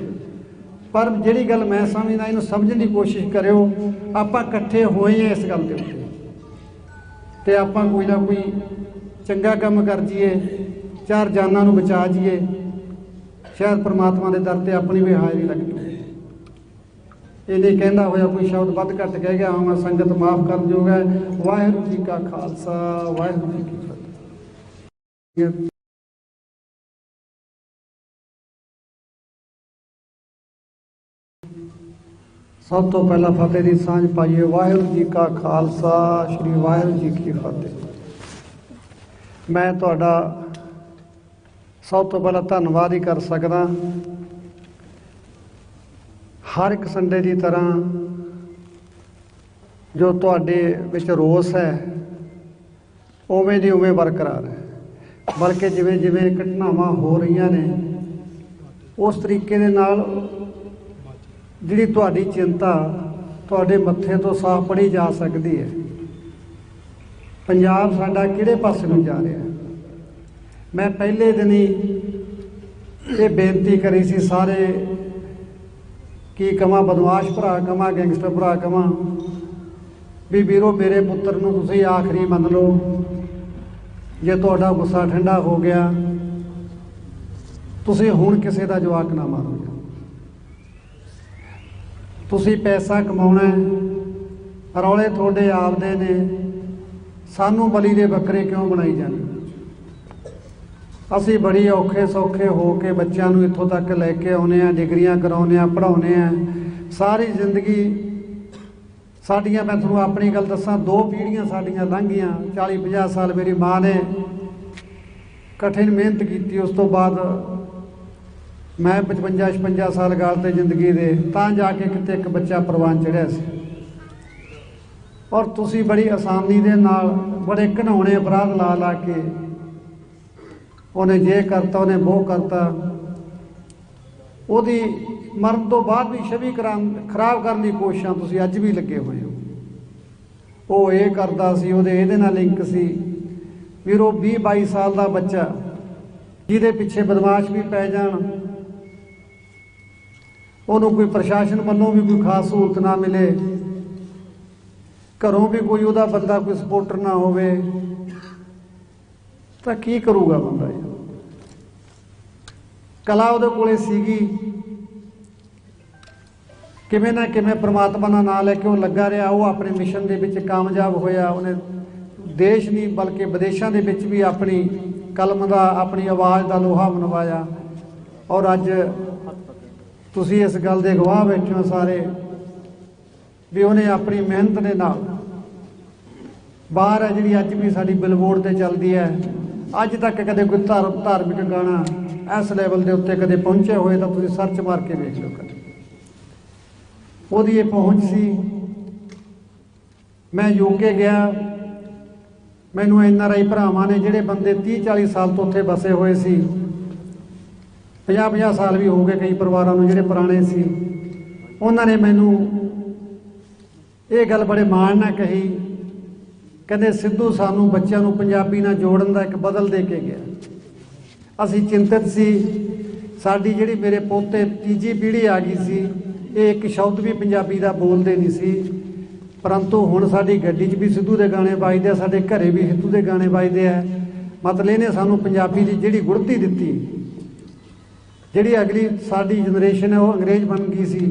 ਪਰ ਜਿਹੜੀ ਗੱਲ ਮੈਂ ਸਮਝਦਾ, ਇਹਨੂੰ ਸਮਝਣ ਦੀ ਕੋਸ਼ਿਸ਼ ਕਰਿਓ। ਆਪਾਂ ਇਕੱਠੇ ਹੋਏ ਹਾਂ ਇਸ ਗੱਲ ਦੇ ਉੱਤੇ, ਤੇ ਆਪਾਂ ਕੋਈ ਨਾ ਕੋਈ ਚੰਗਾ ਕੰਮ ਕਰ ਜੀਏ, 4 ਜਾਨਾਂ ਨੂੰ ਬਚਾ ਜੀਏ। ਸ਼ਾਇਦ ਪਰਮਾਤਮਾ ਦੇ ਦਰ ਤੇ ਆਪਣੀ ਵੀ ਹਾਜ਼ਰੀ ਲੱਗ ਜੂ। ਇਹ ਨਹੀਂ ਕਹਿੰਦਾ ਹੋਇਆ ਕੋਈ ਸ਼ਬਦ ਵੱਧ ਘੱਟ ਕਹਿ ਗਿਆ ਹਾਂ, ਸੰਗਤ ਮਾਫ ਕਰਨ ਯੋਗ ਹੈ। ਵਾਹਿਗੁਰੂ ਜੀ ਕਾ ਖਾਲਸਾ, ਵਾਹਿਗੁਰੂ ਜੀ ਕੀ ਫਤਿਹ। ਸਭ ਤੋਂ ਪਹਿਲਾਂ ਫਤਿਹ ਦੀ ਸਾਂਝ ਪਾਈਏ। ਵਾਹਿਗੁਰੂ ਜੀ ਕਾ ਖਾਲਸਾ, ਸ੍ਰੀ ਵਾਹਿਗੁਰੂ ਜੀ ਕੀ ਫਤਿਹ। ਮੈਂ ਤੁਹਾਡਾ ਸਭ ਤੋਂ ਪਹਿਲਾਂ ਧੰਨਵਾਦ ਹੀ ਕਰ ਸਕਦਾ। ਹਰ ਇੱਕ ਸੰਡੇ ਦੀ ਤਰ੍ਹਾਂ ਜੋ ਤੁਹਾਡੇ ਵਿੱਚ ਰੋਸ ਹੈ ਉਵੇਂ ਦੀ ਉਵੇਂ ਬਰਕਰਾਰ ਹੈ, ਬਲਕਿ ਜਿਵੇਂ ਜਿਵੇਂ ਘਟਨਾਵਾਂ ਹੋ ਰਹੀਆਂ ਨੇ ਉਸ ਤਰੀਕੇ ਦੇ ਨਾਲ ਜਿਹੜੀ ਤੁਹਾਡੀ ਚਿੰਤਾ ਤੁਹਾਡੇ ਮੱਥੇ ਤੋਂ ਸਾਫ਼ ਪੜ੍ਹੀ ਜਾ ਸਕਦੀ ਹੈ। पंजाब साडा किहड़े पासे नूं जा रहा। मैं पहले दिन ही ये बेनती करी सी सारे की कवां बदमाश भरा कवां गैंगस्टर भरा कवां भी वीरो मेरे पुत्र नूं तुसीं आखरी मन लो, जे तुहाडा गुस्सा ठंडा हो गया तुसीं हुण किसी दा जवाक ना मारो। तुसीं पैसा कमाउणा है, रौले तुहाडे आपदे ने, सानू बली दे बकरे क्यों बनाई जाने। असीं बड़ी औखे सौखे हो के बच्चों नूं इत्थों तक लैके आउणे आ, डिग्रियां कराउने आ, पढ़ाउने आ। सारी जिंदगी साडियां, मैं तुहानूं अपनी गल दसां, 2 पीढ़ियां साडियां लंघ गईयां। 40-50 साल मेरी माँ ने कठिन मेहनत की, उस तो बाद मैं 55-56 साल गाल ते जिंदगी दे तां जाके किते एक बच्चा परवान चढ़िया सी। और तुसी बड़ी आसानी दे नाल बड़े घिनौने अपराध ला ला के उन्हें जे करता उन्हें वो करता, उहदी मरण तो बाद भी छवि खराब करने की कोशिशां तुसी अज भी लगे हुए हो। वो ये करता सी, उहदे इहदे नाल लिंक सी। वीरो 20-22 साल का बच्चा जिहदे पिछे बदमाश भी पै जाण, उन्होंने कोई प्रशासन वालों भी कोई खास सहूलत ना मिले, घरों भी कोई उहदा बंदा कोई सपोर्टर ना होवे, तो की करूगा बंदा। कला उहदे कोले सीगी, किवें ना किवें परमात्मा दा नाम लैके वो लगा रहा। वो अपने मिशन दे विच कामयाब होया। उन्हें देश नहीं बल्कि विदेशों के विच भी अपनी कलम का, अपनी आवाज़ का लोहा मनवाया। और अज तुसी इस गल के गवाह बैठे हो सारे भी उन्हें अपनी मेहनत के नाल बाहर है जी अज भी साडी बिलबोर्ड ते चलती है। अज तक कदे कोई धार्मिक गाना इस लैवल के उत्ते कदे पहुंचे हुए तो तुसी सर्च मार के देख लो। कदे ये पहुँच सी। मैं यूके गया, मैनू NRI भरावां ने जिहड़े बंदे 30-40 साल तो उत्थे बसे हुए सी, 50-50 साल भी हो गए कई परिवारों नूं जिहड़े पुराने सी, उन्होंने मैनू ये गल बड़े माण नाल कही, कहंदे सिद्धू सानू बच्चों नूं पंजाबी नाल जोड़न दा एक बदल दे के गया। असीं चिंतित सी। साडी जिहड़ी मेरे पोते तीजी पीढ़ी आ गई सी, ये एक शब्द भी पंजाबी दा बोलदे नहीं सी, परंतु हुण साडी गड्डी 'च भी सिद्धू दे गाने बजदे आ, साडे घरे भी सिद्धू दे गाने बजदे आ। मतलब इहने सानू पंजाबी दी जिहड़ी गुड़ती दित्ती, जिहड़ी अगली साडी जनरेशन है वो अंग्रेज बन गई सी,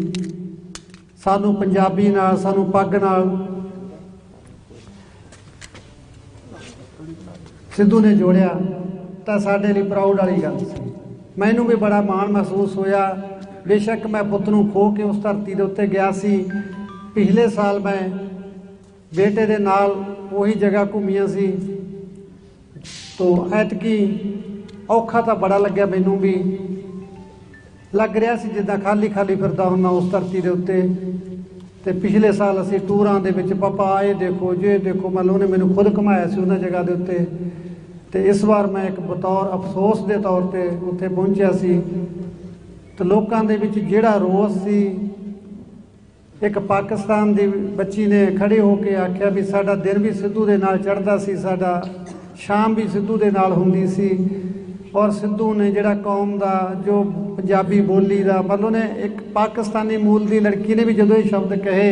सानू पंजाबी नाल, सानू पग नाल सिद्धू ने जोड़िया, तो साडे लई प्राउड वाली गल सी। मैनू भी बड़ा माण महसूस होया। बेशक मैं पुੱਤ ਨੂੰ खो के उस धरती के उत्ते गया सी। पिछले साल मैं बेटे दे नाल वही जगह घूमिया सी, तो ऐतकी औखा तो बड़ा लग्या। मैनू भी लग रहा सी जिद्दां खाली खाली फिरदा हुंदा उस धरती के उत्ते। ते पिछले साल असीं टूरां दे विच पापा ये देखो जे देखो, मतलब उन्हें मैनू खुद घुमाया सी उन्हां जगह के उत्ते। ते इस बार मैं एक बतौर अफसोस के तौर पर उत्थे पहुंचिया सी। तो लोगों के विच जिहड़ा रोस सी, एक पाकिस्तान की बच्ची ने खड़े होकर आख्या भी साडा दिन भी सिद्धू दे नाल चढ़दा सी, साडा शाम भी सिद्धू दे नाल हुंदी सी। और सिद्धू ने जिहड़ा कौम का जो पंजाबी बोली का, मतलब ने एक पाकिस्तानी मूल की लड़की ने भी जो ये शब्द कहे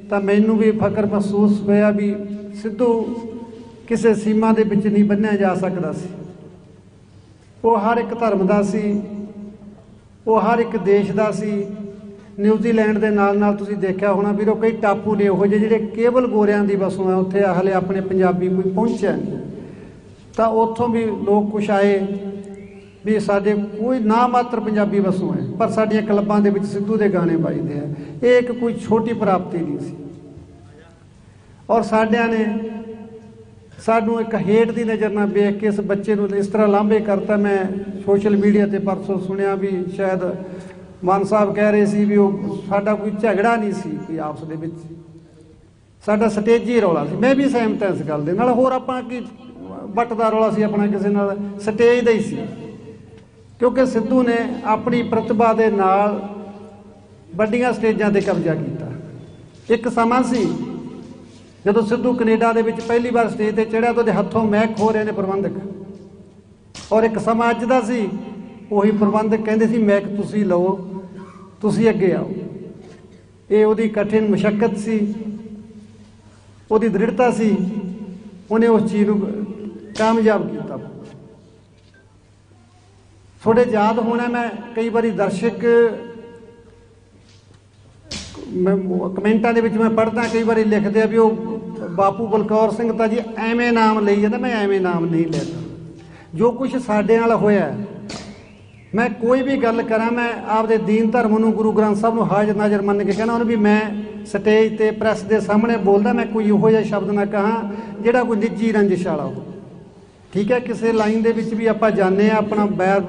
तो मैनू भी फकर महसूस होया भी सिद्धू किसी सीमा के विच नहीं बन्निया जा सकता सी। वो हर एक धर्म का सी, वो हर एक देश का सी। न्यूजीलैंड के नाल नाल तुसीं देखिया होना भी कई टापू ने उहो जिहड़े केवल गोरियां दी बसों है, उत्थे हले अपने पंजाबी कोई पहुंचा नहीं। तो उत्थों भी लोग कुछ आए भी साडे कोई ना मात्र पंजाबी बसों है, पर साडियां क्लबां दे विच सिद्धू दे गाने बजदे हैं। ये एक कोई छोटी प्राप्ति नहीं सी। और साडियां ने सानू एक हेट की नज़र ना वेख के इस बच्चे नूं इस तरह लांभे करता। मैं सोशल मीडिया ते परसों सुनिया भी शायद मान साहब कह रहे सी भी वो साडा कोई झगड़ा नहीं सी, कोई आपस दे विच साडा स्टेजी रौला सी। मैं भी सहमत हां इस गल दे नाल। होर आपां की बट दा रौला सी अपना किसी नाल, स्टेज दा ही सी। क्योंकि सिद्धू ने अपनी प्रतिभा दे नाल वड्डियां स्टेजां ते कब्जा किया। एक समा सी ਜਦੋਂ ਸਿੱਧੂ ਕੈਨੇਡਾ ਦੇ ਵਿੱਚ ਪਹਿਲੀ ਵਾਰ ਸਟੇਜ ਤੇ ਚੜ੍ਹਿਆ ਤਾਂ ਉਹਦੇ ਹੱਥੋਂ ਮੈਕ ਖੋ ਰਹੇ ਨੇ ਪ੍ਰਬੰਧਕ। ਔਰ ਇੱਕ ਸਮਾਂ ਅੱਜ ਦਾ ਸੀ, ਉਹੀ ਪ੍ਰਬੰਧਕ ਕਹਿੰਦੇ ਸੀ ਮੈਕ ਤੁਸੀਂ ਲਓ, ਤੁਸੀਂ ਅੱਗੇ ਆਓ। ਇਹ ਉਹਦੀ ਕਠਿਨ ਮੁਸ਼ੱਕਤ ਸੀ, ਉਹਦੀ ਦ੍ਰਿੜਤਾ ਸੀ, ਉਹਨੇ ਉਸ ਚੀਜ਼ ਨੂੰ ਕਾਮਯਾਬ ਕੀਤਾ। ਥੋੜੇ ਯਾਦ ਹੋਣਾ, ਮੈਂ ਕਈ ਵਾਰੀ ਦਰਸ਼ਕ ਕਮੈਂਟਾਂ ਦੇ ਵਿੱਚ ਮੈਂ ਪੜ੍ਹਦਾ, ਕਈ ਵਾਰੀ ਲਿਖਦੇ ਆ ਵੀ ਉਹ ਬਾਪੂ ਬਲਕੌਰ ਸਿੰਘ ਤਾਂ ਜੀ ਐਵੇਂ ਨਾਮ ਲਈ ਜਾਂਦਾ। ਮੈਂ ਐਵੇਂ ਨਾਮ ਨਹੀਂ ਲੈਂਦਾ। ਜੋ ਕੁਝ ਸਾਡੇ ਨਾਲ ਹੋਇਆ, ਮੈਂ ਕੋਈ ਵੀ ਗੱਲ ਕਰਾਂ, ਮੈਂ ਆਪਦੇ ਦੀਨ ਧਰਮ ਨੂੰ, ਗੁਰੂ ਗ੍ਰੰਥ ਸਾਹਿਬ ਨੂੰ ਹਾਜ਼ਰ ਨਾਜ਼ਰ ਮੰਨ ਕੇ ਕਹਿੰਦਾ ਉਹਨੂੰ ਵੀ ਮੈਂ ਸਟੇਜ ਤੇ ਪ੍ਰੈਸ ਦੇ ਸਾਹਮਣੇ ਬੋਲਦਾ, ਮੈਂ ਕੋਈ ਇਹੋ ਜਿਹਾ ਸ਼ਬਦ ਨਾ ਕਹਾਂ ਜਿਹੜਾ ਕੋਈ ਨਿੱਜੀ ਰੰਜਿਸ਼ ਵਾਲਾ ਹੋ। ਠੀਕ ਹੈ, ਕਿਸੇ ਲਾਈਨ ਦੇ ਵਿੱਚ ਵੀ ਆਪਾਂ ਜਾਂਦੇ ਹਾਂ, ਆਪਣਾ ਬੈਰ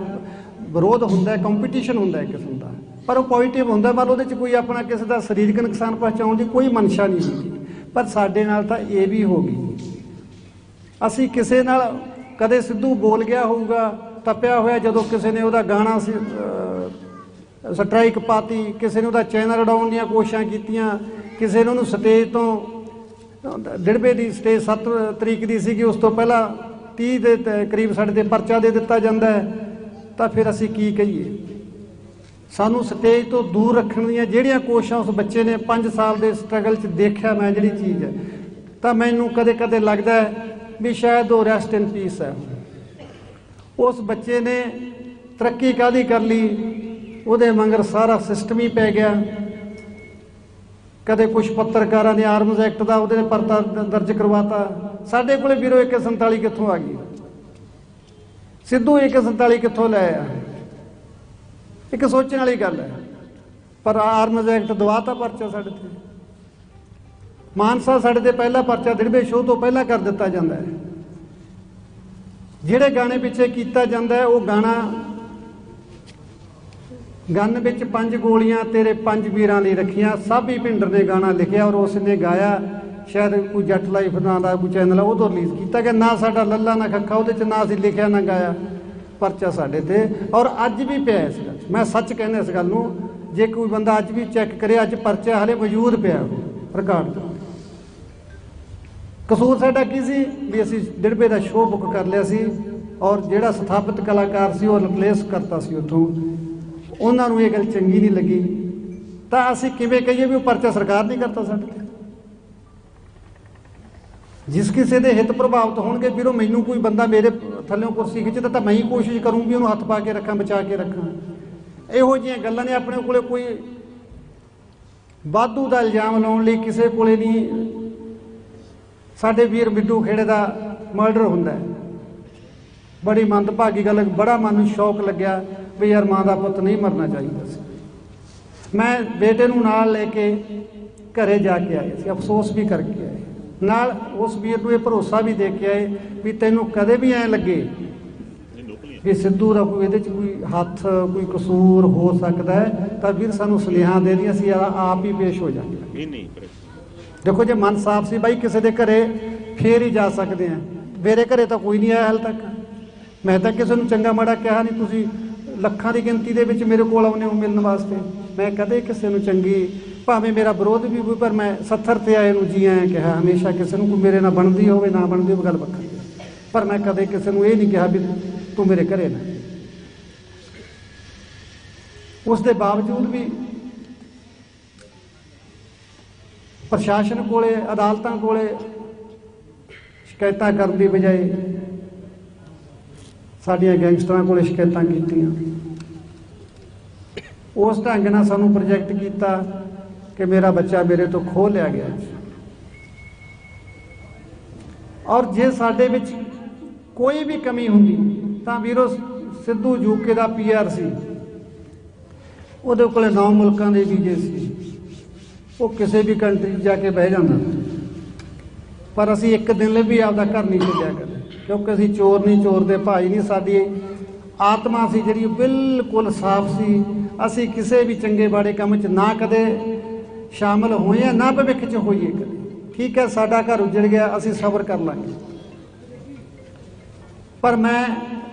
ਵਿਰੋਧ ਹੁੰਦਾ, ਕੰਪੀਟੀਸ਼ਨ ਹੁੰਦਾ ਇੱਕ ਕਿਸਮ ਦਾ, ਪਰ ਉਹ ਪੋਜ਼ੀਟਿਵ ਹੁੰਦਾ। ਮਤਲਬ ਉਹਦੇ 'ਚ ਕੋਈ ਆਪਣਾ ਕਿਸੇ ਦਾ ਸਰੀਰਕ ਨੁਕਸਾਨ ਪਹੁੰਚਾਉਣ ਦੀ ਕੋਈ ਮਨਸ਼ਾ ਨਹੀਂ ਹੁੰਦੀ। ਪਰ ਸਾਡੇ ਨਾਲ ਤਾਂ ਇਹ ਵੀ ਹੋ ਗਈ। ਅਸੀਂ ਕਿਸੇ ਨਾਲ ਕਦੇ ਸਿੱਧੂ ਬੋਲ ਗਿਆ ਹੋਊਗਾ ਤਪਿਆ ਹੋਇਆ, ਜਦੋਂ ਕਿਸੇ ਨੇ ਉਹਦਾ ਗਾਣਾ ਸੀ ਸਟਰਾਈਕ ਪਾਤੀ, ਕਿਸੇ ਨੇ ਉਹਦਾ ਚੈਨਲ ਉਡਾਉਣ ਦੀਆਂ ਕੋਸ਼ਿਸ਼ਾਂ ਕੀਤੀਆਂ, ਕਿਸੇ ਨੇ ਉਹਨੂੰ ਸਟੇਜ ਤੋਂ ਡਿੜਬੇ ਦੀ ਸਟੇਜ 7 ਤਰੀਕ ਦੀ ਸੀਗੀ, ਉਸ ਤੋਂ ਪਹਿਲਾਂ 30 ਦੇ ਕਰੀਬ ਸਾਡੇ 'ਤੇ ਪਰਚਾ ਦੇ ਦਿੱਤਾ ਜਾਂਦਾ ਹੈ। ਤਾਂ ਫਿਰ ਅਸੀਂ ਕੀ ਕਹੀਏ? ਸਾਨੂੰ ਸਟੇਜ ਤੋਂ ਦੂਰ ਰੱਖਣ ਦੀਆਂ ਜਿਹੜੀਆਂ ਕੋਸ਼ਿਸ਼ਾਂ ਉਸ ਬੱਚੇ ਨੇ 5 ਸਾਲ ਦੇ ਸਟਰਗਲ 'ਚ ਦੇਖਿਆ ਮੈਂ ਜਿਹੜੀ ਚੀਜ਼ ਹੈ, ਤਾਂ ਮੈਨੂੰ ਕਦੇ ਕਦੇ ਲੱਗਦਾ ਹੈ ਵੀ ਸ਼ਾਇਦ ਉਹ ਰੈਸਟ ਇਨ ਪੀਸ ਹੈ। ਉਸ ਬੱਚੇ ਨੇ ਤਰੱਕੀ ਕਾਹਦੀ ਕਰ ਲਈ, ਉਹਦੇ ਮਗਰ ਸਾਰਾ ਸਿਸਟਮ ਹੀ ਪੈ ਗਿਆ। ਕਦੇ ਕੁਝ ਪੱਤਰਕਾਰਾਂ ਨੇ ਆਰਮਜ਼ ਐਕਟ ਦਾ ਉਹਦੇ ਪਰਚਾ ਦਰਜ ਕਰਵਾਤਾ। ਸਾਡੇ ਕੋਲੇ ਵੀਰੋ 147 ਕਿੱਥੋਂ ਆ ਗਈ? ਸਿੱਧੂ 147 ਕਿੱਥੋਂ ਲੈ ਆਇਆ? ਇੱਕ ਸੋਚਣ ਵਾਲੀ ਗੱਲ ਹੈ। ਪਰ ਆਰਮਜ਼ ਐਕਟ ਦਵਾਤਾ ਪਰਚਾ ਸਾਡੇ ਤੇ। ਮਾਨਸਾ ਸਾਡੇ ਤੇ ਪਹਿਲਾ ਪਰਚਾ ਦਿੜਬੇ ਸ਼ੋਅ ਤੋਂ ਪਹਿਲਾਂ ਕਰ ਦਿੱਤਾ ਜਾਂਦਾ ਹੈ। ਜਿਹੜੇ ਗਾਣੇ ਪਿੱਛੇ ਕੀਤਾ ਜਾਂਦਾ ਹੈ, ਉਹ ਗਾਣਾ ਗਨ ਵਿੱਚ 5 ਗੋਲੀਆਂ ਤੇਰੇ 5 ਵੀਰਾਂ ਲਈ ਰੱਖੀਆਂ, ਸਾਬੀ ਭਿੰਡਰ ਨੇ ਗਾਣਾ ਲਿਖਿਆ ਔਰ ਉਸ ਨੇ ਗਾਇਆ। ਸ਼ਾਇਦ ਕੋਈ ਜੱਟ ਲਾਈਫ ਨਾਂ ਦਾ ਕੋਈ ਚੈਨਲ ਆ, ਉਹ ਤੋਂ ਰਿਲੀਜ਼ ਕੀਤਾ ਗਿਆ। ਨਾ ਸਾਡਾ ਲੱਲਾ ਨਾ ਖੱਖਾ ਉਹਦੇ 'ਚ, ਨਾ ਅਸੀਂ ਲਿਖਿਆ ਨਾ ਗਾਇਆ। ਪਰਚਾ ਸਾਡੇ ਤੇ ਔਰ ਅੱਜ ਵੀ ਪਿਆ ਇਸ ਗੱਲ 'ਚ। ਮੈਂ ਸੱਚ ਕਹਿੰਦਾ ਇਸ ਗੱਲ ਨੂੰ, ਜੇ ਕੋਈ ਬੰਦਾ ਅੱਜ ਵੀ ਚੈੱਕ ਕਰੇ, ਅੱਜ ਪਰਚਾ ਹਾਲੇ ਮੌਜੂਦ ਪਿਆ ਰਿਕਾਰਡ 'ਚ। ਕਸੂਰ ਸਾਡਾ ਕੀ ਸੀ ਵੀ ਅਸੀਂ ਡਿੜਬੇ ਦਾ ਸ਼ੋਅ ਬੁੱਕ ਕਰ ਲਿਆ ਸੀ ਔਰ ਜਿਹੜਾ ਸਥਾਪਿਤ ਕਲਾਕਾਰ ਸੀ ਉਹ ਰਿਪਲੇਸ ਕਰਤਾ ਸੀ ਉੱਥੋਂ। ਉਹਨਾਂ ਨੂੰ ਇਹ ਗੱਲ ਚੰਗੀ ਨਹੀਂ ਲੱਗੀ, ਤਾਂ ਅਸੀਂ ਕਿਵੇਂ ਕਹੀਏ ਵੀ ਉਹ ਪਰਚਾ ਸਰਕਾਰ ਨਹੀਂ ਕਰਤਾ ਸਾਡੇ ਤੇ? ਜਿਸ ਕਿਸੇ ਦੇ ਹਿੱਤ ਪ੍ਰਭਾਵਿਤ ਹੋਣਗੇ ਵੀਰੋ, ਮੈਨੂੰ ਕੋਈ ਬੰਦਾ ਮੇਰੇ ਥੱਲਿਓਂ ਕੁਰਸੀ ਖਿੱਚਦਾ ਤਾਂ ਮੈਂ ਹੀ ਕੋਸ਼ਿਸ਼ ਕਰੂੰ ਵੀ ਉਹਨੂੰ ਹੱਥ ਪਾ ਕੇ ਰੱਖਾਂ, ਬਚਾ ਕੇ ਰੱਖਾਂ। ਇਹੋ ਜਿਹੀਆਂ ਗੱਲਾਂ ਨੇ। ਆਪਣੇ ਕੋਲੇ ਕੋਈ ਵਾਧੂ ਦਾ ਇਲਜ਼ਾਮ ਲਾਉਣ ਲਈ ਕਿਸੇ ਕੋਲੇ ਨਹੀਂ। ਸਾਡੇ ਵੀਰ ਬਿੱਡੂ ਖੇੜੇ ਦਾ ਮਰਡਰ ਹੁੰਦਾ ਹੈ, ਬੜੀ ਮੰਦਭਾਗੀ ਗੱਲ। ਬੜਾ ਮਨ ਨੂੰ ਸ਼ੌਕ ਲੱਗਿਆ ਵੀ ਯਾਰ ਮਾਂ ਦਾ ਪੁੱਤ ਨਹੀਂ ਮਰਨਾ ਚਾਹੀਦਾ ਸੀ। ਮੈਂ ਬੇਟੇ ਨੂੰ ਨਾਲ ਲੈ ਕੇ ਘਰੇ ਜਾ ਕੇ ਆਏ ਸੀ, ਅਫਸੋਸ ਵੀ ਕਰਕੇ ਆਏ। ਨਾਲ ਉਸ ਵੀਰ ਨੂੰ ਇਹ ਭਰੋਸਾ ਵੀ ਦੇ ਕੇ ਆਏ ਵੀ ਤੈਨੂੰ ਕਦੇ ਵੀ ਐਂ ਲੱਗੇ ਵੀ ਸਿੱਧੂ ਦਾ ਕੋਈ ਇਹਦੇ 'ਚ ਕੋਈ ਹੱਥ, ਕੋਈ ਕਸੂਰ ਹੋ ਸਕਦਾ ਹੈ, ਤਾਂ ਵੀਰ ਸਾਨੂੰ ਸੁਨੇਹਾ ਦੇ ਦੀ, ਅਸੀਂ ਆਪ ਹੀ ਪੇਸ਼ ਹੋ ਜਾਂਗੇ। ਦੇਖੋ, ਜੇ ਮਨ ਸਾਫ਼ ਸੀ ਬਾਈ ਕਿਸੇ ਦੇ ਘਰੇ ਫੇਰ ਹੀ ਜਾ ਸਕਦੇ ਆ। ਮੇਰੇ ਘਰੇ ਤਾਂ ਕੋਈ ਨਹੀਂ ਆਇਆ ਹਾਲੇ ਤੱਕ। ਮੈਂ ਤਾਂ ਕਿਸੇ ਨੂੰ ਚੰਗਾ ਮਾੜਾ ਕਿਹਾ ਨਹੀਂ। ਤੁਸੀਂ ਲੱਖਾਂ ਦੀ ਗਿਣਤੀ ਦੇ ਵਿੱਚ ਮੇਰੇ ਕੋਲ ਆਉਂਦੇ ਹੋ ਮਿਲਣ ਵਾਸਤੇ। ਮੈਂ ਕਦੇ ਕਿਸੇ ਨੂੰ ਚੰਗੀ, ਭਾਵੇਂ ਮੇਰਾ ਵਿਰੋਧ ਵੀ ਹੋਵੇ, ਪਰ ਮੈਂ 70 ਤੇ ਆਏ ਨੂੰ ਜੀ ਆਇਆ ਕਿਹਾ ਹਮੇਸ਼ਾ। ਕਿਸੇ ਨੂੰ ਕੋਈ ਮੇਰੇ ਨਾਲ ਬਣਦੀ ਹੋਵੇ ਨਾ ਬਣਦੀ ਹੋਵੇ ਗੱਲ ਵੱਖਰੀ, ਪਰ ਮੈਂ ਕਦੇ ਕਿਸੇ ਨੂੰ ਇਹ ਨਹੀਂ ਕਿਹਾ ਵੀ ਤੂੰ ਮੇਰੇ ਘਰੇ ਨਾ। ਉਸ ਦੇ ਬਾਵਜੂਦ ਵੀ ਪ੍ਰਸ਼ਾਸਨ ਕੋਲੇ, ਅਦਾਲਤਾਂ ਕੋਲੇ ਸ਼ਿਕਾਇਤਾਂ ਕਰਨ ਦੀ ਬਜਾਏ ਸਾਡੀਆਂ ਗੈਂਗਸਟਰਾਂ ਕੋਲੇ ਸ਼ਿਕਾਇਤਾਂ ਕੀਤੀਆਂ। ਉਸ ਢੰਗ ਨਾਲ ਸਾਨੂੰ ਪ੍ਰੋਜੈਕਟ ਕੀਤਾ ਕਿ ਮੇਰਾ ਬੱਚਾ ਮੇਰੇ ਤੋਂ ਖੋਹ ਲਿਆ ਗਿਆ। ਔਰ ਜੇ ਸਾਡੇ ਵਿੱਚ ਕੋਈ ਵੀ ਕਮੀ ਹੁੰਦੀ ਤਾਂ ਵੀਰੋ, ਸਿੱਧੂ ਯੂਕੇ ਦਾ PR ਸੀ, ਉਹਦੇ ਕੋਲੇ 9 ਮੁਲਕਾਂ ਦੇ ਵੀਜ਼ੇ ਸੀ, ਉਹ ਕਿਸੇ ਵੀ ਕੰਟਰੀ 'ਚ ਜਾ ਕੇ ਬਹਿ ਜਾਂਦਾ। ਪਰ ਅਸੀਂ ਇੱਕ ਦਿਨ ਲਈ ਵੀ ਆਪਦਾ ਘਰ ਨਹੀਂ ਛੱਡਿਆ ਕਦੇ, ਕਿਉਂਕਿ ਅਸੀਂ ਚੋਰ ਨਹੀਂ, ਚੋਰ ਦੇ ਭਾਈ ਨਹੀਂ। ਸਾਡੀ ਆਤਮਾ ਸੀ ਜਿਹੜੀ ਬਿਲਕੁਲ ਸਾਫ਼ ਸੀ। ਅਸੀਂ ਕਿਸੇ ਵੀ ਚੰਗੇ ਬਾੜੇ ਕੰਮ 'ਚ ਨਾ ਕਦੇ ਸ਼ਾਮਲ ਹੋਏ ਆ, ਨਾ ਭਵਿੱਖ 'ਚ ਹੋਈਏ ਕਦੇ। ਠੀਕ ਹੈ, ਸਾਡਾ ਘਰ ਉੱਜੜ ਗਿਆ, ਅਸੀਂ ਸਬਰ ਕਰ ਲਾਂਗੇ। ਪਰ ਮੈਂ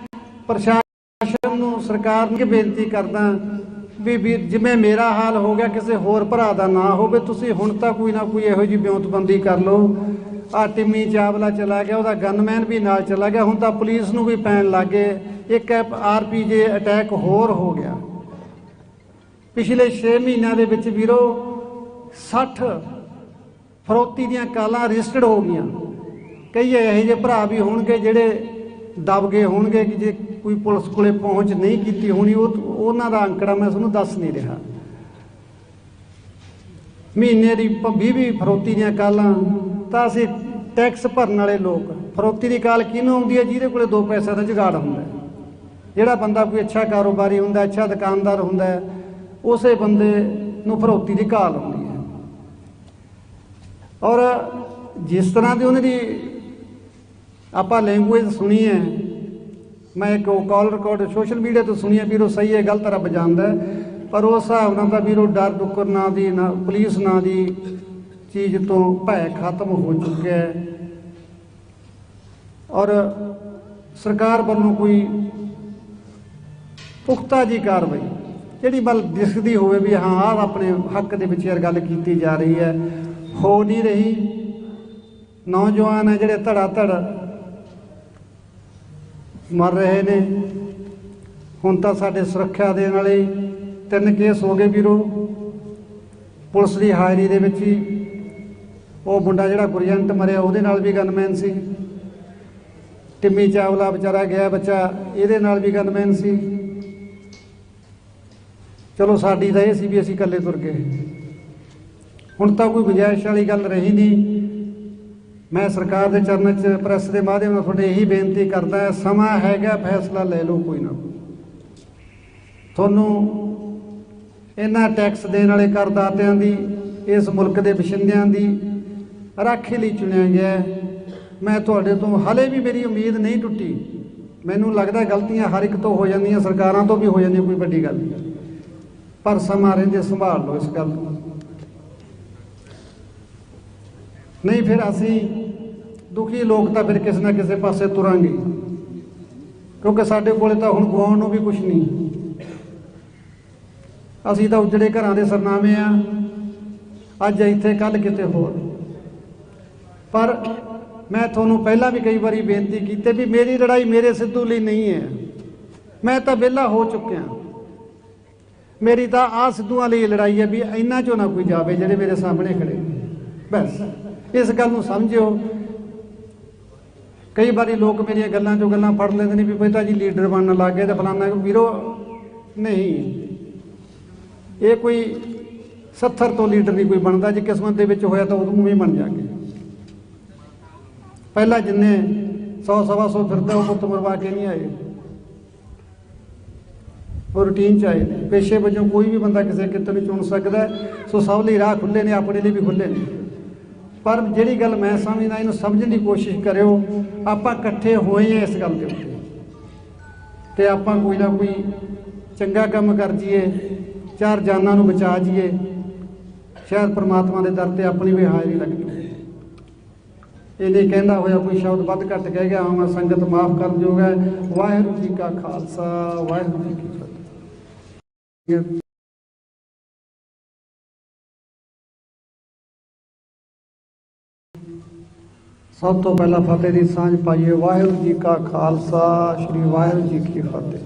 ਪ੍ਰਸ਼ਾਸਨ ਨੂੰ, ਸਰਕਾਰ ਨੂੰ ਬੇਨਤੀ ਕਰਦਾ ਵੀ ਜਿਵੇਂ ਮੇਰਾ ਹਾਲ ਹੋ ਗਿਆ ਕਿਸੇ ਹੋਰ ਭਰਾ ਦਾ ਨਾ ਹੋਵੇ। ਤੁਸੀਂ ਹੁਣ ਤਾਂ ਕੋਈ ਨਾ ਕੋਈ ਇਹੋ ਜਿਹੀ ਵਿਉਂਤਬੰਦੀ ਕਰ ਲਓ। ਆ ਟਿੰਮੀ ਚਾਵਲਾ ਚਲਾ ਗਿਆ, ਉਹਦਾ ਗਨਮੈਨ ਵੀ ਨਾਲ ਚਲਾ ਗਿਆ, ਹੁਣ ਤਾਂ ਪੁਲਿਸ ਨੂੰ ਵੀ ਪੈਣ ਲੱਗ ਗਏ। ਇੱਕ RPG ਅਟੈਕ ਹੋਰ ਹੋ ਗਿਆ ਪਿਛਲੇ 6 ਮਹੀਨਿਆਂ ਦੇ ਵਿੱਚ ਵੀਰੋ। 60 ਫਰੋਤੀ ਦੀਆਂ ਕਾਲਾਂ ਰਜਿਸਟਰਡ ਹੋ ਗਈਆਂ। ਕਈ ਇਹੋ ਜਿਹੇ ਭਰਾ ਵੀ ਹੋਣਗੇ ਜਿਹੜੇ ਦਬ ਗਏ ਹੋਣਗੇ ਕਿ ਜੇ ਕੋਈ ਪੁਲਿਸ ਕੋਲੇ ਪਹੁੰਚ ਨਹੀਂ ਕੀਤੀ ਹੋਣੀ। ਉਹਨਾਂ ਦਾ ਅੰਕੜਾ ਮੈਂ ਤੁਹਾਨੂੰ ਦੱਸ ਨਹੀਂ ਰਿਹਾ। ਮਹੀਨੇ ਦੀ 20 ਫਰੋਤੀ ਦੀਆਂ ਕਾਲਾਂ। ਤਾਂ ਅਸੀਂ ਟੈਕਸ ਭਰਨ ਵਾਲੇ ਲੋਕ, ਫਰੋਤੀ ਦੀ ਕਾਲ ਕਿਹਨੂੰ ਆਉਂਦੀ ਹੈ? ਜਿਹਦੇ ਕੋਲੇ 2 ਪੈਸੇ ਦਾ ਜੁਗਾੜ ਹੁੰਦਾ, ਜਿਹੜਾ ਬੰਦਾ ਕੋਈ ਅੱਛਾ ਕਾਰੋਬਾਰੀ ਹੁੰਦਾ, ਅੱਛਾ ਦੁਕਾਨਦਾਰ ਹੁੰਦਾ, ਉਸੇ ਬੰਦੇ ਨੂੰ ਫਰੋਤੀ ਦੀ ਕਾਲ ਆਉਂਦੀ ਹੈ। ਔਰ ਜਿਸ ਤਰ੍ਹਾਂ ਦੀ ਉਹਨਾਂ ਦੀ ਆਪਾਂ ਲੈਂਗੁਏਜ ਸੁਣੀ ਹੈ, ਮੈਂ ਇੱਕ ਕਾਲ ਰਿਕਾਰਡ ਸੋਸ਼ਲ ਮੀਡੀਆ ਤੋਂ ਸੁਣੀ ਹੈ। ਵੀਰੋ ਸਹੀ ਹੈ ਗਲਤ ਰੱਬ ਜਾਣਦਾ, ਪਰ ਉਸ ਹਿਸਾਬ ਨਾਲ ਤਾਂ ਵੀਰੋ ਡਰ ਡੁੱਕਰ ਨਾਂ ਦੀ ਨਾ ਪੁਲਿਸ ਨਾਂ ਦੀ ਚੀਜ਼ ਤੋਂ ਭੈ ਖਤਮ ਹੋ ਚੁੱਕਿਆ ਹੈ। ਔਰ ਸਰਕਾਰ ਵੱਲੋਂ ਕੋਈ ਪੁਖਤਾ ਜੀ ਕਾਰਵਾਈ ਜਿਹੜੀ ਵੱਲ ਦਿਸਦੀ ਹੋਵੇ ਵੀ ਹਾਂ ਆਹ ਆਪਣੇ ਹੱਕ ਦੇ ਵਿੱਚ ਯਾਰ ਗੱਲ ਕੀਤੀ ਜਾ ਰਹੀ ਹੈ, ਹੋ ਨਹੀਂ ਰਹੀ। ਨੌਜਵਾਨ ਹੈ ਜਿਹੜੇ ਧੜਾ ਧੜ ਮਰ ਰਹੇ ਨੇ। ਹੁਣ ਤਾਂ ਸਾਡੇ ਸੁਰੱਖਿਆ ਦੇਣ ਵਾਲੇ 3 ਕੇਸ ਹੋ ਗਏ ਵੀਰੋ ਪੁਲਿਸ ਦੀ ਹਾਜ਼ਰੀ ਦੇ ਵਿੱਚ ਹੀ। ਉਹ ਮੁੰਡਾ ਜਿਹੜਾ ਗੁਰਜੰਟ ਮਰਿਆ ਉਹਦੇ ਨਾਲ ਵੀ ਗਨਮੈਨ ਸੀ। ਟਿੰਮੀ ਚਾਵਲਾ ਵਿਚਾਰਾ ਗਿਆ ਬੱਚਾ, ਇਹਦੇ ਨਾਲ ਵੀ ਗਨਮੈਨ ਸੀ। ਚਲੋ ਸਾਡੀ ਤਾਂ ਇਹ ਸੀ ਵੀ ਅਸੀਂ ਇਕੱਲੇ ਤੁਰ ਗਏ। ਹੁਣ ਤਾਂ ਕੋਈ ਗੁੰਜਾਇਸ਼ ਵਾਲੀ ਗੱਲ ਰਹੀ ਨਹੀਂ। ਮੈਂ ਸਰਕਾਰ ਦੇ ਚਰਨਾਂ 'ਚ ਪ੍ਰੈਸ ਦੇ ਮਾਧਿਅਮ ਨਾਲ ਤੁਹਾਡੇ ਇਹੀ ਬੇਨਤੀ ਕਰਦਾ ਹੈ, ਸਮਾਂ ਹੈਗਾ ਫੈਸਲਾ ਲੈ ਲਓ ਕੋਈ ਨਾ ਕੋਈ। ਤੁਹਾਨੂੰ ਇਹਨਾਂ ਟੈਕਸ ਦੇਣ ਵਾਲੇ ਕਰਦਾਤਿਆਂ ਦੀ, ਇਸ ਮੁਲਕ ਦੇ ਵਸਿੰਦਿਆਂ ਦੀ ਰਾਖੀ ਲਈ ਚੁਣਿਆ ਗਿਆ। ਮੈਂ ਤੁਹਾਡੇ ਤੋਂ ਹਾਲੇ ਵੀ ਮੇਰੀ ਉਮੀਦ ਨਹੀਂ ਟੁੱਟੀ। ਮੈਨੂੰ ਲੱਗਦਾ ਗਲਤੀਆਂ ਹਰ ਇੱਕ ਤੋਂ ਹੋ ਜਾਂਦੀਆਂ, ਸਰਕਾਰਾਂ ਤੋਂ ਵੀ ਹੋ ਜਾਂਦੀਆਂ, ਕੋਈ ਵੱਡੀ ਗੱਲ ਨਹੀਂ। ਪਰ ਸਮਾਂ ਰਹਿੰਦੇ ਸੰਭਾਲ ਲਓ ਇਸ ਗੱਲ ਨੂੰ, ਨਹੀਂ ਫਿਰ ਅਸੀਂ ਦੁਖੀ ਲੋਕ ਤਾਂ ਫਿਰ ਕਿਸੇ ਨਾ ਕਿਸੇ ਪਾਸੇ ਤੁਰਾਂਗੇ। ਕਿਉਂਕਿ ਸਾਡੇ ਕੋਲੇ ਤਾਂ ਹੁਣ ਗਵਾਉਣ ਨੂੰ ਵੀ ਕੁਛ ਨਹੀਂ। ਅਸੀਂ ਤਾਂ ਉਜੜੇ ਘਰਾਂ ਦੇ ਸਰਨਾਮੇ ਆ, ਅੱਜ ਇੱਥੇ ਕੱਲ੍ਹ ਕਿਤੇ ਹੋਰ। ਪਰ ਮੈਂ ਤੁਹਾਨੂੰ ਪਹਿਲਾਂ ਵੀ ਕਈ ਵਾਰੀ ਬੇਨਤੀ ਕੀਤੀ ਵੀ ਮੇਰੀ ਲੜਾਈ ਮੇਰੇ ਸਿੱਧੂ ਲਈ ਨਹੀਂ ਹੈ। ਮੈਂ ਤਾਂ ਵਿਹਲਾ ਹੋ ਚੁੱਕਿਆ। ਮੇਰੀ ਤਾਂ ਆਹ ਸਿੱਧੂਆਂ ਲਈ ਲੜਾਈ ਹੈ ਵੀ ਇਹਨਾਂ 'ਚੋਂ ਨਾ ਕੋਈ ਜਾਵੇ ਜਿਹੜੇ ਮੇਰੇ ਸਾਹਮਣੇ ਖੜੇ। ਬਸ ਇਸ ਗੱਲ ਨੂੰ ਸਮਝਿਓ। ਕਈ ਵਾਰੀ ਲੋਕ ਮੇਰੀਆਂ ਗੱਲਾਂ 'ਚੋਂ ਗੱਲਾਂ ਫੜ ਲੈਂਦੇ ਨੇ ਵੀ ਪਿਤਾ ਜੀ ਲੀਡਰ ਬਣਨ ਲੱਗ ਗਏ ਤੇ ਫਲਾਨਾ। ਵੀਰੋ ਨਹੀਂ, ਇਹ ਕੋਈ 70 ਤੋਂ ਲੀਡਰ ਨਹੀਂ ਕੋਈ ਬਣਦਾ। ਜੇ ਕਿਸਮਤ ਦੇ ਵਿੱਚ ਹੋਇਆ ਤਾਂ ਉਦੋਂ ਵੀ ਬਣ ਜਾਗੇ। ਪਹਿਲਾਂ ਜਿੰਨੇ 100 ਸਵਾ 100 ਫਿਰਦਾ ਉਹ ਪੁੱਤ ਮਰਵਾ ਕੇ ਨਹੀਂ ਆਏ, ਉਹ ਰੂਟੀਨ 'ਚ ਆਏ ਨੇ। ਪੇਸ਼ੇ ਵਜੋਂ ਕੋਈ ਵੀ ਬੰਦਾ ਕਿਸੇ ਕਿਤੇ ਨੂੰ ਚੁਣ ਸਕਦਾ। ਸੋ ਸਭ ਲਈ ਰਾਹ ਖੁੱਲ੍ਹੇ ਨੇ, ਆਪਣੇ ਲਈ ਵੀ ਖੁੱਲ੍ਹੇ ਨੇ। ਪਰ ਜਿਹੜੀ ਗੱਲ ਮੈਂ ਸਮਝਦਾ, ਇਹਨੂੰ ਸਮਝਣ ਦੀ ਕੋਸ਼ਿਸ਼ ਕਰਿਓ। ਆਪਾਂ ਇਕੱਠੇ ਹੋਏ ਹਾਂ ਇਸ ਗੱਲ ਦੇ ਉੱਤੇ, ਤੇ ਆਪਾਂ ਕੋਈ ਨਾ ਕੋਈ ਚੰਗਾ ਕੰਮ ਕਰ ਜੀਏ, 4 ਜਾਨਾਂ ਨੂੰ ਬਚਾ ਜੀਏ। ਸ਼ਾਇਦ ਪ੍ਰਮਾਤਮਾ ਦੇ ਦਰ ਤੇ ਆਪਣੀ ਵੀ ਹਾਜ਼ਰੀ ਲੱਗ ਜਾਵੇ। ਇਹ ਨਹੀਂ ਕਹਿੰਦਾ ਹੋਇਆ ਕੋਈ ਸ਼ਬਦ ਵੱਧ ਘੱਟ ਕਹਿ ਗਿਆ ਹਾਂ, ਮੈਂ ਸੰਗਤ ਮਾਫ ਕਰਨ ਯੋਗ ਹੈ। ਵਾਹਿਗੁਰੂ ਜੀ ਕਾ ਖਾਲਸਾ, ਵਾਹਿਗੁਰੂ ਜੀ ਕੀ ਫਤਿਹ। ਸਭ ਤੋਂ ਪਹਿਲਾਂ ਫਤਿਹ ਦੀ ਸਾਂਝ ਪਾਈਏ। ਵਾਹਿਗੁਰੂ ਜੀ ਕਾ ਖਾਲਸਾ, ਸ੍ਰੀ ਵਾਹਿਗੁਰੂ ਜੀ ਕੀ ਫਤਿਹ।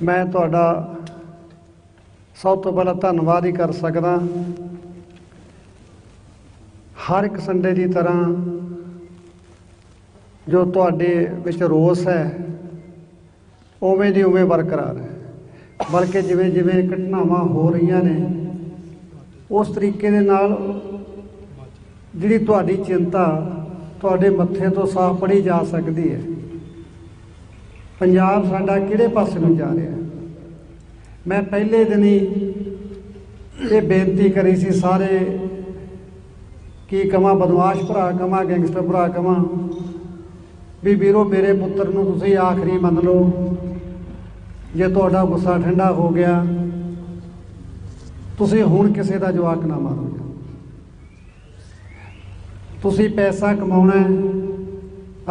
ਮੈਂ ਤੁਹਾਡਾ ਸਭ ਤੋਂ ਪਹਿਲਾਂ ਧੰਨਵਾਦ ਹੀ ਕਰ ਸਕਦਾ। ਹਰ ਇੱਕ ਸੰਡੇ ਦੀ ਤਰ੍ਹਾਂ ਜੋ ਤੁਹਾਡੇ ਵਿੱਚ ਰੋਸ ਹੈ ਉਵੇਂ ਦੀ ਉਵੇਂ ਬਰਕਰਾਰ ਹੈ, ਬਲਕਿ ਜਿਵੇਂ ਜਿਵੇਂ ਘਟਨਾਵਾਂ ਹੋ ਰਹੀਆਂ ਨੇ ਉਸ ਤਰੀਕੇ ਦੇ ਨਾਲ ਜਿਹੜੀ ਤੁਹਾਡੀ ਚਿੰਤਾ ਤੁਹਾਡੇ ਮੱਥੇ ਤੋਂ ਸਾਫ਼ ਪੜ੍ਹੀ ਜਾ ਸਕਦੀ ਹੈ। ਪੰਜਾਬ ਸਾਡਾ ਕਿਹੜੇ ਪਾਸੇ ਨੂੰ ਜਾ ਰਿਹਾ। ਮੈਂ ਪਹਿਲੇ ਦਿਨ ਹੀ ਇਹ ਬੇਨਤੀ ਕਰੀ ਸੀ ਸਾਰੇ, ਕੀ ਕਵਾਂ, ਬਦਮਾਸ਼ ਭਰਾ ਕਵਾਂ, ਗੈਂਗਸਟਰ ਭਰਾ ਕਵਾਂ, ਵੀ ਵੀਰੋ ਮੇਰੇ ਪੁੱਤਰ ਨੂੰ ਤੁਸੀਂ ਆਖਰੀ ਮੰਨ ਲਓ। ਜੇ ਤੁਹਾਡਾ ਗੁੱਸਾ ਠੰਡਾ ਹੋ ਗਿਆ, ਤੁਸੀਂ ਹੁਣ ਕਿਸੇ ਦਾ ਜਵਾਕ ਨਾ ਮਾਰੋ। ਤੁਸੀਂ ਪੈਸਾ ਕਮਾਉਣਾ,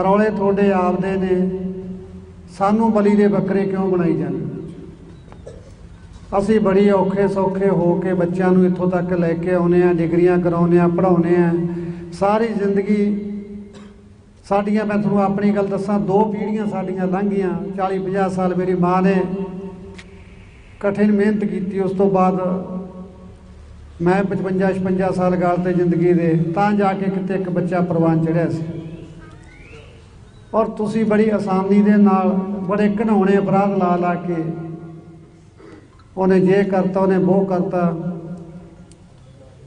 ਰੌਲੇ ਤੁਹਾਡੇ ਆਪਦੇ ਨੇ, ਸਾਨੂੰ ਬਲੀ ਦੇ ਬੱਕਰੇ ਕਿਉਂ ਬਣਾਈ ਜਾਂਦੇ। ਅਸੀਂ ਬੜੀ ਔਖੇ ਸੌਖੇ ਹੋ ਕੇ ਬੱਚਿਆਂ ਨੂੰ ਇੱਥੋਂ ਤੱਕ ਲੈ ਕੇ ਆਉਂਦੇ ਹਾਂ, ਡਿਗਰੀਆਂ ਕਰਾਉਂਦੇ ਹਾਂ, ਪੜ੍ਹਾਉਂਦੇ ਹਾਂ। ਸਾਰੀ ਜ਼ਿੰਦਗੀ ਸਾਡੀਆਂ, ਮੈਂ ਤੁਹਾਨੂੰ ਆਪਣੀ ਗੱਲ ਦੱਸਾਂ, 2 ਪੀੜ੍ਹੀਆਂ ਸਾਡੀਆਂ ਲੰਘੀਆਂ। 40-50 ਸਾਲ ਮੇਰੀ ਮਾਂ ਨੇ ਕਠਿਨ ਮਿਹਨਤ ਕੀਤੀ। ਉਸ ਤੋਂ ਬਾਅਦ ਮੈਂ 55-56 ਸਾਲ ਗਾਲ ਤੇ ਜ਼ਿੰਦਗੀ ਦੇ, ਤਾਂ ਜਾ ਕੇ ਕਿਤੇ ਇੱਕ ਬੱਚਾ ਪ੍ਰਵਾਨ ਚੜ੍ਹਿਆ ਸੀ। ਔਰ ਤੁਸੀਂ ਬੜੀ ਆਸਾਨੀ ਦੇ ਨਾਲ ਬੜੇ ਘਿਨਾਉਣੇ ਅਪਰਾਧ ਲਾ ਲਾ ਕੇ ਉਹਨੇ ਜੇ ਕਰਤਾ, ਉਹਨੇ ਉਹ ਕਰਤਾ,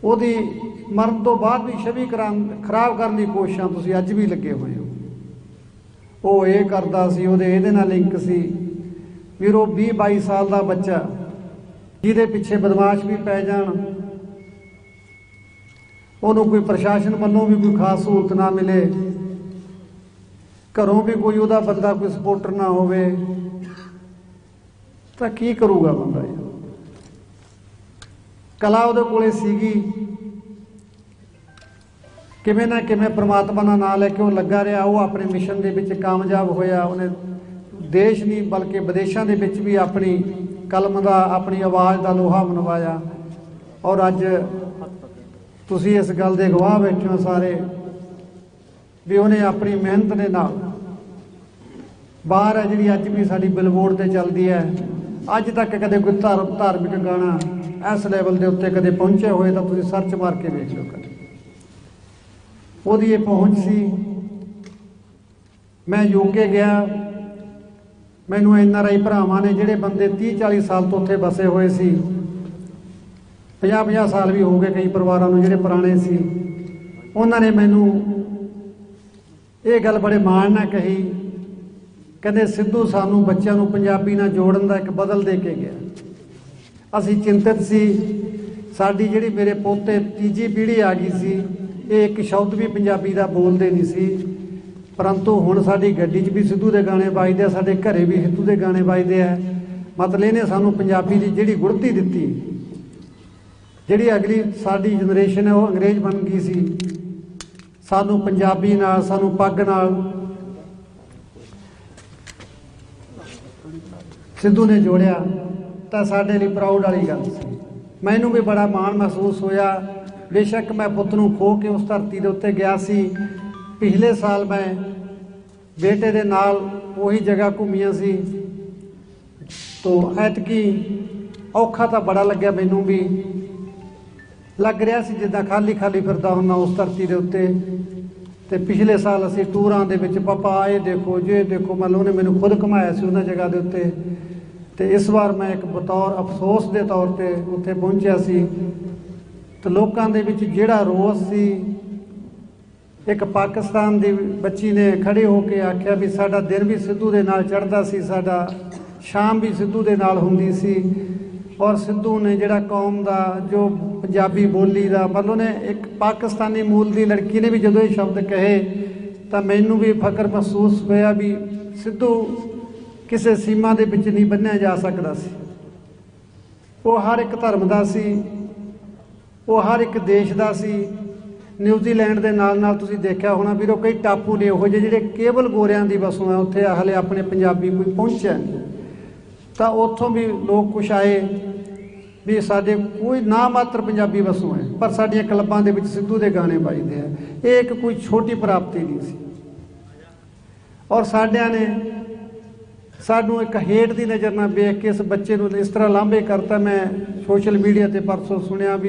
ਉਹਦੀ ਮਰਨ ਤੋਂ ਬਾਅਦ ਵੀ ਛਵੀ ਖਰਾਬ ਕਰਨ ਦੀ ਕੋਸ਼ਿਸ਼ਾਂ ਤੁਸੀਂ ਅੱਜ ਵੀ ਲੱਗੇ ਹੋਏ ਹੋ। ਉਹ ਇਹ ਕਰਦਾ ਸੀ, ਉਹਦੇ ਇਹਦੇ ਨਾਲ ਲਿੰਕ ਸੀ। ਵੀਰੋ 20-22 ਸਾਲ ਦਾ ਬੱਚਾ ਜਿਹਦੇ ਪਿੱਛੇ ਬਦਮਾਸ਼ ਵੀ ਪੈ ਜਾਣ, ਉਹਨੂੰ ਕੋਈ ਪ੍ਰਸ਼ਾਸਨ ਵੱਲੋਂ ਵੀ ਕੋਈ ਖਾਸ ਸਹੂਲਤ ਨਾ ਮਿਲੇ, ਘਰੋਂ ਵੀ ਕੋਈ ਉਹਦਾ ਬੰਦਾ ਕੋਈ ਸਪੋਰਟਰ ਨਾ ਹੋਵੇ, ਤਾਂ ਕੀ ਕਰੂਗਾ ਬੰਦਾ? ਕਲਾ ਉਹਦੇ ਕੋਲੇ ਸੀਗੀ, ਕਿਵੇਂ ਨਾ ਕਿਵੇਂ ਪ੍ਰਮਾਤਮਾ ਦਾ ਨਾਂ ਲੈ ਕੇ ਉਹ ਲੱਗਾ ਰਿਹਾ। ਉਹ ਆਪਣੇ ਮਿਸ਼ਨ ਦੇ ਵਿੱਚ ਕਾਮਯਾਬ ਹੋਇਆ। ਉਹਨੇ ਦੇਸ਼ ਨਹੀਂ ਬਲਕਿ ਵਿਦੇਸ਼ਾਂ ਦੇ ਵਿੱਚ ਵੀ ਆਪਣੀ ਕਲਮ ਦਾ, ਆਪਣੀ ਆਵਾਜ਼ ਦਾ ਲੋਹਾ ਮਨਵਾਇਆ। ਔਰ ਅੱਜ ਤੁਸੀਂ ਇਸ ਗੱਲ ਦੇ ਗਵਾਹ ਬੈਠੇ ਹੋ ਸਾਰੇ ਵੀ ਉਹਨੇ ਆਪਣੀ ਮਿਹਨਤ ਦੇ ਨਾਲ ਬਾਹਰ ਹੈ ਜਿਹੜੀ ਅੱਜ ਵੀ ਸਾਡੀ ਬਿਲਬੋਰਡ ਤੇ ਚੱਲਦੀ ਹੈ। ਅੱਜ ਤੱਕ ਕਦੇ ਕੋਈ ਧਾਰਮਿਕ ਗਾਣਾ ਇਸ ਲੈਵਲ ਦੇ ਉੱਤੇ ਕਦੇ ਪਹੁੰਚਿਆ ਹੋਏ ਤਾਂ ਤੁਸੀਂ ਸਰਚ ਮਾਰ ਕੇ ਵੇਖ ਲਓ ਕਦੇ। ਉਹਦੀ ਇਹ ਪਹੁੰਚ ਸੀ। ਮੈਂ ਯੂਕੇ ਗਿਆ, ਮੈਨੂੰ NRI ਭਰਾਵਾਂ ਨੇ, ਜਿਹੜੇ ਬੰਦੇ 30-40 ਸਾਲ ਤੋਂ ਉੱਥੇ ਵਸੇ ਹੋਏ ਸੀ, 50-50 ਸਾਲ ਵੀ ਹੋ ਗਏ ਕਈ ਪਰਿਵਾਰਾਂ ਨੂੰ ਜਿਹੜੇ ਪੁਰਾਣੇ ਸੀ, ਉਹਨਾਂ ਨੇ ਮੈਨੂੰ ਇਹ ਗੱਲ ਬੜੇ ਮਾਣ ਨਾਲ ਕਹੀ, ਕਹਿੰਦੇ ਸਿੱਧੂ ਸਾਨੂੰ ਬੱਚਿਆਂ ਨੂੰ ਪੰਜਾਬੀ ਨਾਲ ਜੋੜਨ ਦਾ ਇੱਕ ਬਦਲ ਦੇ ਕੇ ਗਿਆ। ਅਸੀਂ ਚਿੰਤਤ ਸੀ, ਸਾਡੀ ਜਿਹੜੀ ਮੇਰੇ ਪੋਤੇ 3ਜੀ ਪੀੜ੍ਹੀ ਆ ਗਈ ਸੀ, ਇਹ ਇੱਕ ਸ਼ਬਦ ਵੀ ਪੰਜਾਬੀ ਦਾ ਬੋਲਦੇ ਨਹੀਂ ਸੀ, ਪਰੰਤੂ ਹੁਣ ਸਾਡੀ ਗੱਡੀ 'ਚ ਵੀ ਸਿੱਧੂ ਦੇ ਗਾਣੇ ਵੱਜਦੇ ਆ, ਸਾਡੇ ਘਰੇ ਵੀ ਸਿੱਧੂ ਦੇ ਗਾਣੇ ਵੱਜਦੇ ਆ। ਮਤਲਬ ਇਹਨੇ ਸਾਨੂੰ ਪੰਜਾਬੀ ਦੀ ਜਿਹੜੀ ਗੁੜਤੀ ਦਿੱਤੀ, ਜਿਹੜੀ ਅਗਲੀ ਸਾਡੀ ਜਨਰੇਸ਼ਨ ਹੈ ਉਹ ਅੰਗਰੇਜ਼ ਬਣ ਗਈ ਸੀ, ਸਾਨੂੰ ਪੰਜਾਬੀ ਨਾਲ, ਸਾਨੂੰ ਪੱਗ ਨਾਲ ਸਿੱਧੂ ਨੇ ਜੋੜਿਆ, ਤਾਂ ਸਾਡੇ ਲਈ ਪ੍ਰਾਊਡ ਵਾਲੀ ਗੱਲ ਸੀ। ਮੈਨੂੰ ਵੀ ਬੜਾ ਮਾਣ ਮਹਿਸੂਸ ਹੋਇਆ। ਬੇਸ਼ੱਕ ਮੈਂ ਪੁੱਤ ਨੂੰ ਖੋ ਕੇ ਉਸ ਧਰਤੀ ਦੇ ਉੱਤੇ ਗਿਆ ਸੀ। ਪਿਛਲੇ ਸਾਲ ਮੈਂ ਬੇਟੇ ਦੇ ਨਾਲ ਉਹੀ ਜਗ੍ਹਾ ਘੁੰਮੀਆਂ ਸੀ, ਤੋ ਐਤਕੀ ਔਖਾ ਤਾਂ ਬੜਾ ਲੱਗਿਆ। ਮੈਨੂੰ ਵੀ ਲੱਗ ਰਿਹਾ ਸੀ ਜਿੱਦਾਂ ਖਾਲੀ ਖਾਲੀ ਫਿਰਦਾ ਹੁੰਦਾ ਉਸ ਧਰਤੀ ਦੇ ਉੱਤੇ। ਤੇ ਪਿਛਲੇ ਸਾਲ ਅਸੀਂ ਟੂਰਾਂ ਦੇ ਵਿੱਚ, ਪਾਪਾ ਇਹ ਦੇਖੋ ਜੇ ਦੇਖੋ, ਮਤਲਬ ਉਹਨੇ ਮੈਨੂੰ ਖੁਦ ਘੁਮਾਇਆ ਸੀ ਉਹਨਾਂ ਜਗ੍ਹਾ ਦੇ ਉੱਤੇ। ਤੇ ਇਸ ਵਾਰ ਮੈਂ ਇੱਕ ਬਤੌਰ ਅਫਸੋਸ ਦੇ ਤੌਰ ਤੇ ਉੱਥੇ ਪਹੁੰਚਿਆ ਸੀ, ਤੇ ਲੋਕਾਂ ਦੇ ਵਿੱਚ ਜਿਹੜਾ ਰੋਸ ਸੀ, ਇੱਕ ਪਾਕਿਸਤਾਨ ਦੀ ਬੱਚੀ ਨੇ ਖੜੇ ਹੋ ਕੇ ਆਖਿਆ ਵੀ ਸਾਡਾ ਦਿਨ ਵੀ ਸਿੱਧੂ ਦੇ ਨਾਲ ਚੜ੍ਹਦਾ ਸੀ, ਸਾਡਾ ਸ਼ਾਮ ਵੀ ਸਿੱਧੂ ਦੇ ਨਾਲ ਹੁੰਦੀ ਸੀ। ਔਰ ਸਿੱਧੂ ਨੇ ਜਿਹੜਾ ਕੌਮ ਦਾ, ਜੋ ਪੰਜਾਬੀ ਬੋਲੀ ਦਾ, ਮਤਲਬ ਉਹਨੇ ਇੱਕ ਪਾਕਿਸਤਾਨੀ ਮੂਲ ਦੀ ਲੜਕੀ ਨੇ ਵੀ ਜਦੋਂ ਇਹ ਸ਼ਬਦ ਕਹੇ ਤਾਂ ਮੈਨੂੰ ਵੀ ਫਖਰ ਮਹਿਸੂਸ ਹੋਇਆ ਵੀ ਸਿੱਧੂ ਕਿਸੇ ਸੀਮਾ ਦੇ ਵਿੱਚ ਨਹੀਂ ਬੰਨ੍ਹਿਆ ਜਾ ਸਕਦਾ ਸੀ। ਉਹ ਹਰ ਇੱਕ ਧਰਮ ਦਾ ਸੀ, ਉਹ ਹਰ ਇੱਕ ਦੇਸ਼ ਦਾ ਸੀ। ਨਿਊਜ਼ੀਲੈਂਡ ਦੇ ਨਾਲ ਨਾਲ ਤੁਸੀਂ ਦੇਖਿਆ ਹੋਣਾ ਵੀਰੋ, ਕਈ ਟਾਪੂ ਨੇ ਉਹੋ ਜਿਹੇ ਜਿਹੜੇ ਕੇਵਲ ਗੋਰਿਆਂ ਦੀ ਵਸੋਂ ਹੈ, ਉੱਥੇ ਹਾਲੇ ਆਪਣੇ ਪੰਜਾਬੀ ਕੋਈ ਪਹੁੰਚਿਆ ਨਹੀਂ। ਤਾਂ ਉੱਥੋਂ ਵੀ ਲੋਕ ਕੁਛ ਆਏ ਵੀ ਸਾਡੇ ਕੋਈ ਨਾ ਮਾਤਰ ਪੰਜਾਬੀ ਵਸੋਂ ਹੈ, ਪਰ ਸਾਡੀਆਂ ਕਲੱਬਾਂ ਦੇ ਵਿੱਚ ਸਿੱਧੂ ਦੇ ਗਾਣੇ ਵੱਜਦੇ ਆ। ਇਹ ਇੱਕ ਕੋਈ ਛੋਟੀ ਪ੍ਰਾਪਤੀ ਨਹੀਂ ਸੀ। ਔਰ ਸਾਡਿਆਂ ਨੇ ਸਾਨੂੰ ਇੱਕ ਹੇਠ ਦੀ ਨਜ਼ਰ ਨਾਲ ਵੇਖ ਕੇ ਇਸ ਬੱਚੇ ਨੂੰ ਇਸ ਤਰ੍ਹਾਂ ਲਾਂਭੇ ਕਰਤਾ। ਮੈਂ ਸੋਸ਼ਲ ਮੀਡੀਆ ਤੇ ਪਰਸੋਂ ਸੁਣਿਆ ਵੀ